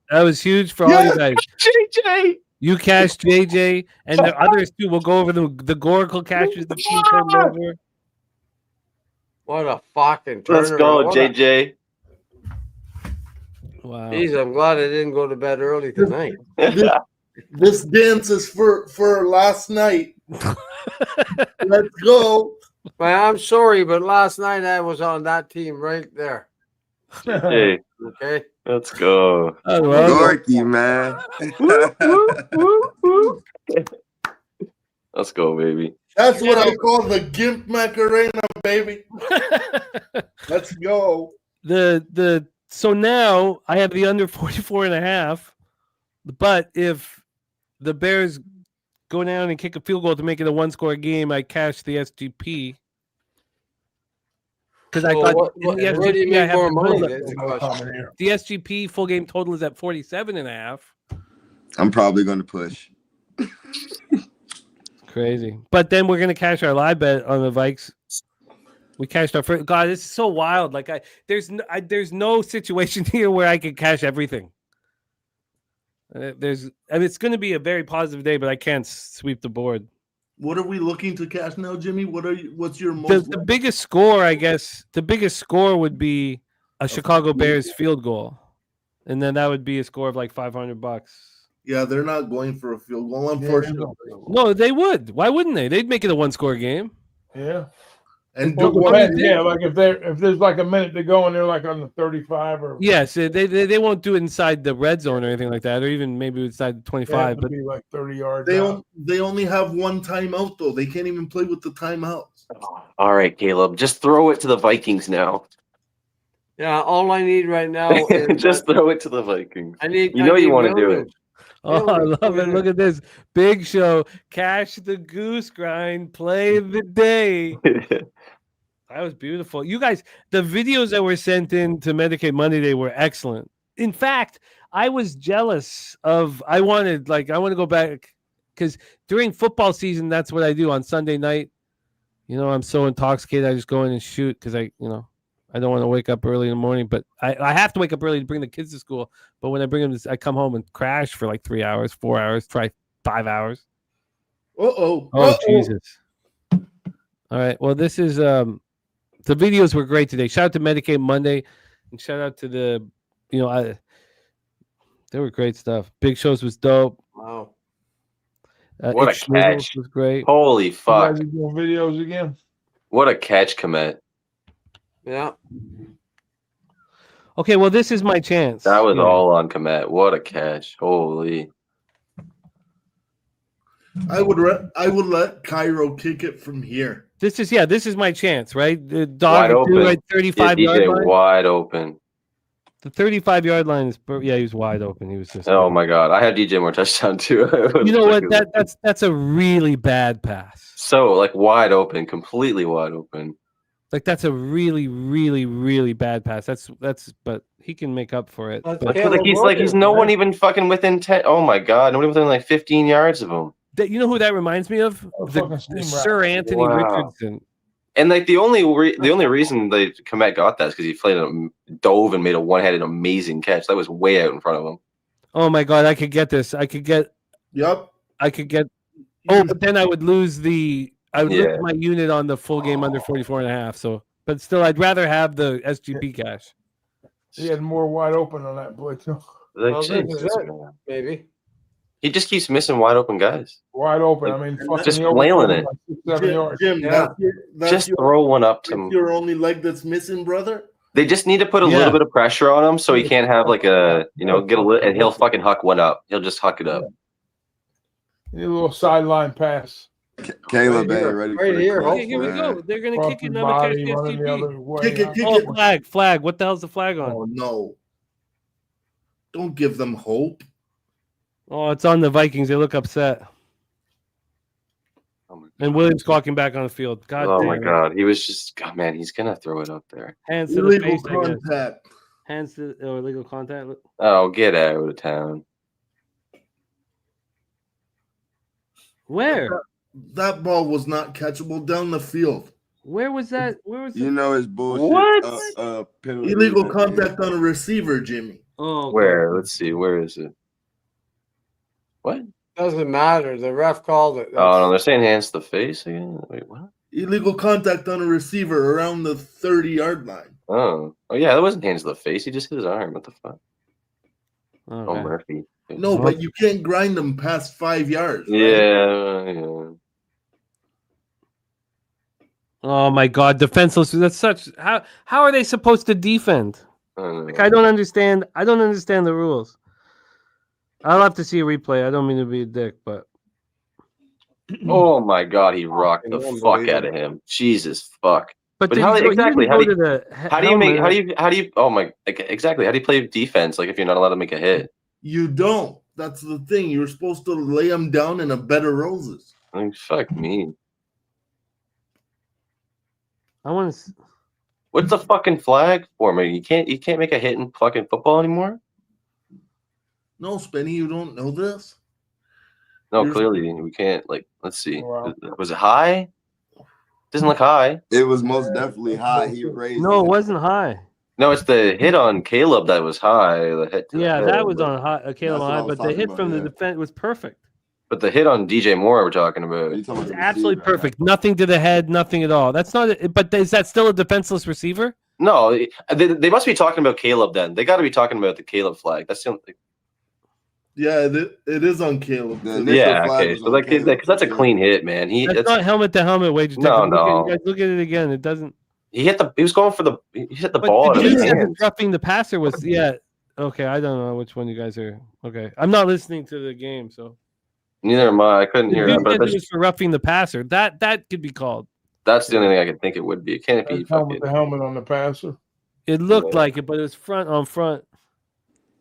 That was huge for all you guys. JJ. You cash JJ, and the others too. We'll go over the Goracle catches. The team turned over. What a fucking turner. Let's go, JJ. Wow. Jeez, I'm glad I didn't go to bed early tonight. This dance is for last night. Let's go. Man, I'm sorry, but last night I was on that team right there. Hey, okay. Let's go. Dorky, man. Let's go, baby. That's what I call the Gimp Macarena, baby. Let's go. So now I have the under 44.5, but if the Bears go down and kick a field goal to make it a 1-score game, I cashed the SGP. Because I thought where do you make more money? That's the question. The SGP full game total is at 47.5. I'm probably going to push. Crazy. But then we're going to cash our live bet on the Vikes. We cashed our first. God, this is so wild. Like there's no situation here where I can cash everything. It's going to be a very positive day, but I can't sweep the board. What are we looking to cash now, Jimmy? What's your most the biggest score? I guess the biggest score would be a Chicago Bears field goal, and then that would be a score of like $500. Yeah, they're not going for a field goal, unfortunately. No, they would. Why wouldn't they? They'd make it a 1-score game. Yeah. And like if there's like a minute to go and they're like on the 35 or yes, they won't do it inside the red zone or anything like that, or even maybe inside the 25. But be like 30 yards. They only have one timeout though. They can't even play with the timeouts. All right, Caleb, just throw it to the Vikings now. Yeah, all I need right now is just throw it to the Vikings. I need. You want to do it. Oh, I love it. Look at this. Big show. Cash the goose grind. Play the day. That was beautiful. You guys, the videos that were sent in to Medicaid Monday Day were excellent. In fact, I was jealous of, I want to go back because during football season, that's what I do on Sunday night. You know, I'm so intoxicated. I just go in and shoot because I don't want to wake up early in the morning, but I have to wake up early to bring the kids to school. But when I bring them, I come home and crash for like 3 hours, 4 hours, try 5 hours. Oh, Jesus. All right. Well, this is, the videos were great today. Shout out to Medicaid Monday and shout out to they were great stuff. Big Shows was dope. Wow. What a catch. Was great. Holy fuck. Doing videos again. What a catch, Komet. Yeah. Okay, well, this is my chance. That was all on Komet. What a catch. Holy. I would let Cairo kick it from here. This is my chance, right? The wide dog open. right 35-yard line. Wide open. The 35-yard line is he was wide open. He was just my god. I had DJ Moore touchdown too. You know what? That's a really bad pass. So like wide open, completely wide open. Like that's a really, really, really bad pass. But he can make up for it. He's no one even fucking within 10. Oh my god, nobody within like 15 yards of him. You know who that reminds me of? Sir Anthony Richardson. And like the only reason they Komet got that is because he dove and made a one-handed amazing catch. That was way out in front of him. Oh my god, I could get this. Yep. But then I would lose lose my unit on the full game under 44.5. So, but still, I'd rather have the SGP cash. He had more wide open on that play too. Maybe. He just keeps missing wide open guys. Wide open. I mean, just flailing it. Like 6-7 yards. Jim, just throw one up to him. Your only leg that's missing, brother. They just need to put a little bit of pressure on him so he can't have like get and he'll fucking huck one up. He'll just huck it up. Need a little sideline pass. Caleb, ready right here. Here we go. They're gonna kick it. And I'm gonna catch the SGP. Kick it. Flag. What the hell's the flag on? Oh no! Don't give them hope. Oh, it's on the Vikings. They look upset. And Williams walking back on the field. My God. He was just, man, he's going to throw it up there. Hands to the face, contact. Hands to illegal contact. Oh, get out of town. Where? That ball was not catchable down the field. Where was that? You know it's bullshit. What? Illegal contact on a receiver, Jimmy. Oh, okay. Where? Let's see. Where is it? What? Doesn't matter. The ref called it. Oh, no, they're saying hands to the face again. Wait, what? Illegal contact on a receiver around the 30-yard line. Oh, yeah, that wasn't hands to the face. He just hit his arm. What the fuck? Okay. Oh, Murphy. No, but you can't grind them past 5 yards. Right? Yeah. Oh my God, defenseless. That's such. How are they supposed to defend? I don't understand. I don't understand the rules. I'll have to see a replay. I don't mean to be a dick, but oh my God, he rocked the fuck out of him. Jesus fuck. But how do you play defense? Like if you're not allowed to make a hit, you don't. That's the thing. You're supposed to lay them down in a bed of roses. I mean, fuck me. I want to. What's the fucking flag for, man? You can't make a hit in fucking football anymore? No, Spenny, you don't know this? No, clearly we can't. Like, let's see. Wow. Was it high? Doesn't look high. It was most definitely high. He raised No, it. it wasn't high. No, it's the hit on Caleb that was high. The hit to the Yeah, head, that was but- on high, Caleb That's what on I high, was but the talking hit about, from the yeah. defense was perfect. But the hit on DJ Moore we're talking about. You talking It's about the absolutely receiver? perfect. Nothing to the head, nothing at all. That's not. But is that still a defenseless receiver? No, they must be talking about Caleb then. They got to be talking about the Caleb flag. That's the only. Yeah, it is on Caleb. The initial Yeah, flag okay. was So on like, Caleb, because that's a for sure. clean hit, man. That's not helmet to helmet wage No, detective. no. You guys look at it again. It doesn't. He was going for the. He hit the But ball out the of his dude that was hands. roughing the passer was Okay, I don't know which one you guys are. Okay, I'm not listening to the game, so. Neither am I. I couldn't The hear dude that, but said it that's, was for roughing the passer. That could be called. that's the only thing I could think it would be. It can't be That's fucking. the helmet on the passer. It looked like it, but it was front on front.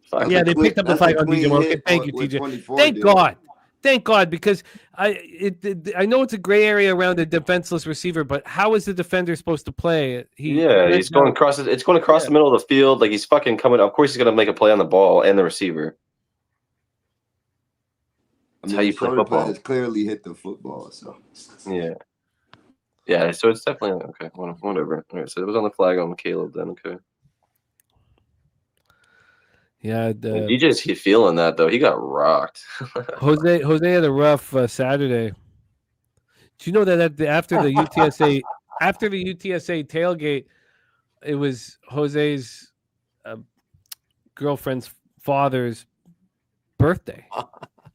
Fuck. Yeah, they picked up the That's flag a on DJ clean Moore. Okay, hit thank you, with TJ. 24 Thank did. God. Thank God, because I know it's a gray area around a defenseless receiver, but how is the defender supposed to play? He's going across. It's going across the middle of the field. Like he's fucking coming. Of course, he's going to make a play on the ball and the receiver. I That's mean, how you the play shoulder football. pad has clearly hit the football. So Yeah. So it's definitely okay. Whatever. All right. So it was on the flag on Caleb then. Okay. Yeah, DJ's feeling that though. He got rocked. Jose had a rough Saturday. Do you know that after the UTSA tailgate, it was Jose's girlfriend's father's birthday,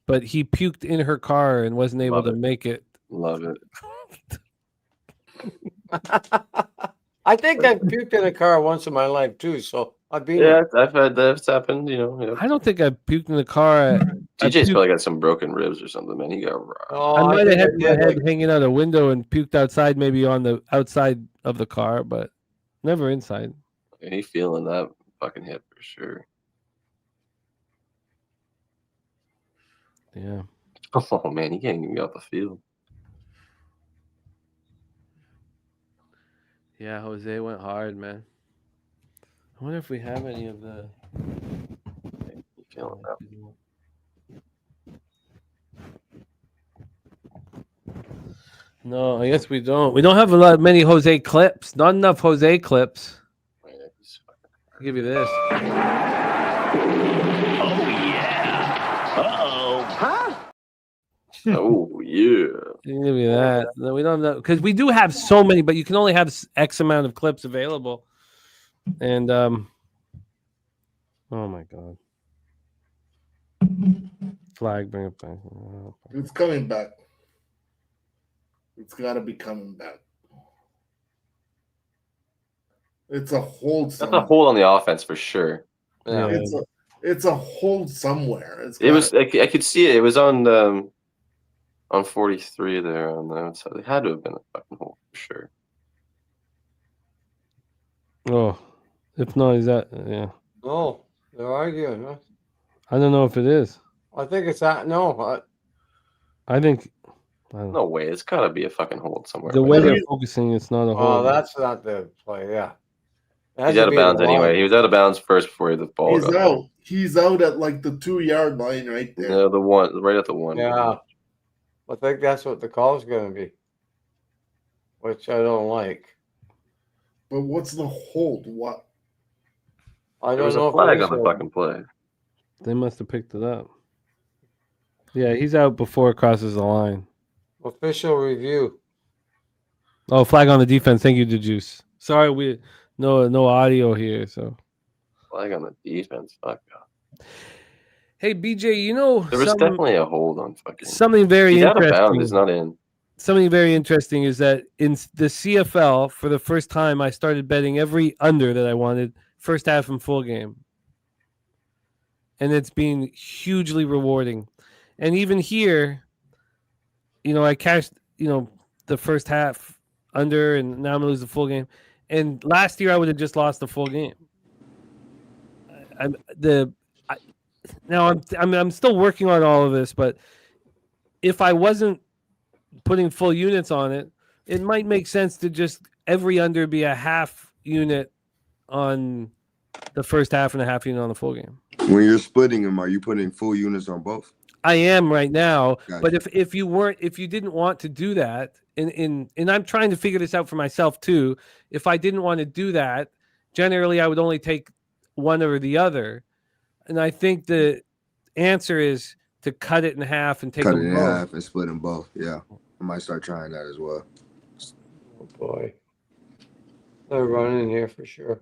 but he puked in her car and wasn't able to make it. Love it. I think I've puked in a car once in my life too. So I've been. Yeah, I've had that's happened. You know. Yeah. I don't think I puked in the car. DJ's probably got some broken ribs or something, man. He got rocked. I might have had my head hanging out a window and puked outside, maybe on the outside of the car, but never inside. And he feeling that fucking hit for sure. Yeah. Oh man, he can't even get off the field. Yeah, Jose went hard, man. I wonder if we have any of the. Feeling that. No, I guess we don't. We don't have many Jose clips. Not enough Jose clips. I'll give you this. Oh, yeah. Uh-oh. Huh? Oh, yeah. I'll give you that. No, we don't have that because we do have so many, but you can only have X amount of clips available. And oh my God. Flag, bring it back. It's coming back. It's got to be coming back. It's a hold. That's a hold on the offense for sure. Yeah. It's a hold somewhere. It was. I could see it. It was on 43 there on the outside. It had to have been a fucking hold for sure. Oh, if not, is that yeah? No, they're arguing. Huh? I don't know if it is. I think it's that. No, I think. No way. It's got to be a fucking hold somewhere. The way they're focusing, it's not a oh, hold. that's not the play. Yeah, He's out of bounds anyway. He was out of bounds first before the ball He's got out. there. He's out at like the 2-yard line right there. No, the one right at the one. Yeah, I think that's what the call is going to be, which I don't like. But what's the hold? What? I There was don't know a if flag it on the is fucking play. They must have picked it up. Yeah, he's out before it crosses the line. official review. Oh, flag on the defense. Thank you, the juice. Sorry, we no audio here. So Flag on the defense. Fuck off. hey, BJ, you know There was definitely a hold on fucking. something very He's out of interesting. bounds. It's not in. Something very interesting is that in the CFL, for the first time, I started betting every under that I wanted, first half and full game. And it's been hugely rewarding. And even here, I cashed, the first half under, and now I'm going to lose the full game. And last year, I would have just lost the full game. now I'm still working on all of this, but if I wasn't putting full units on it, it might make sense to just every under be a half unit on the first half and a half unit on the full game. When you're splitting them, are you putting full units on both? I am right now, Gotcha. but if you didn't want to do that, and I'm trying to figure this out for myself too. If I didn't want to do that, generally I would only take one or the other, and I think the answer is to cut it in half and take Cut it them in both. half and split them both. Yeah, I might start trying that as well. Oh boy, they're running here for sure.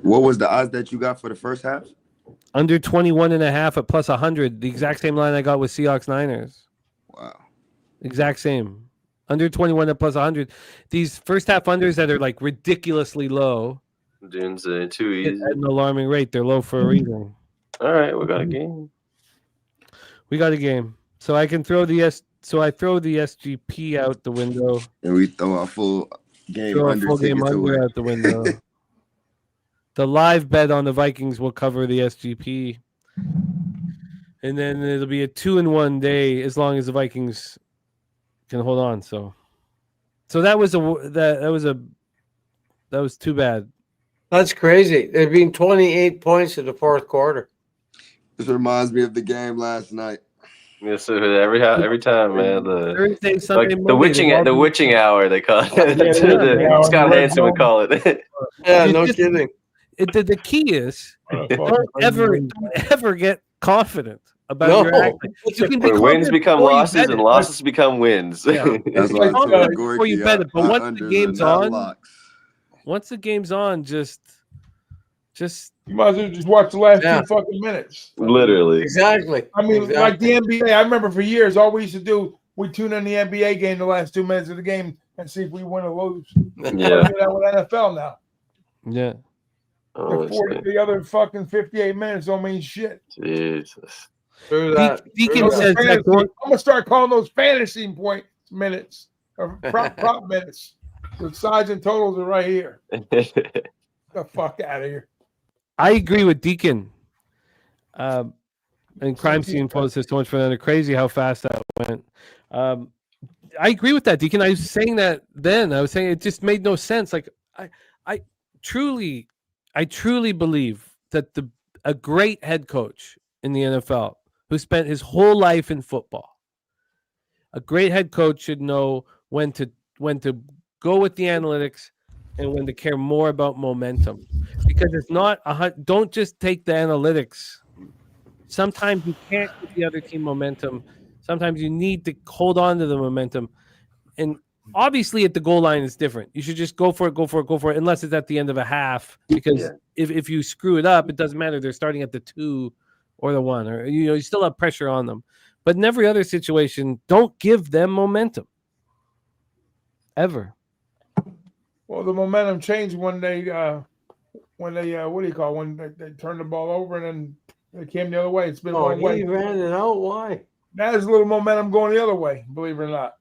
What was the odds that you got for the first half? Under 21.5 at plus 100. The exact same line I got with Seahawks Niners. Wow. Exact same. Under 21 at plus 100. These first half unders that are like ridiculously low. Dune's too easy. At an alarming rate. They're low for a reason. All right, we got a game. We got a game. So I can throw I throw the SGP out the window. And we throw a full game Throw a under full game tickets away. under out the window. The live bet on the Vikings will cover the SGP. And then it'll be a 2-1 day as long as the Vikings can hold on. So that was too bad. That's crazy. There've been 28 points in the fourth quarter. This reminds me of the game last night. Yes, so every time, man. Thursday, Sunday, the witching hour they call it. Scott Hansen would call it. Yeah, no kidding. The key is don't ever get confident about your acting. You can be wins become losses and losses become wins. Yeah. That's why before you bet it, but once the game's on, just you might as well just watch the last 2 fucking minutes. Literally. Exactly. I mean, like the NBA. I remember for years, all we used to do, we tune in the NBA game the last 2 minutes of the game and see if we win or lose. Yeah. We do that with NFL now. Yeah. The other fucking 58 minutes don't mean shit. Jesus. Deacon says I'm gonna start calling those fantasy point minutes or prop minutes. The sides and totals are right here. The fuck out of here. I agree with Deacon. And Crime Scene posted so much for that. Crazy how fast that went. I agree with that, Deacon. I was saying that then. I was saying it just made no sense. Like I truly believe that a great head coach in the NFL who spent his whole life in football, a great head coach should know when to go with the analytics and when to care more about momentum, because it's not don't just take the analytics. Sometimes you can't give the other team momentum. Sometimes you need to hold on to the momentum. And obviously at the goal line is different. You should just go for it, unless it's at the end of a half, because if you screw it up, it doesn't matter. They're starting at the 2 or the 1, or you still have pressure on them. But in every other situation, don't give them momentum. Ever. Well, the momentum changed when they when they turned the ball over and then they came the other way. It's been one way. He ran it out. Why? Now there's a little momentum going the other way, believe it or not.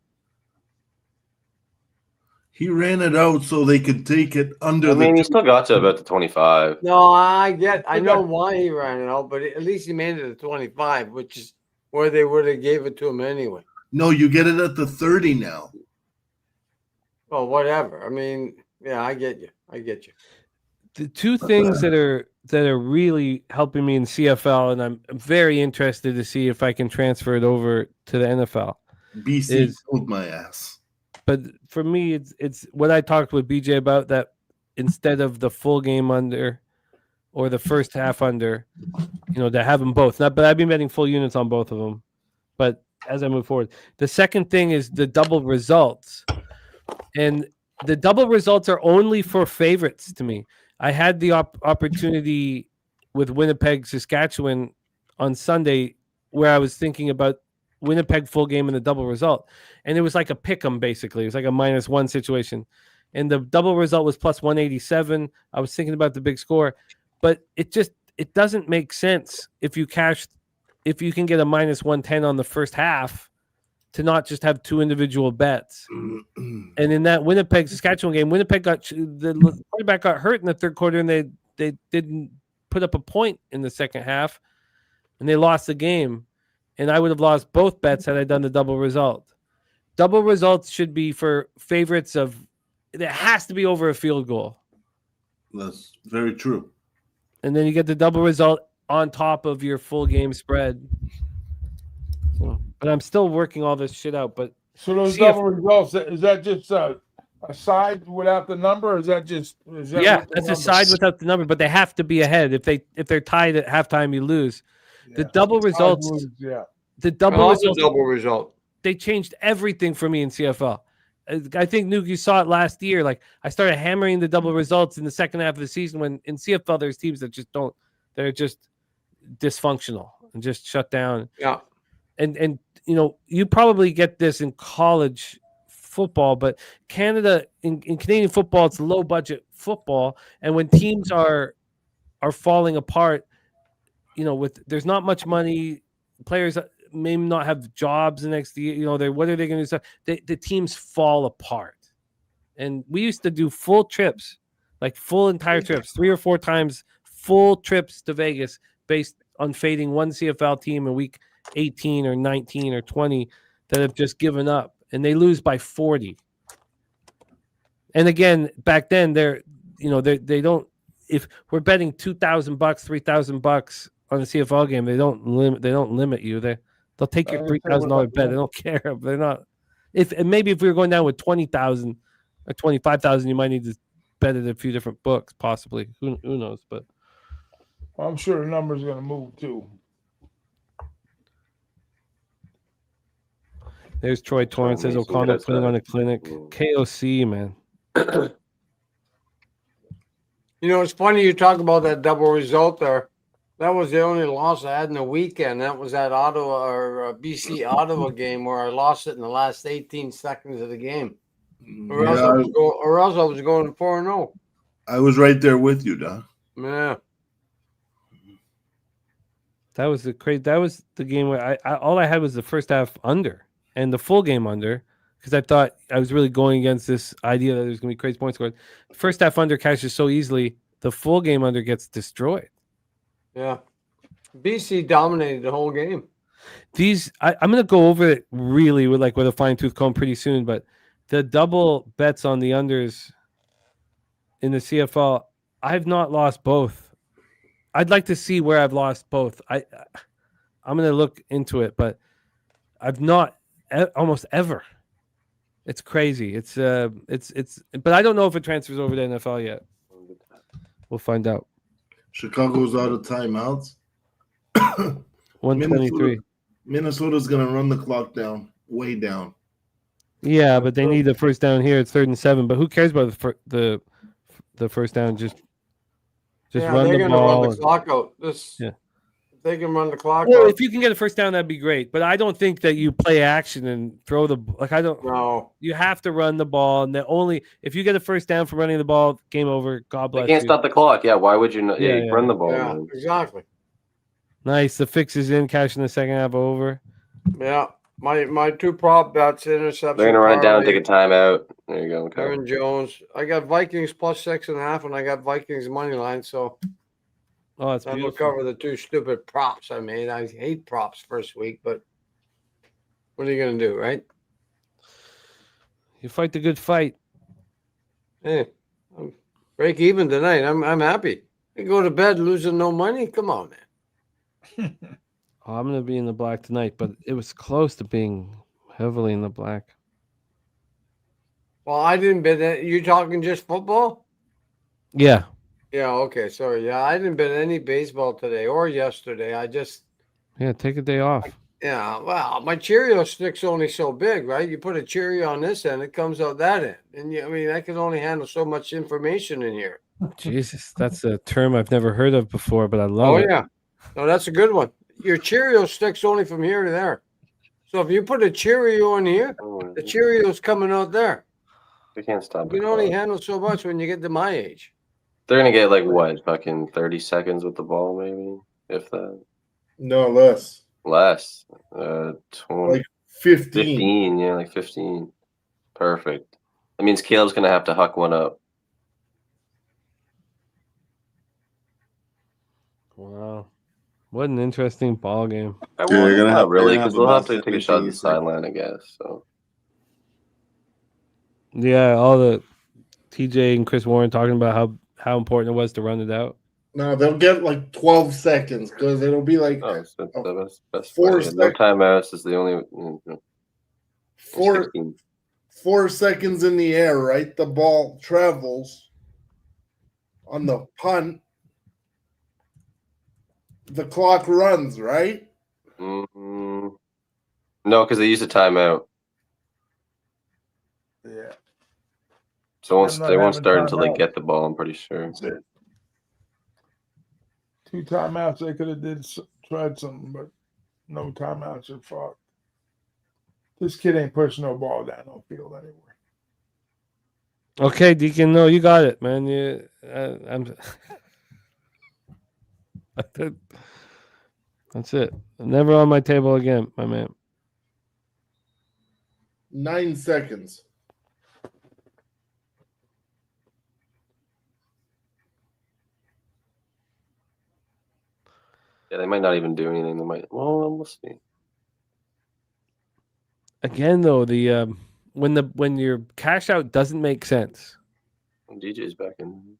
He ran it out so they could take it under. He still got to about the 25. No, I know why he ran it out, but at least he made it to 25, which is where they would have gave it to him anyway. No, you get it at the 30 now. Well, whatever. I mean, yeah, I get you. The two things that are really helping me in CFL, and I'm very interested to see if I can transfer it over to the NFL. BC killed my ass. But for me, it's what I talked with BJ about, that instead of the full game under or the first half under, to have them both. But I've been betting full units on both of them. But as I move forward, the second thing is the double results. And the double results are only for favorites to me. I had the opportunity with Winnipeg, Saskatchewan on Sunday, where I was thinking about Winnipeg full game and the double result. And it was like a pick 'em, basically. It was like a -1 situation. And the double result was plus 187. I was thinking about the big score. But it doesn't make sense if you can get a -110 on the first half to not just have two individual bets. And in that Winnipeg Saskatchewan game, the quarterback got hurt in the third quarter, and they didn't put up a point in the second half, and they lost the game. And I would have lost both bets had I done the double result. Double results should be for favorites of. It has to be over a field goal. That's very true. And then you get the double result on top of your full game spread. So, but I'm still working all this shit out. But so those double results, is that just a side without the number, or is that just that's a side without the number, but they have to be ahead. If they're tied at halftime, you lose. The double results, the double result. They changed everything for me in CFL. I think, Nuke, you saw it last year. Like, I started hammering the double results in the second half of the season when in CFL there's teams that just don't. They're just dysfunctional and just shut down. Yeah. And you probably get this in college football, but Canada in Canadian football, it's low budget football, and when teams are falling apart, there's not much money, players may not have jobs the next year. What are they going to do? The teams fall apart, and we used to do full trips, like full entire trips, 3 or 4 times, full trips to Vegas based on fading one CFL team in week 18 or 19 or 20 that have just given up, and they lose by 40. And again, back then they don't. If we're betting $2,000, $3,000 on a CFL game, they don't limit you. They'll take your $3,000 bet. They don't care. They're not. And maybe if we were going down with 20,000 or 25,000, you might need to bet it a few different books, possibly. Who knows? But I'm sure the number's going to move too. There's Troy Torrance says O'Connell putting on a clinic. KOC, man. It's funny you talk about that double result there. That was the only loss I had in the weekend. That was that Ottawa or BC Ottawa game where I lost it in the last 18 seconds of the game. Or else I was going 4-0. I was right there with you, Doc. Yeah. That was the game where I all I had was the first half under and the full game under, because I thought I was really going against this idea that there's going to be crazy points scored. First half under cashes so easily. The full game under gets destroyed. Yeah. BC dominated the whole game. I'm going to go over it really with a fine tooth comb pretty soon, but the double bets on the unders in the CFL, I've not lost both. I'd like to see where I've lost both. I'm going to look into it, but I've not almost ever. It's crazy. It's but I don't know if it transfers over to NFL yet. We'll find out. Chicago's out of timeouts. 123. Minnesota's going to run the clock down, way down. Yeah, but they need the first down here. It's 3rd and 7. But who cares about the first down? Just run the ball. Run the clock out. If they can run the clock out. Well, if you can get a first down, that'd be great. But I don't think that you play action and throw the I don't. No. You have to run the ball, and if you get a first down from running the ball, game over. God bless. They can't stop the clock. Yeah, why would you not? Yeah, run the ball. Yeah, man. exactly. Nice. The fix is in. Cash in the second half over. Yeah. My 2 prop bets, interception. They're gonna run it down, take a timeout. There you go. Okay. Aaron Jones. I got Vikings plus 6.5, and I got Vikings money line. So, that's beautiful. That'll cover the 2 stupid props I made. I hate props first week, but what are you gonna do, right? You fight the good fight. Hey, I'm break even tonight. I'm happy. I go to bed losing no money. Come on, man. I'm going to be in the black tonight, but it was close to being heavily in the black. Well, I didn't bet that. You talking just football? Yeah. Yeah, okay. Sorry. Yeah, I didn't bet any baseball today or yesterday. Yeah, take a day off. Yeah, well, my Cheerio stick's only so big, right? You put a Cheerio on this end, it comes out that end. And I can only handle so much information in here. Jesus, that's a term I've never heard of before, but I love it. Oh, yeah. No, that's a good one. Your Cheerio stick's only from here to there. So if you put a Cheerio in here, the Cheerio's coming out there. We can't stop. You can only handle so much when you get to my age. They're gonna get what, fucking 30 seconds with the ball, maybe, if that. No, less. Less. 20, like 15. 15, yeah, like 15. Perfect. That means Caleb's gonna have to huck one up. What an interesting ball game. Not really, because they'll have to take a shot at the sideline, I guess. So. Yeah, all the TJ and Chris Warren talking about how important it was to run it out. No, they'll get like 12 seconds because it'll be like it's the best 4 seconds. No timeouts is the only. 4 seconds in the air, right? The ball travels on the punt. The clock runs, right? No, because they use a timeout. Yeah. So they won't start until they get the ball. I'm pretty sure. That's it. 2 timeouts. They could have tried something, but no timeouts are fucked. This kid ain't pushing no ball down no field anywhere. Okay, Deacon. No, you got it, man. That's it. Never on my table again, my man. 9 seconds. Yeah, they might not even do anything. They might. Well, we'll see. Again, though, the when your cash out doesn't make sense. DJ's back in.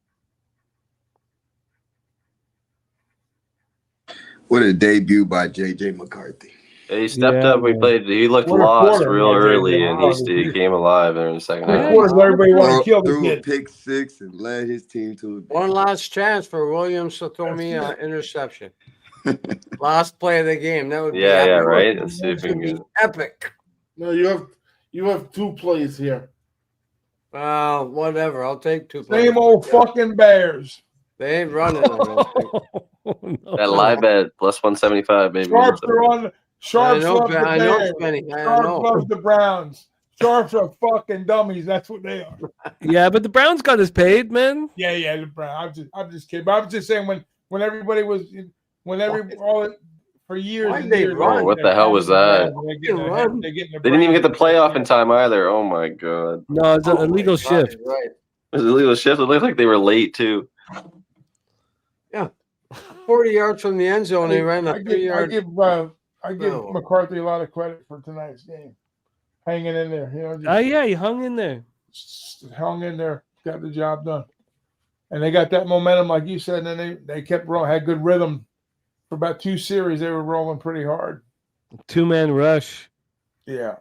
What a debut by JJ McCarthy. Yeah, he stepped up. He looked lost real early, and he came alive there in the second half. Everybody want to kill the threw a kid. pick 6 and led his team to One last chance for Williams to throw me an interception. Last play of the game. That would be epic. Right. Let's see if we can get epic. No, you have 2 plays here. Whatever. I'll take 2 plays. Same old fucking Bears. They ain't running. I don't think. that live bet plus 175, baby. Sharps are on. Sharps love the I know, Bears. Benny. I Sharps know. loves the Browns. Sharps are fucking dummies. That's what they are. Yeah, but the Browns got us paid, man. Yeah, the Browns. I'm just kidding. But I'm just saying when everybody was for years and years. Oh, what the hell was that? They didn't even get the playoff in time either. Oh my god. No, it's an illegal shift. Right. It was an illegal shift. It looked like they were late too. Yeah. 40 yards from the end zone. They ran a 3-yard. I give McCarthy a lot of credit for tonight's game. Hanging in there. He hung in there. Hung in there. Got the job done. And they got that momentum, like you said, and then they kept rolling, had good rhythm. For about 2 series, they were rolling pretty hard. 2-man rush. Yeah.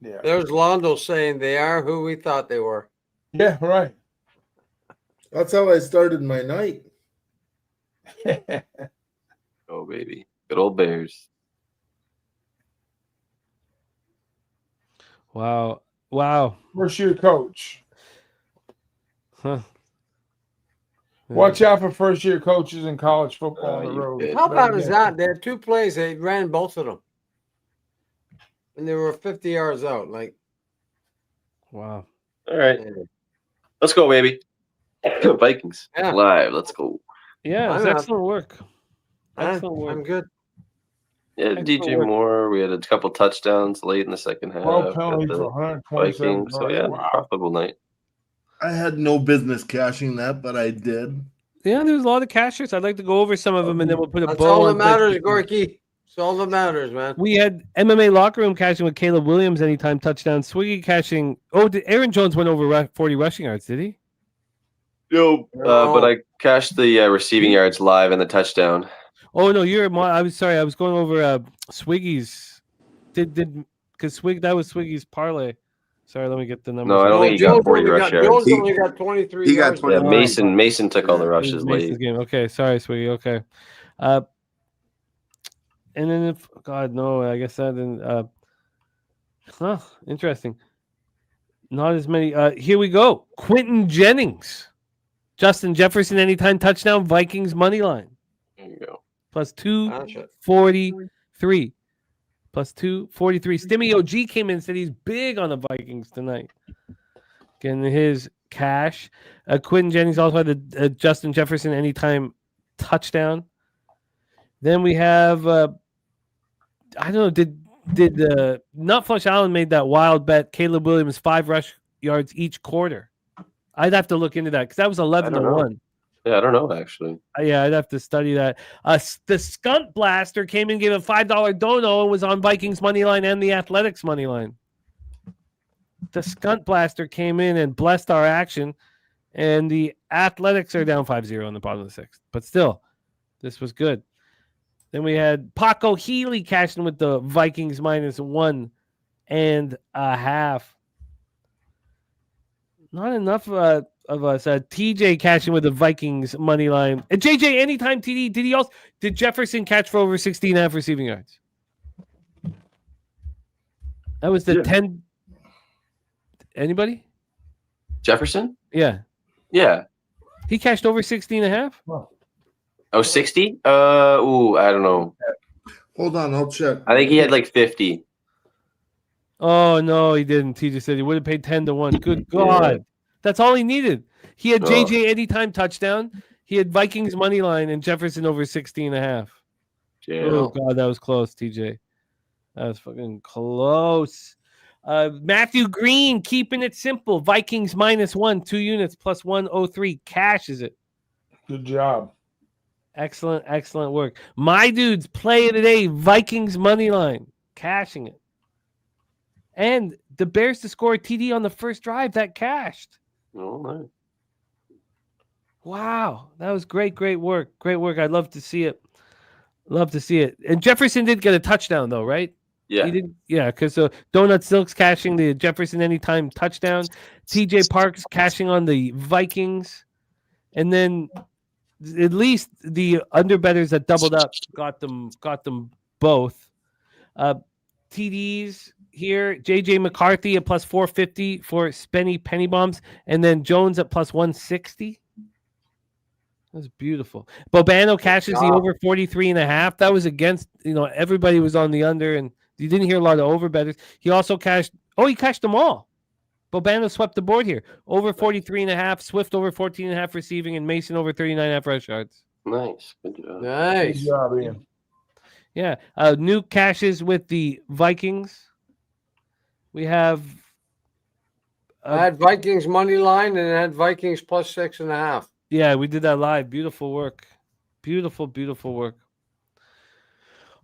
There's Londo saying they are who we thought they were. Yeah, right. That's how I started my night. Oh, baby. Good old Bears. Wow. First year coach. Huh. Watch out for first year coaches in college football on the road. How about is that? They had 2 plays. They ran both of them. And they were 50 yards out. Wow. All right. Let's go, baby. Vikings. Yeah. Live. Let's go. Yeah, it's excellent work. Excellent work. I'm good. Yeah, DJ Moore. We had a couple touchdowns late in the second half. 12 penalties for 127 Vikings. So, yeah, profitable night. I had no business cashing that, but I did. Yeah, there's a lot of cashers. I'd like to go over some of them, and then we'll put a That's bow all that on matters, Gorky. That's all that matters, man. We had MMA locker room cashing with Caleb Williams anytime touchdown. Swiggy cashing. Oh, did Aaron Jones went over 40 rushing yards? Did he? No, but I cashed the receiving yards live and the touchdown. Oh no, I was sorry. I was going over Swiggy's. Because that was Swiggy's parlay. Sorry, let me get the numbers. No, I don't think he got 40 rush yards. Jones only got 23 He got yards. 20. Mason took all the rushes late. Game. Okay, sorry, Swiggy. Okay. And then God no, I guess that didn't. Interesting. Not as many. Here we go. Quentin Jennings, Justin Jefferson anytime touchdown. Vikings money line. There you go. Plus 243. Plus 243. Stimmy OG came in and said he's big on the Vikings tonight. Getting his cash. Quentin Jennings also had a Justin Jefferson anytime touchdown. Then we have I don't know, did Nutflush Allen made that wild bet, Caleb Williams 5 rush yards each quarter. I'd have to look into that because that was 11-1. Yeah, I don't know actually. Yeah, I'd have to study that. The Skunt Blaster came in, gave a $5 dono, and was on Vikings money line and the Athletics money line. The Skunt Blaster came in and blessed our action, and the Athletics are down 5-0 in the bottom of the 6th. But still, this was good. Then we had Paco Healy cashing with the Vikings -1.5. Not enough of us. TJ cashing with the Vikings money line. And JJ, anytime TD. Did Jefferson catch for over 16.5 receiving yards? That was the 10. Anybody? Jefferson? Yeah. Yeah. He cashed over 16.5? Oh, 60? I don't know. Hold on, I'll check. I think he had like 50. Oh, no, he didn't. TJ said he would have paid 10-1. Good God. That's all he needed. He had JJ anytime touchdown. He had Vikings money line and Jefferson over 16.5. Oh, God, that was close, TJ. That was fucking close. Matthew Green keeping it simple. Vikings -1, 2 units plus 103. Cashes it. Good job. Excellent work. My dudes play of the day. Vikings money line. Cashing it. And the Bears to score a TD on the first drive. That cashed. Oh, nice. Wow. That was great work. Great work. I'd love to see it. And Jefferson did get a touchdown, though, right? Yeah. He did, yeah, because Donut Silks cashing the Jefferson anytime touchdown. TJ Parks cashing on the Vikings. And then at least the underbettors that doubled up got them both. TDs here, JJ McCarthy at plus 450 for Spenny Penny Bombs, and then Jones at plus 160. That's beautiful. Bobano cashes the over 43.5. That was against, everybody was on the under, and you didn't hear a lot of overbettors. He also cashed. He cashed them all. Bobano swept the board here. Over 43.5, Swift over 14.5 receiving, and Mason over 39.5 rush yards. Nice. Good job. Nice. Good job, Ian. Yeah. Nuke cashes with the Vikings. We have. I had Vikings money line and I had Vikings plus 6.5. Yeah, we did that live. Beautiful work. Beautiful work.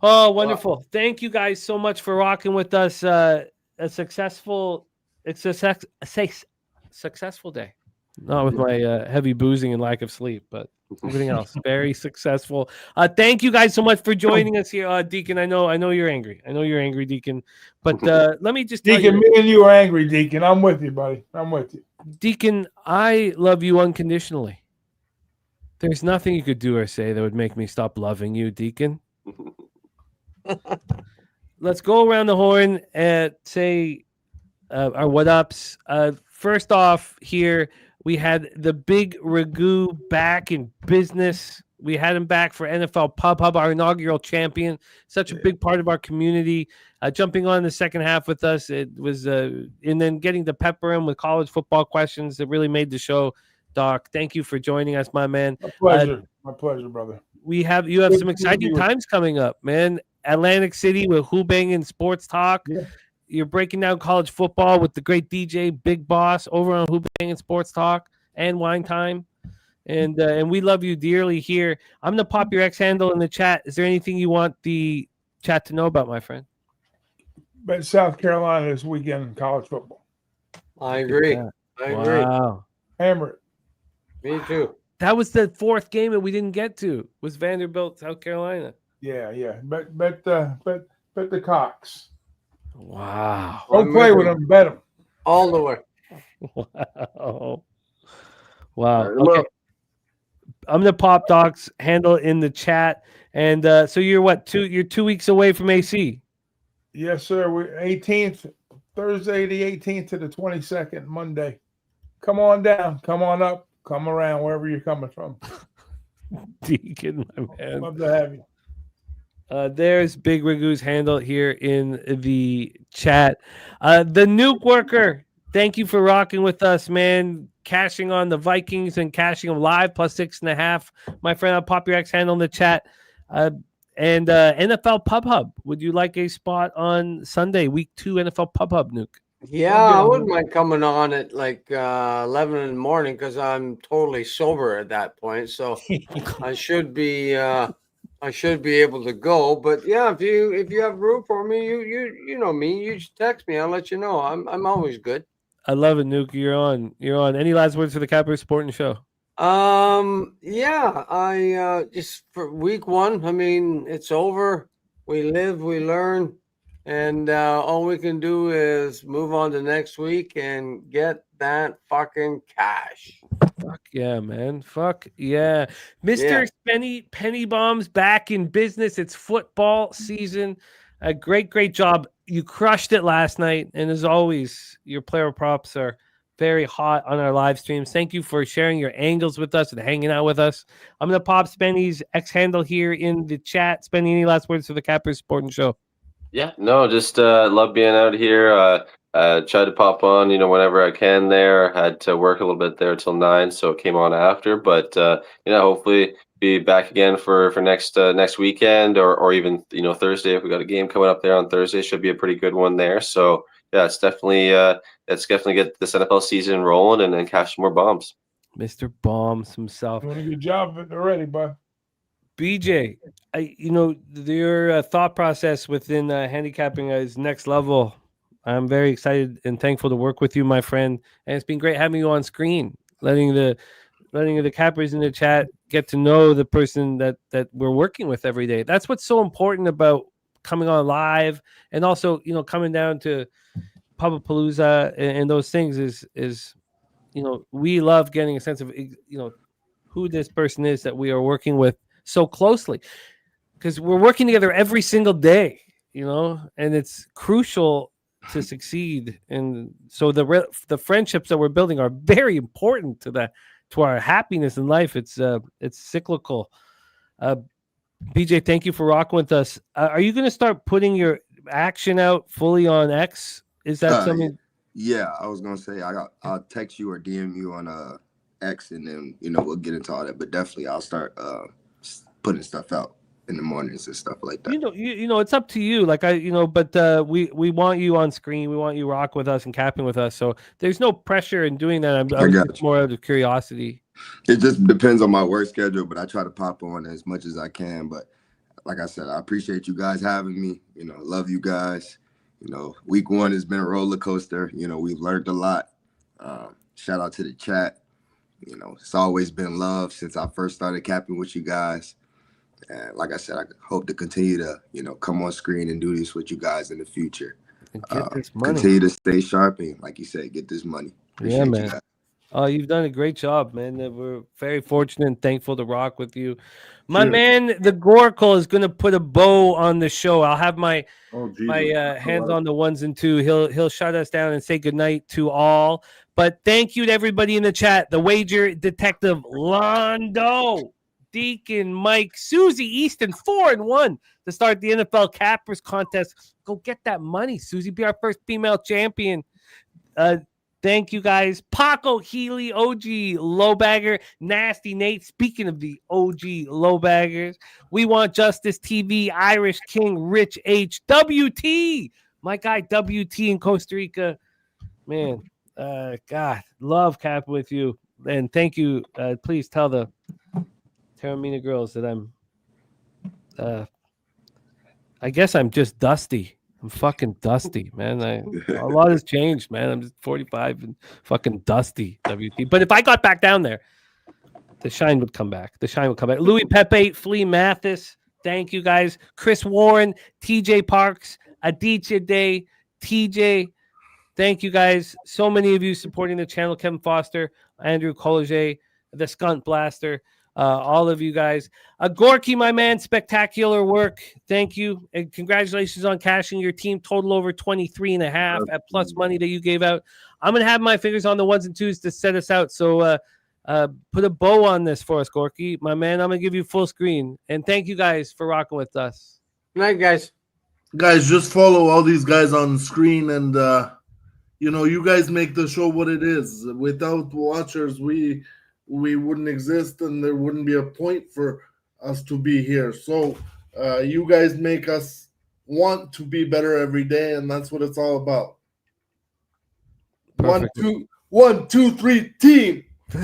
Oh, wonderful. Wow. Thank you guys so much for rocking with us. A successful day. Not with my heavy boozing and lack of sleep, but everything else. Very successful. Thank you guys so much for joining us here. Deacon, I know you're angry. I know you're angry, Deacon. But let me just tell Deacon, you. me and you are angry, Deacon. I'm with you, buddy. I'm with you. Deacon, I love you unconditionally. There's nothing you could do or say that would make me stop loving you, Deacon. Let's go around the horn and say our what ups. First off, here we had the Big Ragu back in business. We had him back for NFL Pub Hub, our inaugural champion. Such a big part of our community. Jumping on the second half with us, it was, and then getting to pepper him with college football questions that really made the show. Doc, thank you for joining us, my man. My pleasure, brother. You have some exciting times coming up, man. Atlantic City with Hoobang and Sports Talk. Yeah. You're breaking down college football with the great DJ Big Boss over on Hoobang and Sports Talk and Wine Time. And we love you dearly here. I'm going to pop your X handle in the chat. Is there anything you want the chat to know about, my friend? But South Carolina this weekend in college football. I agree. Wow. Hammer it. Me too. That was the fourth game that we didn't get to. Was Vanderbilt, South Carolina. Yeah. Bet the Cox. Wow. Don't play with them. Bet them. All the way. Wow. Okay. I'm gonna pop Doc's handle in the chat, and so you're what? You're 2 weeks away from AC. Yes, sir. We're 18th, Thursday, the 18th to the 22nd, Monday. Come on down. Come on up. Come around wherever you're coming from. Deacon, my man. Love to have you. There's Big Ragu's handle here in the chat. The Nuke Worker, thank you for rocking with us, man. Cashing on the Vikings and cashing them live plus 6.5. My friend, I'll pop your X handle in the chat. And NFL Pub Hub. Would you like a spot on Sunday, week 2 NFL Pub Hub, Nuke? Yeah, I wouldn't mind coming on at like 11 in the morning because I'm totally sober at that point. So I should be able to go. But yeah, if you have room for me, you know me. You just text me. I'll let you know. I'm always good. I love it, Nuke. You're on. You're on. Any last words for the Capper Sporting Show? Yeah, I just for week 1. I mean, it's over. We live, we learn. And all we can do is move on to next week and get that fucking cash. Fuck yeah, man. Fuck yeah. Mr. Penny Bombs back in business. It's football season. A great job. You crushed it last night. And as always, your player props are very hot on our live streams. Thank you for sharing your angles with us and hanging out with us. I'm going to pop Spenny's X handle here in the chat. Spenny, any last words for the Capper Sporting Show? Yeah, no, just love being out here. Tried to pop on, whenever I can there. Had to work a little bit there till 9, so it came on after. But hopefully be back again for next weekend or even Thursday if we got a game coming up there on Thursday. Should be a pretty good one there. So yeah, it's definitely get this NFL season rolling and then catch some more bombs. Mr. Bombs himself. Doing a good job of it already, bud. BJ, your thought process within handicapping is next level. I'm very excited and thankful to work with you, my friend. And it's been great having you on screen, letting the cappers in the chat get to know the person that we're working with every day. That's what's so important about coming on live, and also coming down to Pubapalooza and those things is we love getting a sense of who this person is that we are working with so closely, because we're working together every single day, and it's crucial to succeed. And so the friendships that we're building are very important to our happiness in life. It's cyclical. BJ, thank you for rocking with us. Are you going to start putting your action out fully on X? Is that something? Yeah, I was gonna say I'll text you or DM you on X, and then we'll get into all that. But definitely, I'll start putting stuff out in the mornings and stuff like that. It's up to you. Like but we want you on screen. We want you rock with us and capping with us. So there's no pressure in doing that. I'm just more out of curiosity. It just depends on my work schedule, but I try to pop on as much as I can. But like I said, I appreciate you guys having me. Love you guys. Week 1 has been a roller coaster. We've learned a lot. Shout out to the chat. It's always been love since I first started capping with you guys. And like I said, I hope to continue to, come on screen and do this with you guys in the future. And get this money. Continue to stay sharp and, like you said, get this money. Appreciate man. You guys. Oh, you've done a great job, man. We're very fortunate and thankful to rock with you. My man, the Gorkle, is going to put a bow on the show. I'll have my hands on the 1s and 2. He'll shut us down and say goodnight to all. But thank you to everybody in the chat. The Wager Detective, Londo, Deacon, Mike, Susie Easton, 4-1 to start the NFL Cappers contest. Go get that money, Susie. Be our first female champion. Thank you, guys. Paco, Healy, OG, Lowbagger, Nasty Nate. Speaking of the OG Lowbaggers, We Want Justice TV, Irish King, Rich H, WT, my guy WT in Costa Rica. Man, God, love cap with you. And thank you. Please tell the Terramina girls that I guess I'm just dusty. I'm fucking dusty, man. A lot has changed, man. I'm just 45 and fucking dusty, WT. But if I got back down there, the shine would come back. Louis Pepe, Flea Mathis, thank you guys. Chris Warren, TJ Parks, Aditya Day, TJ, thank you guys. So many of you supporting the channel. Kevin Foster, Andrew Collier, the Skunt Blaster. All of you guys. Gorky, my man, spectacular work. Thank you. And congratulations on cashing your team total over 23.5 at plus money that you gave out. I'm going to have my fingers on the 1s and 2s to set us out. So put a bow on this for us, Gorky. My man, I'm going to give you full screen. And thank you guys for rocking with us. Good night, guys. Guys, just follow all these guys on screen, and you guys make the show what it is. Without watchers, we wouldn't exist, and there wouldn't be a point for us to be here. So you guys make us want to be better every day, and that's what it's all about. Perfect. 1, 2, 3, team. All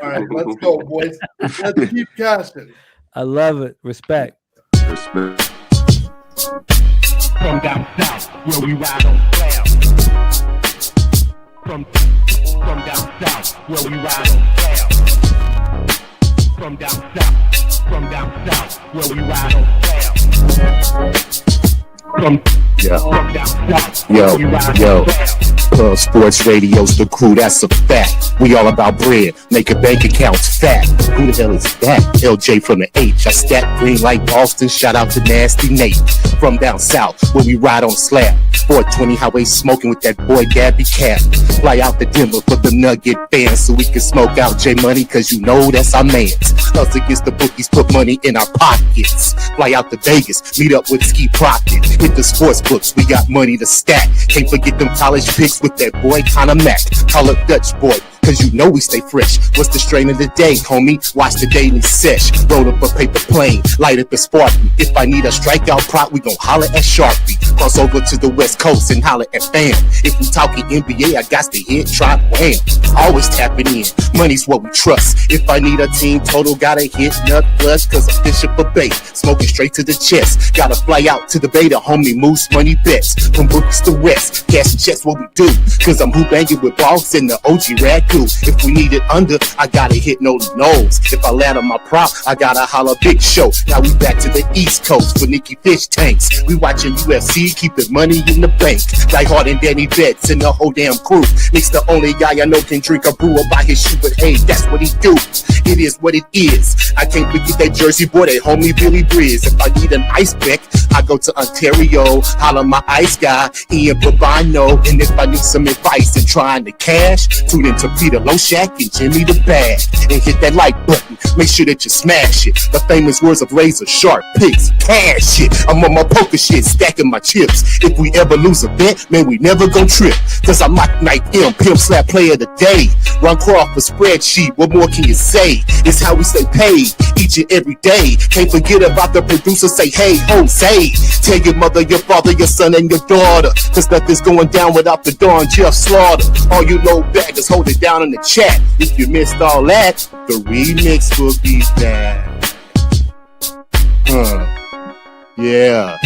right, let's go, boys. Let's keep casting. I love it. Respect. Respect. From down south, where we ride on flair. From down south, where we ride on flair. From down south, where we ride on flair. From down south, where we ride on flair. Club Sports Radio's the crew, that's a fact. We all about bread, making bank accounts fat. Who the hell is that? LJ from the H. I stack green like Boston, shout out to Nasty Nate. From down south, where we ride on slab. 420 highway smoking with that boy Gabby Cap. Fly out to Denver for the Nugget fans so we can smoke out J Money, cause you know that's our mans. Us against the bookies, put money in our pockets. Fly out to Vegas, meet up with Ski Profit. Hit the sports books, we got money to stack. Can't forget them college picks with that boy Connor Mack. Call up Dutch boy, cause you know we stay fresh. What's the strain of the day, homie? Watch the daily sesh. Roll up a paper plane, light up a sparkly. If I need a strikeout prop, we gon' holler at Sharpie. Cross over to the West Coast and holler at Fam. If we talking NBA, I got to hit Trot Wham. Always tapping in, money's what we trust. If I need a team total, gotta hit Nut Plus, cause I'm fishing for bait. Smoking straight to the chest. Gotta fly out to the beta, homie, Moose Money Bets. From bookies to West, cash and checks what we do. Cause I'm who banging with Boss and the OG Ragu. If we need it under, I gotta hit Noli Knowles. If I land on my prop, I gotta holler Big Show. Now we back to the East Coast for Nicky Fish tanks. We watching UFC, keeping money in the bank. Die Hard and Danny Betts and the whole damn crew. Nick's the only guy I know can drink a brew or buy his shoe, but hey, that's what he do. It is what it is. I can't forget that Jersey boy, that homie Billy Briz. If I need an ice pick, I go to Ontario, holler my ice guy, Ian Bobino. And if I need some advice in trying to cash, tune into Peter Loshak and Jimmy the Bag. And hit that like button, make sure that you smash it. The famous words of Razor Sharp picks, cash it. I'm on my poker shit, stacking my chips. If we ever lose a bet, man, we never gon' trip. Cause I'm Mike Knight M, pimp slap player of the day. Ron Crawford spreadsheet, what more can you say? It's how we stay paid each and every day. Can't forget about the producer, say hey Jose. Tell your mother, your father, your son, and your daughter, cause nothing's going down without the Don Jeff Slaughter. All you low baggers, hold it down in the chat. If you missed all that, the remix will be back. Yeah.